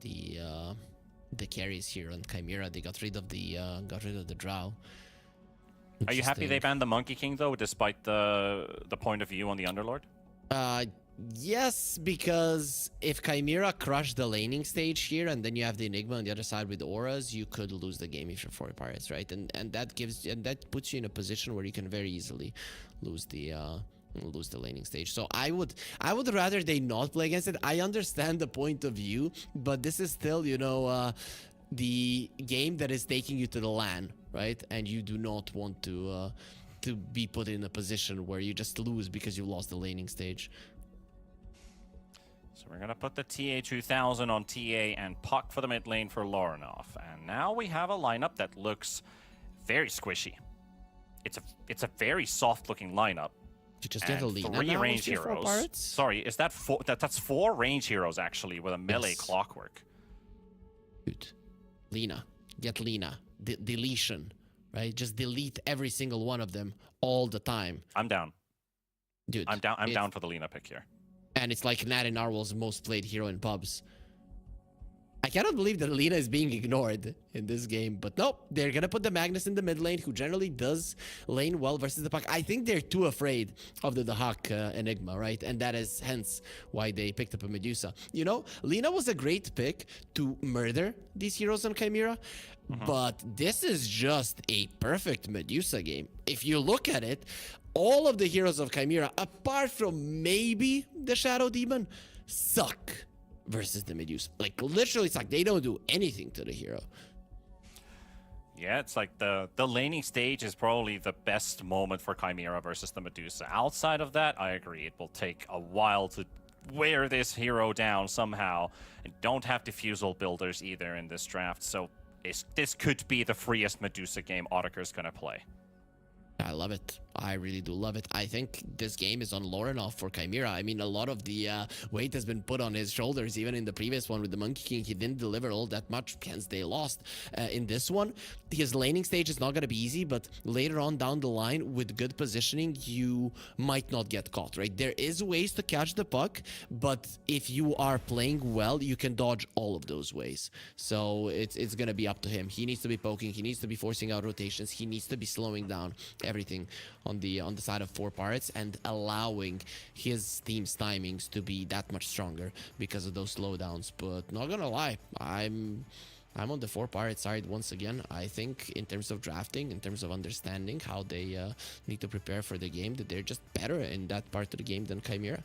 the carries here on Chimera. They got rid of the Drow. Are you happy they banned the Monkey King though, despite the point of view on the Underlord? Yes, because if Chimera crushed the laning stage here, and then you have the Enigma on the other side with auras, you could lose the game if you're 4 Pirates, right? And that puts you in a position where you can very easily lose the laning stage. So I would rather they not play against it. I understand the point of view, but this is still, the game that is taking you to the LAN, right? And you do not want to be put in a position where you just lose because you lost the laning stage. So we're going to put the TA2000 on TA and Puck for the mid lane for Lorinov. And now we have a lineup that looks very squishy. It's a very soft looking lineup. You just get a Lina 3 now range with your 4 heroes. Pirates? Sorry, is that 4? That's 4 range heroes actually with a melee clockwork. Dude, Lina. Get Lina. Deletion, right? Just delete every single one of them all the time. I'm down. Dude, I'm down for the Lina pick here. And it's like Nat and Narwhal's most played hero in pubs. I cannot believe that Lina is being ignored in this game, but nope, they're gonna put the Magnus in the mid lane, who generally does lane well versus the Puck. I think they're too afraid of the Dachak Enigma, right? And that is hence why they picked up a Medusa. Lina was a great pick to murder these heroes on Chimera, but this is just a perfect Medusa game. If you look at it, all of the heroes of Chimera, apart from maybe the Shadow Demon, suck versus the Medusa. Like, literally suck. They don't do anything to the hero. Yeah, it's like the laning stage is probably the best moment for Chimera versus the Medusa. Outside of that, I agree. It will take a while to wear this hero down somehow. And don't have diffusal builders either in this draft. So this could be the freest Medusa game Otaker's going to play. I love it. I really do love it. I think this game is on Lorinov for Chimera. I mean, a lot of the weight has been put on his shoulders. Even in the previous one with the Monkey King, he didn't deliver all that much, hence they lost. In this one, his laning stage is not going to be easy, but later on down the line, with good positioning, you might not get caught, right? There is ways to catch the puck, but if you are playing well, you can dodge all of those ways. So it's going to be up to him. He needs to be poking. He needs to be forcing out rotations. He needs to be slowing down everything on the side of Four Pirates and allowing his team's timings to be that much stronger because of those slowdowns. But not gonna lie, I'm on the Four Pirates side once again. I think in terms of drafting, in terms of understanding how they need to prepare for the game, that they're just better in that part of the game than Chimera.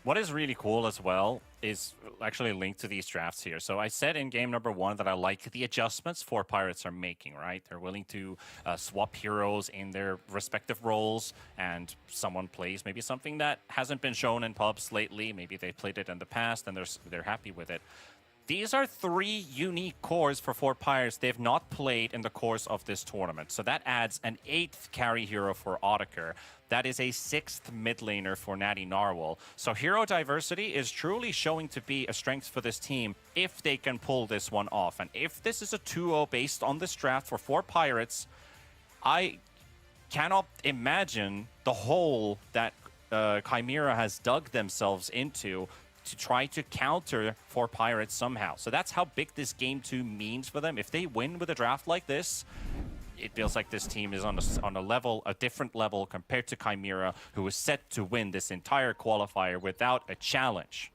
What is really cool as well is actually linked to these drafts here. So I said in game number 1 that I like the adjustments Four Pirates are making, right? They're willing to swap heroes in their respective roles, and someone plays maybe something that hasn't been shown in pubs lately. Maybe they played it in the past and they're happy with it. These are 3 unique cores for Four Pirates they've not played in the course of this tournament. So that adds an 8th carry hero for Audiker. That is a 6th mid laner for Natty Narwhal. So hero diversity is truly showing to be a strength for this team if they can pull this one off. And if this is a 2-0 based on this draft for Four Pirates, I cannot imagine the hole that Chimera has dug themselves into to try to counter Four Pirates somehow. So that's how big this game 2 means for them. If they win with a draft like this, it feels like this team is on a different level compared to Chimera, who is set to win this entire qualifier without a challenge.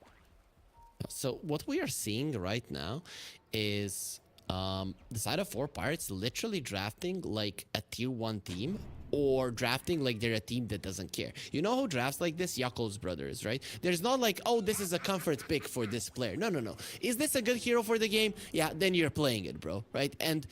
So what we are seeing right now is the side of Four Pirates literally drafting like a tier 1 team, or drafting like they're a team that doesn't care. You know who drafts like this? Yakov's brothers, right? There's not like, oh, this is a comfort pick for this player. No, no, no. Is this a good hero for the game? Yeah, then you're playing it, bro, right? And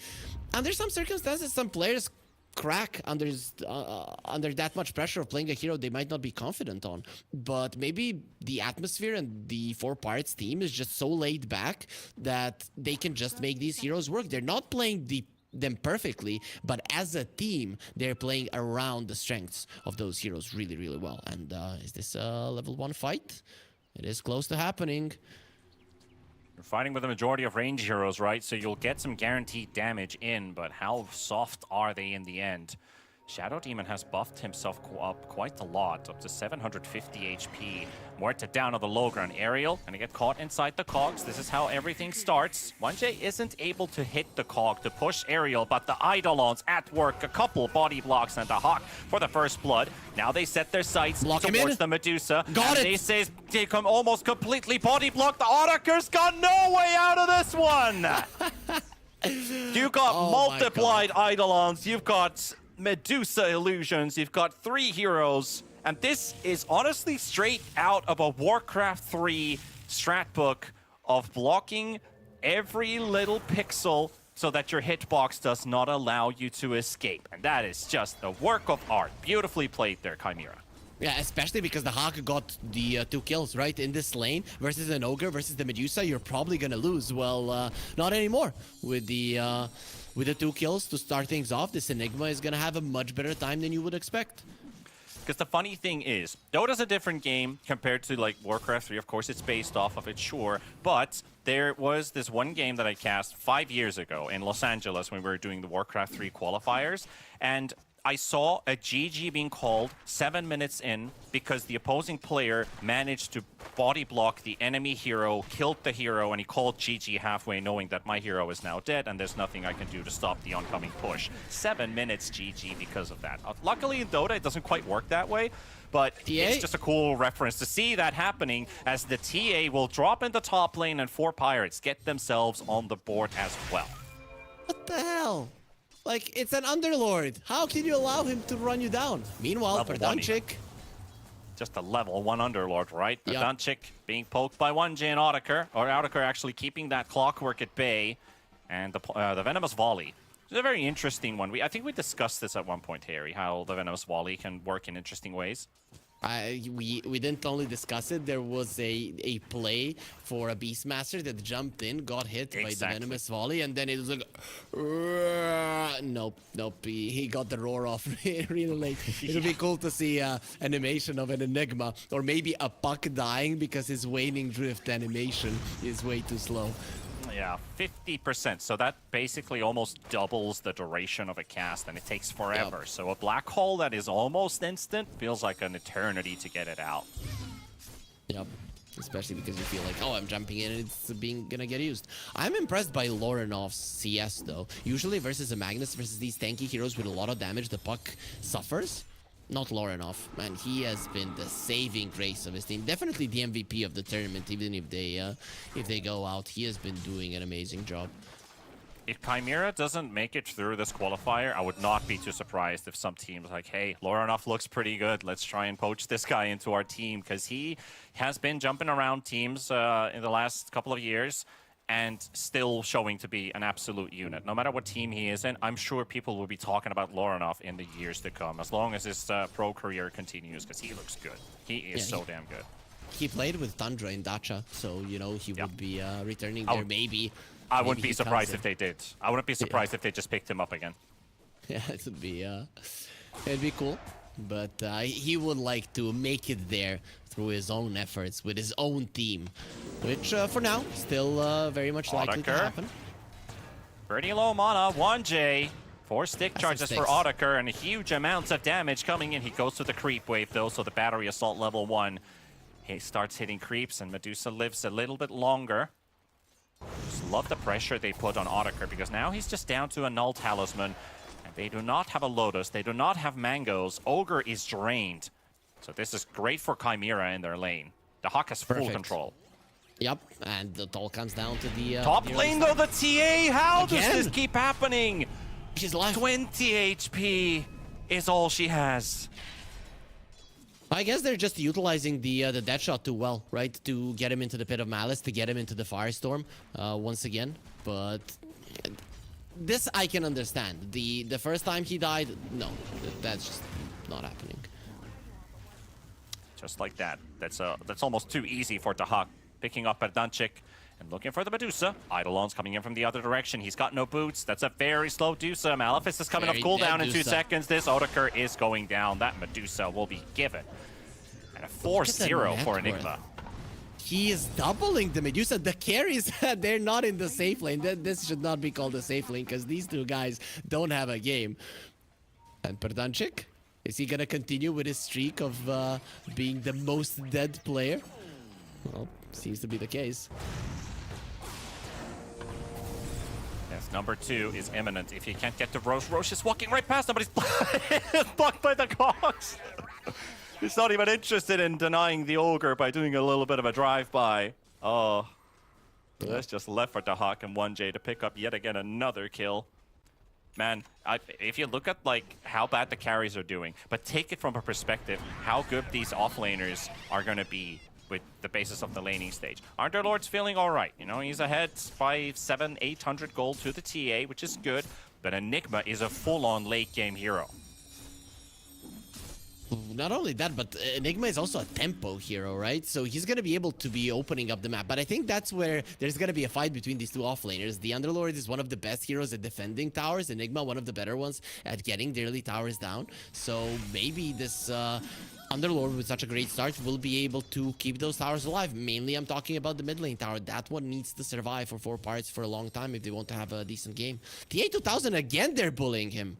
under some circumstances, some players crack under that much pressure of playing a hero they might not be confident on. But maybe the atmosphere and the Four Pirates team is just so laid back that they can just make these heroes work. They're not playing them perfectly, but as a team, they're playing around the strengths of those heroes really, really well. And is this a level 1 fight? It is close to happening. You're fighting with a majority of range heroes, right? So you'll get some guaranteed damage in, but how soft are they in the end? Shadow Demon has buffed himself up quite a lot, up to 750 HP. Muerta down on the low ground. Ariel gonna get caught inside the cogs. This is how everything starts. 1J isn't able to hit the cog to push Ariel, but the Eidolons at work. A couple body blocks and a Hawk for the first blood. Now they set their sights towards the Medusa. Got it! They say they come almost completely body blocked. The Audiker's got no way out of this one! You've got multiplied Eidolons. You've got Medusa illusions. You've got 3 heroes. And this is honestly straight out of a Warcraft 3 strat book of blocking every little pixel so that your hitbox does not allow you to escape. And that is just a work of art. Beautifully played there, Chimera. Yeah, especially because the Hawk got the 2 kills, right? In this lane versus an Ogre versus the Medusa, you're probably gonna lose. Well, not anymore. With the 2 kills to start things off, this Enigma is gonna have a much better time than you would expect. Because the funny thing is, Dota's a different game compared to like Warcraft 3. Of course, it's based off of it, sure. But there was this one game that I cast 5 years ago in Los Angeles when we were doing the Warcraft 3 qualifiers. And I saw a GG being called 7 minutes in because the opposing player managed to body block the enemy hero, killed the hero, and he called GG halfway knowing that my hero is now dead and there's nothing I can do to stop the oncoming push. 7 minutes GG because of that. Luckily in Dota, it doesn't quite work that way, but it's just a cool reference to see that happening as the TA will drop in the top lane and Four Pirates get themselves on the board as well. What the hell? Like, it's an Underlord. How can you allow him to run you down? Meanwhile, Verdanchik... Just a level 1 Underlord, right? Yep. Verdanchik being poked by 1J and Audiker, or Audiker actually keeping that clockwork at bay, and the Venomous Volley. It's a very interesting one. I think we discussed this at one point, Harry, how the Venomous Volley can work in interesting ways. We didn't only discuss it. There was a play for a Beastmaster that jumped in, got hit by the venomous volley, and then it was like, nope. He got the roar off really late. It'll be cool to see animation of an Enigma, or maybe a puck dying because his waning drift animation is way too slow. Yeah, 50%. So that basically almost doubles the duration of a cast, and it takes forever. Yep. So a black hole that is almost instant feels like an eternity to get it out. Yep. Especially because you feel like, oh, I'm jumping in and it's gonna get used. I'm impressed by Lorenov's CS though. Usually versus a Magnus, versus these tanky heroes with a lot of damage, the puck suffers. Not Lorenov, man. He has been the saving grace of his team. Definitely the MVP of the tournament, even if they go out. He has been doing an amazing job. If Chimera doesn't make it through this qualifier, I would not be too surprised if some teams like, hey, Lorenov looks pretty good. Let's try and poach this guy into our team, because he has been jumping around teams in the last couple of years and still showing to be an absolute unit. No matter what team he is in, I'm sure people will be talking about Lorenov in the years to come, as long as his pro career continues, because he looks good. He is so damn good. He played with Tundra in Dacha, so, you know, he would be returning there maybe. I wouldn't be surprised if they did. I wouldn't be surprised if they just picked him up again. Yeah, it would be, it'd be cool. But he would like to make it there through his own efforts with his own team, which for now still very much likely to happen. Pretty low mana, 1J. 4 stick charges for Audiker and huge amounts of damage coming in. He goes to the creep wave though, so the battery assault level 1. He starts hitting creeps and Medusa lives a little bit longer. Just love the pressure they put on Audiker, because now he's just down to a null talisman. And they do not have a Lotus, they do not have mangoes. Ogre is drained. So this is great for Chimera in their lane. The Hawk has full control. Yep, and it all comes down to the top lane though, the TA. How does this keep happening? She's alive. 20 HP is all she has. I guess they're just utilizing the death shot too well, right? To get him into the Pit of Malice, to get him into the Firestorm once again. But this I can understand. The first time he died, no, that's just not happening. Just like that. That's almost too easy for Dahak. Picking up Perdanchik and looking for the Medusa. Eidolon's coming in from the other direction. He's got no boots. That's a very slow Medusa. Maleficus is coming off cooldown in 2 seconds. This Odeker is going down. That Medusa will be given. And a 4-0 for Enigma. He is doubling the Medusa. The carries, they're not in the safe lane. This should not be called a safe lane, because these two guys don't have a game. And Perdanchik? Is he gonna continue with his streak of being the most dead player? Well, seems to be the case. Yes, number 2 is imminent. If he can't get to Roche, Roche is walking right past him, but he's blocked by the Cogs. He's not even interested in denying the Ogre by doing a little bit of a drive-by. Oh, that's just left for Dahak and 1J to pick up yet again another kill. Man, if you look at like how bad the carries are doing, but take it from a perspective how good these offlaners are going to be with the basis of the laning stage. Underlord's feeling all right. You know, he's ahead by 700-800 gold to the TA, which is good. But Enigma is a full-on late-game hero. Not only that, but Enigma is also a tempo hero, right? So he's going to be able to be opening up the map. But I think that's where there's going to be a fight between these two offlaners. The Underlord is one of the best heroes at defending towers. Enigma, one of the better ones at getting the early towers down. So maybe this Underlord with such a great start will be able to keep those towers alive. Mainly I'm talking about the mid lane tower. That one needs to survive for 4 parts for a long time if they want to have a decent game. TA2000, again, they're bullying him.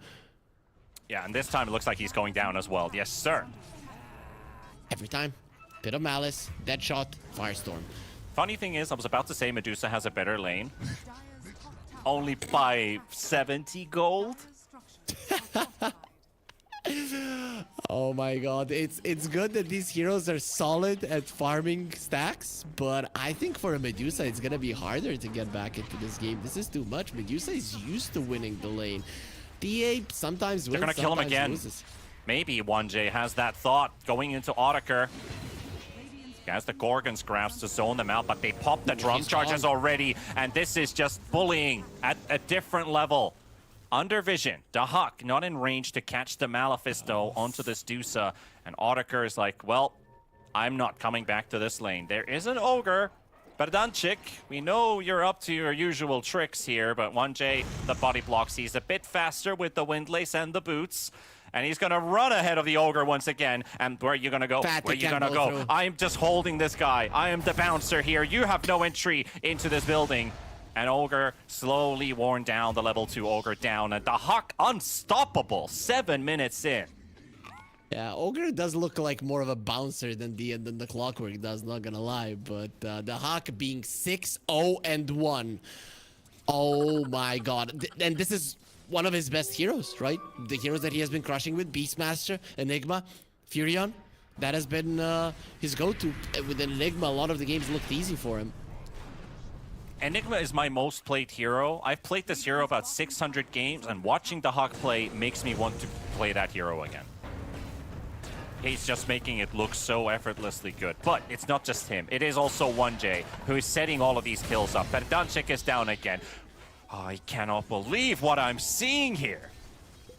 Yeah, and this time it looks like he's going down as well. Yes, sir. Every time. Pit of Malice, Deadshot, Firestorm. Funny thing is, I was about to say Medusa has a better lane. Only by 70 gold? Oh my god, it's good that these heroes are solid at farming stacks, but I think for a Medusa it's gonna be harder to get back into this game. This is too much. Medusa is used to winning the lane. TA sometimes wins, they're gonna kill him again. Loses. Maybe 1J has that thought going into Audiker. He has the Gorgon's grasp to zone them out, but they pop the drum charges already, and this is just bullying at a different level. under vision. Dahak not in range to catch the Malefisto onto this Dusa. And Audiker is like, well, I'm not coming back to this lane. There is an Ogre. Berdanchik, we know you're up to your usual tricks here, but 1J, the body blocks, he's a bit faster with the Windlace and the boots. And he's gonna run ahead of the Ogre once again. And where are you gonna go? Fat, where are you gonna go? through. I am just holding this guy. I am the bouncer here. You have no entry into this building. And Ogre slowly worn down, the level 2 Ogre down. And Dahak unstoppable, 7 minutes in. Yeah, Ogre does look like more of a bouncer than the Clockwork does, not gonna lie. But the Hawk being 6-0-1. Oh my god. And this is one of his best heroes, right? The heroes that he has been crushing with, Beastmaster, Enigma, Furion. That has been his go-to. With Enigma, a lot of the games looked easy for him. Enigma is my most played hero. I've played this hero about 600 games, and watching Dahak play makes me want to play that hero again. He's just making it look so effortlessly good. But it's not just him. It is also 1J, who is setting all of these kills up. Berdanchik is down again. I cannot believe what I'm seeing here.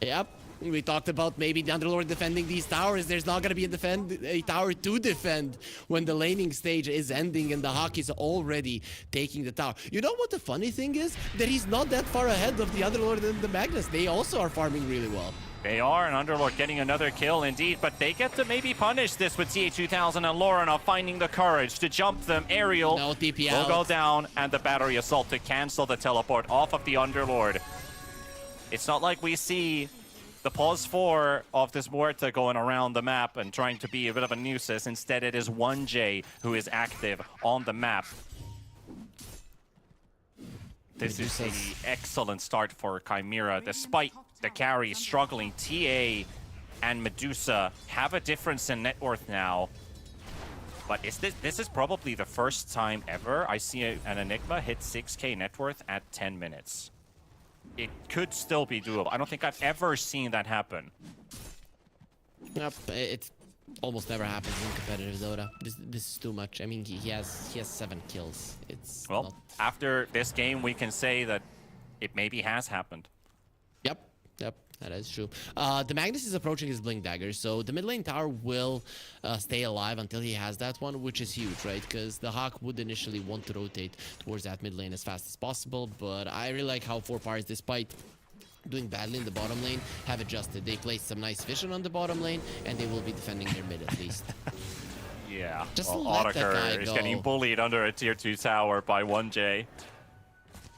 Yep. We talked about maybe the Underlord defending these towers. There's not going to be a tower to defend when the laning stage is ending and the Hawk is already taking the tower. You know what the funny thing is? That he's not that far ahead of the Underlord and the Magnus. They also are farming really well. They are, and Underlord getting another kill indeed, but they get to maybe punish this with TA2000 and Lorinov finding the courage to jump them. Aerial No TP will out. go down, and the battery assault to cancel the teleport off of the Underlord. It's not like we see the pause 4 of this Muerta going around the map and trying to be a bit of a nuisance. Instead, it is 1J who is active on the map. This is an excellent start for Chimera, despite the carry struggling. TA and Medusa have a difference in net worth now. But this is probably the first time ever I see an Enigma hit 6k net worth at 10 minutes. It could still be doable. I don't think I've ever seen that happen. Yep, it almost never happens in competitive Dota. This is too much. I mean, he has 7 kills. It's Well, not... after this game, we can say that it maybe has happened. Yep, that is true. The Magnus is approaching his Blink Dagger, so the mid lane tower will stay alive until he has that one, which is huge, right? Because the Hawk would initially want to rotate towards that mid lane as fast as possible, but I really like how 4Pires, despite doing badly in the bottom lane, have adjusted. They placed some nice vision on the bottom lane, and they will be defending their mid at least. Yeah, Just well, let that guy Audiker is go. getting bullied under a tier 2 tower by 1J.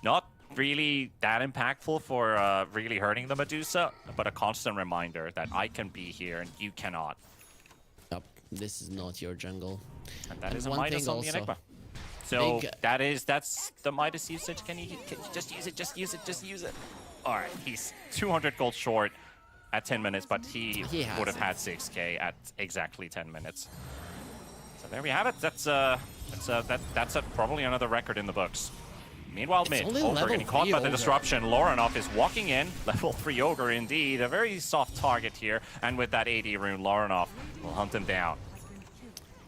Not really that impactful for really hurting the Medusa, but a constant reminder that I can be here and you cannot. Yep, this is not your jungle. And that And is a one Midas thing on the also, Enigma. So big- that's the Midas usage. Can you just use it, just use it, just use it? Alright, he's 200 gold short at 10 minutes, but he has would have it. had 6k at exactly 10 minutes. So there we have it. That's probably another record in the books. Meanwhile, It's mid, only Ogre level getting caught 3 by the Ogre. disruption. Lorinov is walking in. Level 3 Ogre indeed. A very soft target here. And with that AD rune, Lorinov will hunt him down.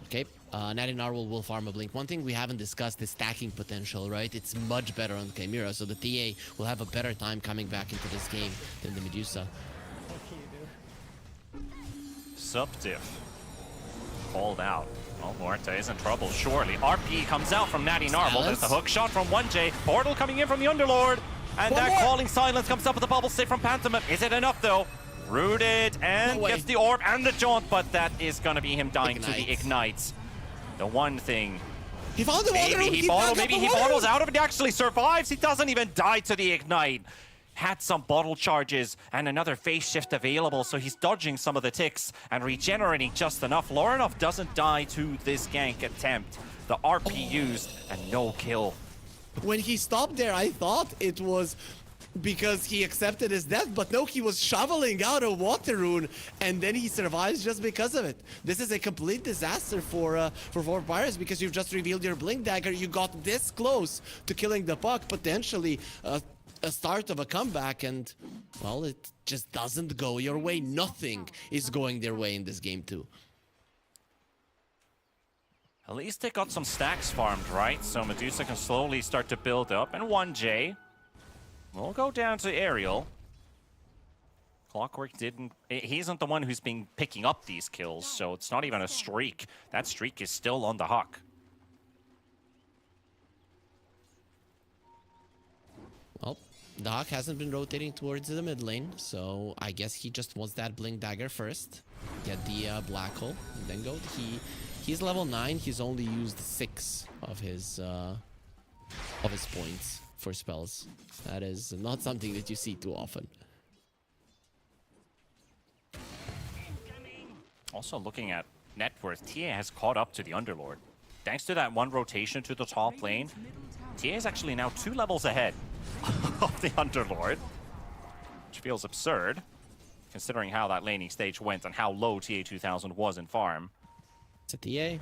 Okay, Natty Narwhal will farm a Blink. One thing we haven't discussed is stacking potential, right? It's much better on Chimera, so the TA will have a better time coming back into this game than the Medusa. Subdiff. Called out. Oh, Muerta is in trouble, surely. RP comes out from Natty Narwhal. There's the hook shot from 1J. Portal coming in from the Underlord. And that calling silence comes up with a bubble stick from Pantomime. Is it enough, though? Rooted and No way. gets the orb and the jaunt, but that is going to be him dying to the Ignite. ignites. The one thing. He found the water Maybe room! he bottles, back up maybe the he water bottles room! out of it. He actually survives. He doesn't even die to the ignite. Had some bottle charges and another phase shift available, so he's dodging some of the ticks and regenerating just enough. Lorinov doesn't die to this gank attempt. The RP used and no kill. When he stopped there, I thought it was because he accepted his death, but no, he was shoveling out a water rune, and then he survives just because of it. This is a complete disaster for 4Pires, because you've just revealed your Blink Dagger. You got this close to killing the puck, potentially a start of a comeback, and, well, it just doesn't go your way. Nothing is going their way in this game, too. At least they got some stacks farmed, right? So Medusa can slowly start to build up, and 1J will go down to Aerial. Clockwork didn't... He isn't the one who's been picking up these kills, so it's not even a streak. That streak is still on the Hawk. Well, the Hawk hasn't been rotating towards the mid lane, so I guess he just wants that Blink Dagger first. Get the Black Hole, and then go. He's level 9, he's only used 6 of his points for spells. That is not something that you see too often. Also looking at net worth, TA has caught up to the Underlord. Thanks to that one rotation to the top lane, TA is actually now 2 levels ahead of the Underlord, which feels absurd, considering how that laning stage went and how low TA 2000 was in farm. It's a TA.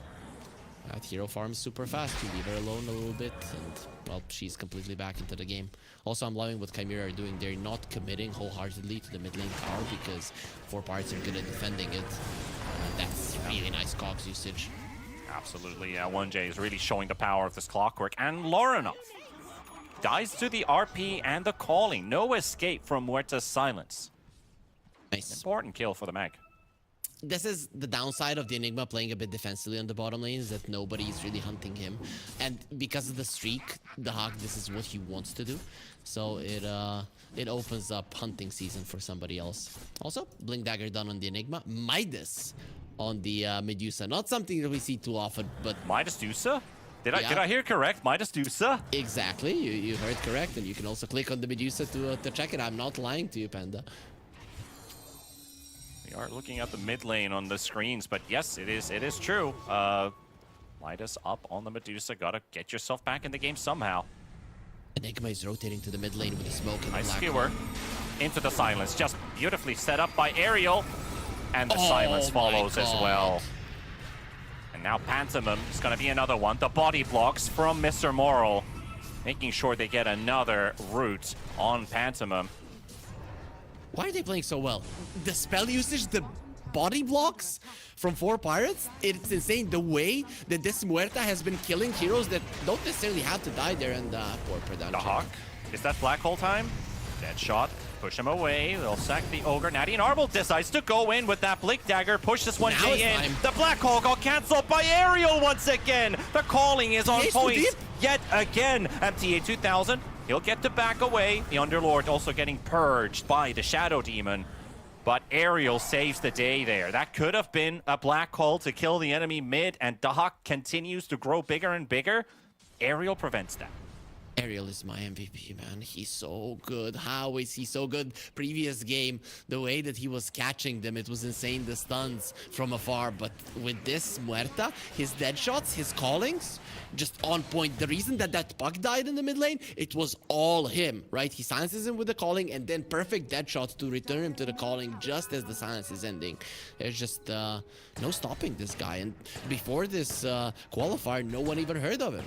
That hero farms super fast. You leave her alone a little bit, and, well, she's completely back into the game. Also, I'm loving what Chimera are doing. They're not committing wholeheartedly to the mid lane tower because 4 Pirates are good at defending it. That's really nice cogs usage. Absolutely, 1J is really showing the power of this Clockwork. And Lorinov dies to the RP and the calling. No escape from Muerta's silence. Nice. Important kill for the Mag. This is the downside of the Enigma playing a bit defensively on the bottom lane, is that nobody's really hunting him. And because of the streak, the Hawk, this is what he wants to do. So it opens up hunting season for somebody else. Also, Blink Dagger done on the Enigma. Midas on the Medusa. Not something that we see too often, but... Midas Dusa? Did I hear correct? Midas Dusa? Exactly, you heard correct, and you can also click on the Medusa to check it. I'm not lying to you, Panda. We are looking at the mid lane on the screens, but yes, it is true. Midas up on the Medusa. Gotta get yourself back in the game somehow. Enigma is rotating to the mid lane with a smoke and Nice black skewer into the silence. Just beautifully set up by Aerial. And the silence follows as well. And now Pantomim is going to be another one. The body blocks from Mr. Moral, making sure they get another route on Pantomim. Why are they playing so well? The spell usage, the body blocks from 4 Pirates, it's insane. The way that this Muerta has been killing heroes that don't necessarily have to die there, and poor production. The Hawk. Is that black hole time? Dead shot. Push him away. They'll sack the Ogre. Nadine Arbol decides to go in with that Blink Dagger. Push this one J in. Time. The Black Hole got cancelled by Aerial once again. The calling is on point yet again. MTA 2000. He'll get to back away. The Underlord also getting purged by the Shadow Demon. But Aerial saves the day there. That could have been a Black Hole to kill the enemy mid, and Dahak continues to grow bigger and bigger. Aerial prevents that. Aerial is my MVP, man. He's so good. How is he so good? Previous game, the way that he was catching them, it was insane, the stuns from afar. But with this Muerta, his dead shots, his callings, just on point. The reason that that puck died in the mid lane, it was all him, right? He silences him with the calling and then perfect dead shots to return him to the calling just as the silence is ending. There's just no stopping this guy. And before this qualifier, no one even heard of him.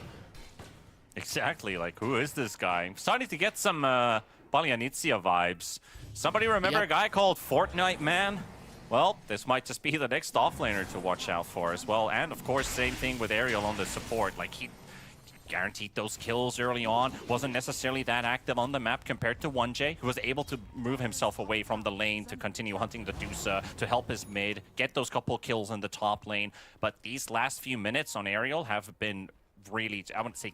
Exactly, like, who is this guy? I'm starting to get some Palyanitsia vibes. Somebody remember a guy called Fortnite Man? Well, this might just be the next offlaner to watch out for as well. And, of course, same thing with Aerial on the support. Like, he guaranteed those kills early on. Wasn't necessarily that active on the map compared to 1J, who was able to move himself away from the lane to continue hunting the Dusa, to help his mid, get those couple kills in the top lane. But these last few minutes on Aerial have been really, I would say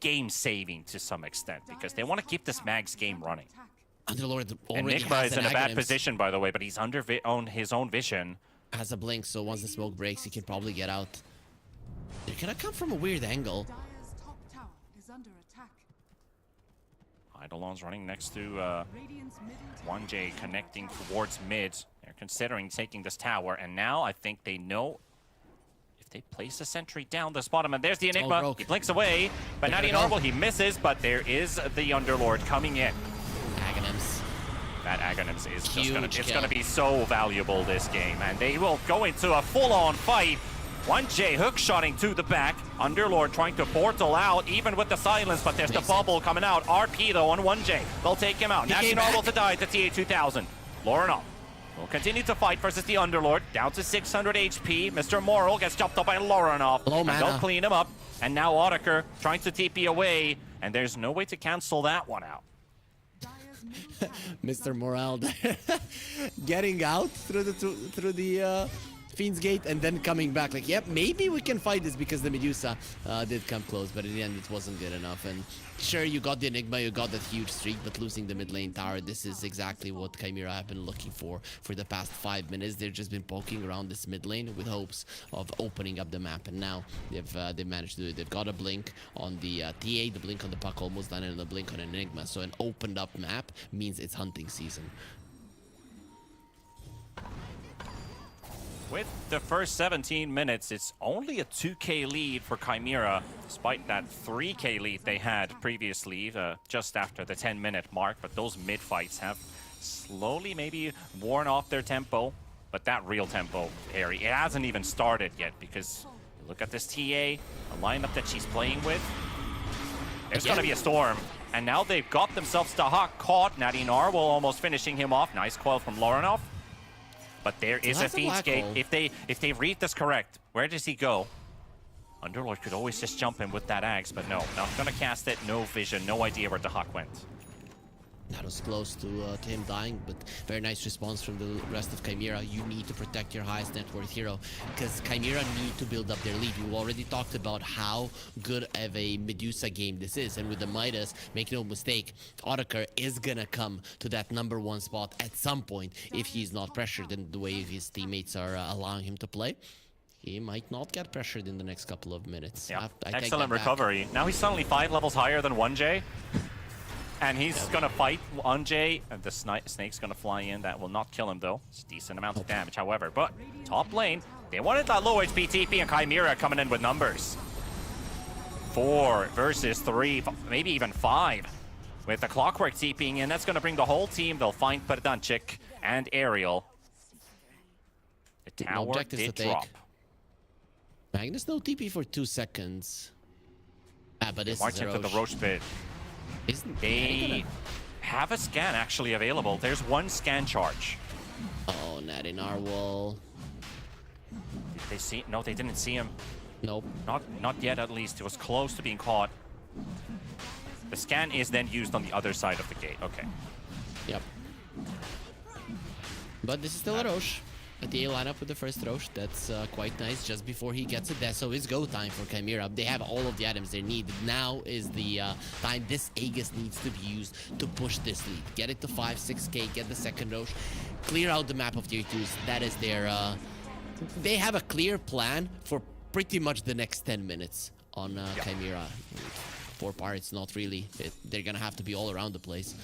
game saving to some extent, because they want to keep this Mag's game running. Underlord And already Enigma has is in a bad Aghanim's. position, by the way, but he's under on his own vision. Has a blink, so once the smoke breaks, he can probably get out. They're gonna come from a weird angle. Dire's top tower is under attack. Eidolon's running next to Radiant's middle tower 1J connecting towards mid. They're considering taking this tower, and now I think they know if they place a sentry down this bottom. And there's the Enigma. broke. He blinks away, but They're Nadine gonna go. Arbol, he misses, but there is the Underlord coming in. Aghanims. That Aghanims is just Huge gonna, it's kill. gonna be so valuable this game, and they will go into a full-on fight. 1J hook-shotting to the back. Underlord trying to portal out, even with the silence, but there's the bubble coming out. RP, though, on 1J. They'll take him out. He Nadine came Arbol back. to die to TA2000. Lorinov will continue to fight versus the Underlord. Down to 600 HP. Mr. Moral gets chopped up by Lorinov. Low And mana. they'll clean him up. And now Audiker trying to TP away, and there's no way to cancel that one out. Dire's Mr. Morale there. Getting out through the Fiend's Gate and then coming back like, yep, maybe we can fight this because the Medusa did come close, but in the end it wasn't good enough. And sure, you got the Enigma, you got that huge streak, but losing the mid lane tower, this is exactly what Chimera have been looking for the past 5 minutes. They've just been poking around this mid lane with hopes of opening up the map, and now they've managed to do it. They've got a blink on the TA, the blink on the puck almost done, and the blink on Enigma. So an opened up map means it's hunting season. With the first 17 minutes, it's only a 2k lead for Chimera, despite that 3k lead they had previously, just after the 10-minute mark. But those mid-fights have slowly maybe worn off their tempo. But that real tempo, Harry, it hasn't even started yet, because look at this TA, the lineup that she's playing with. There's going to be a storm. And now they've got themselves Dacha caught. Nadine Narwhal almost finishing him off. Nice coil from Loranov. But there is a Fiend's Gate. If they read this correct, where does he go? Underlord could always just jump in with that Axe, but no, not gonna cast it. No vision, no idea where Dacha went. That was close to him dying, but very nice response from the rest of Chimera. You need to protect your highest net worth hero, because Chimera need to build up their lead. You already talked about how good of a Medusa game this is, and with the Midas, make no mistake, Otakar is gonna come to that #1 spot at some point if he's not pressured in the way his teammates are allowing him to play. He might not get pressured in the next couple of minutes. Yeah, I take excellent that back. recovery. Now he's suddenly 5 levels higher than 1J. And he's gonna fight 1J, and the snake's gonna fly in. That will not kill him though. It's a decent amount of damage, however. But top lane, they wanted that low HP TP, and Chimera coming in with numbers. 4 versus 3, maybe even 5. With the Clockwork TPing in, that's gonna bring the whole team. They'll find Perdanchik and Ariel. The tower objectives did to take. drop. Magnus no TP for 2 seconds. But this is Marching to the Roche pit. They have a scan actually available. There's 1 scan charge. Oh, Nadine Narwhal. Did they see? No, they didn't see him. Nope. Not yet, at least. It was close to being caught. The scan is then used on the other side of the gate. Okay. Yep. But this is still a Roche. At the A lineup with the first Roche. That's quite nice. Just before he gets it there. So it's go time for Chimera. They have all of the items they need. Now is the time this Aegis needs to be used to push this lead. Get it to 5, 6k. Get the second Roche. Clear out the map of tier 2s. That is their... they have a clear plan for pretty much the next 10 minutes on Chimera. 4 pirates, not really. They're gonna have to be all around the place.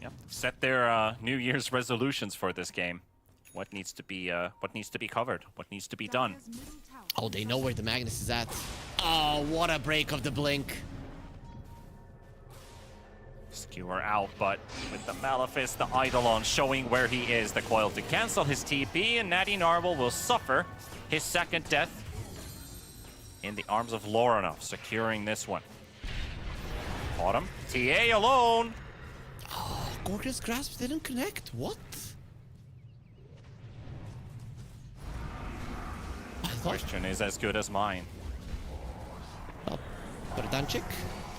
Yep. Set their New Year's resolutions for this game. What needs to be covered? What needs to be done? Oh, they know where the Magnus is at. Oh, what a break of the blink. Skewer out, but with the Malefice, the Eidolon showing where he is. The coil to cancel his TP, and Nadine Narwhal will suffer his second death in the arms of Loranov, securing this one. Caught him. TA alone. Oh, Gorgeous Grasp didn't connect. What? Question is as good as mine. Well, Perdanchik,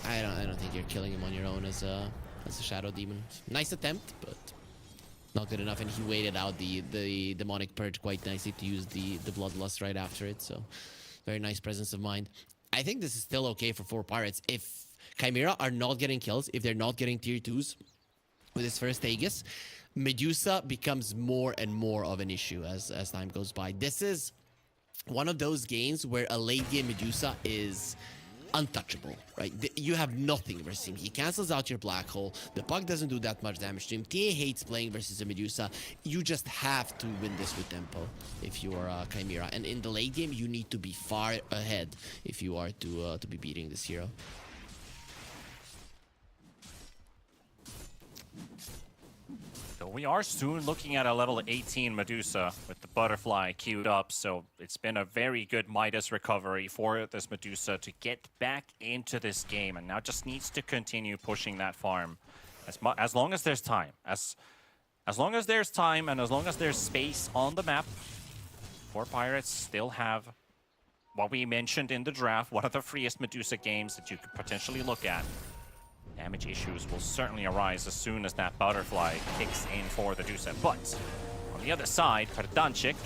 I don't think you're killing him on your own as a Shadow Demon. Nice attempt, but not good enough. And he waited out the Demonic Purge quite nicely to use the Bloodlust right after it. So very nice presence of mind. I think this is still okay for 4 pirates. If Chimera are not getting kills, if they're not getting tier 2s with his first Aegis, Medusa becomes more and more of an issue as time goes by. This is one of those games where a late game Medusa is untouchable, right? You have nothing versus him. He cancels out your black hole. The puck doesn't do that much damage to him. TA hates playing versus a Medusa. You just have to win this with tempo if you are Chimera. And in the late game, you need to be far ahead if you are to be beating this hero. So we are soon looking at a level 18 Medusa with the butterfly queued up. So it's been a very good Midas recovery for this Medusa to get back into this game, and now just needs to continue pushing that farm as long as there's time. As long as there's time and as long as there's space on the map, 4 pirates still have what we mentioned in the draft, one of the freest Medusa games that you could potentially look at. Damage issues will certainly arise as soon as that butterfly kicks in for the Dusa. But on the other side, Verdanchik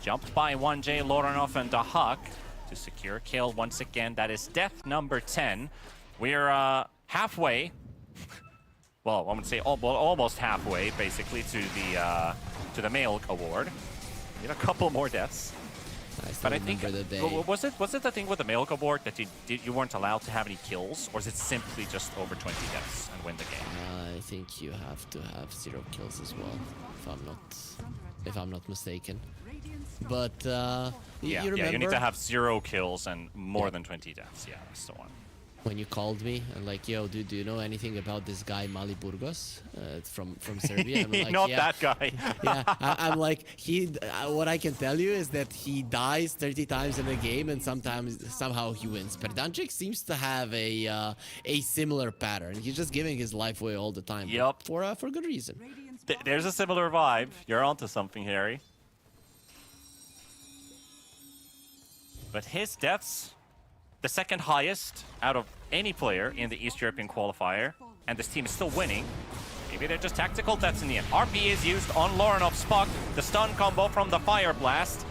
jumped by 1J, Loranov, and Dahak to secure a kill once again. That is death number 10. We're halfway. Well, I would say almost halfway, basically, to the male award. Need a couple more deaths. But I think was it the thing with the male award that you weren't allowed to have any kills, or is it simply just over 20 deaths and win the game? I think you have to have 0 kills as well, if I'm not mistaken. But you remember you need to have 0 kills and more than 20 deaths. Yeah, that's the one. When you called me and like, yo, dude, do you know anything about this guy Mali Burgos from Serbia? I'm like, Not that guy. Yeah, I'm like, what I can tell you is that he dies 30 times in a game and somehow he wins. Verdanchik seems to have a similar pattern. He's just giving his life away all the time. Yep. For good reason. There's a similar vibe. You're onto something, Harry. But his deaths, the second highest out of any player in the East European qualifier, and this team is still winning. Maybe they're just tactical deaths in the end. RP is used on Loranov's puck. The stun combo from the Fire Blast.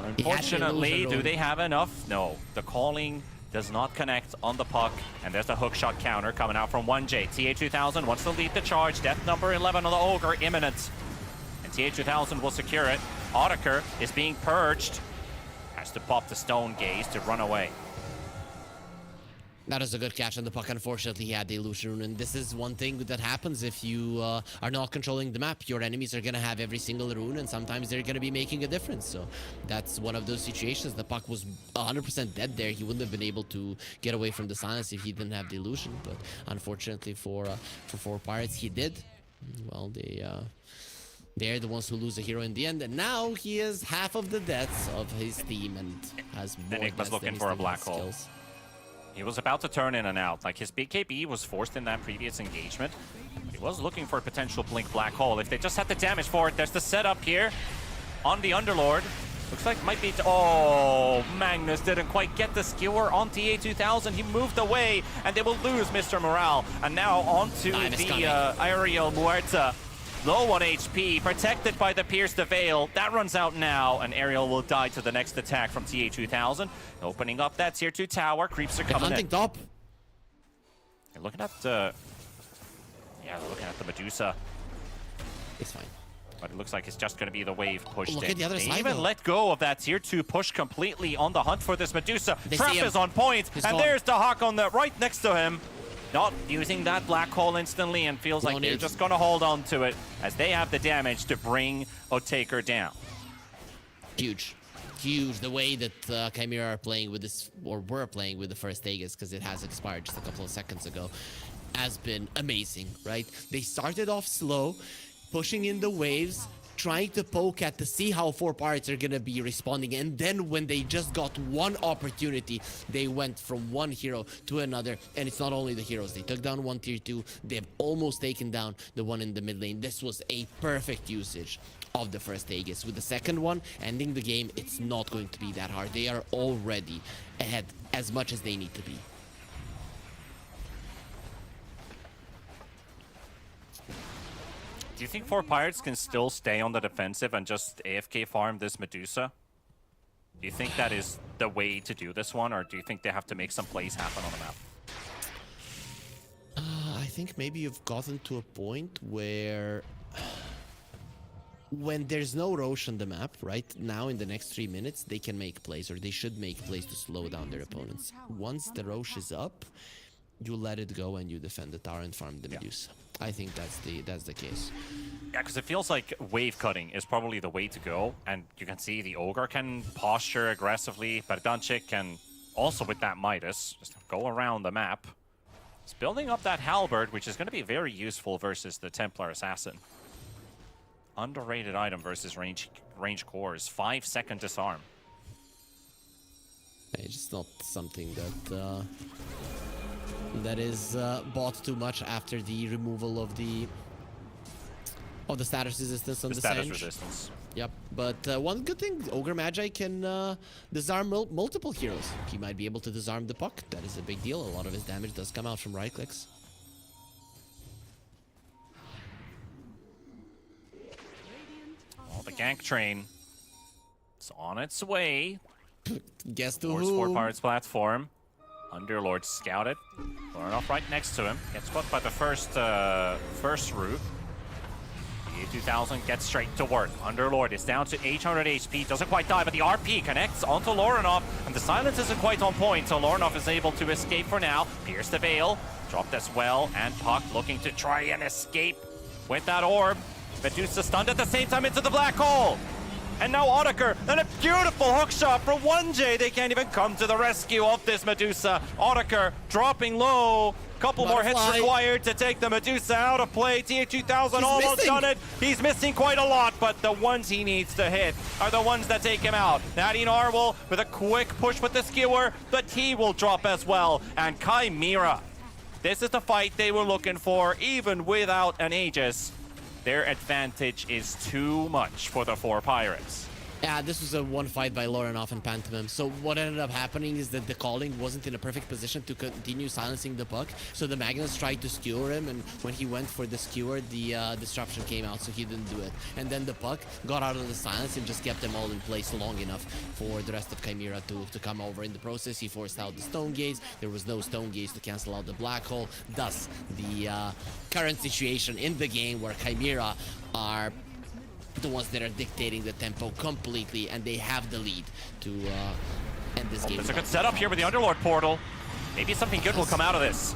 Unfortunately, do they have enough? No. The calling does not connect on the puck, and there's the hook shot counter coming out from 1J. TA2000 wants to lead the charge. Death number 11 on the Ogre, imminent. And TA2000 will secure it. Otaker is being purged. Has to pop the stone gaze to run away. That is a good catch on the puck. Unfortunately, he had the illusion rune, and this is one thing that happens if you are not controlling the map. Your enemies are going to have every single rune, and sometimes they're going to be making a difference. So that's one of those situations. The puck was 100% dead there. He wouldn't have been able to get away from the silence if he didn't have the illusion. But unfortunately for 4 Pirates, he did. Well, they're the ones who lose a hero in the end, and now he is half of the deaths of his team and has more Enigma's deaths looking than his for a team black has hole. skills. He was about to turn in and out. Like, his BKB was forced in that previous engagement. He was looking for a potential blink black hole. If they just had the damage for it, there's the setup here on the Underlord. Looks like it might be... Oh, Magnus didn't quite get the skewer on TA2000. He moved away, and they will lose Mr. Morale. And now onto the Ariel Muerta. Low on HP, protected by the Pierce the Veil. That runs out now, and Ariel will die to the next attack from TA2000. Opening up that tier 2 tower. Creeps are coming in. Top. You're looking at the... Yeah, they're looking at the Medusa. It's fine. But it looks like it's just going to be the wave pushed in. Look at the other they side, even though. let go of that tier 2 push completely on the hunt for this Medusa. They Trap see him. is on point, He's and gone. there's the Hawk on the right next to him. Not using that black hole instantly, and feels like they're just going to hold on to it as they have the damage to bring Otaker down. Huge. The way that Chimera are playing with this, or were playing with the first Aegis, because it has expired just a couple of seconds ago, has been amazing, right? They started off slow, pushing in the waves, trying to poke at to see how 4 Pirates are gonna be responding, and then when they just got one opportunity, they went from one hero to another. And it's not only the heroes, they took down one tier 2, they've almost taken down the one in the mid lane. This was a perfect usage of the first Aegis. With the second one ending the game, it's not going to be that hard. They are already ahead as much as they need to be. Do you think 4 Pirates can still stay on the defensive and just AFK farm this Medusa? Do you think that is the way to do this one, or do you think they have to make some plays happen on the map? I think maybe you've gotten to a point where when there's no Roche on the map, right now in the next 3 minutes, they can make plays, or they should make plays to slow down their opponents. Once the Roche is up, you let it go and you defend the tower and farm the Medusa. I think that's the case. Yeah, because it feels like wave cutting is probably the way to go, and you can see the Ogre can posture aggressively, but Verdanchik can also, with that Midas, just go around the map. It's building up that Halberd, which is going to be very useful versus the Templar Assassin. Underrated item versus range cores. 5-second disarm. It's just not something that is bought too much after the removal of the status resistance on the status Senge. resistance. Yep, but one good thing, Ogre Magi can disarm multiple heroes. He might be able to disarm the puck. That is a big deal. A lot of his damage does come out from right clicks. the gank train is on its way Guess to towards who? Four Pirates platform. Underlord scouted. Lornoff right next to him. Gets caught by the first route. The 2000 gets straight to work. Underlord is down to 800 HP. Doesn't quite die, but the RP connects onto Lornoff. And the silence isn't quite on point, so Lornoff is able to escape for now. Pierce the Veil. Dropped as well. And Puck looking to try and escape with that orb. Medusa stunned at the same time into the black hole. And now Otaker, and a beautiful hook shot from 1J. They can't even come to the rescue of this Medusa. Otaker dropping low. Couple more hits required to take the Medusa out of play. TA2000 almost done it. He's missing quite a lot, but the ones he needs to hit are the ones that take him out. Natty Narwhal with a quick push with the skewer, but he will drop as well. And Chimera, this is the fight they were looking for, even without an Aegis. Their advantage is too much for the Four Pirates. Yeah, this was a one fight by Lornoff and Pantomime. So what ended up happening is that the calling wasn't in a perfect position to continue silencing the Puck. So the Magnus tried to skewer him, and when he went for the skewer, the disruption came out, so he didn't do it. And then the Puck got out of the silence and just kept them all in place long enough for the rest of Chimera to come over. In the process, he forced out the Stone Gaze. There was no Stone Gaze to cancel out the Black Hole. Thus, the current situation in the game where Chimera are the ones that are dictating the tempo completely, and they have the lead to end this game. There's a good setup here with the Underlord portal. Maybe something good will come out of this.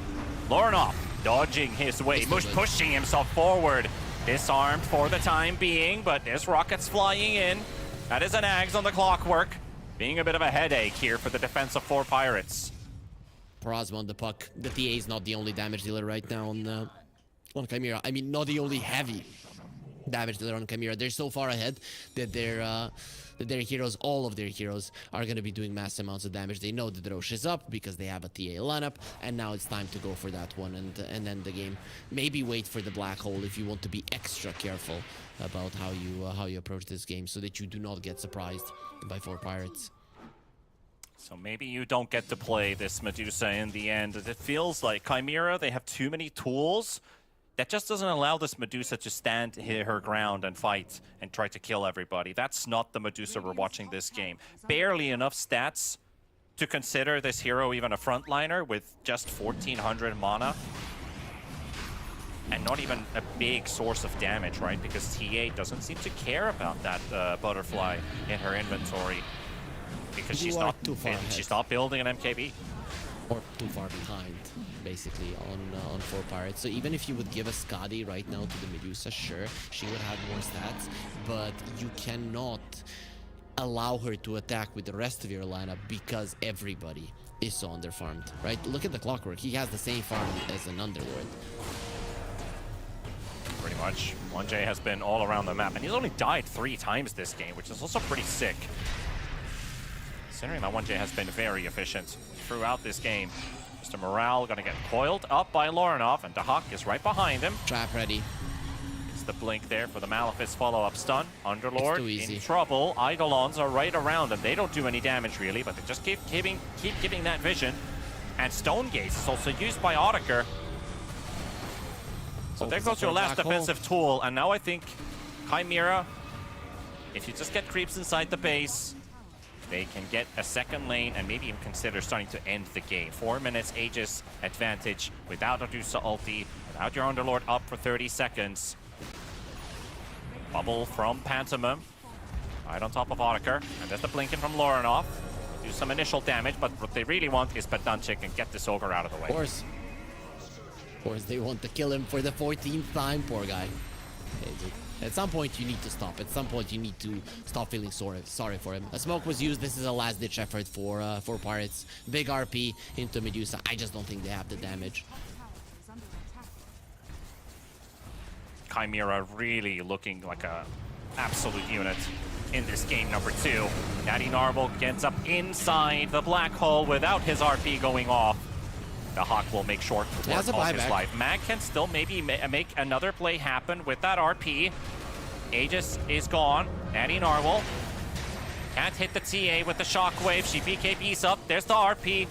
Lornoff dodging his way, pushing himself forward. Disarmed for the time being, but there's rockets flying in. That is an Ags on the clockwork. Being a bit of a headache here for the defense of Four Pirates. Parasma on the Puck. The TA is not the only damage dealer right now on Chimera. I mean, not the only heavy damage dealer on Chimera. They're so far ahead that their heroes, all of their heroes, are going to be doing mass amounts of damage. They know that the Roche is up because they have a TA lineup, and now it's time to go for that one and end the game. Maybe wait for the Black Hole if you want to be extra careful about how you approach this game, so that you do not get surprised by Four Pirates. So maybe you don't get to play this Medusa in the end. It feels like Chimera, they have too many tools. That just doesn't allow this Medusa to stand her ground and fight and try to kill everybody. That's not the Medusa we're watching this game. Barely enough stats to consider this hero even a frontliner with just 1400 mana. And not even a big source of damage, right? Because TA doesn't seem to care about that butterfly in her inventory. Because she's not building an MKB. Or too far behind, basically, on Four Pirates. So even if you would give a Skadi right now to the Medusa, sure, she would have more stats, but you cannot allow her to attack with the rest of your lineup because everybody is so underfarmed, right? Look at the clockwork. He has the same farm as an Underlord. Pretty much. 1J has been all around the map, and he's only died 3 times this game, which is also pretty sick. Considering that 1J has been very efficient throughout this game. Mr. Morale gonna get coiled up by Lornoff, and Dahak is right behind him. Trap ready. It's the blink there for the Malefice follow-up stun. Underlord easy. in trouble. Eidolons are right around them. They don't do any damage really, but they just keep giving that vision. And Stone Gaze is also used by Otaker. So there goes your last defensive tool, and now I think Chimera, if you just get creeps inside the base, they can get a second lane and maybe even consider starting to end the game. 4 minutes Aegis advantage without Medusa ulti, without your Underlord up for 30 seconds. Bubble from Pantomime, right on top of Otaker, and there's the blinking from Lornoff. Do some initial damage, but what they really want is Pedanchik and get this Ogre out of the way. Of course, they want to kill him for the 14th time, poor guy. At some point, you need to stop. At some point, you need to stop feeling sorry for him. A smoke was used. This is a last-ditch effort for Pirates. Big RP into Medusa. I just don't think they have the damage. Chimera really looking like a absolute unit in this game number 2. Natty Narwhal gets up inside the black hole without his RP going off. The Hawk will make short work of his life. Mag can still maybe make another play happen with that RP. Aegis is gone. Natty Narwhal can't hit the TA with the shockwave. She BKBs up. There's the RP.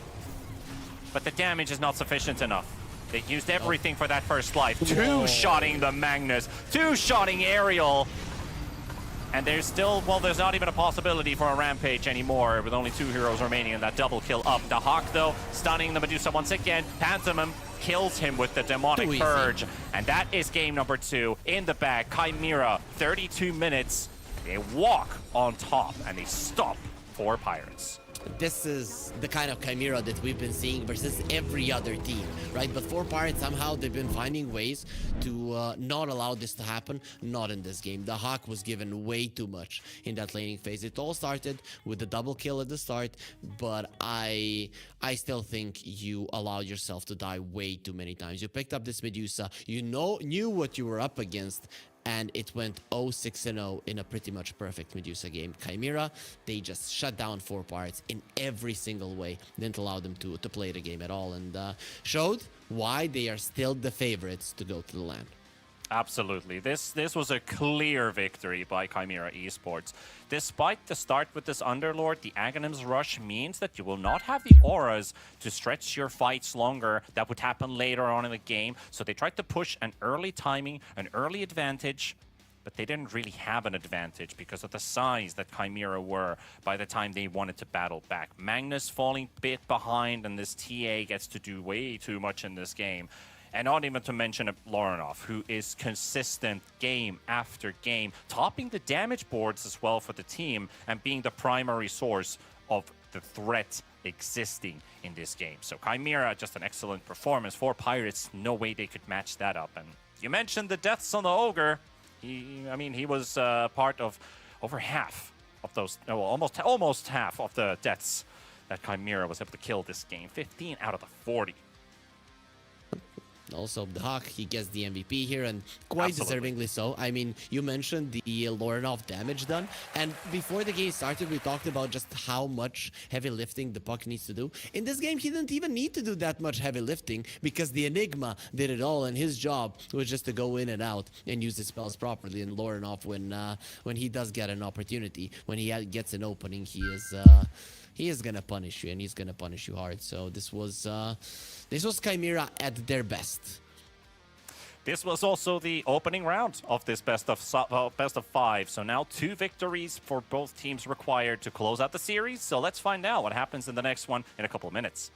But the damage is not sufficient enough. They used everything for that first life. Two-shotting the Magnus. Two-shotting Aerial. And there's still, well, there's not even a possibility for a Rampage anymore with only 2 heroes remaining in that double kill up. The Hawk, though, stunning the Medusa once again. Pantomime kills him with the Demonic Purge. And that is game number 2 in the bag. Chimera, 32 minutes. They walk on top and they stop 4 Pirates. This is the kind of Chimera that we've been seeing versus every other team, right? But 4 Pirates, somehow they've been finding ways to not allow this to happen. Not in this game. The Hawk was given way too much in that laning phase. It all started with the double kill at the start, but I still think you allowed yourself to die way too many times. You picked up this Medusa, you knew what you were up against, and it went 0-6-0 in a pretty much perfect Medusa game. Chimera, they just shut down 4 Pirates in every single way. Didn't allow them to play the game at all, and showed why they are still the favorites to go to the LAN. Absolutely. This was a clear victory by Chimera Esports. Despite the start with this Underlord, the Aghanim's Rush means that you will not have the auras to stretch your fights longer. That would happen later on in the game. So they tried to push an early timing, an early advantage, but they didn't really have an advantage because of the size that Chimera were by the time they wanted to battle back. Magnus falling a bit behind, and this TA gets to do way too much in this game. And not even to mention Lorinov, who is consistent game after game, topping the damage boards as well for the team and being the primary source of the threat existing in this game. So Chimera, just an excellent performance. 4 Pirates, no way they could match that up. And you mentioned the deaths on the Ogre. He was part of over half of those, almost half of the deaths that Chimera was able to kill this game. 15 out of the 40. Also, the Hawk, he gets the MVP here, and quite deservingly so. I mean, you mentioned the Lorinov damage done, and before the game started, we talked about just how much heavy lifting the Puck needs to do. In this game, he didn't even need to do that much heavy lifting, because the Enigma did it all, and his job was just to go in and out and use his spells properly. And Lorinov, when he does get an opportunity, when he gets an opening, he is gonna punish you, and he's gonna punish you hard. So this was Chimera at their best. This was also the opening round of this best of 5. So now 2 victories for both teams required to close out the series. So let's find out what happens in the next one in a couple of minutes.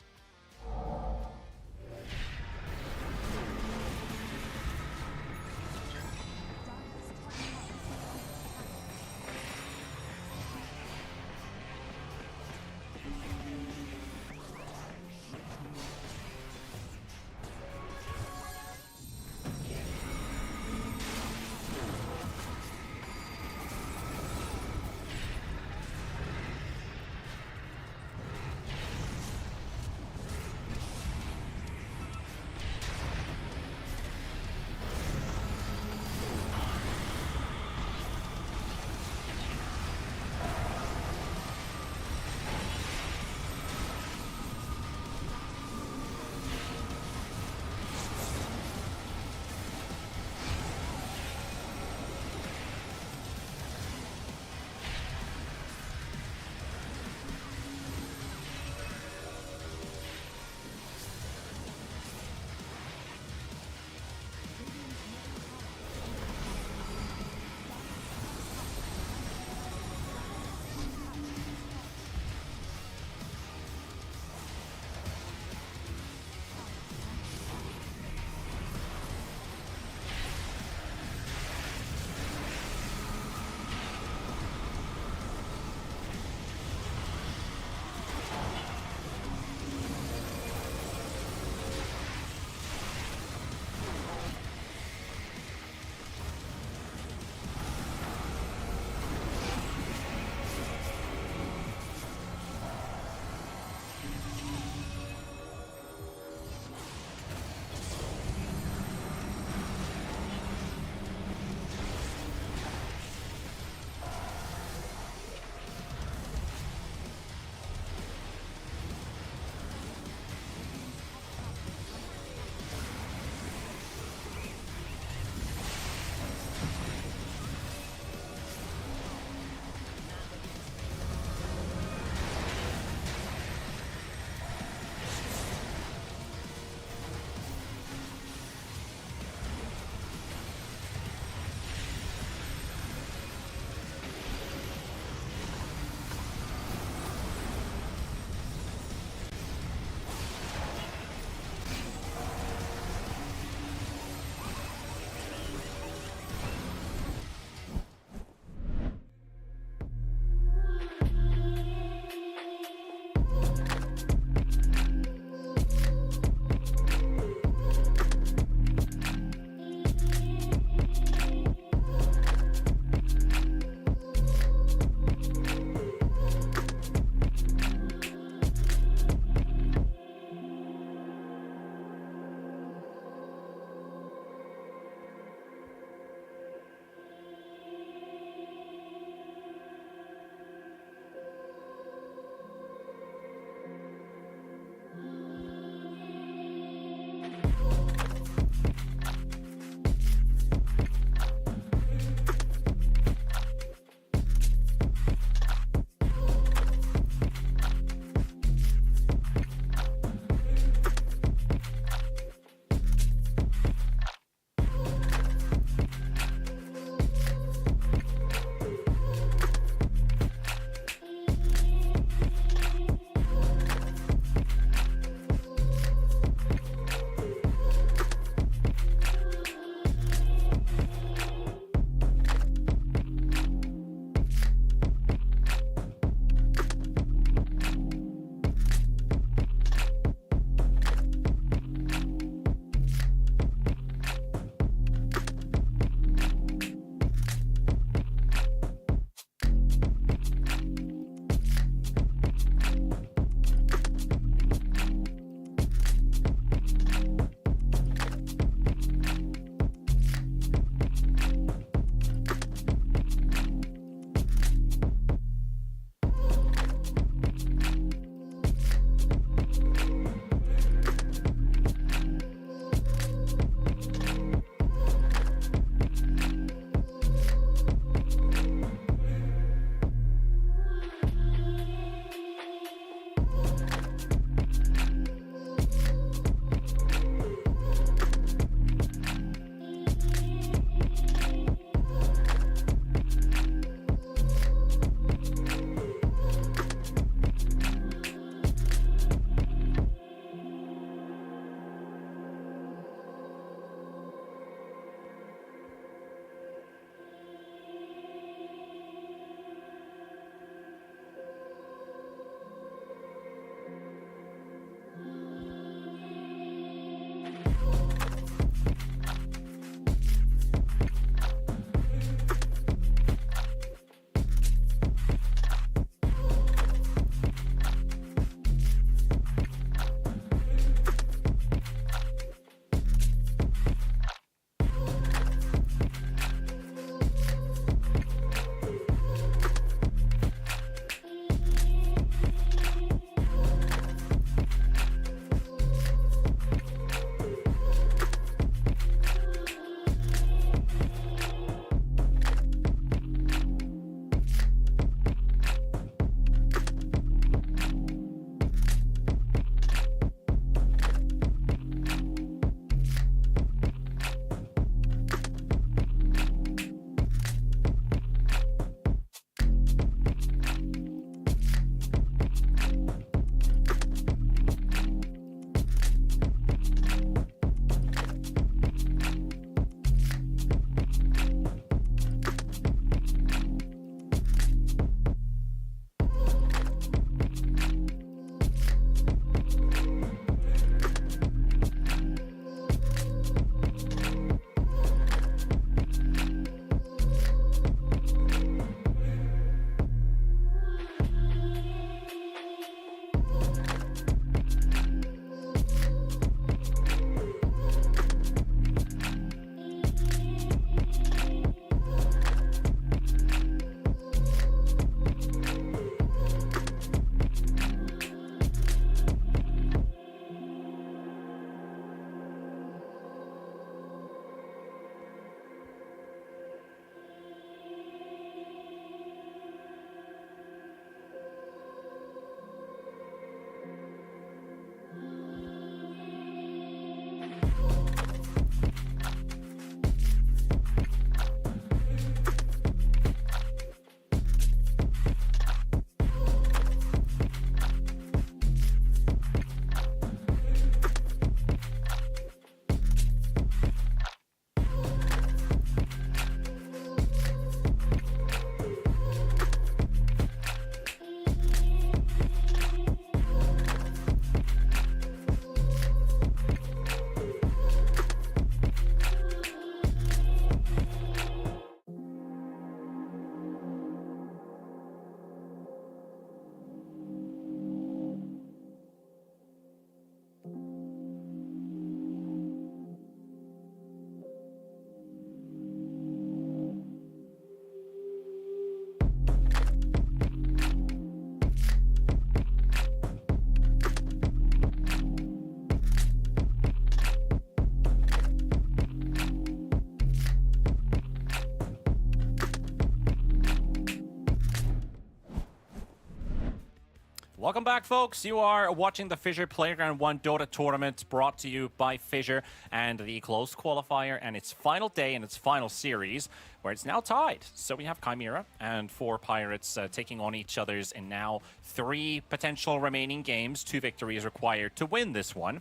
Welcome back, folks. You are watching the FISSURE Playground 1 Dota tournament brought to you by FISSURE and the closed qualifier and its final day and its final series, where it's now tied. So we have Chimera and 4 Pirates taking on each other's in now 3 potential remaining games. 2 victories required to win this one.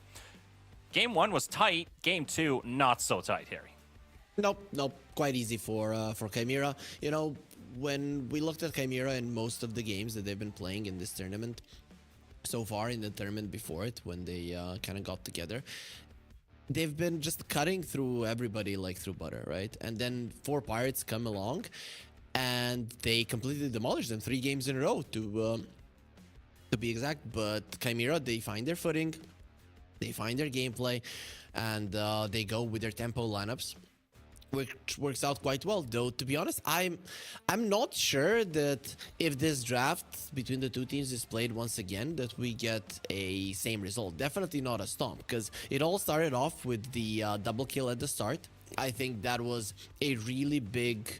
Game 1 was tight. Game 2, not so tight, Harry. Nope. Quite easy for Chimera. You know, when we looked at Chimera in most of the games that they've been playing in this tournament, so far in the tournament before it, when they kind of got together, they've been just cutting through everybody like through butter, right? And then 4 Pirates come along, and they completely demolish them 3 games in a row, to be exact. But Chimera, they find their footing, they find their gameplay, and they go with their tempo lineups, which works out quite well. Though, to be honest, I'm not sure that if this draft between the 2 teams is played once again, that we get a same result. Definitely not a stomp, because it all started off with the double kill at the start. I think that was a really big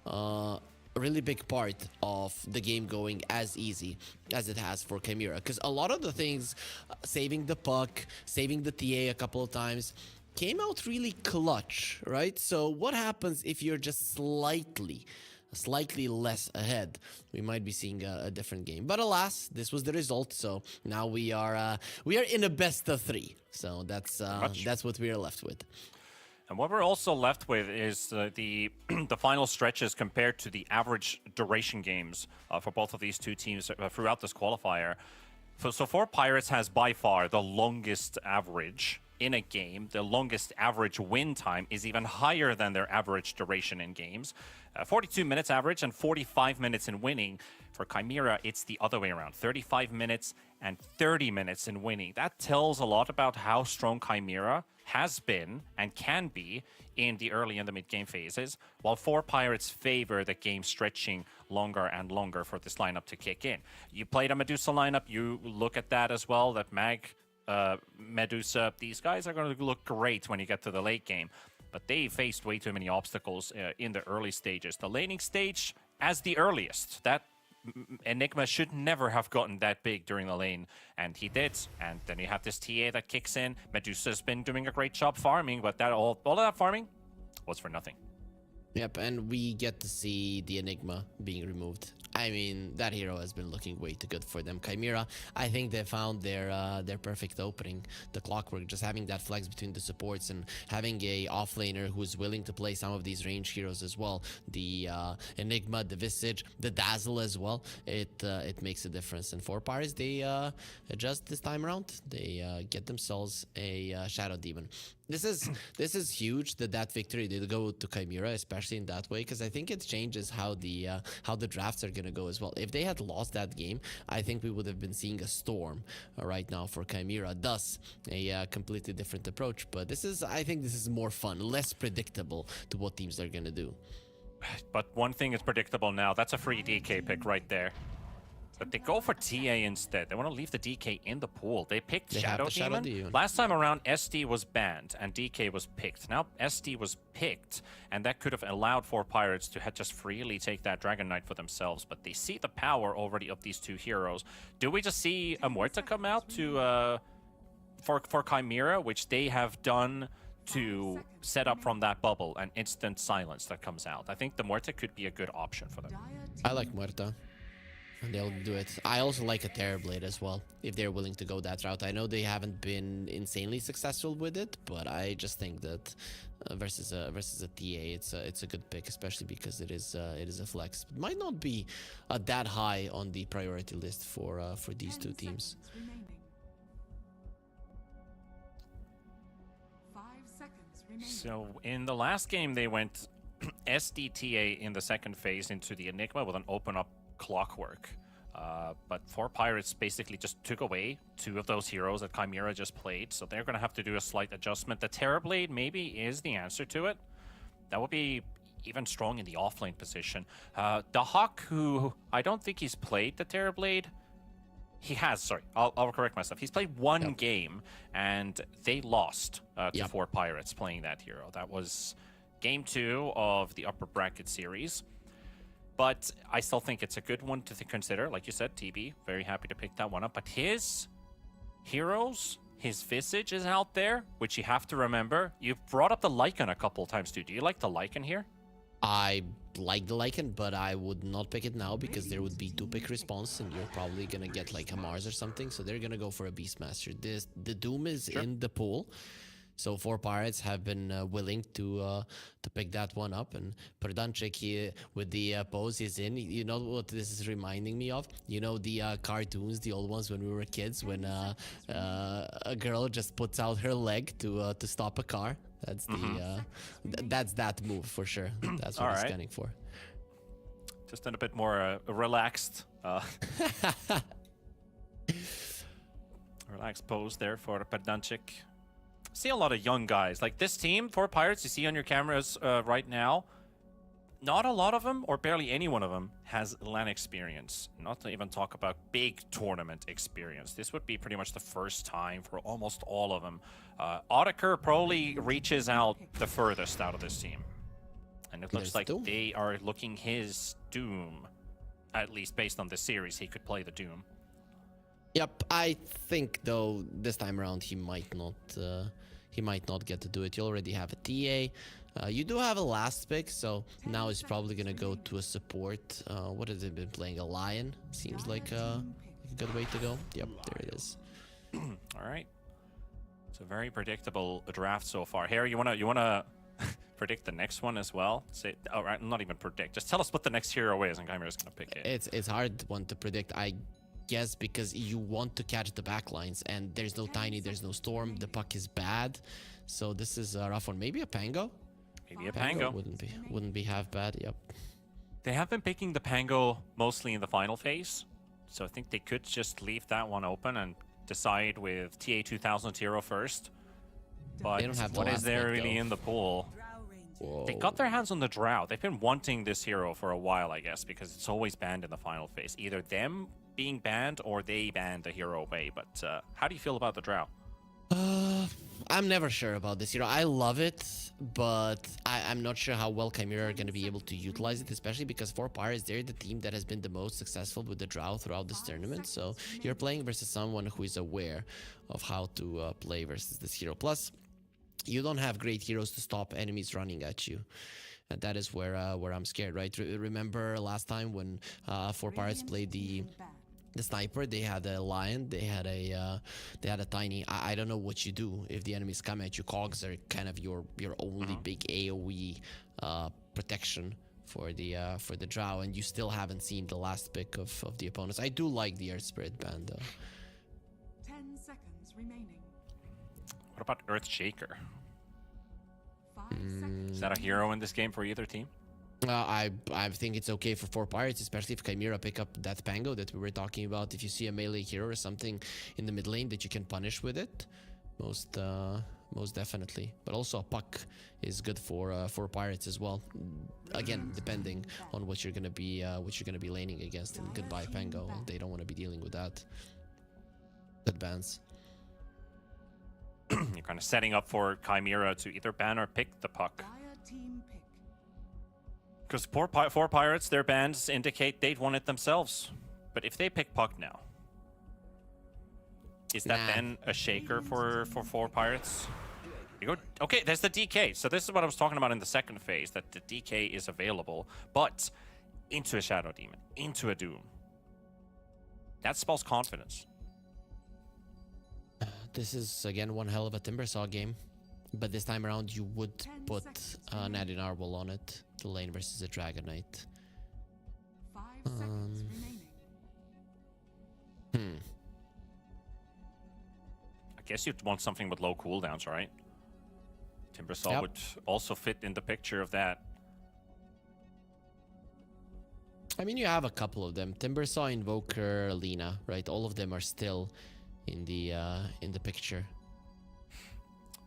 part of the game going as easy as it has for Chimera, because a lot of the things, saving the puck, saving the TA a couple of times, came out really clutch, right? So what happens if you're just slightly less ahead? We might be seeing a different game. But alas, this was the result. So now we are in a best of 3. So that's what we are left with. And what we're also left with is the the final stretches compared to the average duration games for both of these 2 teams throughout this qualifier. So 4 Pirates has by far the longest average in a game. The longest average win time is even higher than their average duration in games. 42 minutes average and 45 minutes in winning. For Chimera, it's the other way around. 35 minutes and 30 minutes in winning. That tells a lot about how strong Chimera has been and can be in the early and the mid-game phases, while 4 Pirates favor the game stretching longer and longer for this lineup to kick in. You played a Medusa lineup, you look at that as well, that Medusa, these guys are going to look great when you get to the late game, but they faced way too many obstacles in the early stages. The laning stage as the earliest, that Enigma should never have gotten that big during the lane, and he did. And then you have this TA that kicks in. Medusa's been doing a great job farming, but that all of that farming was for nothing. Yep, and we get to see the Enigma being removed. I mean, that hero has been looking way too good for them. Chimera, I think they found their perfect opening. The clockwork, just having that flex between the supports and having a offlaner who's willing to play some of these range heroes as well. The Enigma, the Visage, the Dazzle as well. It makes a difference. And 4 Pirates, they adjust this time around. They get themselves a Shadow Demon. This is huge that victory did go to Chimera, especially in that way, because I think it changes how the drafts are gonna go as well. If they had lost that game, I think we would have been seeing a storm right now for Chimera. Thus, a completely different approach. But I think this is more fun, less predictable to what teams are gonna do. But one thing is predictable now. That's a free DK pick right there. But they go for TA instead. They want to leave the DK in the pool. They picked Shadow Demon. Last time around, SD was banned and DK was picked. Now SD was picked, and that could have allowed 4 Pirates to just freely take that Dragon Knight for themselves. But they see the power already of these 2 heroes. Do we just see a Muerta come out to for Chimera, which they have done to set up from that bubble an instant silence that comes out? I think the Muerta could be a good option for them. I like Muerta. They'll do it. I also like a Terrorblade as well, if they're willing to go that route. I know they haven't been insanely successful with it, but I just think that versus a TA, it's a good pick, especially because it is a flex. It might not be that high on the priority list for these 2 teams. 5 seconds remaining. So in the last game, they went SDTA in the second phase into the Enigma with an open up clockwork. But 4 Pirates basically just took away 2 of those heroes that Chimera just played, so they're going to have to do a slight adjustment. The Terrorblade maybe is the answer to it. That would be even strong in the offlane position. The Hawk, who I don't think he's played the Terrorblade. He has, sorry, I'll correct myself. He's played 1 game, and they lost to 4 Pirates playing that hero. That was game 2 of the upper bracket series. But I still think it's a good one to consider. Like you said, TB, very happy to pick that one up. But his heroes, his visage is out there, which you have to remember. You've brought up the Lycan a couple times, too. Do you like the Lycan here? I like the Lycan, but I would not pick it now because there would be 2-pick response and you're probably gonna get like a Mars or something. So they're gonna go for a Beastmaster. The Doom is in the pool. So 4 Pirates have been willing to pick that one up, and Perdanchik here with the pose he's in. You know what this is reminding me of? You know the cartoons, the old ones when we were kids, when a girl just puts out her leg to stop a car. That's the that's that move for sure. That's what I'm scanning for. Just in a bit more relaxed, relaxed pose there for Perdanchik. See a lot of young guys like this team. 4 Pirates you see on your cameras right now. Not a lot of them, or barely any one of them, has LAN experience. Not to even talk about big tournament experience. This would be pretty much the first time for almost all of them. Audiker probably reaches out the furthest out of this team. And it looks like they are looking his Doom. At least based on this series, he could play the Doom. Yep, I think though this time around he might not get to do it. You already have a TA. You do have a last pick, so now he's probably gonna go to a support. What has he been playing? A Lion? Seems like a good way to go. Yep, there it is. All right. It's a very predictable draft so far. Harry, you wanna predict the next one as well? Say, all right, not even predict. Just tell us what the next hero is, and Chimera's gonna pick it. It's hard one to predict. I guess because you want to catch the backlines, and there's no Tiny, there's no Storm. The puck is bad, so this is a rough one. Maybe a Pango. Maybe a Pango. Wouldn't be half bad. Yep. They have been picking the Pango mostly in the final phase, so I think they could just leave that one open and decide with TA2000 hero first. But they don't have what is there really in the pool? Whoa. They got their hands on the Drow. They've been wanting this hero for a while, I guess, because it's always banned in the final phase. Either them being banned or they banned the hero away. But how do you feel about the Drow? I'm never sure about this hero. I love it, but I'm not sure how well Chimera are going to be able to utilize it, especially because 4 Pirates, they're the team that has been the most successful with the Drow throughout this tournament. So you're playing versus someone who is aware of how to play versus this hero. Plus, you don't have great heroes to stop enemies running at you. And that is where I'm scared, right? Remember last time when 4 Pirates played the sniper, they had a Lion, they had a Tiny. I don't know what you do if the enemies come at you. Cogs are kind of your only big AoE protection for the Drow, and you still haven't seen the last pick of the opponents. I do like the Earth Spirit band though. 10 seconds remaining. What about Earthshaker? 5 seconds. Is that a hero in this game for either team? I think it's okay for 4 Pirates, especially if Chimera pick up that Pango that we were talking about. If you see a melee hero or something in the mid lane that you can punish with it, most definitely. But also a puck is good for 4 Pirates as well. Again, depending on what you're gonna be laning against. And goodbye Pango, they don't want to be dealing with that. Good bans. You're kind of setting up for Chimera to either ban or pick the puck. Dire team pick. Because 4 Pirates, their bans indicate they'd won it themselves. But if they pick puck now, is that then a shaker for 4 Pirates? You go, okay, there's the DK. So this is what I was talking about in the second phase, that the DK is available, but into a Shadow Demon, into a Doom. That spells confidence. This is again one hell of a Timbersaw game, but this time around you would put Nadine Narwhal on it, the lane versus a Dragon Knight. 5 seconds remaining. I guess you'd want something with low cooldowns, right? Timbersaw would also fit in the picture of that. I mean, you have a couple of them: Timbersaw, Invoker, Lina, right? All of them are still in the picture.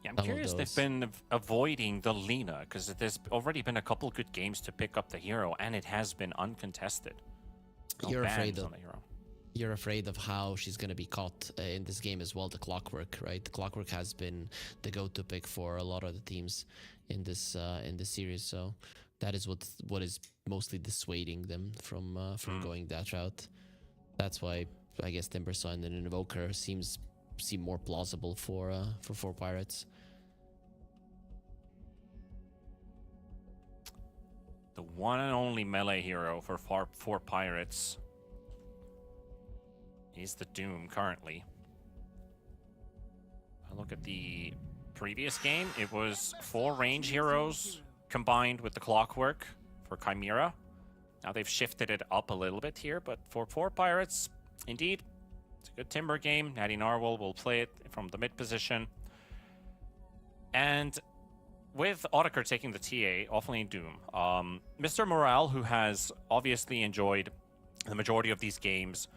Yeah, I'm curious they've been avoiding the Lina, because there's already been a couple good games to pick up the hero, and it has been uncontested. No You're afraid bans of on the hero. You're afraid of how she's gonna be caught in this game as well. The Clockwork, right? The Clockwork has been the go-to pick for a lot of the teams in this series, so That is what is mostly dissuading them from going that route. That's why I guess Timbersaw and an Invoker seem more plausible for 4 Pirates. The one and only melee hero for 4 Pirates is the Doom currently. I look at the previous game, it was 4 range heroes combined with the Clockwork for Chimera. Now they've shifted it up a little bit here, but for 4 Pirates, indeed, it's a good Timber game. Natty Narwhal will play it from the mid position. And with Otakar taking the TA, offlaning Doom, Mr. Morale, who has obviously enjoyed the majority of these games,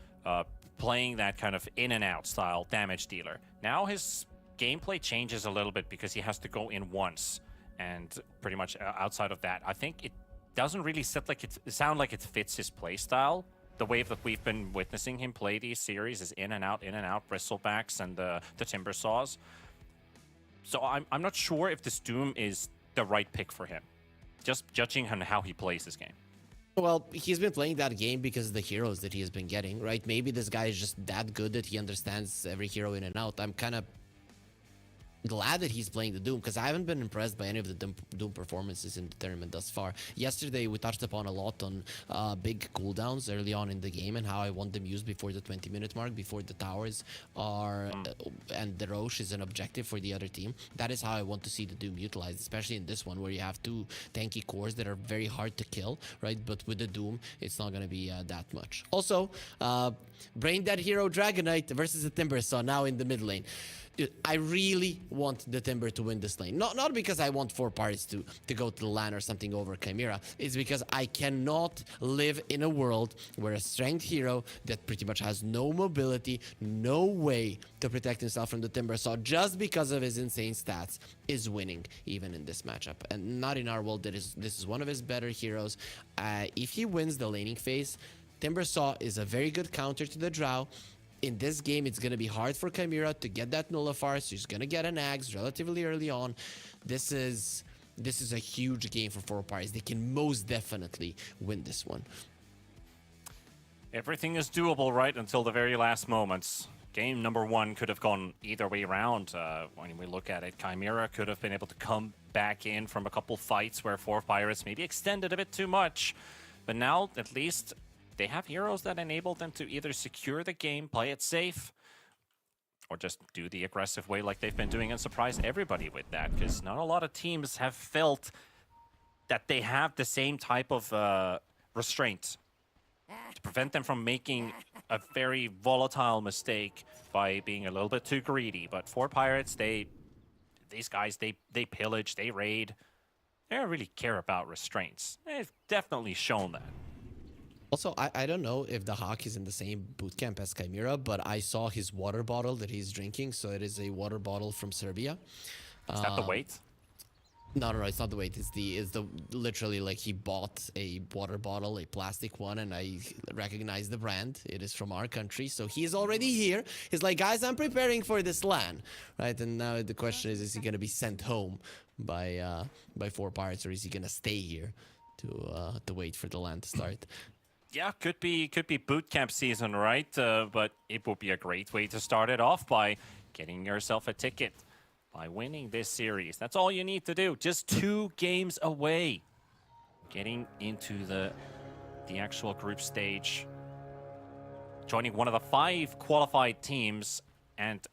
playing that kind of in and out style damage dealer. Now his gameplay changes a little bit because he has to go in once, and pretty much outside of that, I think it doesn't really sound like it fits his play style. The way that we've been witnessing him play these series is in and out, bristlebacks and the timber saws. So I'm not sure if this Doom is the right pick for him, just judging on how he plays this game. Well, he's been playing that game because of the heroes that he has been getting, right? Maybe this guy is just that good that he understands every hero in and out. I'm kind of glad that he's playing the Doom, because I haven't been impressed by any of the Doom performances in the tournament thus far. Yesterday, we touched upon a lot on big cooldowns early on in the game and how I want them used before the 20-minute mark, before the towers are and the Roche is an objective for the other team. That is how I want to see the Doom utilized, especially in this one where you have 2 tanky cores that are very hard to kill, right? But with the Doom, it's not going to be that much. Also, Brain Dead Hero Dragonite versus the Timbersaw now in the mid lane. Dude, I really want the Timber to win this lane. Not because I want 4 Pirates to go to the LAN or something over Chimera. It's because I cannot live in a world where a strength hero that pretty much has no mobility, no way to protect himself from the Timbersaw just because of his insane stats is winning even in this matchup. And not in our world. This is one of his better heroes. If he wins the laning phase, Timbersaw is a very good counter to the Drow. In this game, it's going to be hard for Chimera to get that nullifier, so he's going to get an Axe relatively early on. This is a huge game for 4 Pirates. They can most definitely win this one. Everything is doable, right, until the very last moments. Game number 1 could have gone either way around. When we look at it, Chimera could have been able to come back in from a couple fights where 4 Pirates maybe extended a bit too much. But now, at least, they have heroes that enable them to either secure the game, play it safe, or just do the aggressive way like they've been doing and surprise everybody with that, because not a lot of teams have felt that they have the same type of restraint to prevent them from making a very volatile mistake by being a little bit too greedy. But 4 Pirates, these guys, they pillage, they raid. They don't really care about restraints. They've definitely shown that. Also, I don't know if the Hawk is in the same bootcamp as Chimera, but I saw his water bottle that he's drinking, so it is a water bottle from Serbia. Is that the weight? No, it's not the weight. It's the literally, like, he bought a water bottle, a plastic one, and I recognize the brand. It is from our country, so he's already here. He's like, guys, I'm preparing for this LAN, right? And now the question is he gonna be sent home by 4 Pirates, or is he gonna stay here to wait for the LAN to start? Yeah, could be boot camp season, right? But it would be a great way to start it off by getting yourself a ticket, by winning this series. That's all you need to do. Just 2 games away, getting into the actual group stage, joining one of the 5 qualified teams. And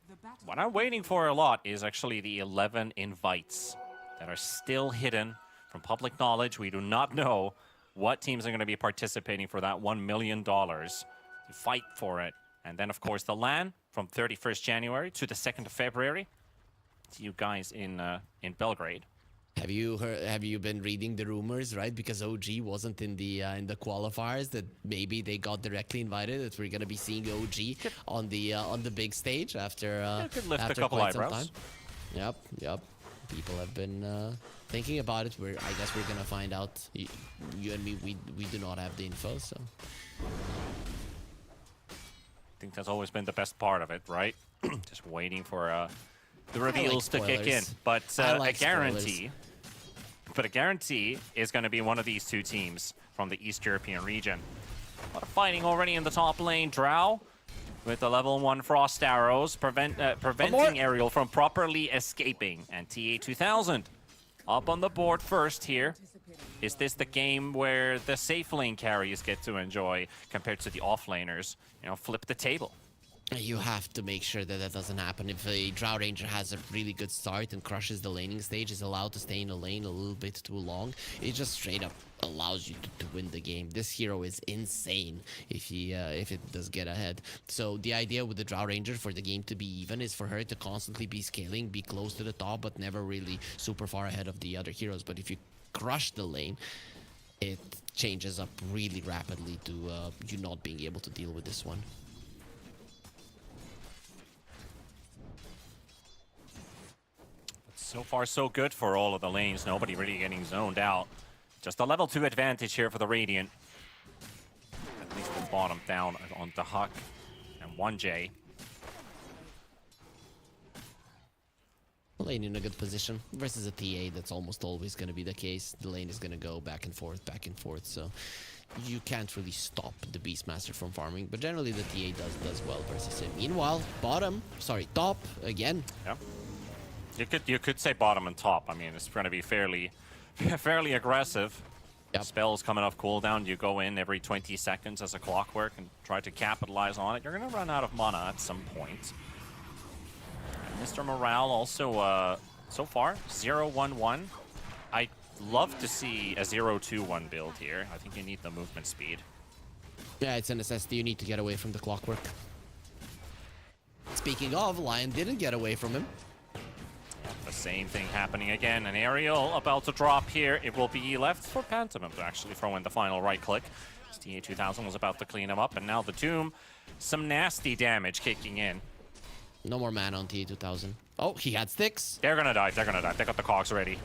what I'm waiting for a lot is actually the 11 invites that are still hidden from public knowledge. We do not know what teams are going to be participating for that $1 million to fight for it. And then, of course, the LAN from 31st January to the 2nd of February. See you guys in Belgrade. Have you been reading the rumors, right? Because OG wasn't in the qualifiers, that maybe they got directly invited, that we're gonna be seeing OG on the big stage after could lift after a couple quite some eyebrows. time. Yep. People have been thinking about it. I guess we're gonna find out. You and me, we do not have the info, so. I think that's always been the best part of it, right? Just waiting for the reveals to kick in. But I guarantee but a guarantee is going to be one of these two teams from the East European region. A lot of fighting already in the top lane. Drow with the level 1 Frost Arrows, preventing Ariel from properly escaping. And TA2000 up on the board first here. Is this the game where the safe lane carries get to enjoy compared to the offlaners? You know, flip the table. You have to make sure that that doesn't happen. If a Drow Ranger has a really good start and crushes the laning stage, is allowed to stay in a lane a little bit too long, it just straight up allows you to win the game. This hero is insane if it does get ahead. So the idea with the Drow Ranger for the game to be even is for her to constantly be scaling, be close to the top, but never really super far ahead of the other heroes. But if you crush the lane, it changes up really rapidly to you not being able to deal with this one. So far, so good for all of the lanes. Nobody really getting zoned out. Just a level 2 advantage here for the Radiant. At least the bottom down on the Huck and 1J. Lane in a good position versus a TA. That's almost always going to be the case. The lane is going to go back and forth, so you can't really stop the Beastmaster from farming. But generally, the TA does well versus him. Meanwhile, top again. Yep. You could say bottom and top. I mean, it's going to be fairly aggressive. Yep. Spells coming off cooldown. You go in every 20 seconds as a clockwork and try to capitalize on it. You're going to run out of mana at some point. And Mr. Morale also, so far, 0-1-1. I'd love to see a 0-2-1 build here. I think you need the movement speed. Yeah, it's a necessity. You need to get away from the clockwork. Speaking of, Lion didn't get away from him. The same thing happening again. An aerial about to drop here. It will be left for Pantomime to actually throw in the final right click. TA2000 was about to clean him up, and now the Doom. Some nasty damage kicking in. No more mana on TA2000. Oh, he had sticks. They're gonna die. They're gonna die. They got the cogs ready.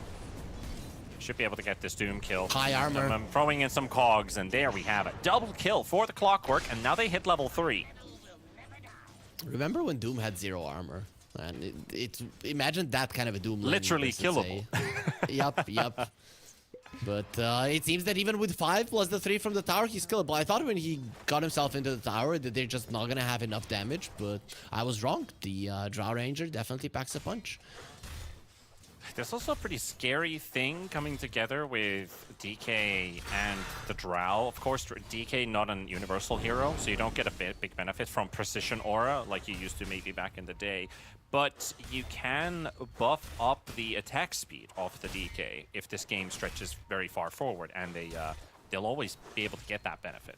Should be able to get this Doom kill. High armor. I'm throwing in some cogs, and there we have it. Double kill for the Clockwork, and now they hit level 3. Remember when Doom had 0 armor? And it's imagine that kind of a Doom lane Literally versus killable. Yup. But it seems that even with 5 plus the 3 from the tower, he's killable. I thought when he got himself into the tower that they're just not gonna have enough damage, but I was wrong. The Drow Ranger definitely packs a punch. There's also a pretty scary thing coming together with DK and the Drow. Of course, DK not an universal hero, so you don't get a big benefit from precision aura like you used to maybe back in the day. But you can buff up the attack speed of the DK if this game stretches very far forward, and they'll always be able to get that benefit.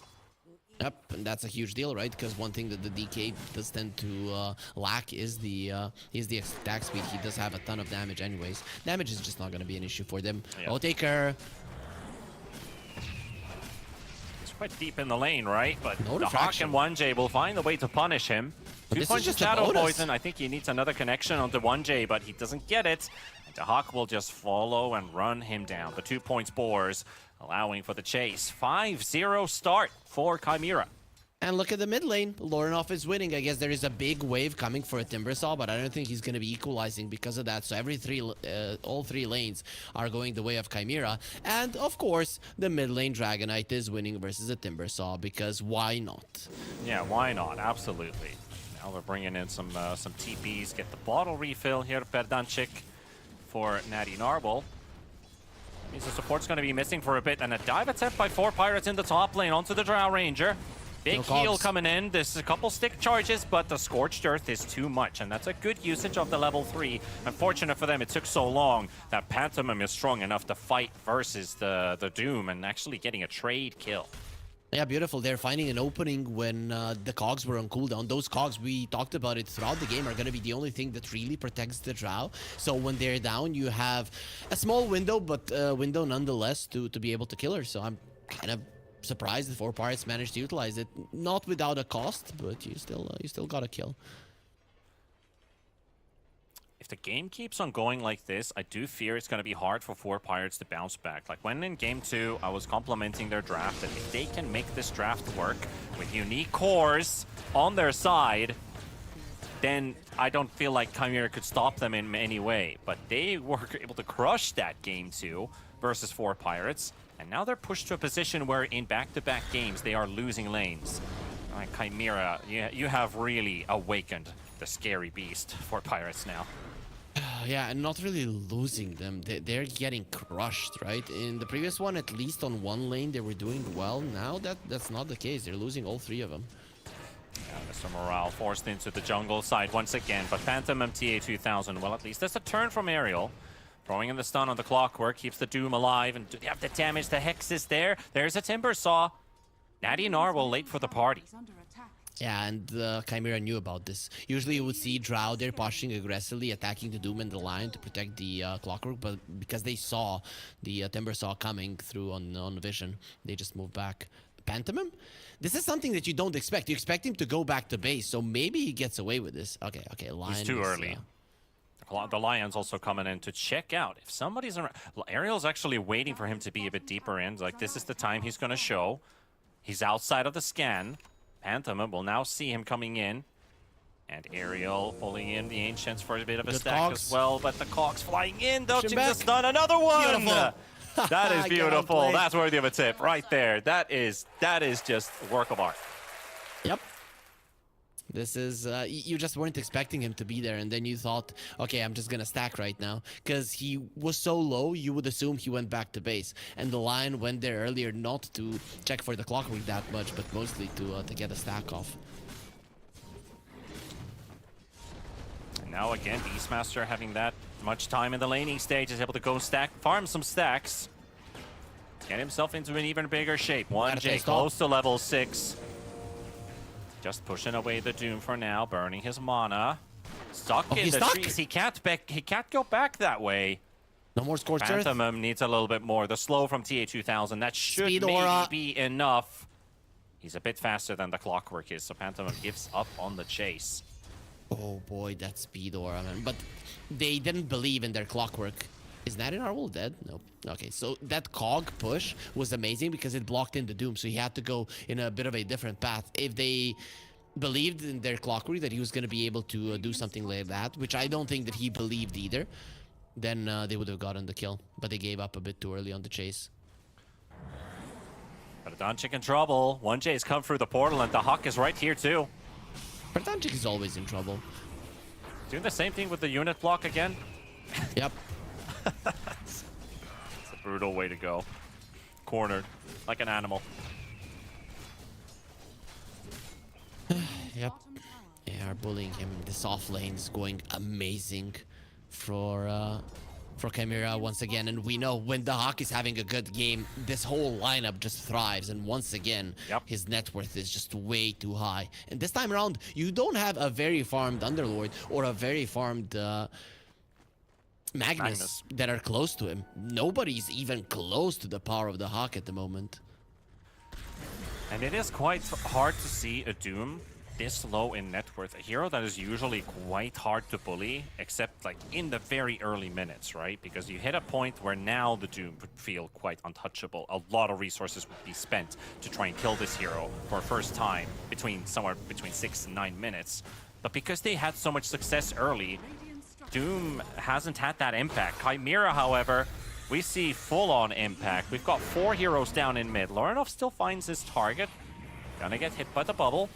Yep, and that's a huge deal, right? Because one thing that the DK does tend to lack is the attack speed. He does have a ton of damage anyways. Damage is just not going to be an issue for them. Yeah. Oh, Taker. He's quite deep in the lane, right? But No the Hawk diffraction. and 1J will find a way to punish him. But 2 this is points of just a Shadow bonus. Poison. I think he needs another connection onto 1J, but he doesn't get it. And the Hawk will just follow and run him down. The 2 points Boars, allowing for the chase. 5-0 start for Chimera. And look at the mid lane. Lorinov is winning. I guess there is a big wave coming for a Timbersaw, but I don't think he's going to be equalizing because of that. So all 3 lanes are going the way of Chimera. And of course, the mid lane Dragonite is winning versus a Timbersaw because why not? Yeah, why not? Absolutely. Now they're bringing in some TPs. Get the bottle refill here, Perdanchik for Natty Narble. Means the support's going to be missing for a bit, and a dive attempt by 4 Pirates in the top lane onto the Drow Ranger. Big No heal cogs. coming in. There's a couple stick charges, but the Scorched Earth is too much, and that's a good usage of the level 3. Unfortunate for them, it took so long that Pantomime is strong enough to fight versus the Doom and actually getting a trade kill. Yeah, beautiful. They're finding an opening when the cogs were on cooldown. Those cogs, we talked about it throughout the game, are going to be the only thing that really protects the Drow. So when they're down, you have a small window, but a window nonetheless to be able to kill her. So I'm kind of surprised the 4 Pirates managed to utilize it. Not without a cost, but you still got a kill. If the game keeps on going like this, I do fear it's going to be hard for 4 Pirates to bounce back. Like when in Game 2, I was complimenting their draft, that if they can make this draft work with unique cores on their side, then I don't feel like Chimera could stop them in any way. But they were able to crush that game 2 versus 4 Pirates. And now they're pushed to a position where in back-to-back games they are losing lanes. Chimera, you have really awakened the scary beast for Pirates now. Yeah, and not really losing them. They're getting crushed, right? In the previous one, at least on one lane, they were doing well. Now that's not the case. They're losing all 3 of them. Yeah, Mr. Morale forced into the jungle side once again, but Phantom MTA 2000, well, at least that's a turn from Aerial. Throwing in the stun on the Clockwork, keeps the Doom alive, and do they have the damage? The Hex is there. There's a Timber Saw. Natty and Narwhal late for the party. Is under attack. Yeah, and Chimera knew about this. Usually you would see Drow there pushing aggressively, attacking the Doom and the Lion to protect the Clockwork, but because they saw the Timber Saw coming through on Vision, they just moved back. Pantomime? This is something that you don't expect. You expect him to go back to base, so maybe he gets away with this. Okay, Lion He's too early. The Lion's also coming in to check out if somebody's around. Ariel's actually waiting for him to be a bit deeper in. Like, this is the time he's going to show. He's outside of the scan. Phantom will now see him coming in. And Ariel pulling in the Ancients for a bit of a Good stack cogs. as well. But the Cogs flying in, dodging back. the stun. Another one! Beautiful. That is Get beautiful. outplayed. That's worthy of a tip right there. That is just a work of art. Yep. This is, you just weren't expecting him to be there, and then you thought, okay, I'm just gonna stack right now. Because he was so low, you would assume he went back to base. And the Lion went there earlier not to check for the Clockwork that much, but mostly to get a stack off. And now again, Beastmaster having that much time in the laning stage is able to go farm some stacks. Get himself into an even bigger shape. 1J close to level 6. Just pushing away the Doom for now, burning his mana. Stuck in the trees. He can't go back that way. No more Scorched Earth. Phantom needs a little bit more. The slow from TA2000, that should Speed maybe aura. be enough. He's a bit faster than the Clockwork is, so Phantom gives up on the chase. Oh boy, that speed aura, man. But they didn't believe in their Clockwork. Is that in our world dead? No. Okay, so that cog push was amazing because it blocked in the Doom, so he had to go in a bit of a different path. If they believed in their Clockwork that he was going to be able to do something like that, which I don't think that he believed either, then they would have gotten the kill. But they gave up a bit too early on the chase. But Donchik in trouble. 1J's come through the portal, and the Hawk is right here too. Pertanchik is always in trouble. Doing the same thing with the unit block again. Yep. It's a brutal way to go. Cornered like an animal. Yep. They are bullying him. This off lane is going amazing for Chimera once again, and we know when the Hawk is having a good game, this whole lineup just thrives, and once again, his net worth is just way too high. And this time around, you don't have a very farmed Underlord or a very farmed Magnus that are close to him. Nobody's even close to the power of the Hawk at the moment. And it is quite hard to see a Doom this low in net worth. A hero that is usually quite hard to bully, except like in the very early minutes, right? Because you hit a point where now the Doom would feel quite untouchable. A lot of resources would be spent to try and kill this hero for a first time somewhere between 6 and 9 minutes. But because they had so much success early, Doom hasn't had that impact. Chimera, however, we see full-on impact. We've got 4 heroes down in mid. Lorinov still finds his target. Gonna get hit by the bubble.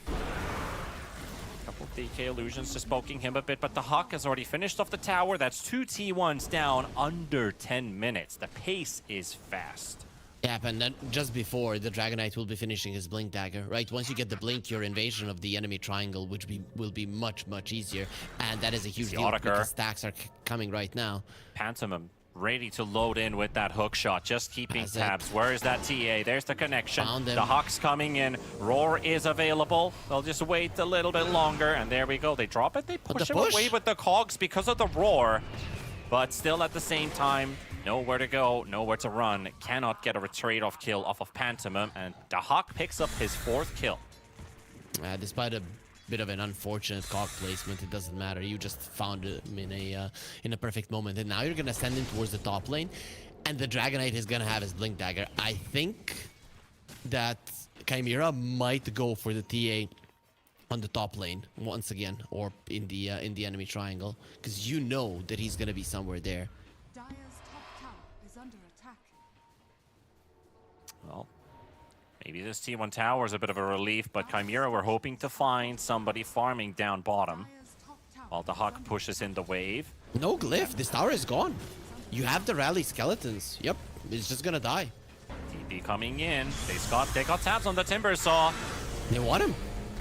Couple of DK illusions just poking him a bit, but the Hawk has already finished off the tower. That's 2 T1s down under 10 minutes. The pace is fast. Yeah, and then just before, the Dragonite will be finishing his Blink Dagger, right? Once you get the Blink, your invasion of the enemy triangle will be much, much easier. And that is a huge deal because stacks are coming right now. Pantomime ready to load in with that hook shot, just keeping tabs. Where is that TA? There's the connection. The Hawk's coming in. Roar is available. They'll just wait a little bit longer, and there we go. They drop it. They push him away with the cogs because of the Roar. But still at the same time, nowhere to go, nowhere to run. Cannot get a trade-off kill off of Pantomime, and the Hawk picks up his 4th kill. Despite a bit of an unfortunate cog placement, it doesn't matter. You just found him in a perfect moment, and now you're gonna send him towards the top lane, and the Dragonite is gonna have his Blink Dagger. I think that Chimera might go for the TA on the top lane once again, or in the enemy triangle, because you know that he's gonna be somewhere there. Dire's top tower is under attack. Well, maybe this T1 tower is a bit of a relief, but Chimera were hoping to find somebody farming down bottom Dire's top tower while the Hawk pushes in the wave. No glyph. This tower is gone. You have the rally skeletons. Yep, it's just gonna die. TP coming in. They got tabs on the Timbersaw. They want him.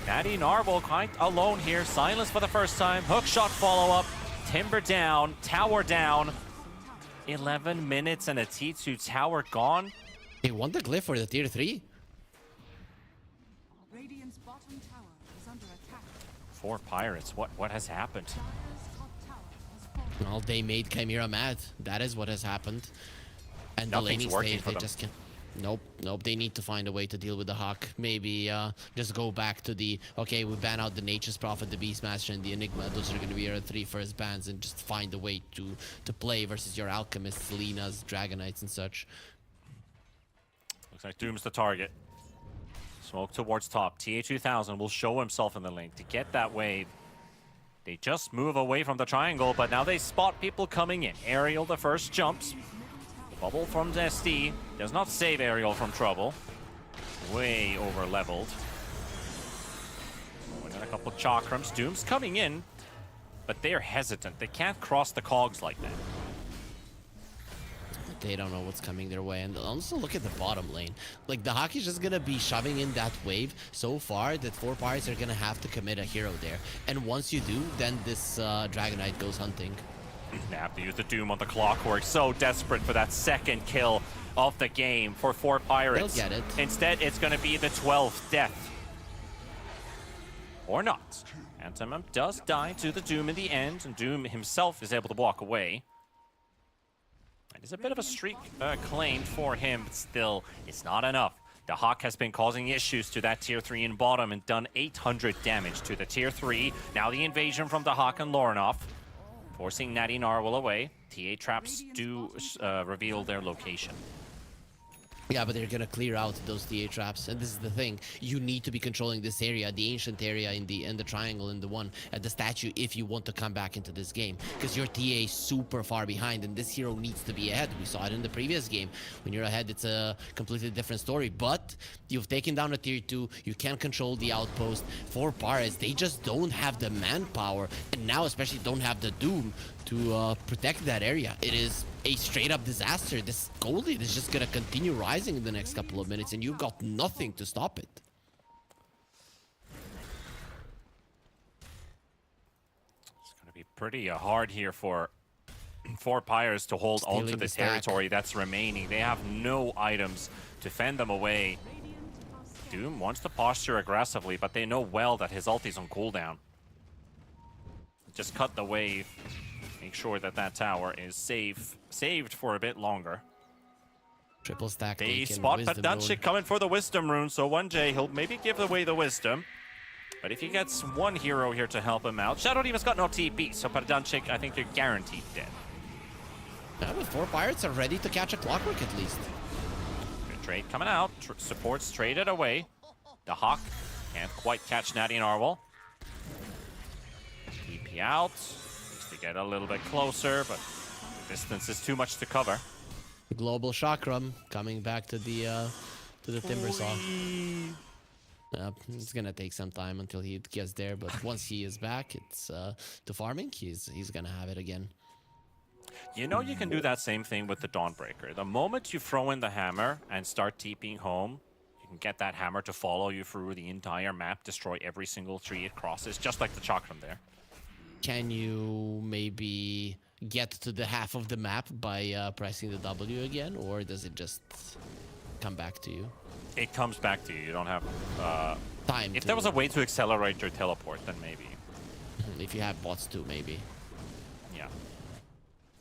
Natty Narble quite alone here. Silence for the first time. Hook shot follow-up. Timber down. Tower down. 11 minutes and a T2 tower gone. They want the glyph for the tier 3. Radiant's bottom tower is under attack. 4 Pirates. What has happened? Dire's top tower has fallen. Well, they made Chimera mad. That is what has happened. And the Nothing's laning working stage, for they them. just can't. Nope. They need to find a way to deal with the Hawk. Maybe just go back to the, okay, we ban out the Nature's Prophet, the Beastmaster, and the Enigma. Those are going to be our 3 first bans, and just find a way to play versus your Alchemists, Linas, Dragonites, and such. Looks like Doom's the target. Smoke towards top. TA2000 will show himself in the lane to get that wave. They just move away from the triangle, but now they spot people coming in. Ariel, the first jumps. Bubble from SD does not save Ariel from trouble. Way over leveled. We got a couple chakrams. Doom's coming in, but they're hesitant. They can't cross the cogs like that. They don't know what's coming their way. And also look at the bottom lane. Like, the Hawk is just gonna be shoving in that wave so far that 4 Pirates are gonna have to commit a hero there. And once you do, then this Dragonite goes hunting. They have to use the Doom on the Clockwork. So desperate for that second kill of the game for 4 Pirates. They'll get it. Instead, it's going to be the 12th death. Or not. Antimum does die to the Doom in the end, and Doom himself is able to walk away. It is a bit of a streak claimed for him, but still, it's not enough. The Hawk has been causing issues to that tier 3 in bottom and done 800 damage to the tier 3. Now the invasion from the Hawk and Lorinov, forcing Natty Narwhal away. TA traps do reveal their location. Yeah, but they're gonna clear out those TA traps, and this is the thing. You need to be controlling this area, the ancient area in the triangle, in the one at the statue, if you want to come back into this game. Because your TA is super far behind, and this hero needs to be ahead. We saw it in the previous game. When you're ahead, it's a completely different story. But you've taken down a tier 2. You can't control the outpost. 4 Pirates, they just don't have the manpower, and now especially don't have the Doom to protect that area. It is a straight up disaster. This gold lead is just gonna continue rising in the next couple of minutes, and you've got nothing to stop it. It's going to be pretty hard here for 4 Pirates to hold Stealing onto the the stack. territory that's remaining. They have no items to fend them away. Doom wants to posture aggressively, but they know well that his ulti's on cooldown. Just cut the wave. Make sure that that tower is saved for a bit longer. Triple stack. They Leak and spot Wisdom Padanchik Rune. coming for the Wisdom Rune, so one day he'll maybe give away the Wisdom. But if he gets one hero here to help him out, Shadow Demon's got no TP, so Padanchik, I think they're guaranteed dead. Yeah, but 4 Pirates are ready to catch a Clockwork at least. Good trade coming out. Supports traded away. The Hawk can't quite catch Natty Narwhal. TP out. Needs to get a little bit closer, but the distance is too much to cover. The global chakram coming back to the Timbersaw. It's gonna take some time until he gets there, but once he is back, it's to farming. He's gonna have it again. You know you can do that same thing with the Dawnbreaker. The moment you throw in the hammer and start TPing home, you can get that hammer to follow you through the entire map, destroy every single tree it crosses, just like the chakram there. Can you maybe get to the half of the map by pressing the W again, or does it just come back to you? It comes back to you. You don't have... Time. if to, there was a way to accelerate your teleport, then maybe. if you have bots too, maybe. Yeah.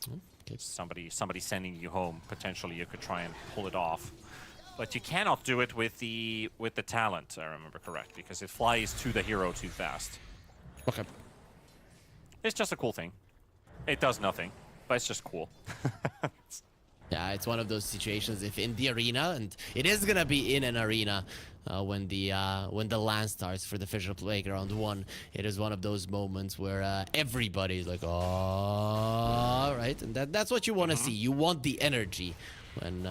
Okay. Somebody sending you home, potentially you could try and pull it off. But you cannot do it with the talent, I remember correct, because it flies to the hero too fast. Okay. It's just a cool thing. It does nothing, but it's just cool. Yeah, it's one of those situations if in the arena, and it is gonna be in an arena when the LAN starts for the FISSURE Playground 1. It is one of those moments where everybody's like, oh, right? And that's what you want to see. You want the energy when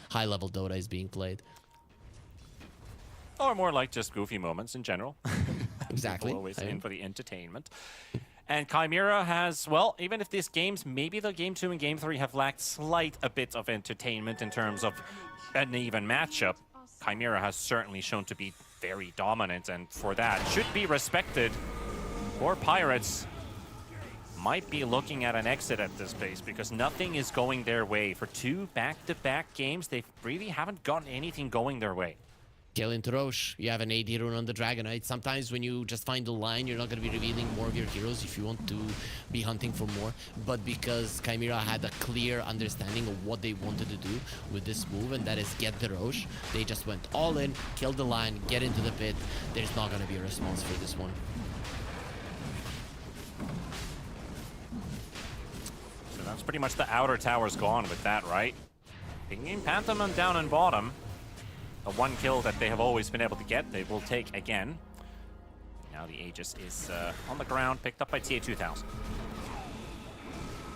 high-level Dota is being played. Or more like just goofy moments in general. Exactly. People always in for the entertainment. And Chimera has, well, even if these games, maybe the Game 2 and Game 3 have lacked a bit of entertainment in terms of an even matchup, Chimera has certainly shown to be very dominant, and for that, should be respected. Or Pirates might be looking at an exit at this pace because nothing is going their way. For 2 back-to-back games, they really haven't gotten anything going their way. Kill into Roche. You have an AD rune on the Dragonite. Sometimes when you just find the line, you're not going to be revealing more of your heroes if you want to be hunting for more. But because Chimera had a clear understanding of what they wanted to do with this move, and that is get the Roche, they just went all in, killed the line, get into the pit. There's not going to be a response for this one. So that's pretty much the outer tower's gone with that, right? Pinging Pantomime down in bottom. The 1 kill that they have always been able to get, they will take again. Now the Aegis is on the ground, picked up by TA2000.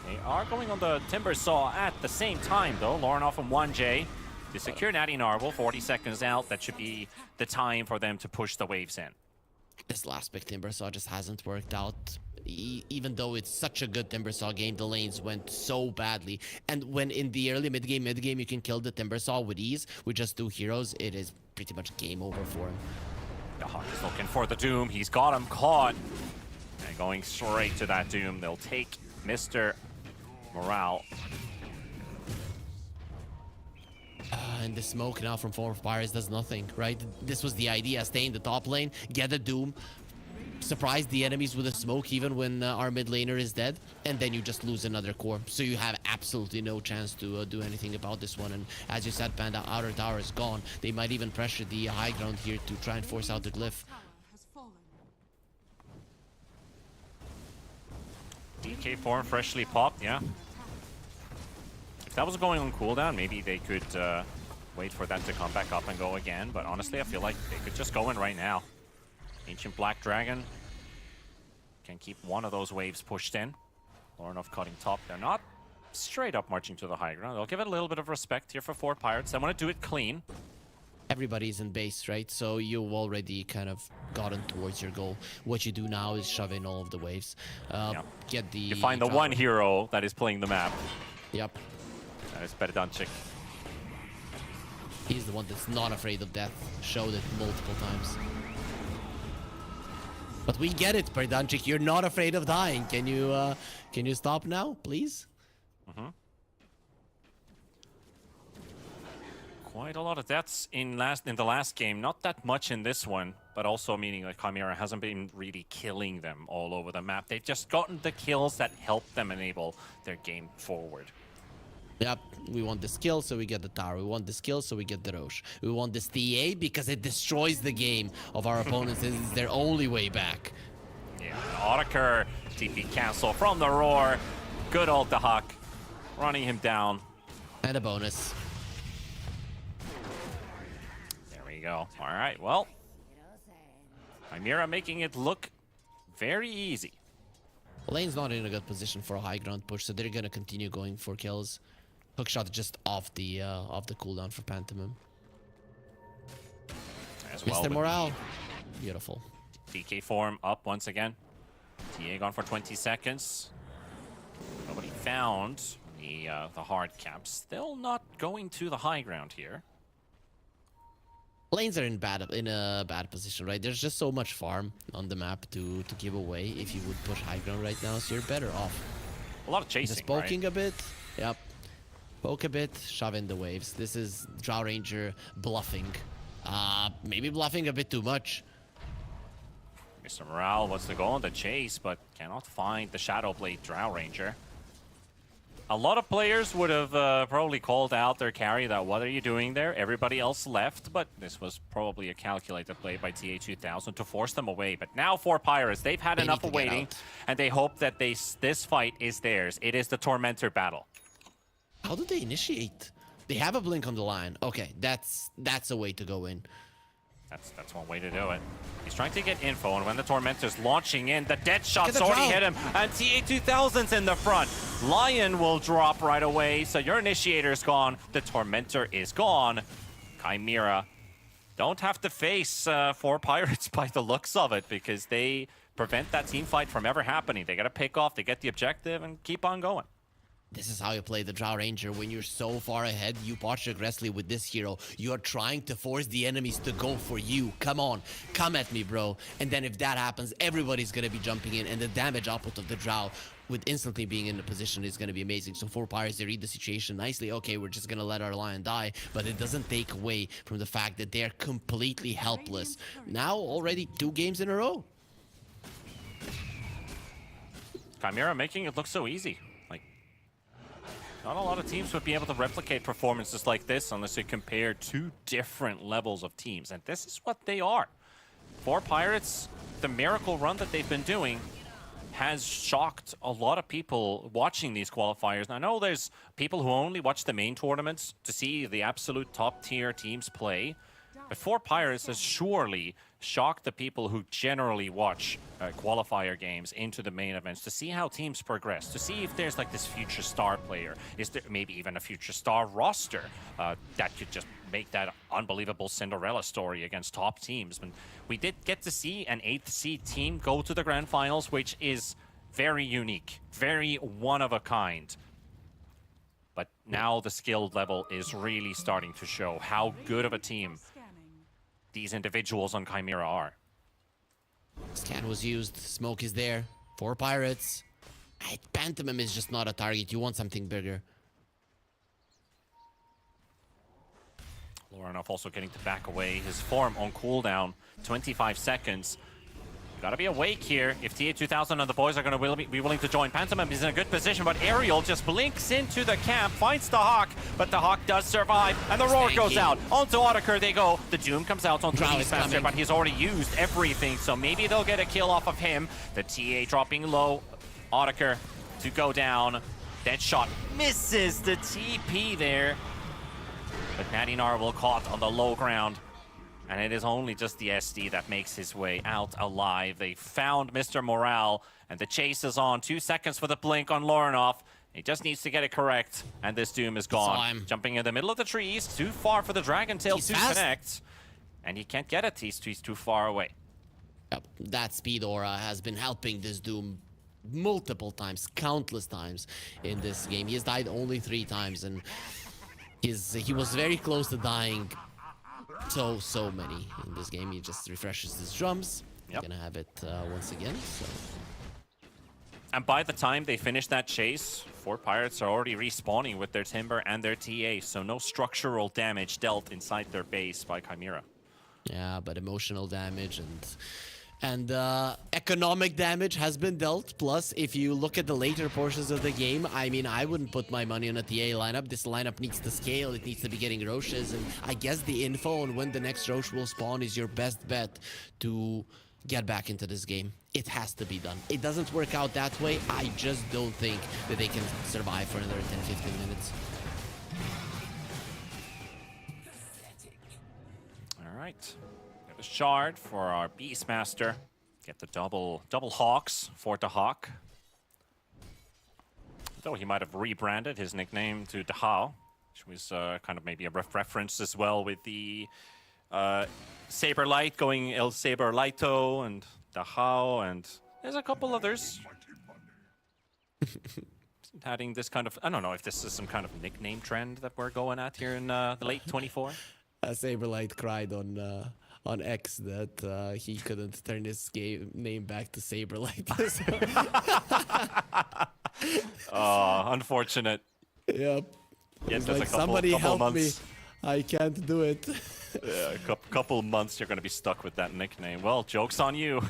They are going on the Timber Saw at the same time, though. Lornoff and 1J to secure Natty Narble. 40 seconds out. That should be the time for them to push the waves in. This last pick Timbersaw just hasn't worked out. Even though it's such a good Timbersaw game, the lanes went so badly. And when in the early mid-game you can kill the Timbersaw with ease, with just 2 heroes, it is pretty much game over for him. The Hawk is looking for the Doom. He's got him caught. And going straight to that Doom. They'll take Mr. Morale. And the smoke now from Qualifiers does nothing, right? This was the idea. Stay in the top lane, get a Doom, surprise the enemies with a smoke even when our mid laner is dead, and then you just lose another core. So you have absolutely no chance to do anything about this one. And as you said, Panda, outer tower is gone. They might even pressure the high ground here to try and force out the glyph. Has fallen. DK form freshly popped, yeah. If that was going on cooldown, maybe they could wait for that to come back up and go again. But honestly, I feel like they could just go in right now. Ancient Black Dragon can keep one of those waves pushed in. Lornoff cutting top. They're not straight up marching to the high ground. They'll give it a little bit of respect here for 4 Pirates. They want to do it clean. Everybody's in base, right? So you've already kind of gotten towards your goal. What you do now is shove in all of the waves. Get the... You find the one hero that is playing the map. Yep. That is Berdanchik. He's the one that's not afraid of death. Showed it multiple times. But we get it, Berdanchik. You're not afraid of dying. Can you stop now, please? Quite a lot of deaths in the last game. Not that much in this one, but also meaning like Chimera hasn't been really killing them all over the map. They've just gotten the kills that help them enable their game forward. Yep, we want the skill, so we get the tower. We want the skill, so we get the Roche. We want this TA because it destroys the game of our opponents. This is their only way back. Yeah, Otakar, TP cancel from the Roar. Good old Dahak, running him down. And a bonus. There we go. All right, well. Chimera making it look very easy. Lane's not in a good position for a high ground push, so they're gonna continue going for kills. Hookshot just off the cooldown for Pantomime. As well, Mr. Morale. Beautiful. DK form up once again. TA gone for 20 seconds. Nobody found the hard cap. Still not going to the high ground here. Lanes are in a bad position, right? There's just so much farm on the map to give away if you would push high ground right now, so you're better off. A lot of chasing, Just poking a bit. Yep. Poke a bit, shove in the waves. This is Drow Ranger bluffing. Maybe bluffing a bit too much. Mr. Morale wants to go on the chase, but cannot find the Shadow Blade Drow Ranger. A lot of players would have probably called out their carry that, what are you doing there? Everybody else left, but this was probably a calculated play by TA2000 to force them away. But now 4 Pirates, they've had enough of waiting, and they hope that this fight is theirs. It is the Tormentor battle. How do they initiate? They have a blink on the line. Okay, that's a way to go in. That's one way to do it. He's trying to get info, and when the Tormentor's launching in, the dead shot's the already drow. hit him, and TA2000's in the front. Lion will drop right away, so your Initiator's gone. The Tormentor is gone. Chimera don't have to face 4 Pirates by the looks of it, because they prevent that team fight from ever happening. They gotta pick off, they get the objective, and keep on going. This is how you play the Drow Ranger. When you're so far ahead, you posture aggressively with this hero. You're trying to force the enemies to go for you. Come on, come at me, bro. And then if that happens, everybody's gonna be jumping in, and the damage output of the Drow with instantly being in the position is gonna be amazing. So 4 Pirates, they read the situation nicely. Okay, we're just gonna let our Lion die, but it doesn't take away from the fact that they're completely helpless. Now, already 2 games in a row. Chimera making it look so easy. Like, not a lot of teams would be able to replicate performances like this unless you compare 2 different levels of teams, and this is what they are. 4 Pirates, the miracle run that they've been doing has shocked a lot of people watching these qualifiers. And I know there's people who only watch the main tournaments to see the absolute top tier teams play, but 4 Pirates has surely shocked the people who generally watch qualifier games into the main events to see how teams progress, to see if there's like this future star player. Is there maybe even a future star roster that could just make that unbelievable Cinderella story against top teams? And we did get to see an 8th seed team go to the grand finals, which is very unique, very one of a kind. But now the skill level is really starting to show how good of a team these individuals on Chimera are. Scan was used. Smoke is there. 4 Pirates. Pantomime is just not a target. You want something bigger. Lorenov also getting to back away. His form on cooldown, 25 seconds. Gotta be awake here if TA2000 and the boys are gonna be willing to join. Pantomime is in a good position, but Ariel just blinks into the camp, finds the Hawk, but the Hawk does survive, and the Roar goes out. Onto Audiker they go. The Doom comes out onto Beastmaster, but he's already used everything, so maybe they'll get a kill off of him. The TA dropping low. Audiker to go down. Dead shot misses the TP there. But Nadinar will caught on the low ground. And it is only just the SD that makes his way out alive. They found Mr. Morale, and the chase is on. 2 seconds for the blink on Lorenov. He just needs to get it correct, and this Doom is gone. Jumping in the middle of the trees, too far for the Dragon Tail to connect. And he can't get it, he's too far away. Yep, that speed aura has been helping this Doom multiple times, countless times in this game. He has died only 3 times, and he was very close to dying so many in this game. He just refreshes his drums. Yep. Gonna have it once again. So. And by the time they finish that chase, 4 Pirates are already respawning with their Timber and their TA, so no structural damage dealt inside their base by Chimera. Yeah, but emotional damage and economic damage has been dealt. Plus, if you look at the later portions of the game, I mean, I wouldn't put my money on a TA lineup. This lineup needs to scale. It needs to be getting Roches. And I guess the info on when the next Roche will spawn is your best bet to get back into this game. It has to be done. It doesn't work out that way. I just don't think that they can survive for another 10-15 minutes. All right. Shard for our Beastmaster. Get the double Hawks for the Hawk. Though he might have rebranded his nickname to Dacha, which was kind of maybe a reference as well with the Saber Light going El Saber Lighto and Dacha, and there's a couple others. Having this kind of, I don't know if this is some kind of nickname trend that we're going at here in the late 24. Saberlight cried on X that he couldn't turn his name back to Saberlight. Oh, unfortunate. Yep. Yeah, it's just like, a couple, somebody help months. me. I can't do it. Yeah, a couple months you're going to be stuck with that nickname. Well, joke's on you.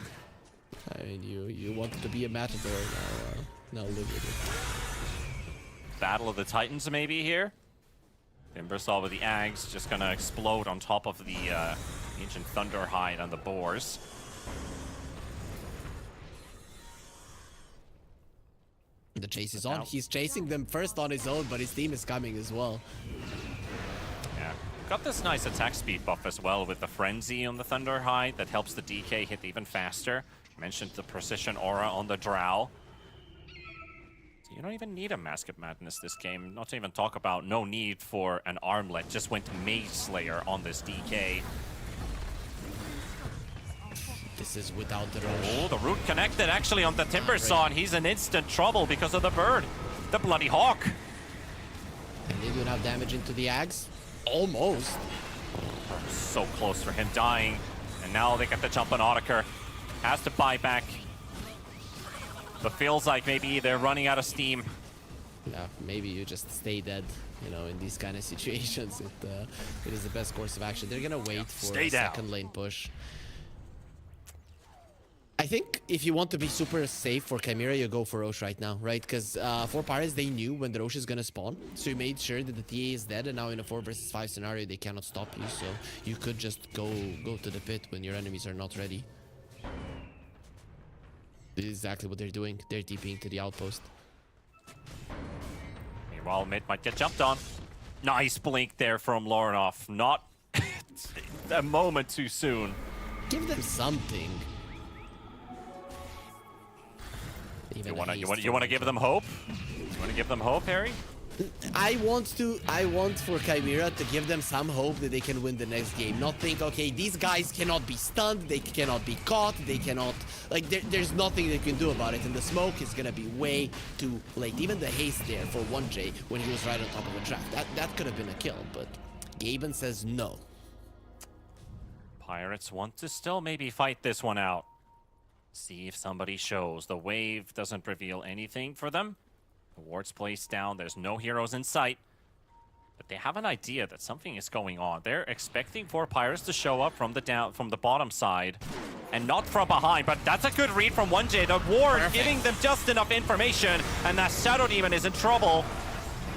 I mean, you wanted to be a matador, now live with it. Battle of the Titans maybe here. Timbersaw with the Ags just going to explode on top of the Ancient Thunderhide on the Boars. The chase is on. He's chasing them first on his own, but his team is coming as well. Yeah, got this nice attack speed buff as well with the Frenzy on the Thunderhide that helps the DK hit even faster. Mentioned the Precision Aura on the Drow. So you don't even need a Mask of Madness this game. Not to even talk about no need for an Armlet. Just went Mage Slayer on this DK. This is without the rush. Oh, the root connected actually on the Timbersaw, and he's in instant trouble because of the bird. The bloody hawk. And they do enough damage into the Ags. Almost. So close for him dying. And now they get the jump on Otakar. Has to buy back. But feels like maybe they're running out of steam. Yeah, maybe you just stay dead, you know, in these kind of situations. It is the best course of action. They're gonna wait for a second lane push. I think if you want to be super safe for Chimera, you go for Rosh right now, right? Because for Pirates, they knew when the Rosh is going to spawn. So you made sure that the TA is dead, and now in a 4 versus 5 scenario, they cannot stop you. So you could just go to the pit when your enemies are not ready. This is exactly what they're doing. They're TPing to the outpost. Meanwhile, mid might get jumped on. Nice blink there from Lorinov. Not a moment too soon. Give them something. You want to give them hope? You want to give them hope, Harry? I want for Chimera to give them some hope that they can win the next game. Not think, okay, these guys cannot be stunned, they cannot be caught, they cannot, like, there's nothing they can do about it. And the smoke is gonna be way too late. Even the haste there for 1J when he was right on top of a trap, that could have been a kill, but Gaben says no. Pirates want to still maybe fight this one out. See if somebody shows. The wave doesn't reveal anything for them. The ward's placed down. There's no heroes in sight. But they have an idea that something is going on. They're expecting for Pirates to show up from the bottom side and not from behind. But that's a good read from 1J. The ward giving them just enough information, and that Shadow Demon is in trouble.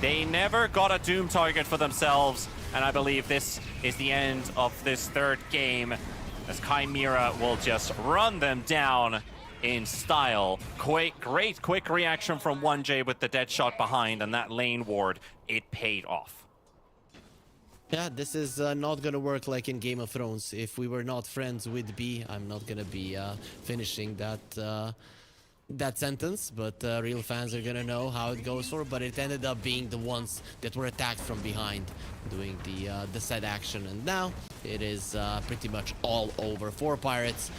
They never got a Doom target for themselves, and I believe this is the end of this third game, as Chimera will just run them down in style. Great quick reaction from 1J with the dead shot behind, and that lane ward, it paid off. Yeah, this is not gonna work like in Game of Thrones. If we were not friends with B, I'm not gonna be finishing that sentence, but real fans are gonna know how it goes for. But it ended up being the ones that were attacked from behind, doing the said action, and now it is pretty much all over for Pirates.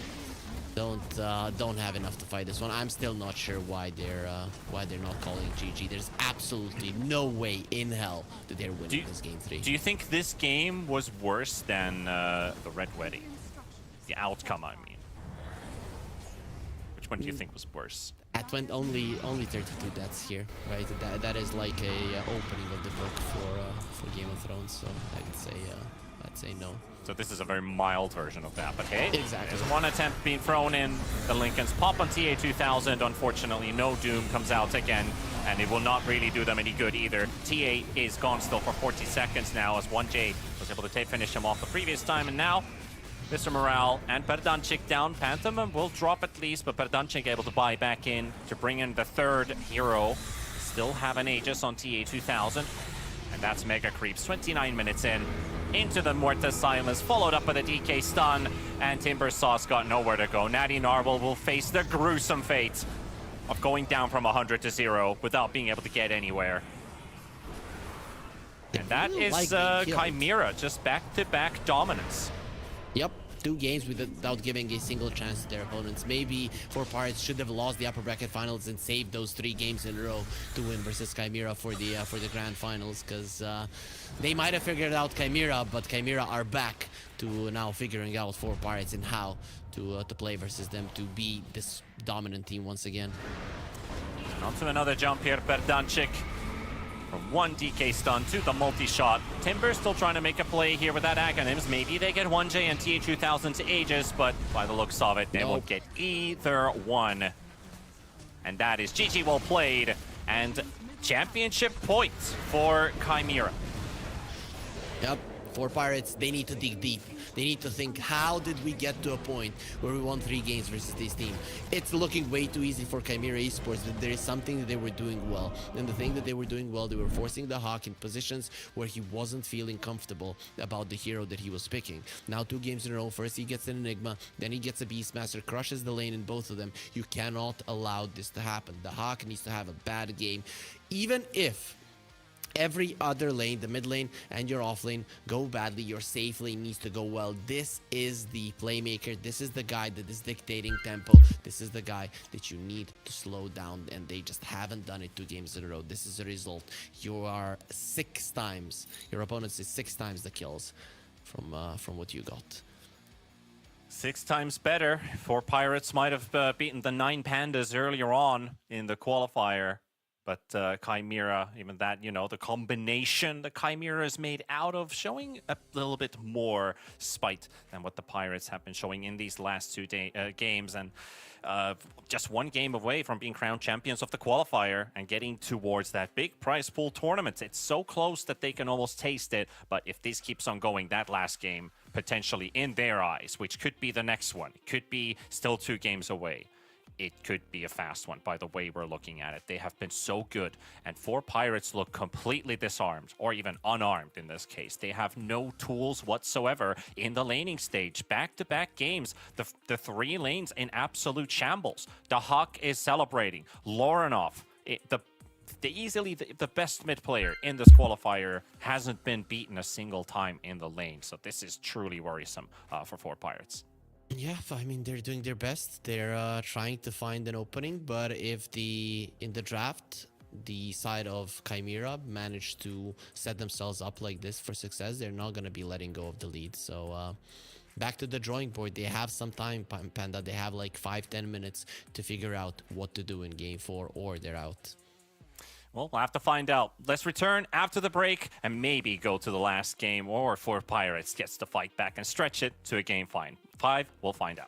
Don't have enough to fight this one. I'm still not sure why they're not calling GG. There's absolutely no way in hell that they're winning this game 3. Do you think this game was worse than the Red Wedding? The outcome, I mean. Which one do you think was worse? At only 32 deaths here, right? That is like a opening of the book for Game of Thrones. So I'd say no. So this is a very mild version of that, but hey, exactly. There's one attempt being thrown in. The Lincolns pop on TA2000. Unfortunately, no Doom comes out again, and it will not really do them any good either. TA is gone still for 40 seconds now, as 1J was able to finish him off the previous time, and now Mr. Morale and Perdancic down. Phantom will drop at least, but Perdancic able to buy back in to bring in the third hero. Still have an Aegis on TA2000, and that's Mega Creeps. 29 minutes in. Into the Mortis Silence, followed up by the DK stun, and Timbersaw's got nowhere to go. Natty Narwhal will face the gruesome fate of going down from 100 to 0 without being able to get anywhere. And that is Chimera, just back-to-back dominance. Yep, 2 games without giving a single chance to their opponents. Maybe for Pirates should have lost the upper bracket finals and saved those 3 games in a row to win versus Chimera for the grand finals, because they might have figured out Chimera, but Chimera are back to now figuring out for Pirates and how to play versus them to be this dominant team once again. And on to another jump here, Perdancic. From 1 DK stun to the multi-shot. Timber still trying to make a play here with that Aghanims. Maybe they get 1J and TA2000 to Aegis, but by the looks of it, they won't get either one. And that is GG well played, and championship points for Chimera. Yep, For Pirates, they need to dig deep. They need to think, how did we get to a point where we won 3 games versus this team? It's looking way too easy for Chimera Esports, that there is something that they were doing well. And the thing that they were doing well, they were forcing the Hawk in positions where he wasn't feeling comfortable about the hero that he was picking. Now 2 games in a row, first he gets an Enigma, then he gets a Beastmaster, crushes the lane in both of them. You cannot allow this to happen. The Hawk needs to have a bad game. Even if every other lane, the mid lane and your off lane, go badly, your safe lane needs to go well. This is the playmaker. This is the guy that is dictating tempo. This is the guy that you need to slow down, and they just haven't done it 2 games in a row. This is the result. You are 6 times, your opponent is 6 times the kills from what you got. 6 times better. 4 Pirates might have beaten the 9 Pandas earlier on in the qualifier. But Chimera, even that, you know, the combination the Chimera is made out of, showing a little bit more spite than what the Pirates have been showing in these last 2 games. And just 1 game away from being crowned champions of the qualifier and getting towards that big prize pool tournament. It's so close that they can almost taste it. But if this keeps on going, that last game, potentially in their eyes, which could be the next one, could be still 2 games away. It could be a fast one by the way we're looking at it. They have been so good, and 4 Pirates look completely disarmed, or even unarmed in this case. They have no tools whatsoever in the laning stage. Back-to-back games, the 3 lanes in absolute shambles. The Hawk is celebrating. Lorenov, easily the best mid player in this qualifier, hasn't been beaten a single time in the lane. So this is truly worrisome for 4 Pirates. Yeah, I mean, they're doing their best. They're trying to find an opening, but if in the draft, the side of Chimera managed to set themselves up like this for success, they're not going to be letting go of the lead. So back to the drawing board. They have some time, Panda. They have like 5-10 minutes to figure out what to do in game 4, or they're out. Well, we'll have to find out. Let's return after the break and maybe go to the last game, or 4 Pirates gets to fight back and stretch it to a game 5. We'll find out.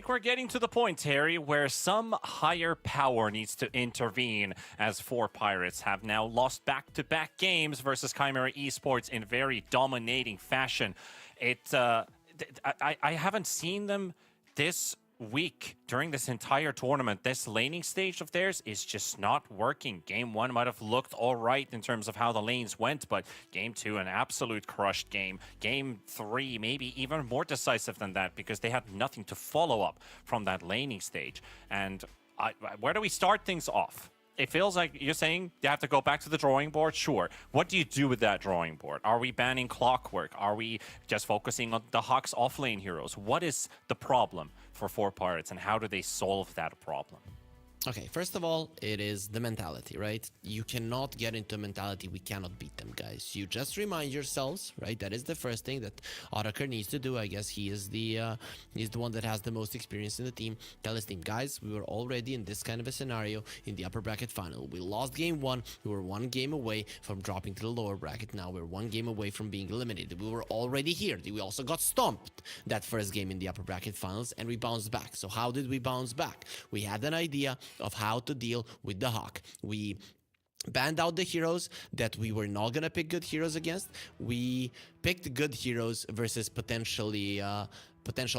like we're getting to the point, Harry, where some higher power needs to intervene, as 4 Pirates have now lost back-to-back games versus Chimera Esports in very dominating fashion. I haven't seen them this weak during this entire tournament. This laning stage of theirs is just not working. Game 1 might have looked all right in terms of how the lanes went, but Game 2, an absolute crushed game. Game 3, maybe even more decisive than that, because they had nothing to follow up from that laning stage. And where do we start things off? It feels like you're saying you have to go back to the drawing board. Sure. What do you do with that drawing board? Are we banning Clockwork? Are we just focusing on the Hawks offlane heroes? What is the problem for 4 Pirates, and how do they solve that problem? Okay, first of all, it is the mentality, right? You cannot get into a mentality, we cannot beat them, guys. You just remind yourselves, right? That is the first thing that Otakar needs to do. I guess he's the one that has the most experience in the team. Tell his team, guys, we were already in this kind of a scenario in the upper bracket final. We lost game 1. We were 1 game away from dropping to the lower bracket. Now we're 1 game away from being eliminated. We were already here. We also got stomped that first game in the upper bracket finals, and we bounced back. So how did we bounce back? We had an idea of how to deal with the Hawk. We banned out the heroes that we were not gonna pick good heroes against. We picked good heroes versus potential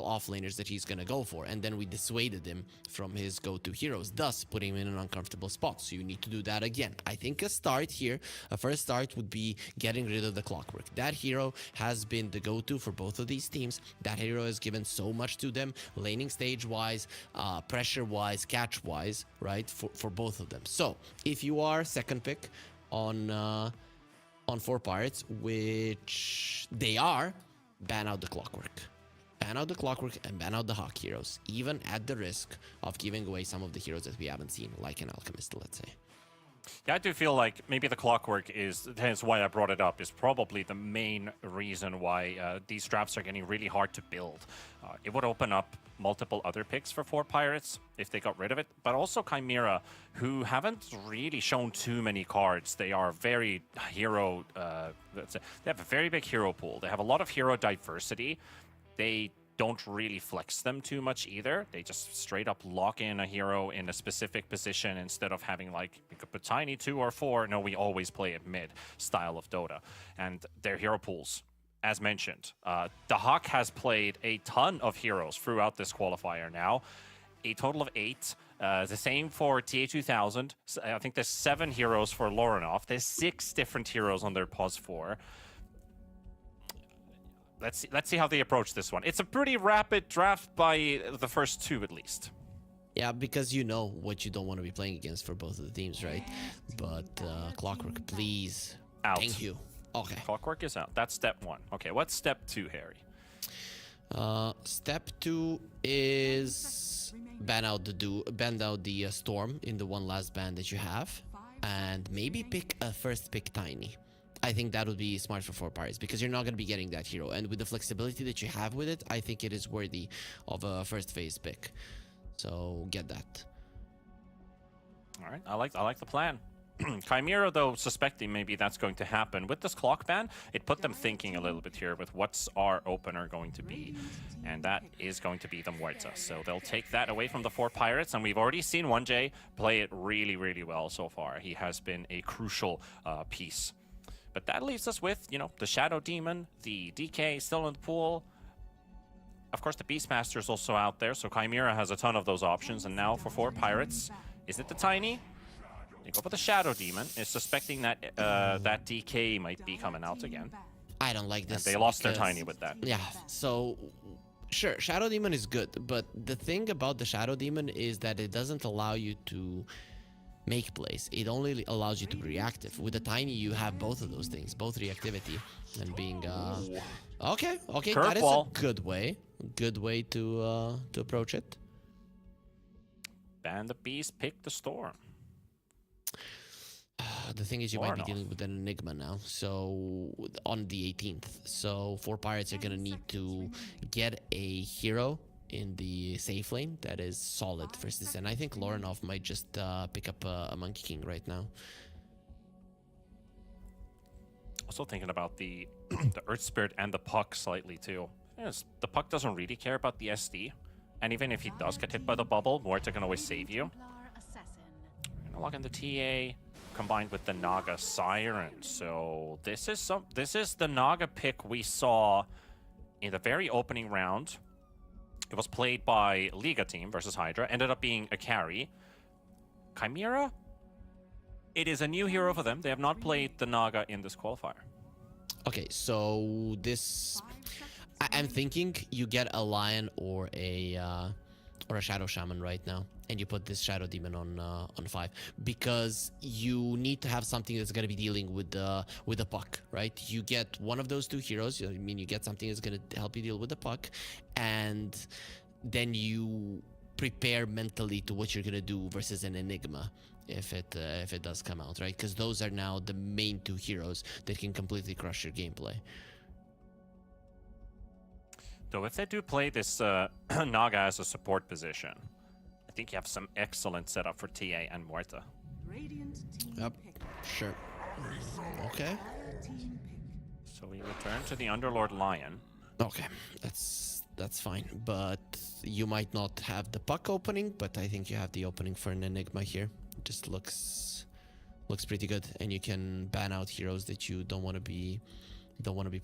offlaners that he's gonna go for, and then we dissuaded him from his go-to heroes, thus putting him in an uncomfortable spot. So you need to do that again. I think a first start would be getting rid of the Clockwork. That hero has been the go-to for both of these teams. That hero has given so much to them, laning stage-wise, pressure-wise, catch-wise, right, for both of them. So if you are second pick on 4 Pirates, which they are, ban out the Clockwork. Ban out the Clockwork and ban out the Hawk heroes, even at the risk of giving away some of the heroes that we haven't seen, like an Alchemist, let's say. Yeah, I do feel like maybe the Clockwork is, hence why I brought it up, is probably the main reason why these drafts are getting really hard to build. It would open up multiple other picks for 4 Pirates if they got rid of it, but also Chimera, who haven't really shown too many cards. They are very hero, they have a very big hero pool. They have a lot of hero diversity. They don't really flex them too much either. They just straight up lock in a hero in a specific position instead of having, like, we could put Tiny 2 or 4. No, we always play it mid style of Dota. And their hero pools, as mentioned, the Hawk has played a ton of heroes throughout this qualifier now. A total of 8. The same for TA2000. I think there's 7 heroes for Lorinov. There's 6 different heroes on their POS 4. Let's see how they approach this one. It's a pretty rapid draft by the first 2, at least. Yeah, because you know what you don't want to be playing against for both of the teams, right? But Clockwork, please. Out. Thank you. Okay. Clockwork is out. That's step 1. Okay, what's step 2, Harry? Step 2 is ban out the Storm in the one last ban that you have, and maybe first pick Tiny. I think that would be smart for 4 Pirates, because you're not going to be getting that hero, and with the flexibility that you have with it, I think it is worthy of a first phase pick. So get that. All right, I like the plan. Chimera, though, suspecting maybe that's going to happen with this clock ban, it put them thinking a little bit here with what's our opener going to be, and that is going to be the Muerta. So they'll take that away from the 4 Pirates, and we've already seen 1J play it really, really well so far. He has been a crucial piece. But that leaves us with, you know, the Shadow Demon, the DK still in the pool. Of course, the Beastmaster is also out there, so Chimera has a ton of those options. And now for 4 Pirates, is it the Tiny? They go for the Shadow Demon, is suspecting that that DK might be coming out again. I don't like this. And they lost their Tiny with that. Yeah, so sure, Shadow Demon is good, but the thing about the Shadow Demon is that it doesn't allow you to make plays. It only allows you to be reactive. With the Tiny, you have both of those things, both reactivity and being okay, that is a good way to approach it. Ban the Beast, pick the Storm. The thing is, you might be dealing with an Enigma now, so on the 18th. So 4 Pirates are gonna need to get a hero in the safe lane that is solid versus, and I think Lorinov might just pick up a Monkey King right now. Also thinking about the Earth Spirit and the Puck slightly too. Yes, the Puck doesn't really care about the SD. And even if he does get hit by the bubble, Muerta can always save you. Gonna lock in the TA combined with the Naga Siren. So this is the Naga pick we saw in the very opening round. It was played by Liga team versus Hydra. Ended up being a carry. Chimera? It is a new hero for them. They have not played the Naga in this qualifier. Okay, so this... I'm thinking you get a Lion or a Shadow Shaman right now, and you put this Shadow Demon on 5 because you need to have something that's going to be dealing with the puck, right? You get one of those two heroes. I mean, you get something that's going to help you deal with the puck, and then you prepare mentally to what you're going to do versus an Enigma if it does come out, right? Because those are now the main two heroes that can completely crush your gameplay. Though if they do play this Naga as a support position, I think you have some excellent setup for TA and Muerta. Yep, sure. Okay. So we return to the Underlord Lion. Okay, that's fine. But you might not have the puck opening, but I think you have the opening for an Enigma here. It just looks pretty good, and you can ban out heroes that you don't want to be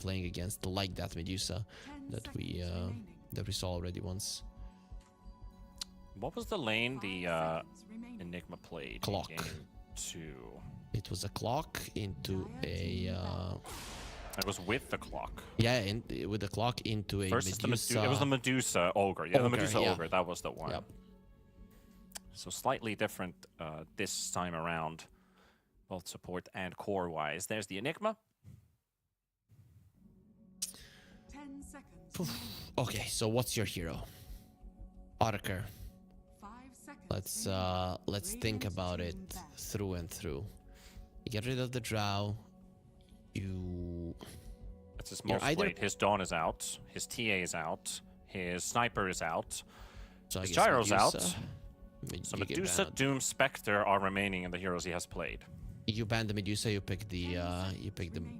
playing against, like that Medusa that we saw already once. What was the lane the Enigma played? Clock. In game 2? It was a clock into a... It was with the clock. Yeah, with the clock into a Versus Medusa... it was the Medusa Ogre. Yeah, the Ogre, Medusa yeah. Ogre. That was the one. Yep. So slightly different this time around, both support and core-wise. There's the Enigma. 10 seconds. Okay, so what's your hero? Otaker. 5 seconds. Let's think about it through and through. You get rid of the Drow. That's his most played. His Dawn is out. His TA is out. His Sniper is out. So his Gyro's out. So You get Medusa, banned. Doom, Spectre are remaining in the heroes he has played. You ban the Medusa, you pick the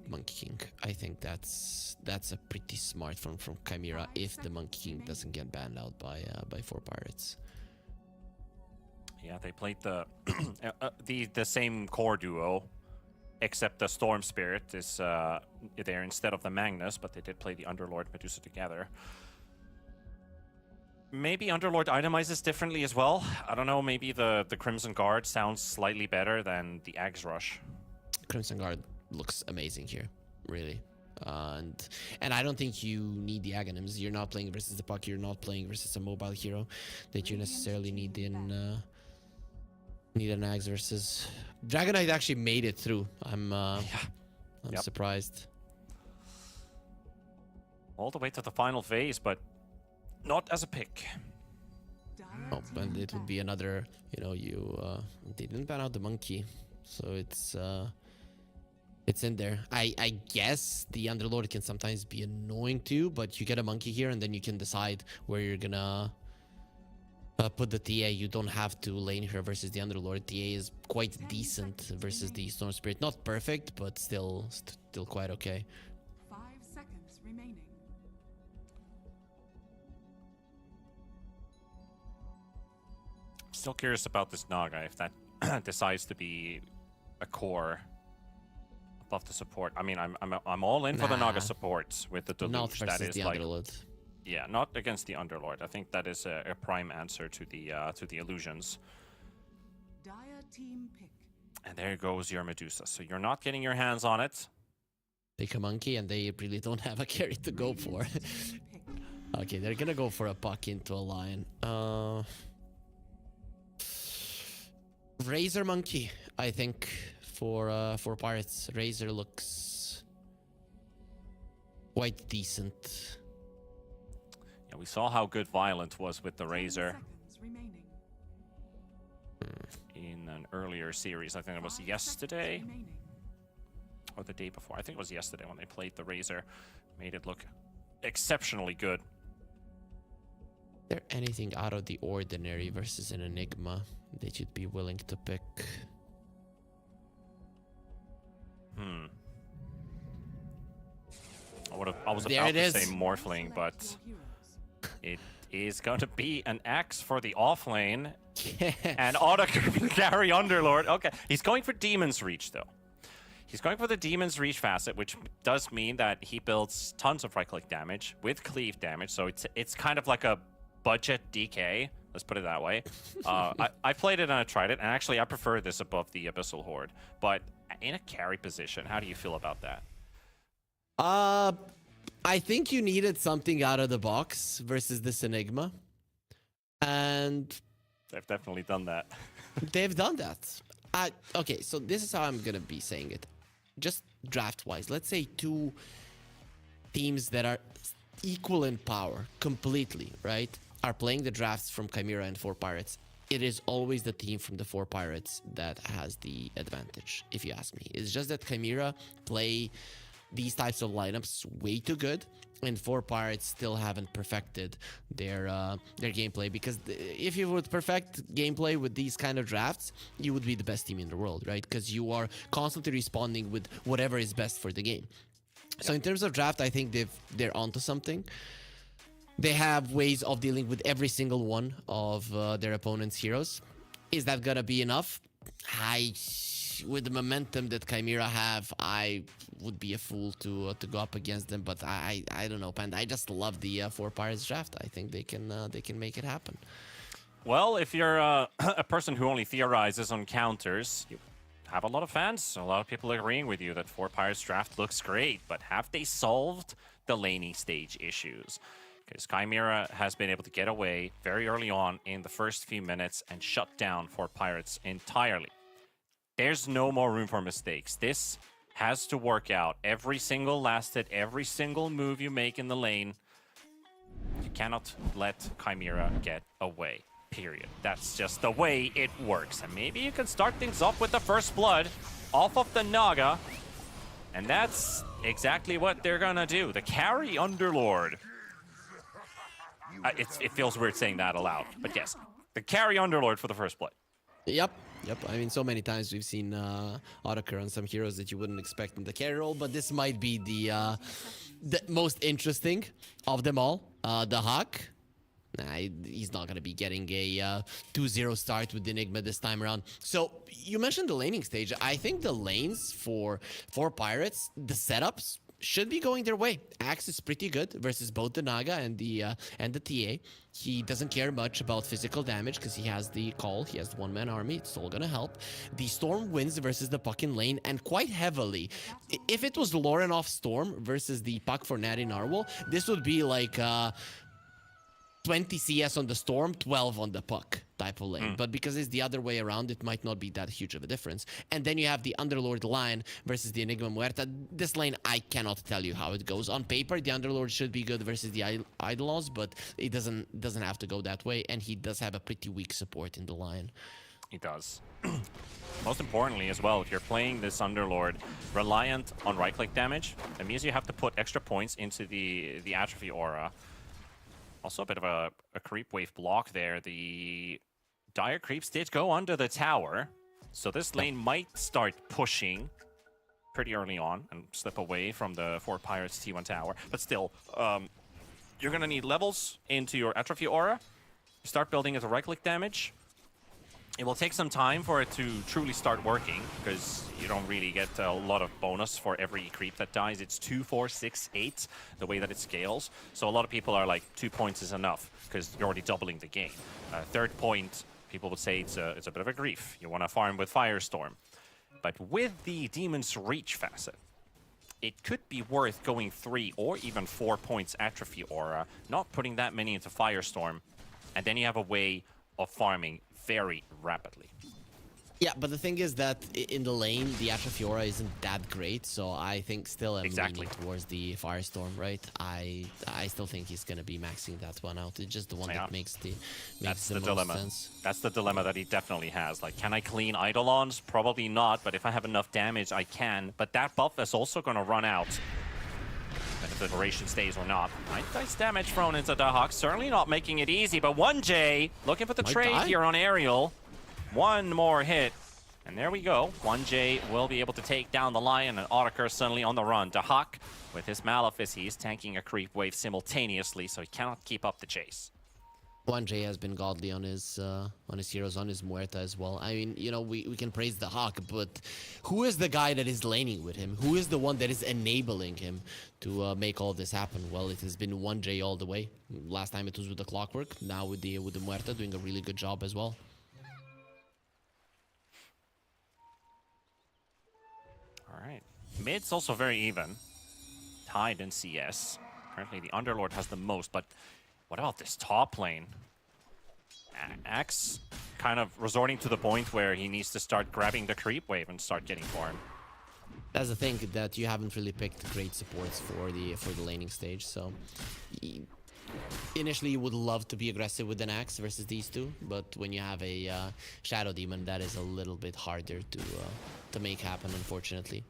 Monkey King. I think that's a pretty smart from Chimera if the Monkey King doesn't get banned out by 4 pirates. Yeah, they played the the same core duo, except the Storm Spirit is there instead of the Magnus, but they did play the Underlord Medusa together. Maybe Underlord itemizes differently as well. I don't know, maybe the Crimson Guard sounds slightly better than the Axe Rush. Crimson Guard looks amazing here, really. And I don't think you need the Aghanims. You're not playing versus the puck. You're not playing versus a mobile hero that you necessarily need an Axe versus. Dragon Knight actually made it through. I'm surprised. All the way to the final phase, but not as a pick. Oh, and it would be another, they didn't ban out the monkey, so it's in there. I guess the Underlord can sometimes be annoying too, but you get a monkey here and then you can decide where you're gonna put the TA. You don't have to lane her versus the Underlord. TA is quite decent versus the Storm Spirit. Not perfect, but still quite okay. 5 seconds remaining. Still curious about this Naga, if that decides to be a core above the support. I mean, I'm all in for the Naga support with the Deluge. Not versus that is the like, Underlord. yeah, not against the Underlord. I think that is a prime answer to the illusions. Dire team pick. And there goes your Medusa. So you're not getting your hands on it. Take a monkey and they really don't have a carry to go for. Team pick. Okay, they're gonna go for a puck into a lion. Razor Monkey, I think, for Pirates. Razor looks quite decent. Yeah, we saw how good Violent was with the 10 Razor seconds remaining. in an earlier series. I think it was 5 yesterday seconds remaining. or the day before. I think it was yesterday when they played the Razor. Made it look exceptionally good. Is there anything out of the ordinary versus an Enigma that you'd be willing to pick? I was There about it to is. say Morphling, but Select your heroes. it is going to be an axe for the off lane. And auto carry Underlord. Okay, he's going for Demon's Reach, though. He's going for the Demon's Reach facet, which does mean that he builds tons of right-click damage with cleave damage, so it's kind of like a budget DK. Let's put it that way. I played it and I tried it, and actually I prefer this above the Abyssal Horde. But in a carry position, how do you feel about that? I think you needed something out of the box versus this Enigma. And They've definitely done that. they've done that. Okay, so this is how I'm going to be saying it. Just draft-wise, let's say two teams that are equal in power completely, right, are playing the drafts from Chimera and 4 Pirates. It is always the team from the 4 Pirates that has the advantage, if you ask me. It's just that Chimera play these types of lineups way too good, and 4 Pirates still haven't perfected their gameplay, because if you would perfect gameplay with these kind of drafts, you would be the best team in the world, right? Because you are constantly responding with whatever is best for the game. So in terms of draft, I think they're onto something. They have ways of dealing with every single one of their opponent's heroes. Is that gonna be enough? With the momentum that Chimera have, I would be a fool to go up against them. But I don't know, Panda. I just love the 4 Pirates draft. I think they can make it happen. Well, if you're a person who only theorizes on counters, you have a lot of fans, a lot of people agreeing with you that 4 Pirates draft looks great, but have they solved the laning stage issues? Because Chimera has been able to get away very early on in the first few minutes and shut down 4 Pirates entirely. There's no more room for mistakes. This has to work out. Every single last hit, every single move you make in the lane, you cannot let Chimera get away. Period. That's just the way it works. And maybe you can start things off with the first blood off of the Naga. And that's exactly what they're gonna do. The carry Underlord. It feels weird saying that aloud, but yes. The carry Underlord for the first blood. Yep. I mean, so many times we've seen Autocur on some heroes that you wouldn't expect in the carry role, but this might be the most interesting of them all. The Hawk. Nah, he's not going to be getting a 2-0 start with Enigma this time around. So, you mentioned the laning stage. I think the lanes for 4 Pirates, the setups should be going their way. Axe is pretty good versus both the Naga and the TA. He doesn't care much about physical damage because he has the call. He has the one-man army. It's all gonna help. The Storm wins versus the Puck in lane, and quite heavily. If it was Lauren off Storm versus the Puck for Natty Narwhal, this would be like 20 CS on the Storm, 12 on the Puck type of lane. But because it's the other way around, it might not be that huge of a difference. And then you have the Underlord line versus the Enigma Muerta. This lane, I cannot tell you how it goes. On paper, the Underlord should be good versus the Eidolons, but it doesn't have to go that way. And he does have a pretty weak support in the line. He does. Most importantly as well, if you're playing this Underlord reliant on right-click damage, that means you have to put extra points into the Atrophy Aura. Also a bit of a creep wave block there. The Dire Creeps did go under the tower, so this lane might start pushing pretty early on and slip away from the 4 Pirates T1 tower. But still, you're going to need levels into your Atrophy Aura. You start building it to right-click damage. It will take some time for it to truly start working, because you don't really get a lot of bonus for every creep that dies. It's 2, 4, 6, 8, the way that it scales. So a lot of people are like, 2 points is enough, because you're already doubling the game. Third point, people would say it's a bit of a grief. You want to farm with Firestorm. But with the Demon's Reach facet, it could be worth going 3 or even 4 points Atrophy Aura, not putting that many into Firestorm, and then you have a way of farming very rapidly. Yeah, but the thing is that in the lane, the Atrophy Aura isn't that great, so I think still I'm leaning towards the Firestorm, right? I still think he's going to be maxing that one out. It's just the one that makes the most dilemma. Sense. That's the dilemma that he definitely has. Like, can I clean Eidolons? Probably not, but if I have enough damage, I can. But that buff is also going to run out. And if the duration stays or not. Nice damage thrown into the Hawk. Certainly not making it easy, but 1J looking for the trade here on Aerial. One more hit. And there we go. 1J will be able to take down the Lion, and Autocur suddenly on the run. Dahak, with his Malefice, he is tanking a creep wave simultaneously, so he cannot keep up the chase. 1J has been godly on his heroes, on his Muerta as well. I mean, you know, we can praise the Hawk, but who is the guy that is laning with him? Who is the one that is enabling him to make all this happen? Well, it has been 1J all the way. Last time it was with the Clockwork, now with the Muerta doing a really good job as well. All right. Mid's also very even. Tied in CS. Currently, the Underlord has the most, but what about this top lane? Axe kind of resorting to the point where he needs to start grabbing the creep wave and start getting farm. That's the thing, that you haven't really picked great supports for the laning stage. So initially you would love to be aggressive with an Axe versus these two, but when you have a Shadow Demon, that is a little bit harder to make happen, unfortunately.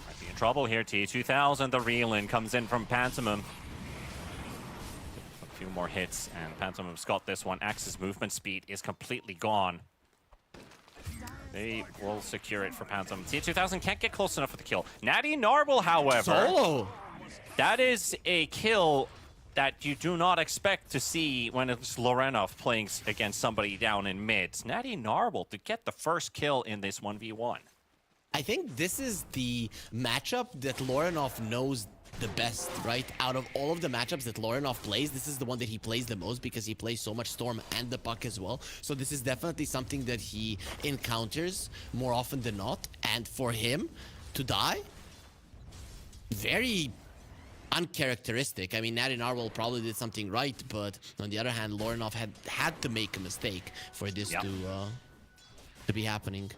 Might be in trouble here, T2000. The reel-in comes in from Pantomime. A few more hits, and Pantomime's got this one. Axe's movement speed is completely gone. They will secure it for Pantomime. T2000 can't get close enough for the kill. Natty Narble, however. Solo! That is a kill that you do not expect to see when it's Lorenov playing against somebody down in mid. Natty Narble to get the first kill in this 1v1. I think this is the matchup that Lorenov knows the best, right? Out of all of the matchups that Lorenov plays, this is the one that he plays the most because he plays so much Storm and the Puck as well. So this is definitely something that he encounters more often than not. And for him to die, very uncharacteristic. I mean, Natty Narwhal probably did something right, but on the other hand, Lorenov had to make a mistake for this to be happening.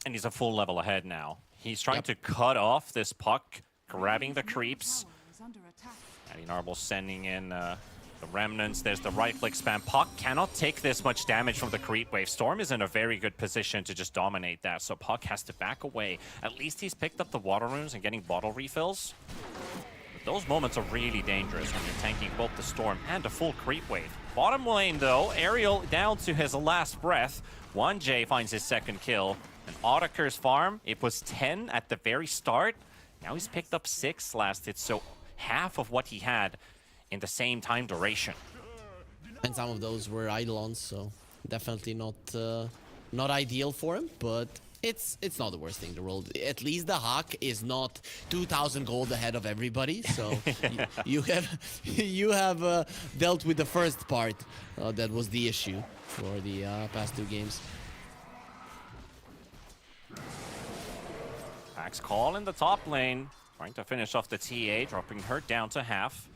And he's a full level ahead now. He's trying to cut off this Puck, grabbing the creeps. Natty Narble sending in the remnants. There's the right-click spam. Puck cannot take this much damage from the creep wave. Storm is in a very good position to just dominate that, so Puck has to back away. At least he's picked up the water runes and getting bottle refills. But those moments are really dangerous when you're tanking both the Storm and a full creep wave. Bottom lane, though, Ariel down to his last breath. 1J finds his second kill. And Autaker's farm, it was 10 at the very start. Now he's picked up 6 last hit, so half of what he had in the same time duration. And some of those were Eidolons, so definitely not ideal for him, but it's not the worst thing in the world. At least the Hawk is not 2,000 gold ahead of everybody, so you have dealt with the first part. That was the issue for the past 2 games. Axe call in the top lane, trying to finish off the TA, dropping her down to half.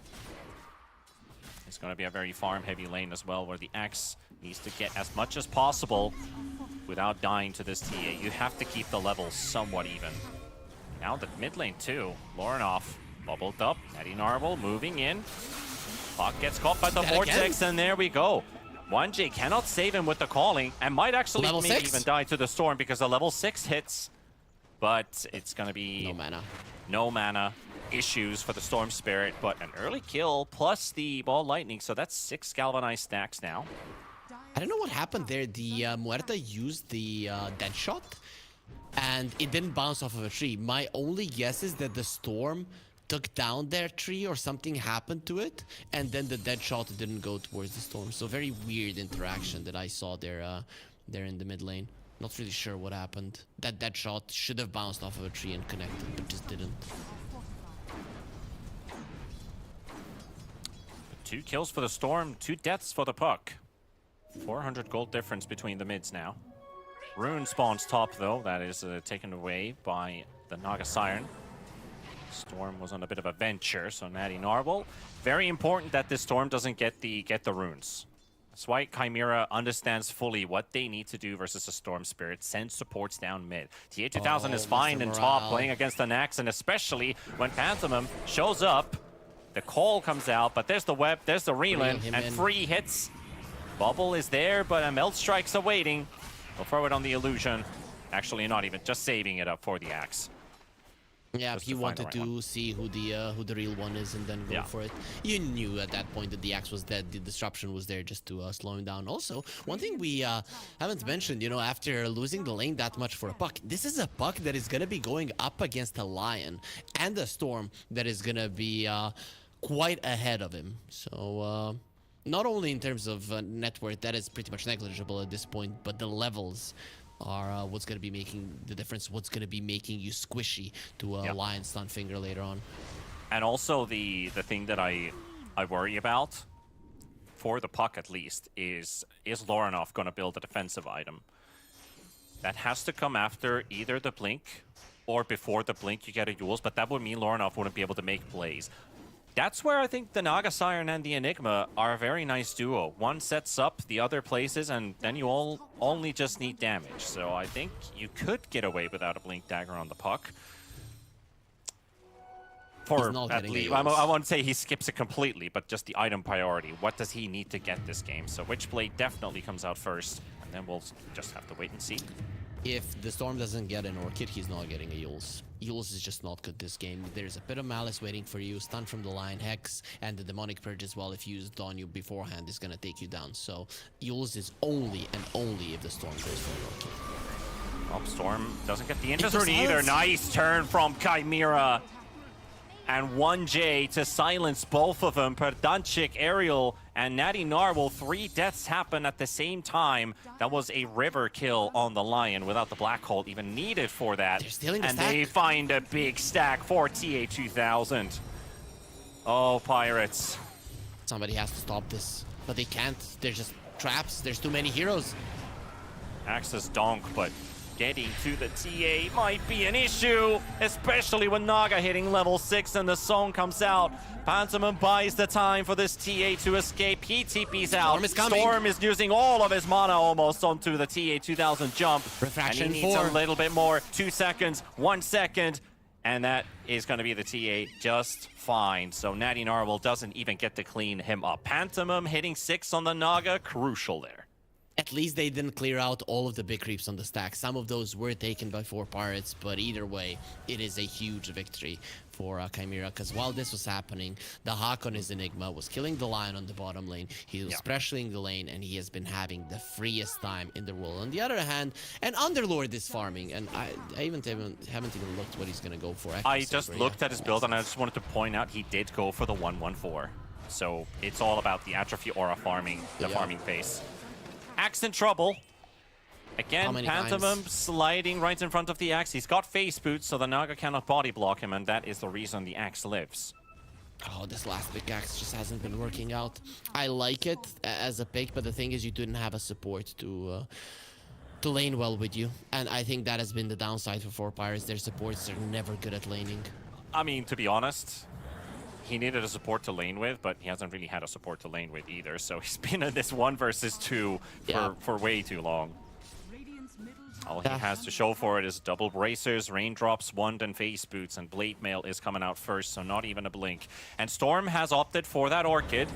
It's going to be a very farm-heavy lane as well, where the Axe needs to get as much as possible without dying to this TA. You have to keep the levels somewhat even. Now the mid lane too. Lorenov bubbled up. Natty Narble moving in. Puck gets caught by the vortex, and there we go. 1J cannot save him with the calling, and might actually maybe even die to the Storm because the level 6 hits. But it's going to be no mana issues for the Storm Spirit, but an early kill plus the Ball Lightning, so that's 6 galvanized stacks now. I don't know what happened there. The Muerta used the dead shot, and it didn't bounce off of a tree. My only guess is that the Storm took down their tree or something happened to it, and then the dead shot didn't go towards the Storm. So very weird interaction that I saw there in the mid lane. Not really sure what happened. That shot should have bounced off of a tree and connected, but just didn't. 2 kills for the Storm, 2 deaths for the Puck. 400 gold difference between the mids now. Rune spawns top, though. That is taken away by the Naga Siren. Storm was on a bit of a venture, so Natty Narble. Very important that this Storm doesn't get the runes. That's why Chimera understands fully what they need to do versus a Storm Spirit. Send supports down mid. TA2000 is fine in top, playing against the Nax, and especially when Pantomime shows up. The call comes out, but there's the web, there's the reel-in, and free hits. Bubble is there, but a Melt Strike's awaiting. We'll throw it on the illusion. Actually, not even, just saving it up for the Axe. Yeah, just he to find the wanted right to one. see who the real one is and then go Yeah. for it. You knew at that point that the axe was dead. The disruption was there just to slow him down. Also, one thing we haven't mentioned, you know, after losing the lane that much for a puck, this is a puck that is gonna be going up against a Lion and a Storm that is gonna be quite ahead of him. So not only in terms of net worth, that is pretty much negligible at this point, but the levels are what's going to be making the difference, what's going to be making you squishy to a Lion stun finger later on. And also the thing that I worry about, for the puck at least, is Lorinov going to build a defensive item? That has to come after either the blink or before the blink you get a Yules, but that would mean Lorinov wouldn't be able to make plays. That's where I think the Naga Siren and the Enigma are a very nice duo. One sets up, the other places, and then you all only just need damage. So I think you could get away without a Blink Dagger on the puck. For not at getting least, Yules. I won't say he skips it completely, but just the item priority. What does he need to get this game? So Witchblade definitely comes out first, and then we'll just have to wait and see. If the Storm doesn't get an Orchid, he's not getting a Yules. Yules is just not good this game. There's a bit of Malice waiting for you, stun from the Lion, Hex, and the Demonic Purge as well, if used on you beforehand, is gonna take you down. So Yules is only and only if the Storm goes for an Orchid. Oh, Storm doesn't get the interest Into either. silence. Nice turn from Chimera. And 1J to silence both of them. Perdanchik, Ariel, and Natty Narwhal. 3 deaths happen at the same time. That was a river kill on the Lion without the Black Hole even needed for that. They're stealing the and stack. they find a big stack for TA2000. Oh, Pirates. Somebody has to stop this, but they can't. They're just traps. There's too many heroes. Access donk, but getting to the TA might be an issue, especially when Naga hitting level 6 and the song comes out. Pantomim buys the time for this TA to escape. He TP's out. Storm is coming. Storm is using all of his mana almost onto the TA2000 jump. Refraction and he needs 4. a little bit more. 2 seconds, 1 second, and that is going to be the TA just fine. So Natty Narwhal doesn't even get to clean him up. Pantomim hitting 6 on the Naga, crucial there. At least they didn't clear out all of the big creeps on the stack. Some of those were taken by 4 Pirates, but either way, it is a huge victory for Chimera, because while this was happening, the Hawk on his Enigma was killing the Lion on the bottom lane. He was pressuring the lane, and he has been having the freest time in the world. On the other hand, an Underlord is farming, and I haven't even looked what he's going to go for. I just looked at his build, and I just wanted to point out he did go for the 1-1-4. So it's all about the Atrophy Aura farming, the farming phase. Axe in trouble. Again, Pantomim sliding right in front of the Axe. He's got face boots, so the Naga cannot body block him, and that is the reason the Axe lives. Oh, this last pick axe just hasn't been working out. I like it as a pick, but the thing is you didn't have a support to lane well with you. And I think that has been the downside for 4 Pirates. Their supports are never good at laning. I mean, to be honest, he needed a support to lane with, but he hasn't really had a support to lane with either. So he's been in this 1 versus 2 for way too long. All he has to show for it is double bracers, raindrops, wand, and face boots, and blade mail is coming out first, so not even a blink. And Storm has opted for that Orchid.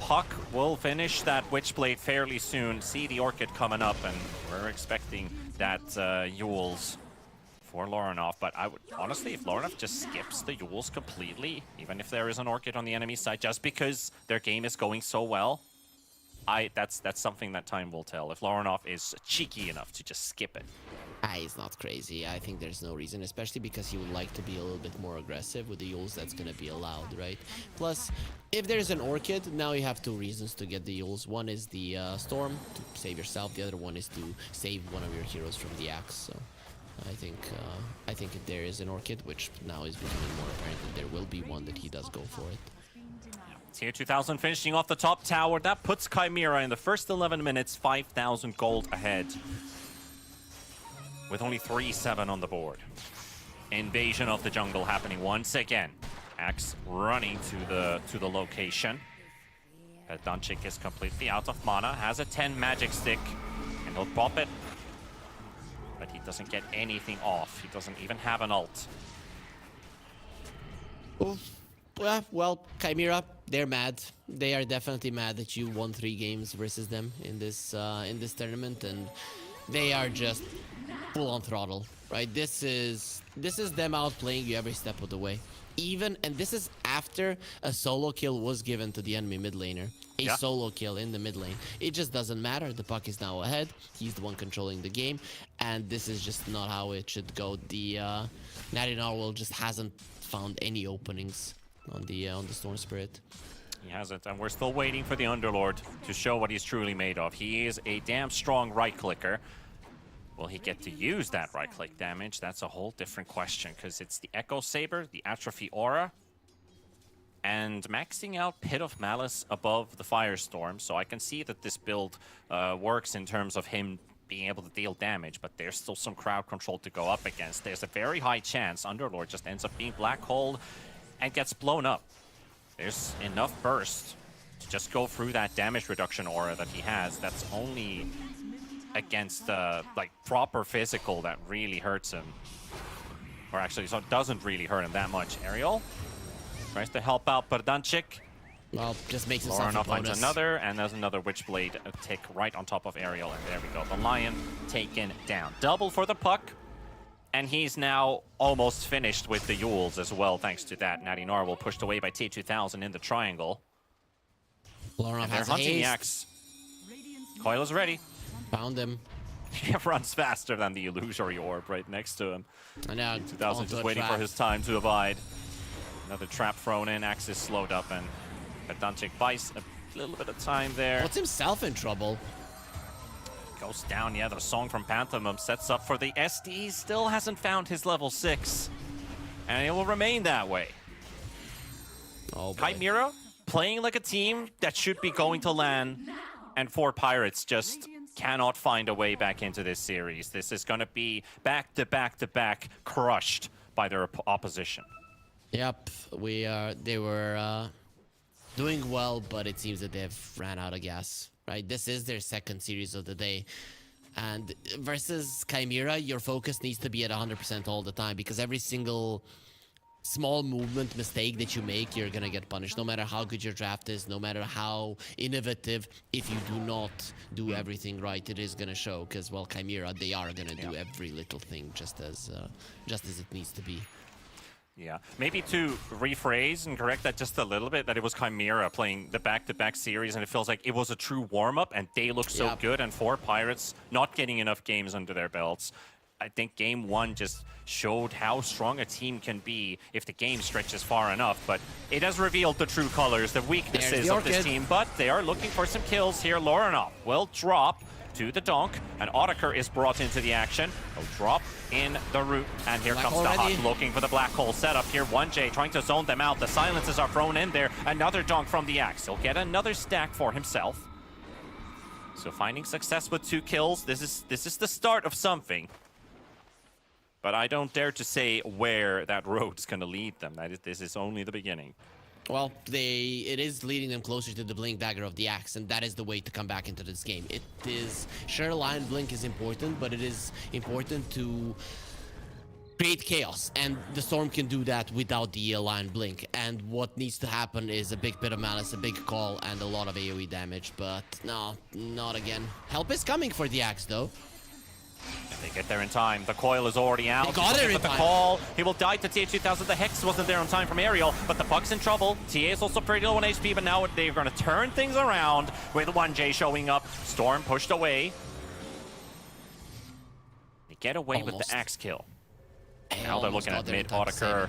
Puck will finish that Witchblade fairly soon. See the Orchid coming up, and we're expecting that Yules for Lorinov. But I would honestly, if Lorinov just skips the Yules completely, even if there is an Orchid on the enemy side, just because their game is going so well, that's something that time will tell. If Lorinov is cheeky enough to just skip it. He's not crazy. I think there's no reason, especially because he would like to be a little bit more aggressive with the Yules. That's going to be allowed, right? Plus, if there's an Orchid, now you have 2 reasons to get the Yules. One is the Storm, to save yourself. The other one is to save one of your heroes from the Axe. So I think if there is an Orchid, which now is becoming more apparent that there will be one, that he does go for it. Tier 2000 finishing off the top tower. That puts Chimera in the first 11 minutes, 5,000 gold ahead. With only 3-7 on the board. Invasion of the jungle happening once again. Axe running to the location. Dunchik is completely out of mana, has a 10 magic stick, and he'll pop it. But he doesn't get anything off. He doesn't even have an ult. Well, Chimera, they're mad. They are definitely mad that you won 3 games versus them in this tournament, and they are just full on throttle, right? This is them outplaying you every step of the way. And this is after a solo kill was given to the enemy mid laner. A solo kill in the mid lane. It just doesn't matter. The puck is now ahead. He's the one controlling the game, and this is just not how it should go. The Natty Narwhal just hasn't found any openings on the Storm Spirit. He hasn't, and we're still waiting for the Underlord to show what he's truly made of. He is a damn strong right-clicker. Will he get to use that right-click damage? That's a whole different question, because it's the Echo Saber, the Atrophy Aura, and maxing out Pit of Malice above the Firestorm. So I can see that this build works in terms of him being able to deal damage, but there's still some crowd control to go up against. There's a very high chance Underlord just ends up being black holed and gets blown up. There's enough burst to just go through that damage reduction aura that he has. That's only against like proper physical that really hurts him. Or actually, so it doesn't really hurt him that much. Ariel tries to help out Berdanchik. Well, just makes himself a Lauren finds bonus. another, and there's another Witchblade tick right on top of Ariel, and there we go. The Lion taken down. Double for the puck, and he's now almost finished with the Yules as well, thanks to that. Natty Narwhal pushed away by T2000 in the triangle. Lauren And they're has a hunting the haste. axe. Coil is ready. Found him. He runs faster than the illusory orb right next to him. And now 2000 onto just a waiting trap. for his time to abide. Another trap thrown in, axe is slowed up, and Berdanchik buys a little bit of time there. Puts himself in trouble. Goes down, yeah, the song from Pantomime sets up for the SD. Still hasn't found his level 6. And it will remain that way. Oh boy. Chimera playing like a team that should be going to LAN, and 4 Pirates just cannot find a way back into this series. This is going to be back-to-back-to-back crushed by their opposition. Yep, they were doing well, but it seems that they've ran out of gas, right? This is their second series of the day. And versus Chimera, your focus needs to be at 100% all the time, because every single small movement mistake that you make, you're gonna get punished. No matter how good your draft is, no matter how innovative, if you do not do everything right, it is gonna show. Because, well, Chimera, they are gonna do every little thing just as it needs to be. Yeah, maybe to rephrase and correct that just a little bit, that it was Chimera playing the back-to-back series, and it feels like it was a true warm-up, and they look so good, and 4 Pirates not getting enough games under their belts. I think Game 1 just showed how strong a team can be if the game stretches far enough, but it has revealed the true colors, the weaknesses of this team, but they are looking for some kills here. Lorenov will drop to the donk, and Otakar is brought into the action. He'll drop in the root, and here comes the Hut looking for the black hole setup here. 1J trying to zone them out. The silences are thrown in there. Another donk from the axe. He'll get another stack for himself. So finding success with 2 kills. This is the start of something. But I don't dare to say where that road's going to lead them. This is only the beginning. Well, it is leading them closer to the Blink Dagger of the Axe, and that is the way to come back into this game. It is, sure, Lion Blink is important, but it is important to create chaos, and the Storm can do that without the Lion Blink. And what needs to happen is a big Pit of Malice, a big call, and a lot of AoE damage, but no, not again. Help is coming for the Axe, though. They get there in time. The coil is already out. They got there in the time. call. He will die to TA2000. The Hex wasn't there on time from Ariel, but the puck's in trouble. TA is also pretty low on HP, but now they're going to turn things around with 1J showing up. Storm pushed away. They get away with the axe kill. Now they're looking at mid. Otakar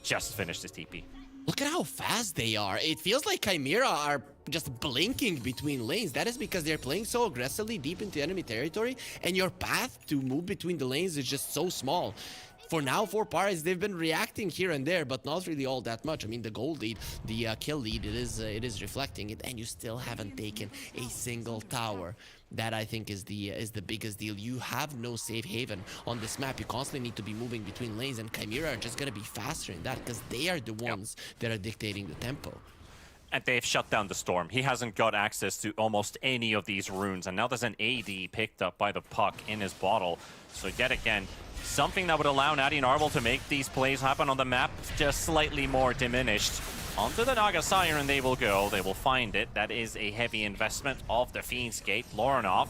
just finished his TP. Look at how fast they are. It feels like Chimera are just blinking between lanes. That is because they're playing so aggressively deep into enemy territory, and your path to move between the lanes is just so small. For now, 4 Pirates, they've been reacting here and there, but not really all that much. I mean, the gold lead, the kill lead, it is reflecting it, and you still haven't taken a single tower. That, I think, is the biggest deal. You have no safe haven on this map. You constantly need to be moving between lanes, and Chimera are just going to be faster in that, because they are the ones that are dictating the tempo. And they've shut down the Storm. He hasn't got access to almost any of these runes, and now there's an AD picked up by the puck in his bottle. So yet again, something that would allow Natty Narwhal to make these plays happen on the map just slightly more diminished. Onto the Naga Siren they will go. They will find it. That is a heavy investment of the Fiend's Gate. Lorenov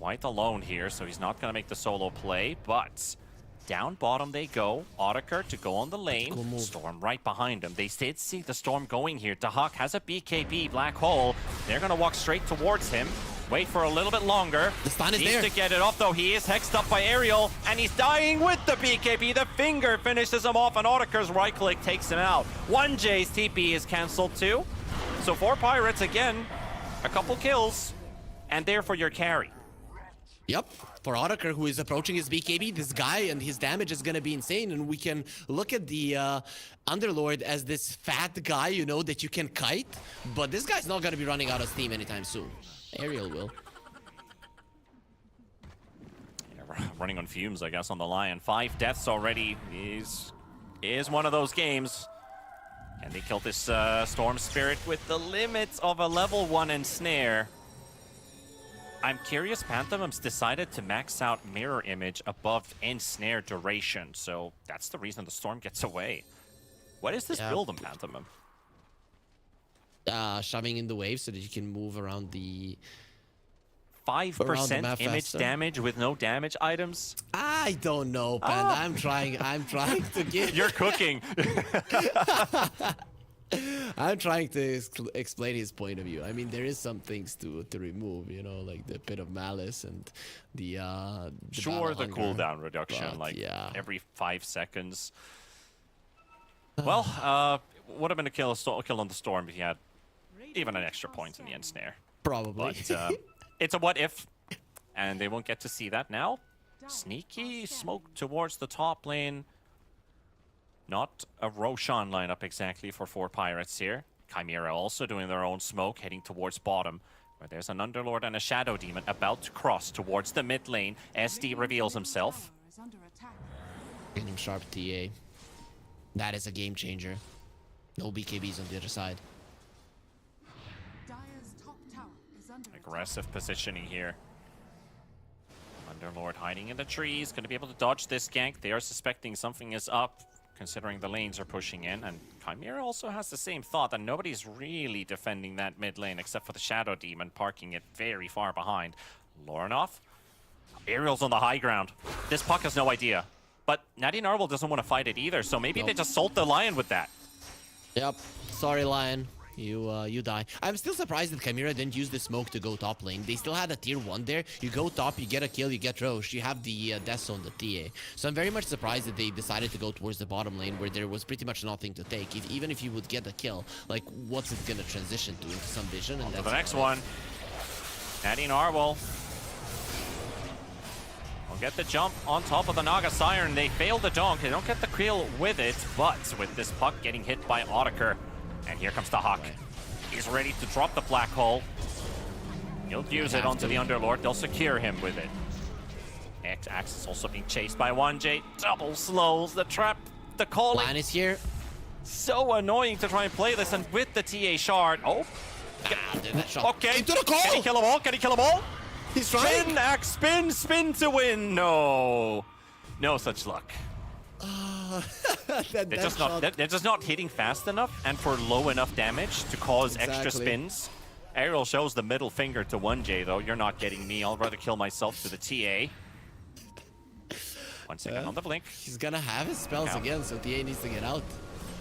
quite alone here, so he's not going to make the solo play, but down bottom they go. Autaker to go on the lane. Cool move. Storm right behind him. They did see the Storm going here. Dahak has a BKB, Black Hole. They're going to walk straight towards him. Wait for a little bit longer. The stun is Needs there. to get it off, though. He is hexed up by Aerial, and he's dying with the BKB. The finger finishes him off, and Autaker's right click takes him out. 1J's TP is cancelled too. So 4 Pirates again, a couple kills, and there for your carry. Yep, for Autaker, who is approaching his BKB, this guy and his damage is going to be insane. And we can look at the Underlord as this fat guy, you know, that you can kite. But this guy's not going to be running out of steam anytime soon. Aerial will. Yeah, running on fumes, I guess, on the Lion. 5 deaths already is one of those games. And they killed this Storm Spirit with the limits of a level 1 Ensnare. I'm curious, Pantomim's decided to max out Mirror Image above Ensnare duration, so that's the reason the Storm gets away. What is this build on Pantomim? Shoving in the wave so that you can move around the... 5% image faster. damage with no damage items? I don't know, Panda. I'm trying to get... You're cooking! I'm trying to explain his point of view. I mean, there is some things to remove, you know, like the Pit of Malice and the Sure, the Battle Hunger, cooldown reduction, but, like yeah. every 5 seconds. Well, would have been a kill on the Storm if he had even an extra point in the Ensnare. Probably. But it's a what if, and they won't get to see that now. Sneaky smoke towards the top lane. Not a Roshan lineup exactly for 4 Pirates here. Chimera also doing their own smoke, heading towards bottom, where there's an Underlord and a Shadow Demon about to cross towards the mid lane. SD reveals himself. Is under attack. Getting sharp TA. That is a game changer. No BKBs on the other side. Dire's top tower is under attack. Aggressive positioning here. Underlord hiding in the trees, going to be able to dodge this gank. They are suspecting something is up, considering the lanes are pushing in. And Chimera also has the same thought that nobody's really defending that mid lane except for the Shadow Demon, parking it very far behind. Lorinov. Aerial's on the high ground. This puck has no idea. But Natty Narwhal doesn't want to fight it either, so maybe they just sold the Lion with that. Yep. Sorry, Lion. You die. I'm still surprised that Chimera didn't use the smoke to go top lane. They still had a tier 1 there. You go top, you get a kill, you get Roche. You have the Death Zone, the TA. So I'm very much surprised that they decided to go towards the bottom lane where there was pretty much nothing to take. Even if you would get a kill, like, what's it gonna transition to? Into some vision? And To that's the next about it. one. Natty Narwhal will get the jump on top of the Naga Siren. They fail the donk. They don't get the kill with it, but with this puck getting hit by Autaker. And here comes the Hawk. He's ready to drop the Black Hole. He'll use it onto the Underlord. They'll secure him with it. X-Axe is also being chased by 1J. Double slows the trap. The calling. Lion is here. So annoying to try and play this. And with the TA shard. Oh. That shot. Okay. Into the call. Can he kill them all? Can he kill them all? He's trying. Spin, Axe, spin to win. No. No such luck. They're just not hitting fast enough and for low enough damage to cause extra Exactly. spins. Aerial shows the middle finger to 1J though. You're not getting me. I'll rather kill myself to the TA. 1 second on the blink. He's gonna have his spells Yeah. again, so TA needs to get out.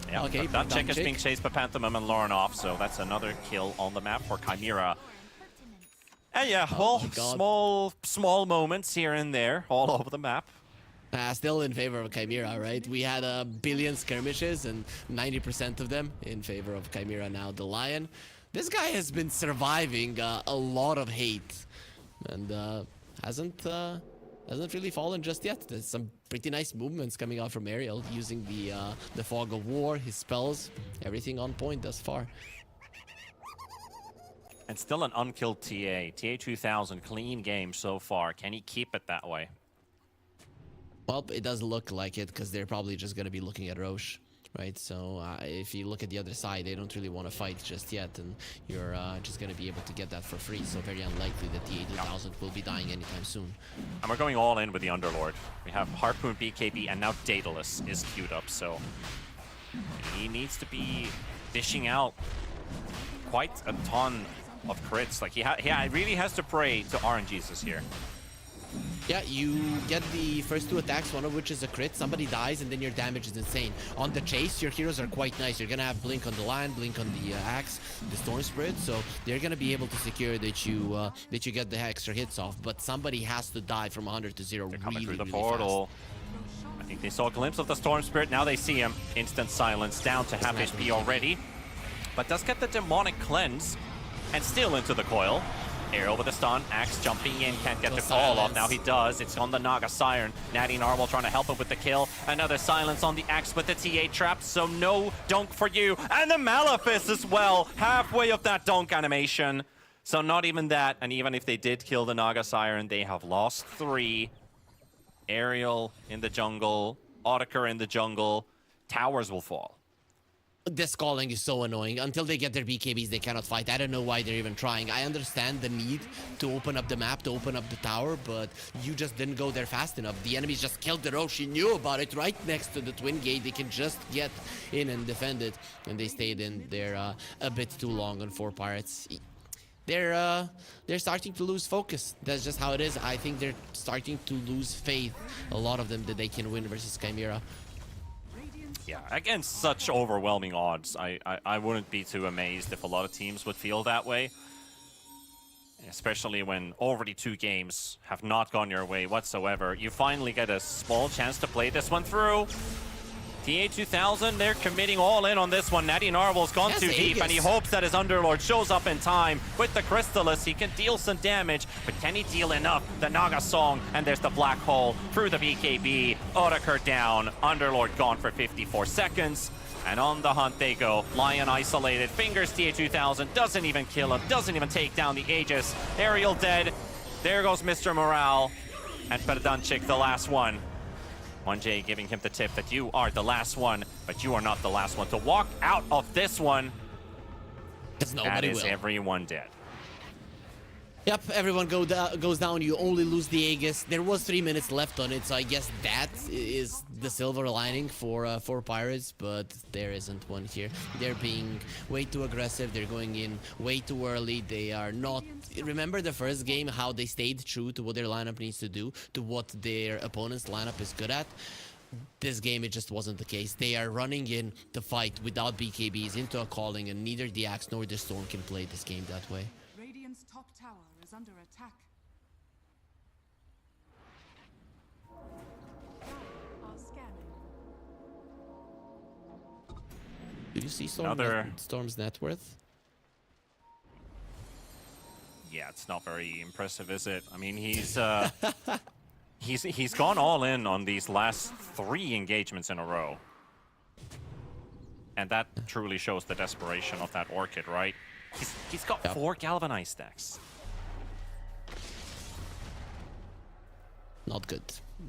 Yeah, Okay, that down chick is chick. being chased by Pantomim and Lorinov, so that's another kill on the map for Chimera. And yeah, well, my God. small moments here and there all over the map. Still in favor of Chimera, right? We had a billion skirmishes and 90% of them in favor of Chimera. Now the Lion. This guy has been surviving a lot of hate and hasn't really fallen just yet. There's some pretty nice movements coming out from Aerial using the Fog of War, his spells, everything on point thus far. And still an unkilled TA. TA 2000, clean game so far. Can he keep it that way? Well, it does look like it because they're probably just going to be looking at Roche, right? So if you look at the other side, they don't really want to fight just yet, and you're just going to be able to get that for free. So very unlikely that the 80,000 will be dying anytime soon. And we're going all in with the Underlord. We have Harpoon, BKB, and now Daedalus is queued up, so he needs to be dishing out quite a ton of crits. Like he really has to pray to RNGesus here. Yeah, you get the first 2 attacks, one of which is a crit, somebody dies, and then your damage is insane. On the chase, your heroes are quite nice. You're gonna have Blink on the land, Blink on the axe, the Storm Spirit, so they're gonna be able to secure that you get the extra hits off, but somebody has to die from 100 to 0 They're coming really, through the really portal. I think they saw a glimpse of the Storm Spirit. Now they see him. Instant silence, down to half HP already. But does get the Demonic Cleanse and still into the coil. Aerial with a stun, Axe jumping in, can't get the call off. Now he does. It's on the Naga Siren. Natty Narwhal trying to help him with the kill. Another silence on the Axe with the TA trap, so no dunk for you. And the Malefice as well, halfway of that dunk animation. So not even that, and even if they did kill the Naga Siren, they have lost 3. Aerial in the jungle, Audiker in the jungle. Towers will fall. This calling is so annoying. Until they get their BKBs, they cannot fight. I don't know why they're even trying. I understand the need to open up the map, to open up the tower, but you just didn't go there fast enough. The enemies just killed the Roshi, knew about it right next to the Twin Gate. They can just get in and defend it, and they stayed in there a bit too long on 4 Pirates. They're starting to lose focus. That's just how it is. I think they're starting to lose faith, a lot of them, that they can win versus Chimera. Yeah, against such overwhelming odds, I wouldn't be too amazed if a lot of teams would feel that way. Especially when already 2 games have not gone your way whatsoever. You finally get a small chance to play this one through. TA2000, they're committing all in on this one. Natty Narwhal's gone too deep, and he hopes that his Underlord shows up in time. With the Crystallis, he can deal some damage, but can he deal enough? The Naga Song, and there's the Black Hole through the BKB. Audiker down, Underlord gone for 54 seconds. And on the hunt they go. Lion isolated, fingers TA2000, doesn't even kill him, doesn't even take down the Aegis. Aerial dead, there goes Mr. Morale. And Perdanchik, the last one. 1J giving him the tip that you are the last one, but you are not the last one to walk out of this one. That is everyone dead. Yep, everyone goes down. You only lose the Aegis. There was 3 minutes left on it, so I guess that is the silver lining for Pirates, but there isn't one here. They're being way too aggressive. They're going in way too early. They are not... Remember the first game, how they stayed true to what their lineup needs to do, to what their opponent's lineup is good at? This game, it just wasn't the case. They are running in to fight without BKBs into a calling, and neither the Axe nor the Storm can play this game that way. Radiant's top tower is under attack. Are scanning. Do you see Storm's net worth? Yeah, it's not very impressive, is it? I mean, he's gone all in on these last 3 engagements in a row. And that truly shows the desperation of that Orchid, right? He's got 4 galvanized stacks. Not good.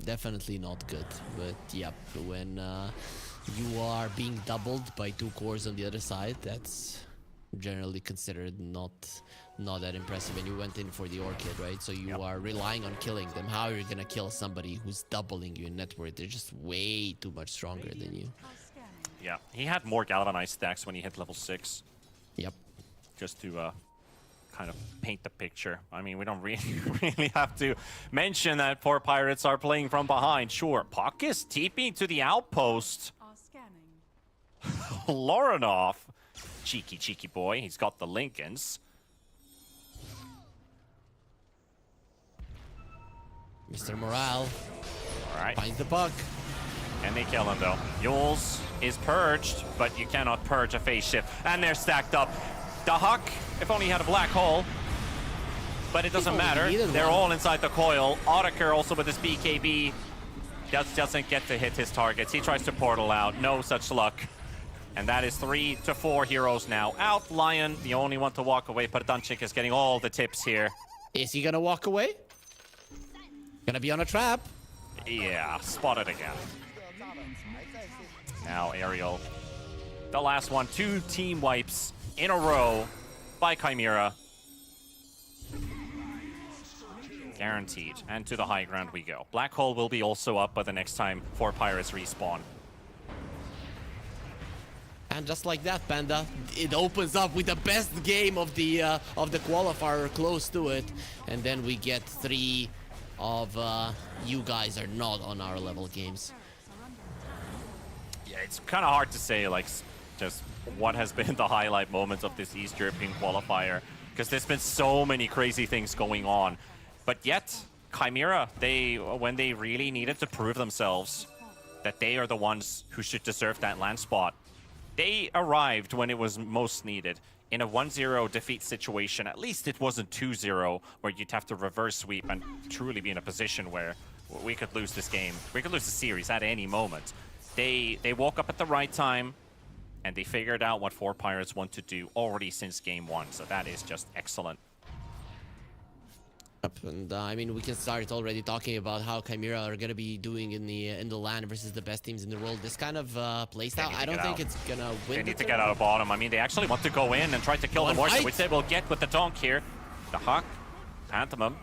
Definitely not good. But yep, when you are being doubled by 2 cores on the other side, that's generally considered not that impressive. And you went in for the Orchid, right? So you are relying on killing them. How are you gonna kill somebody who's doubling you in net worth? They're just way too much stronger than you. Yeah, he had more galvanized stacks when he hit level 6. Yep. Just to kind of paint the picture. I mean, we don't really have to mention that 4 Pirates are playing from behind. Sure, Puck is TPing to the outpost. Are scanning. Lorinov. Cheeky boy. He's got the Lincolns. Mr. Morale All right. finds the puck. And they kill him, though. Yules is purged, but you cannot purge a phase shift. And they're stacked up. The Huck, if only he had a black hole. But it doesn't matter. They're all inside the coil. Audiker also with his BKB doesn't get to hit his targets. He tries to portal out. No such luck. And that is 3 to 4 heroes now out. Lion, the only one to walk away. Perdanchik is getting all the tips here. Is he gonna walk away? Gonna be on a trap. Yeah, spotted again. Now Aerial. The last one. 2 team wipes in a row by Chimera. Guaranteed. And to the high ground we go. Black Hole will be also up by the next time 4 Pirates respawn. And just like that, Panda, it opens up with the best game of the qualifier, close to it. And then we get 3 of you guys are not on our level games. Yeah, it's kind of hard to say, like, just what has been the highlight moment of this East European qualifier, because there's been so many crazy things going on. But yet, Chimera, when they really needed to prove themselves that they are the ones who should deserve that land spot, they arrived when it was most needed. In a 1-0 defeat situation, at least it wasn't 2-0, where you'd have to reverse sweep and truly be in a position where we could lose this game. We could lose the series at any moment. They woke up at the right time, and they figured out what 4 Pirates want to do already since game 1, so that is just excellent. And I mean, we can start already talking about how Chimera are gonna be doing in the LAN versus the best teams in the world. This kind of playstyle, I don't think it's gonna win. They need to get out of bottom. I mean, they actually want to go in and try to kill the Mortar, which they will get with the Donk here. The Huck, Pantomim,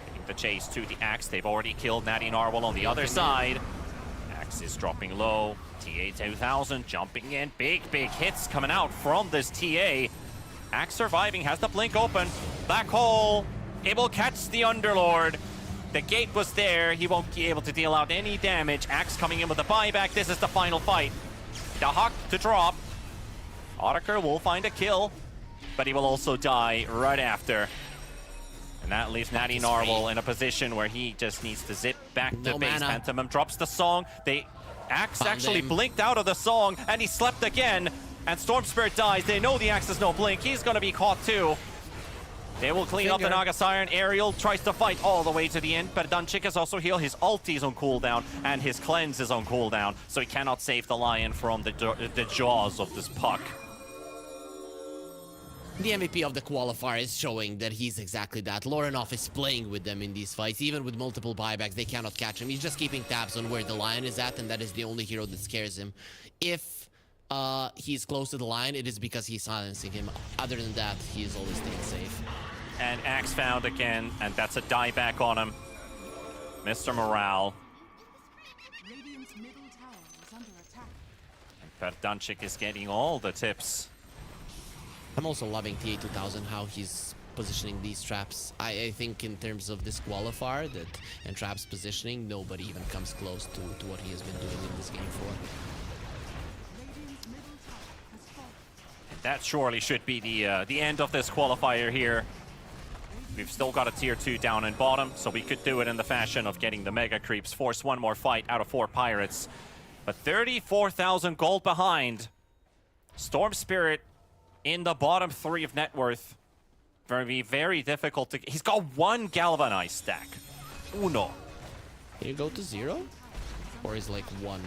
taking the chase to the Axe. They've already killed Natty Narwhal on the other side. Axe is dropping low. TA2000 jumping in. Big hits coming out from this TA. Axe surviving, has the blink open. Black hole. It will catch the Underlord. The gate was there. He won't be able to deal out any damage. Axe coming in with a buyback. This is the final fight. The Huck to drop. Otaker will find a kill, but he will also die right after. And that leaves Natty Narwhal in a position where he just needs to zip back to base. Pantomim drops the song. Axe actually blinked out of the song, and he slept again. And Storm Spirit dies. They know the Axe has no blink. He's going to be caught too. They will clean up the Naga Siren. Ariel tries to fight all the way to the end, but Dunchik is also healed. His ulti is on cooldown, and his cleanse is on cooldown, so he cannot save the Lion from the jaws of this puck. The MVP of the qualifier is showing that he's exactly that. Lorenov is playing with them in these fights. Even with multiple buybacks, they cannot catch him. He's just keeping tabs on where the Lion is at, and that is the only hero that scares him. If he's close to the Lion, it is because he's silencing him. Other than that, he is always staying safe. And Axe found again, and that's a dieback on him. Mr. Morale. Radiant's middle tower is under attack. And Dunchik is getting all the tips. I'm also loving TA2000, how he's positioning these traps. I think in terms of this qualifier and traps positioning, nobody even comes close to what he has been doing in this game for. Radiant's middle tower has fallen. That surely should be the end of this qualifier here. We've still got a tier 2 down and bottom, so we could do it in the fashion of getting the mega creeps, force one more fight out of 4 Pirates. But 34,000 gold behind. Storm Spirit in the bottom 3 of net worth. Very, very difficult to... He's got 1 galvanized stack. Uno. Can you go to 0? Or is like 1?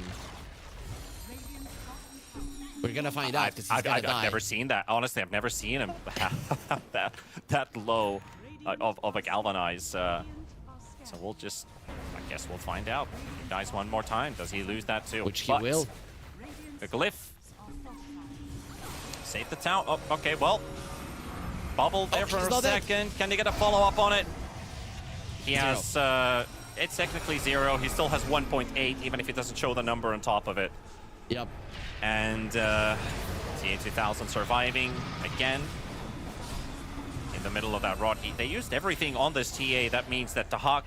We're gonna find out, because he's gonna die. I've never seen that. Honestly, I've never seen him have that low of a galvanize. So we'll just... I guess we'll find out. He dies one more time. Does he lose that too? Which he will. The glyph. Save the town. Oh, okay, well. Bubble there for a second. Can they get a follow-up on it? He has... it's technically 0. He still has 1.8, even if it doesn't show the number on top of it. Yep. And TA2000 surviving again in the middle of that rod heat. They used everything on this TA. That means that Tahak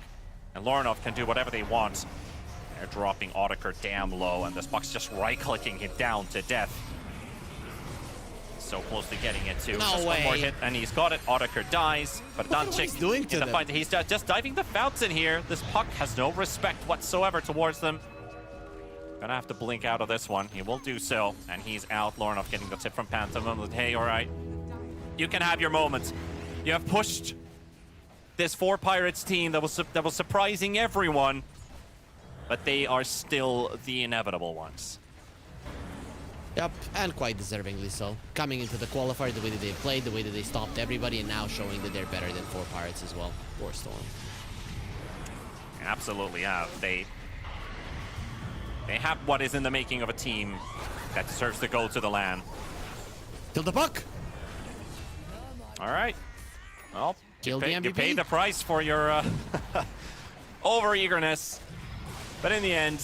and Lorenov can do whatever they want. They're dropping Otaker damn low, and this Buck's just right-clicking him down to death. So close to getting it too. Just one more hit, and he's got it. Otaker dies, but Dunchik doing to them? He's just diving the fountain here. This puck has no respect whatsoever towards them. Gonna have to blink out of this one. He will do so, and he's out. Lorenov getting the tip from Pantomim. Hey, all right, you can have your moments. You have pushed this 4 Pirates team that was surprising everyone, but they are still the inevitable ones. Yep, and quite deservingly so. Coming into the qualifier, the way that they played, the way that they stopped everybody, and now showing that they're better than 4 Pirates as well. Or Storm. Absolutely have. They have what is in the making of a team that deserves to go to the LAN. Kill the puck! All right. Well, you MVP. pay the price for your over-eagerness. But in the end,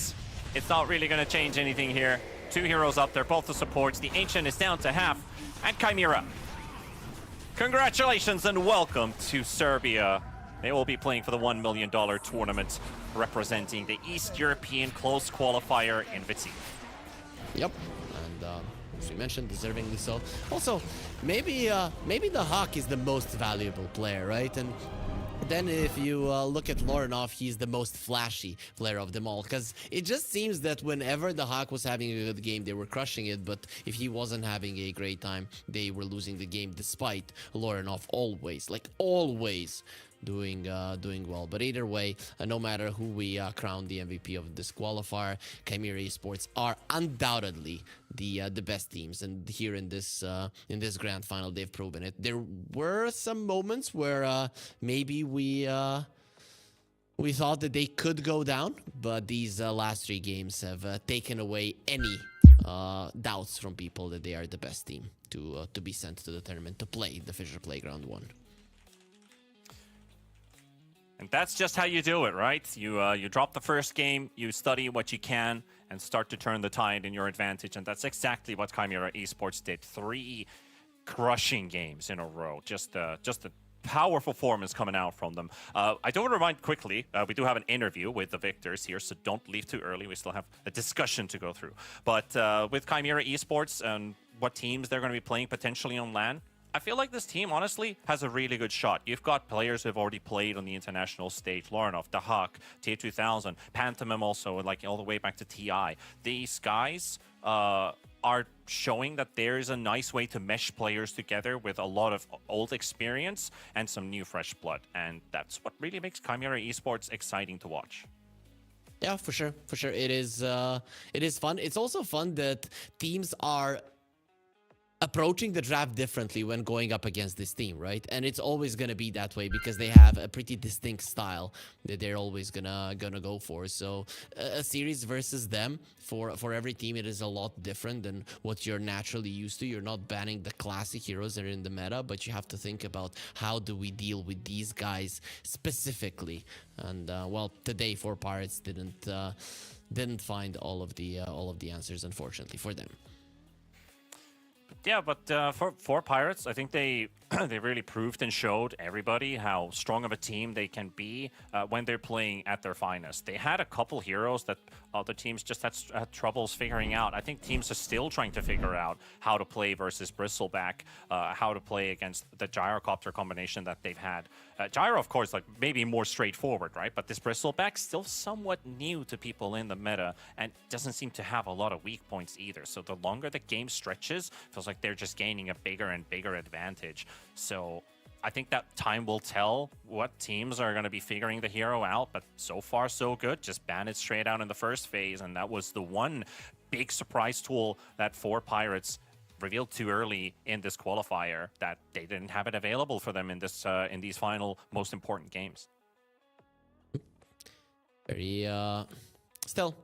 it's not really going to change anything here. 2 heroes up there, both the supports. The Ancient is down to half, and Chimera. Congratulations and welcome to Serbia. They will be playing for the $1 million tournament, representing the East European close qualifier in Vitsi. Yep, and as we mentioned, deservingly so. Also, maybe the Hawk is the most valuable player, right? And then if you look at Lorinov, he's the most flashy player of them all, because it just seems that whenever the Hawk was having a good game, they were crushing it, but if he wasn't having a great time, they were losing the game, despite Lorinov always doing well. But either way, no matter who we crown the MVP of this qualifier, Chimera Esports are undoubtedly the best teams, and here in this grand final, they've proven it. There were some moments where maybe we thought that they could go down, but these last 3 games have taken away any doubts from people that they are the best team to be sent to the tournament to play the FISSURE Playground 1. And that's just how you do it, right? You drop the first game, you study what you can, and start to turn the tide in your advantage. And that's exactly what Chimera Esports did. 3 crushing games in a row. Just a powerful performance coming out from them. I do want to remind quickly, we do have an interview with the victors here, so don't leave too early. We still have a discussion to go through. But with Chimera Esports and what teams they're going to be playing potentially on LAN, I feel like this team, honestly, has a really good shot. You've got players who have already played on the international stage. Lorinov, the Hawk, Tier 2000, Pantomim also, like all the way back to TI. These guys are showing that there's a nice way to mesh players together with a lot of old experience and some new fresh blood. And that's what really makes Chimera Esports exciting to watch. Yeah, for sure. It is fun. It's also fun that teams are approaching the draft differently when going up against this team, right? And it's always gonna be that way because they have a pretty distinct style that they're always gonna go for. So a series versus them for every team, it is a lot different than what you're naturally used to. You're not banning the classic heroes that are in the meta, but you have to think about how do we deal with these guys specifically. And well, today 4 Pirates didn't find all of the answers, unfortunately for them. Yeah, but for Pirates, I think they they really proved and showed everybody how strong of a team they can be when they're playing at their finest. They had a couple heroes that other teams just had troubles figuring out. I think teams are still trying to figure out how to play versus Bristleback, how to play against the Gyrocopter combination that they've had. Gyro, of course, like maybe more straightforward, right? But this Bristleback still somewhat new to people in the meta and doesn't seem to have a lot of weak points either. So the longer the game stretches, feels like they're just gaining a bigger and bigger advantage. So I think that time will tell what teams are going to be figuring the hero out, but so far so good. Just ban it straight out in the first phase, and that was the one big surprise tool that 4 Pirates revealed too early in this qualifier, that they didn't have it available for them in this in these final most important games. Very still,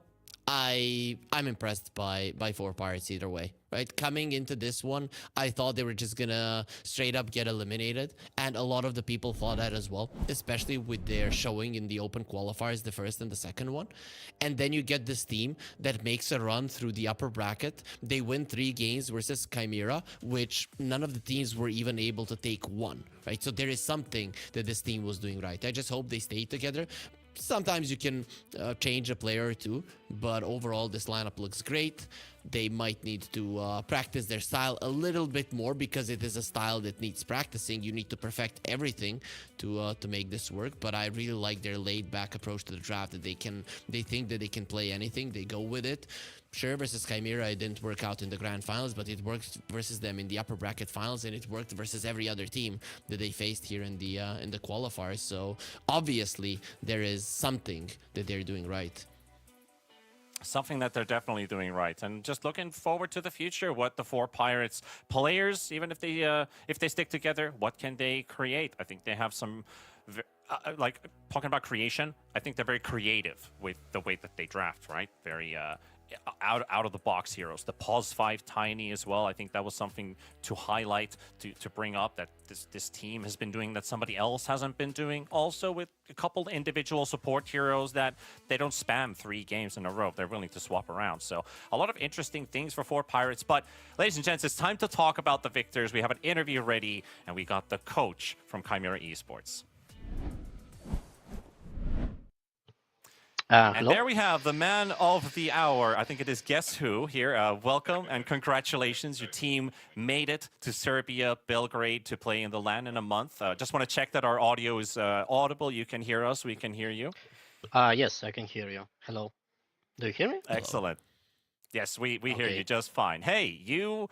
I'm impressed by 4 Pirates either way, right? Coming into this one, I thought they were just gonna straight up get eliminated, and a lot of the people thought that as well, especially with their showing in the open qualifiers, the first and the second one. And then you get this team that makes a run through the upper bracket. They win 3 games versus Chimera, which none of the teams were even able to take 1, right? So there is something that this team was doing right. I just hope they stay together. Sometimes you can change a player or two, but overall this lineup looks great. They might need to practice their style a little bit more because it is a style that needs practicing. You need to perfect everything to make this work. But I really like their laid-back approach to the draft. That they think that they can play anything. They go with it. Sure, versus Chimera, it didn't work out in the grand finals, but it worked versus them in the upper bracket finals, and it worked versus every other team that they faced here in the qualifiers. So obviously, there is something that they're doing right. Something that they're definitely doing right, and just looking forward to the future. What the 4 Pirates players, even if they stick together, what can they create? I think they have some. Like talking about creation, I think they're very creative with the way that they draft. Right, very. Out of the box heroes. The Pause 5 Tiny as well. I think that was something to highlight, to bring up, that this team has been doing that somebody else hasn't been doing. Also with a couple individual support heroes that they don't spam 3 games in a row. They're willing to swap around. So a lot of interesting things for 4 Pirates. But ladies and gents, it's time to talk about the victors. We have an interview ready, and we got the coach from Chimera Esports. And Hello. there we have the man of the hour. I think it is Guess Who here. Welcome and congratulations. Your team made it to Serbia, Belgrade to play in the LAN in a month. Just want to check that our audio is audible. You can hear us. We can hear you. Yes, I can hear you. Hello. Do you hear me? Excellent. Yes, we hear Okay. you just fine. Hey, you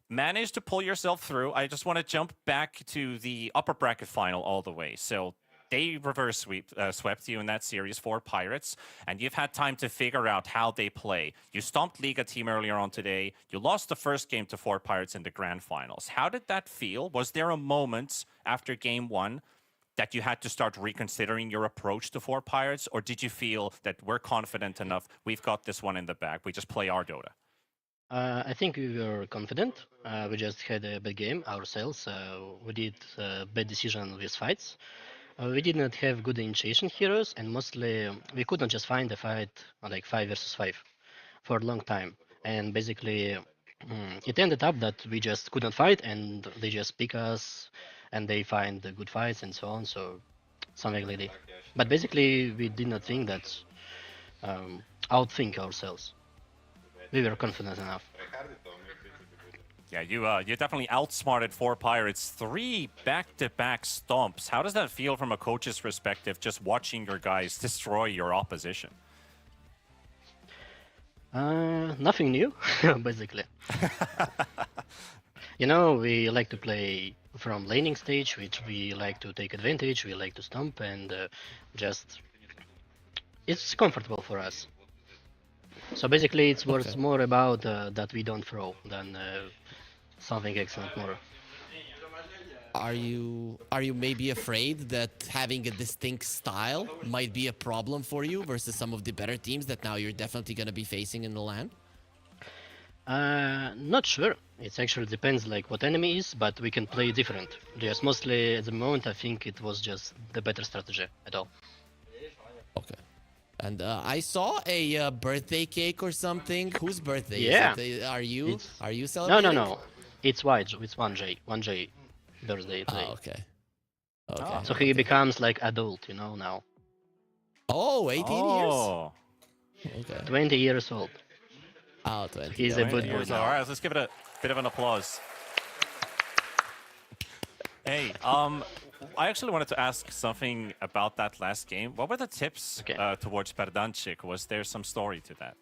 managed to pull yourself through. I just want to jump back to the upper bracket final all the way. So they reverse swept you in that series for Pirates, and you've had time to figure out how they play. You stomped Liga team earlier on today. You lost the first game to 4 Pirates in the grand finals. How did that feel? Was there a moment after game 1 that you had to start reconsidering your approach to 4 Pirates, or did you feel that we're confident enough, we've got this one in the bag, we just play our Dota? I think we were confident. We just had a bad game ourselves. We did bad decision with fights. We did not have good initiation heroes, and mostly we couldn't just find a fight like 5 versus 5 for a long time. And basically, it ended up that we just couldn't fight, and they just pick us, and they find the good fights and so on. So something like that. But basically, we did not think that outthink ourselves. We were confident enough. Yeah, you definitely outsmarted 4 Pirates. 3 back-to-back stomps. How does that feel from a coach's perspective, just watching your guys destroy your opposition? Nothing new, basically. You know, we like to play from laning stage, which we like to take advantage, we like to stomp, and just it's comfortable for us. So basically, it's worth more about that we don't throw than something excellent more. Are you maybe afraid that having a distinct style might be a problem for you versus some of the better teams that now you're definitely going to be facing in the LAN? Not sure. It actually depends like what enemy is, but we can play different. Just mostly at the moment, I think it was just the better strategy at all. Okay. And I saw a birthday cake or something. Whose birthday Yeah. is it? Are you No, celebrating? no. It's Wide. It's 1J birthday today. Oh, okay. Okay. So he becomes like adult, you know, now. Oh, 18 Oh, years? Okay. 20 years old. Oh, 20. He's a good boy years. now. All right, let's give it a bit of an applause. Hey, I actually wanted to ask something about that last game. What were the tips towards Perdanchik? Was there some story to that?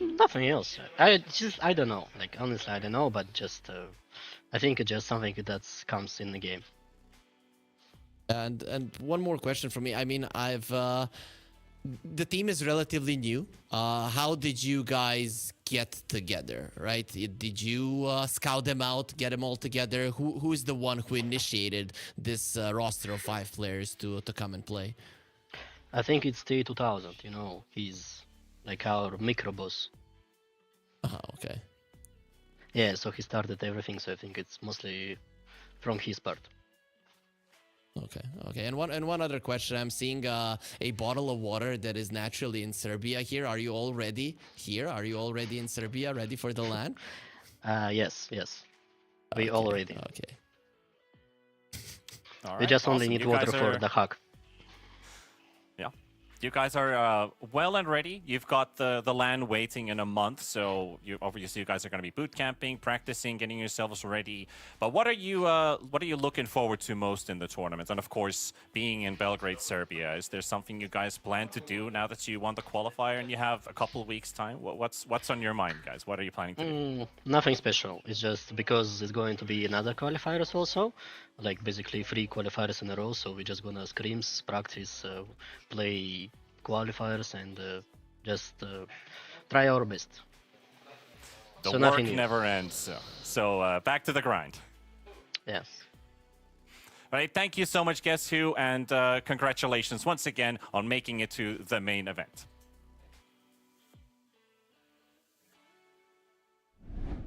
Nothing else. I don't know. Like honestly, I don't know. But just I think it's just something that comes in the game. And one more question from me. I mean, the team is relatively new. How did you guys get together, right? Did you scout them out, get them all together? Who is the one who initiated this roster of 5 players to come and play? I think it's T2000. You know, he's like our micro boss. Okay. Yeah, so he started everything. So I think it's mostly from his part. Okay. And one other question. I'm seeing a bottle of water that is naturally in Serbia here. Are you already here? Are you already in Serbia, ready for the LAN? Yes. We already. Okay. All right, We just only awesome. need You water guys for are- the hack. Yeah. You guys are well and ready. You've got the LAN waiting in a month, so obviously you guys are going to be boot camping, practicing, getting yourselves ready. But what are you looking forward to most in the tournament? And of course, being in Belgrade, Serbia, is there something you guys plan to do now that you won the qualifier and you have a couple of weeks time? What's on your mind, guys? What are you planning to do? Nothing special. It's just because it's going to be another qualifiers also, like basically 3 qualifiers in a row. So we're just gonna scrims, practice, play qualifiers, and just try our best. The so work nothing new. never ends. So back to the grind. Yes. All right, thank you so much, Guess Who, and congratulations once again on making it to the main event.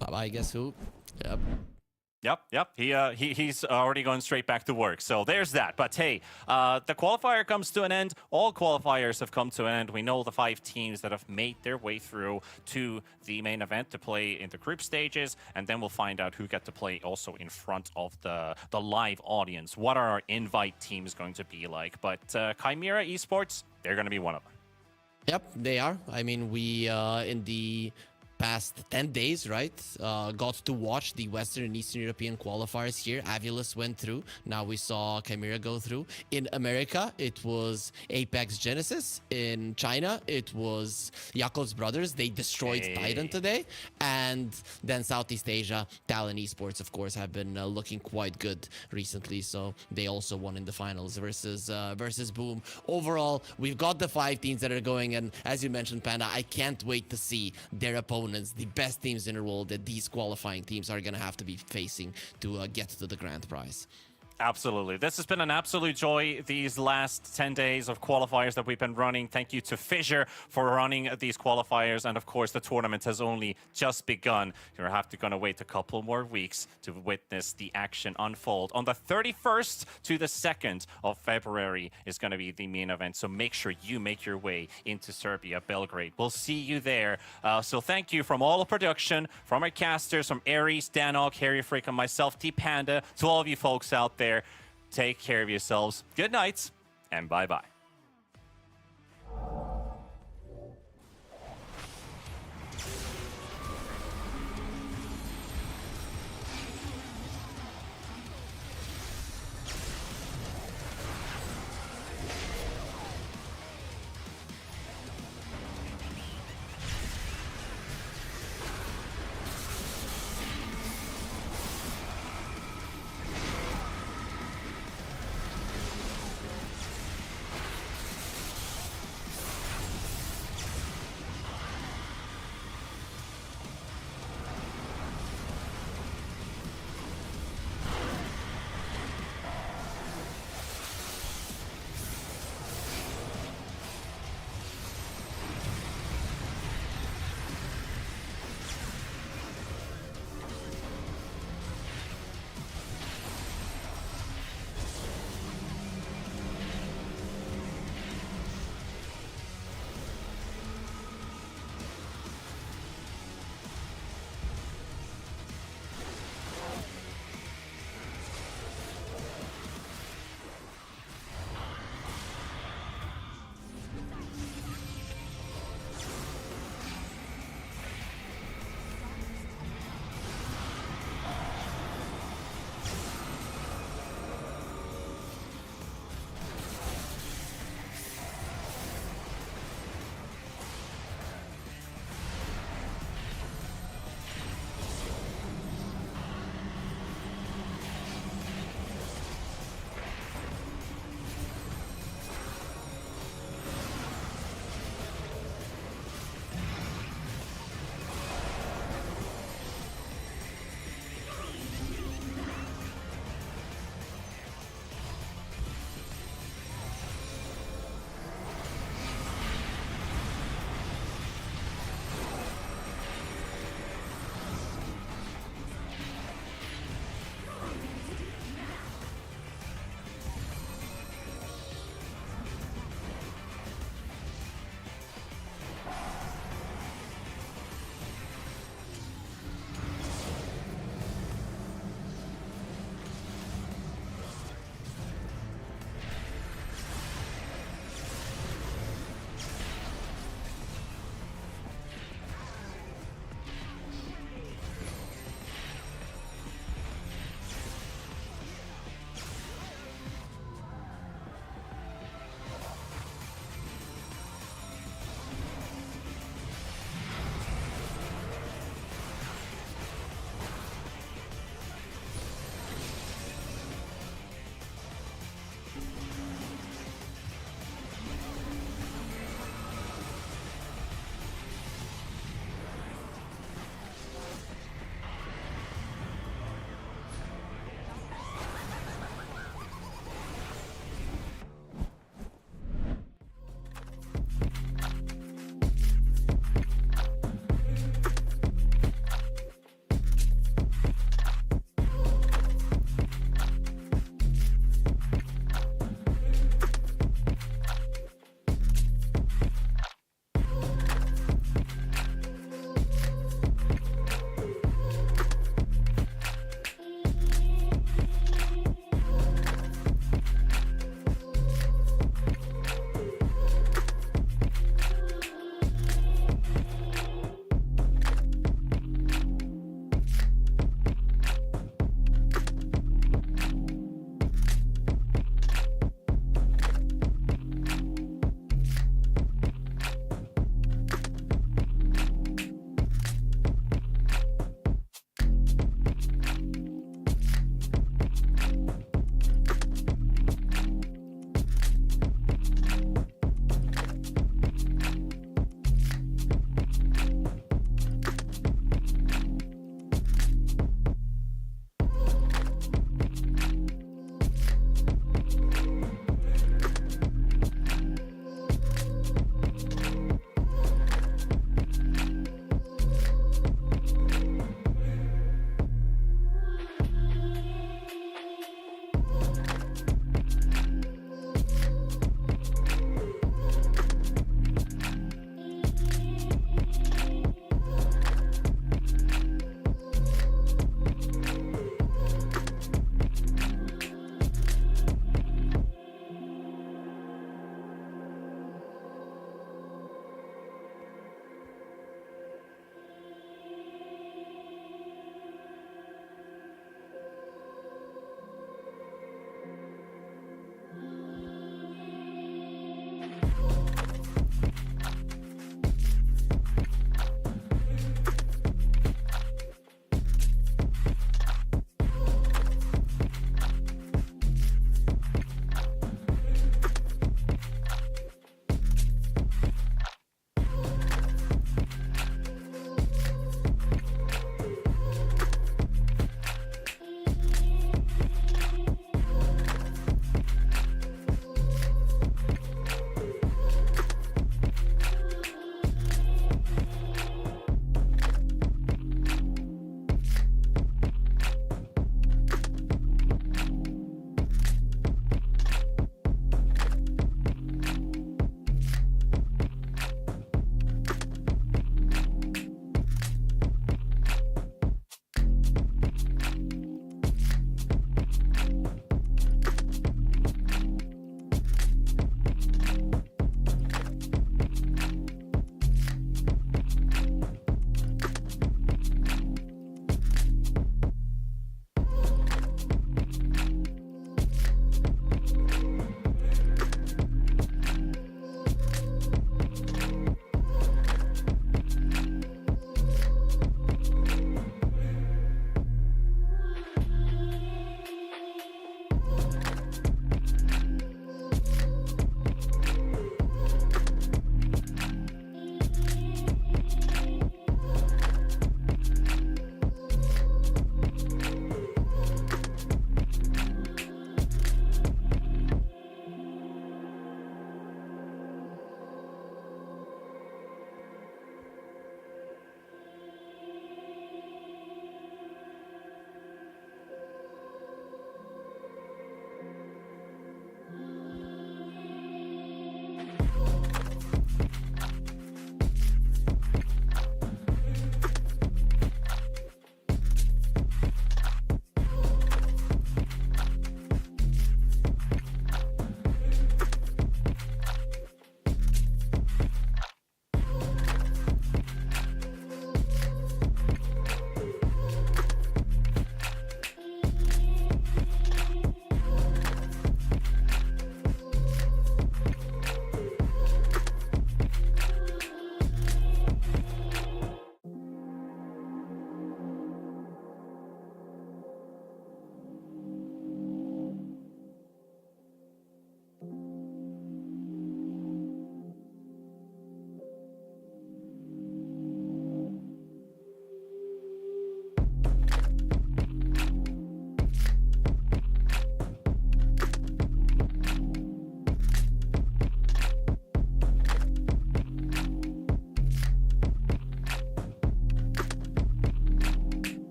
Bye-bye, Guess Who? Yep. Yep. He's already going straight back to work. So there's that. But hey, the qualifier comes to an end. All qualifiers have come to an end. We know the 5 teams that have made their way through to the main event to play in the group stages, and then we'll find out who get to play also in front of the live audience. What are our invite teams going to be like? But Chimera Esports, they're going to be one of them. Yep, they are. I mean, we in the past 10 days, right, got to watch the Western and Eastern European qualifiers here. Avilis went through. Now we saw Chimera go through. In America, it was Apex Genesis. In China, it was Yakov's brothers. They destroyed Titan today. And then Southeast Asia, Talon Esports, of course, have been looking quite good recently. So they also won in the finals versus Boom. Overall, we've got the 5 teams that are going. And as you mentioned, Panda, I can't wait to see their opponents, the best teams in the world that these qualifying teams are going to have to be facing to get to the grand prize. Absolutely. This has been an absolute joy these last 10 days of qualifiers that we've been running. Thank you to FISSURE for running these qualifiers. And of course, the tournament has only just begun. You're going to wait a couple more weeks to witness the action unfold. On the 31st to the 2nd of February is going to be the main event. So make sure you make your way into Serbia, Belgrade. We'll see you there. So thank you from all of production, from our casters, from Aries, Danog, Harry Frick, and myself, T-Panda, to all of you folks out there. Take care of yourselves. Good night, and bye-bye.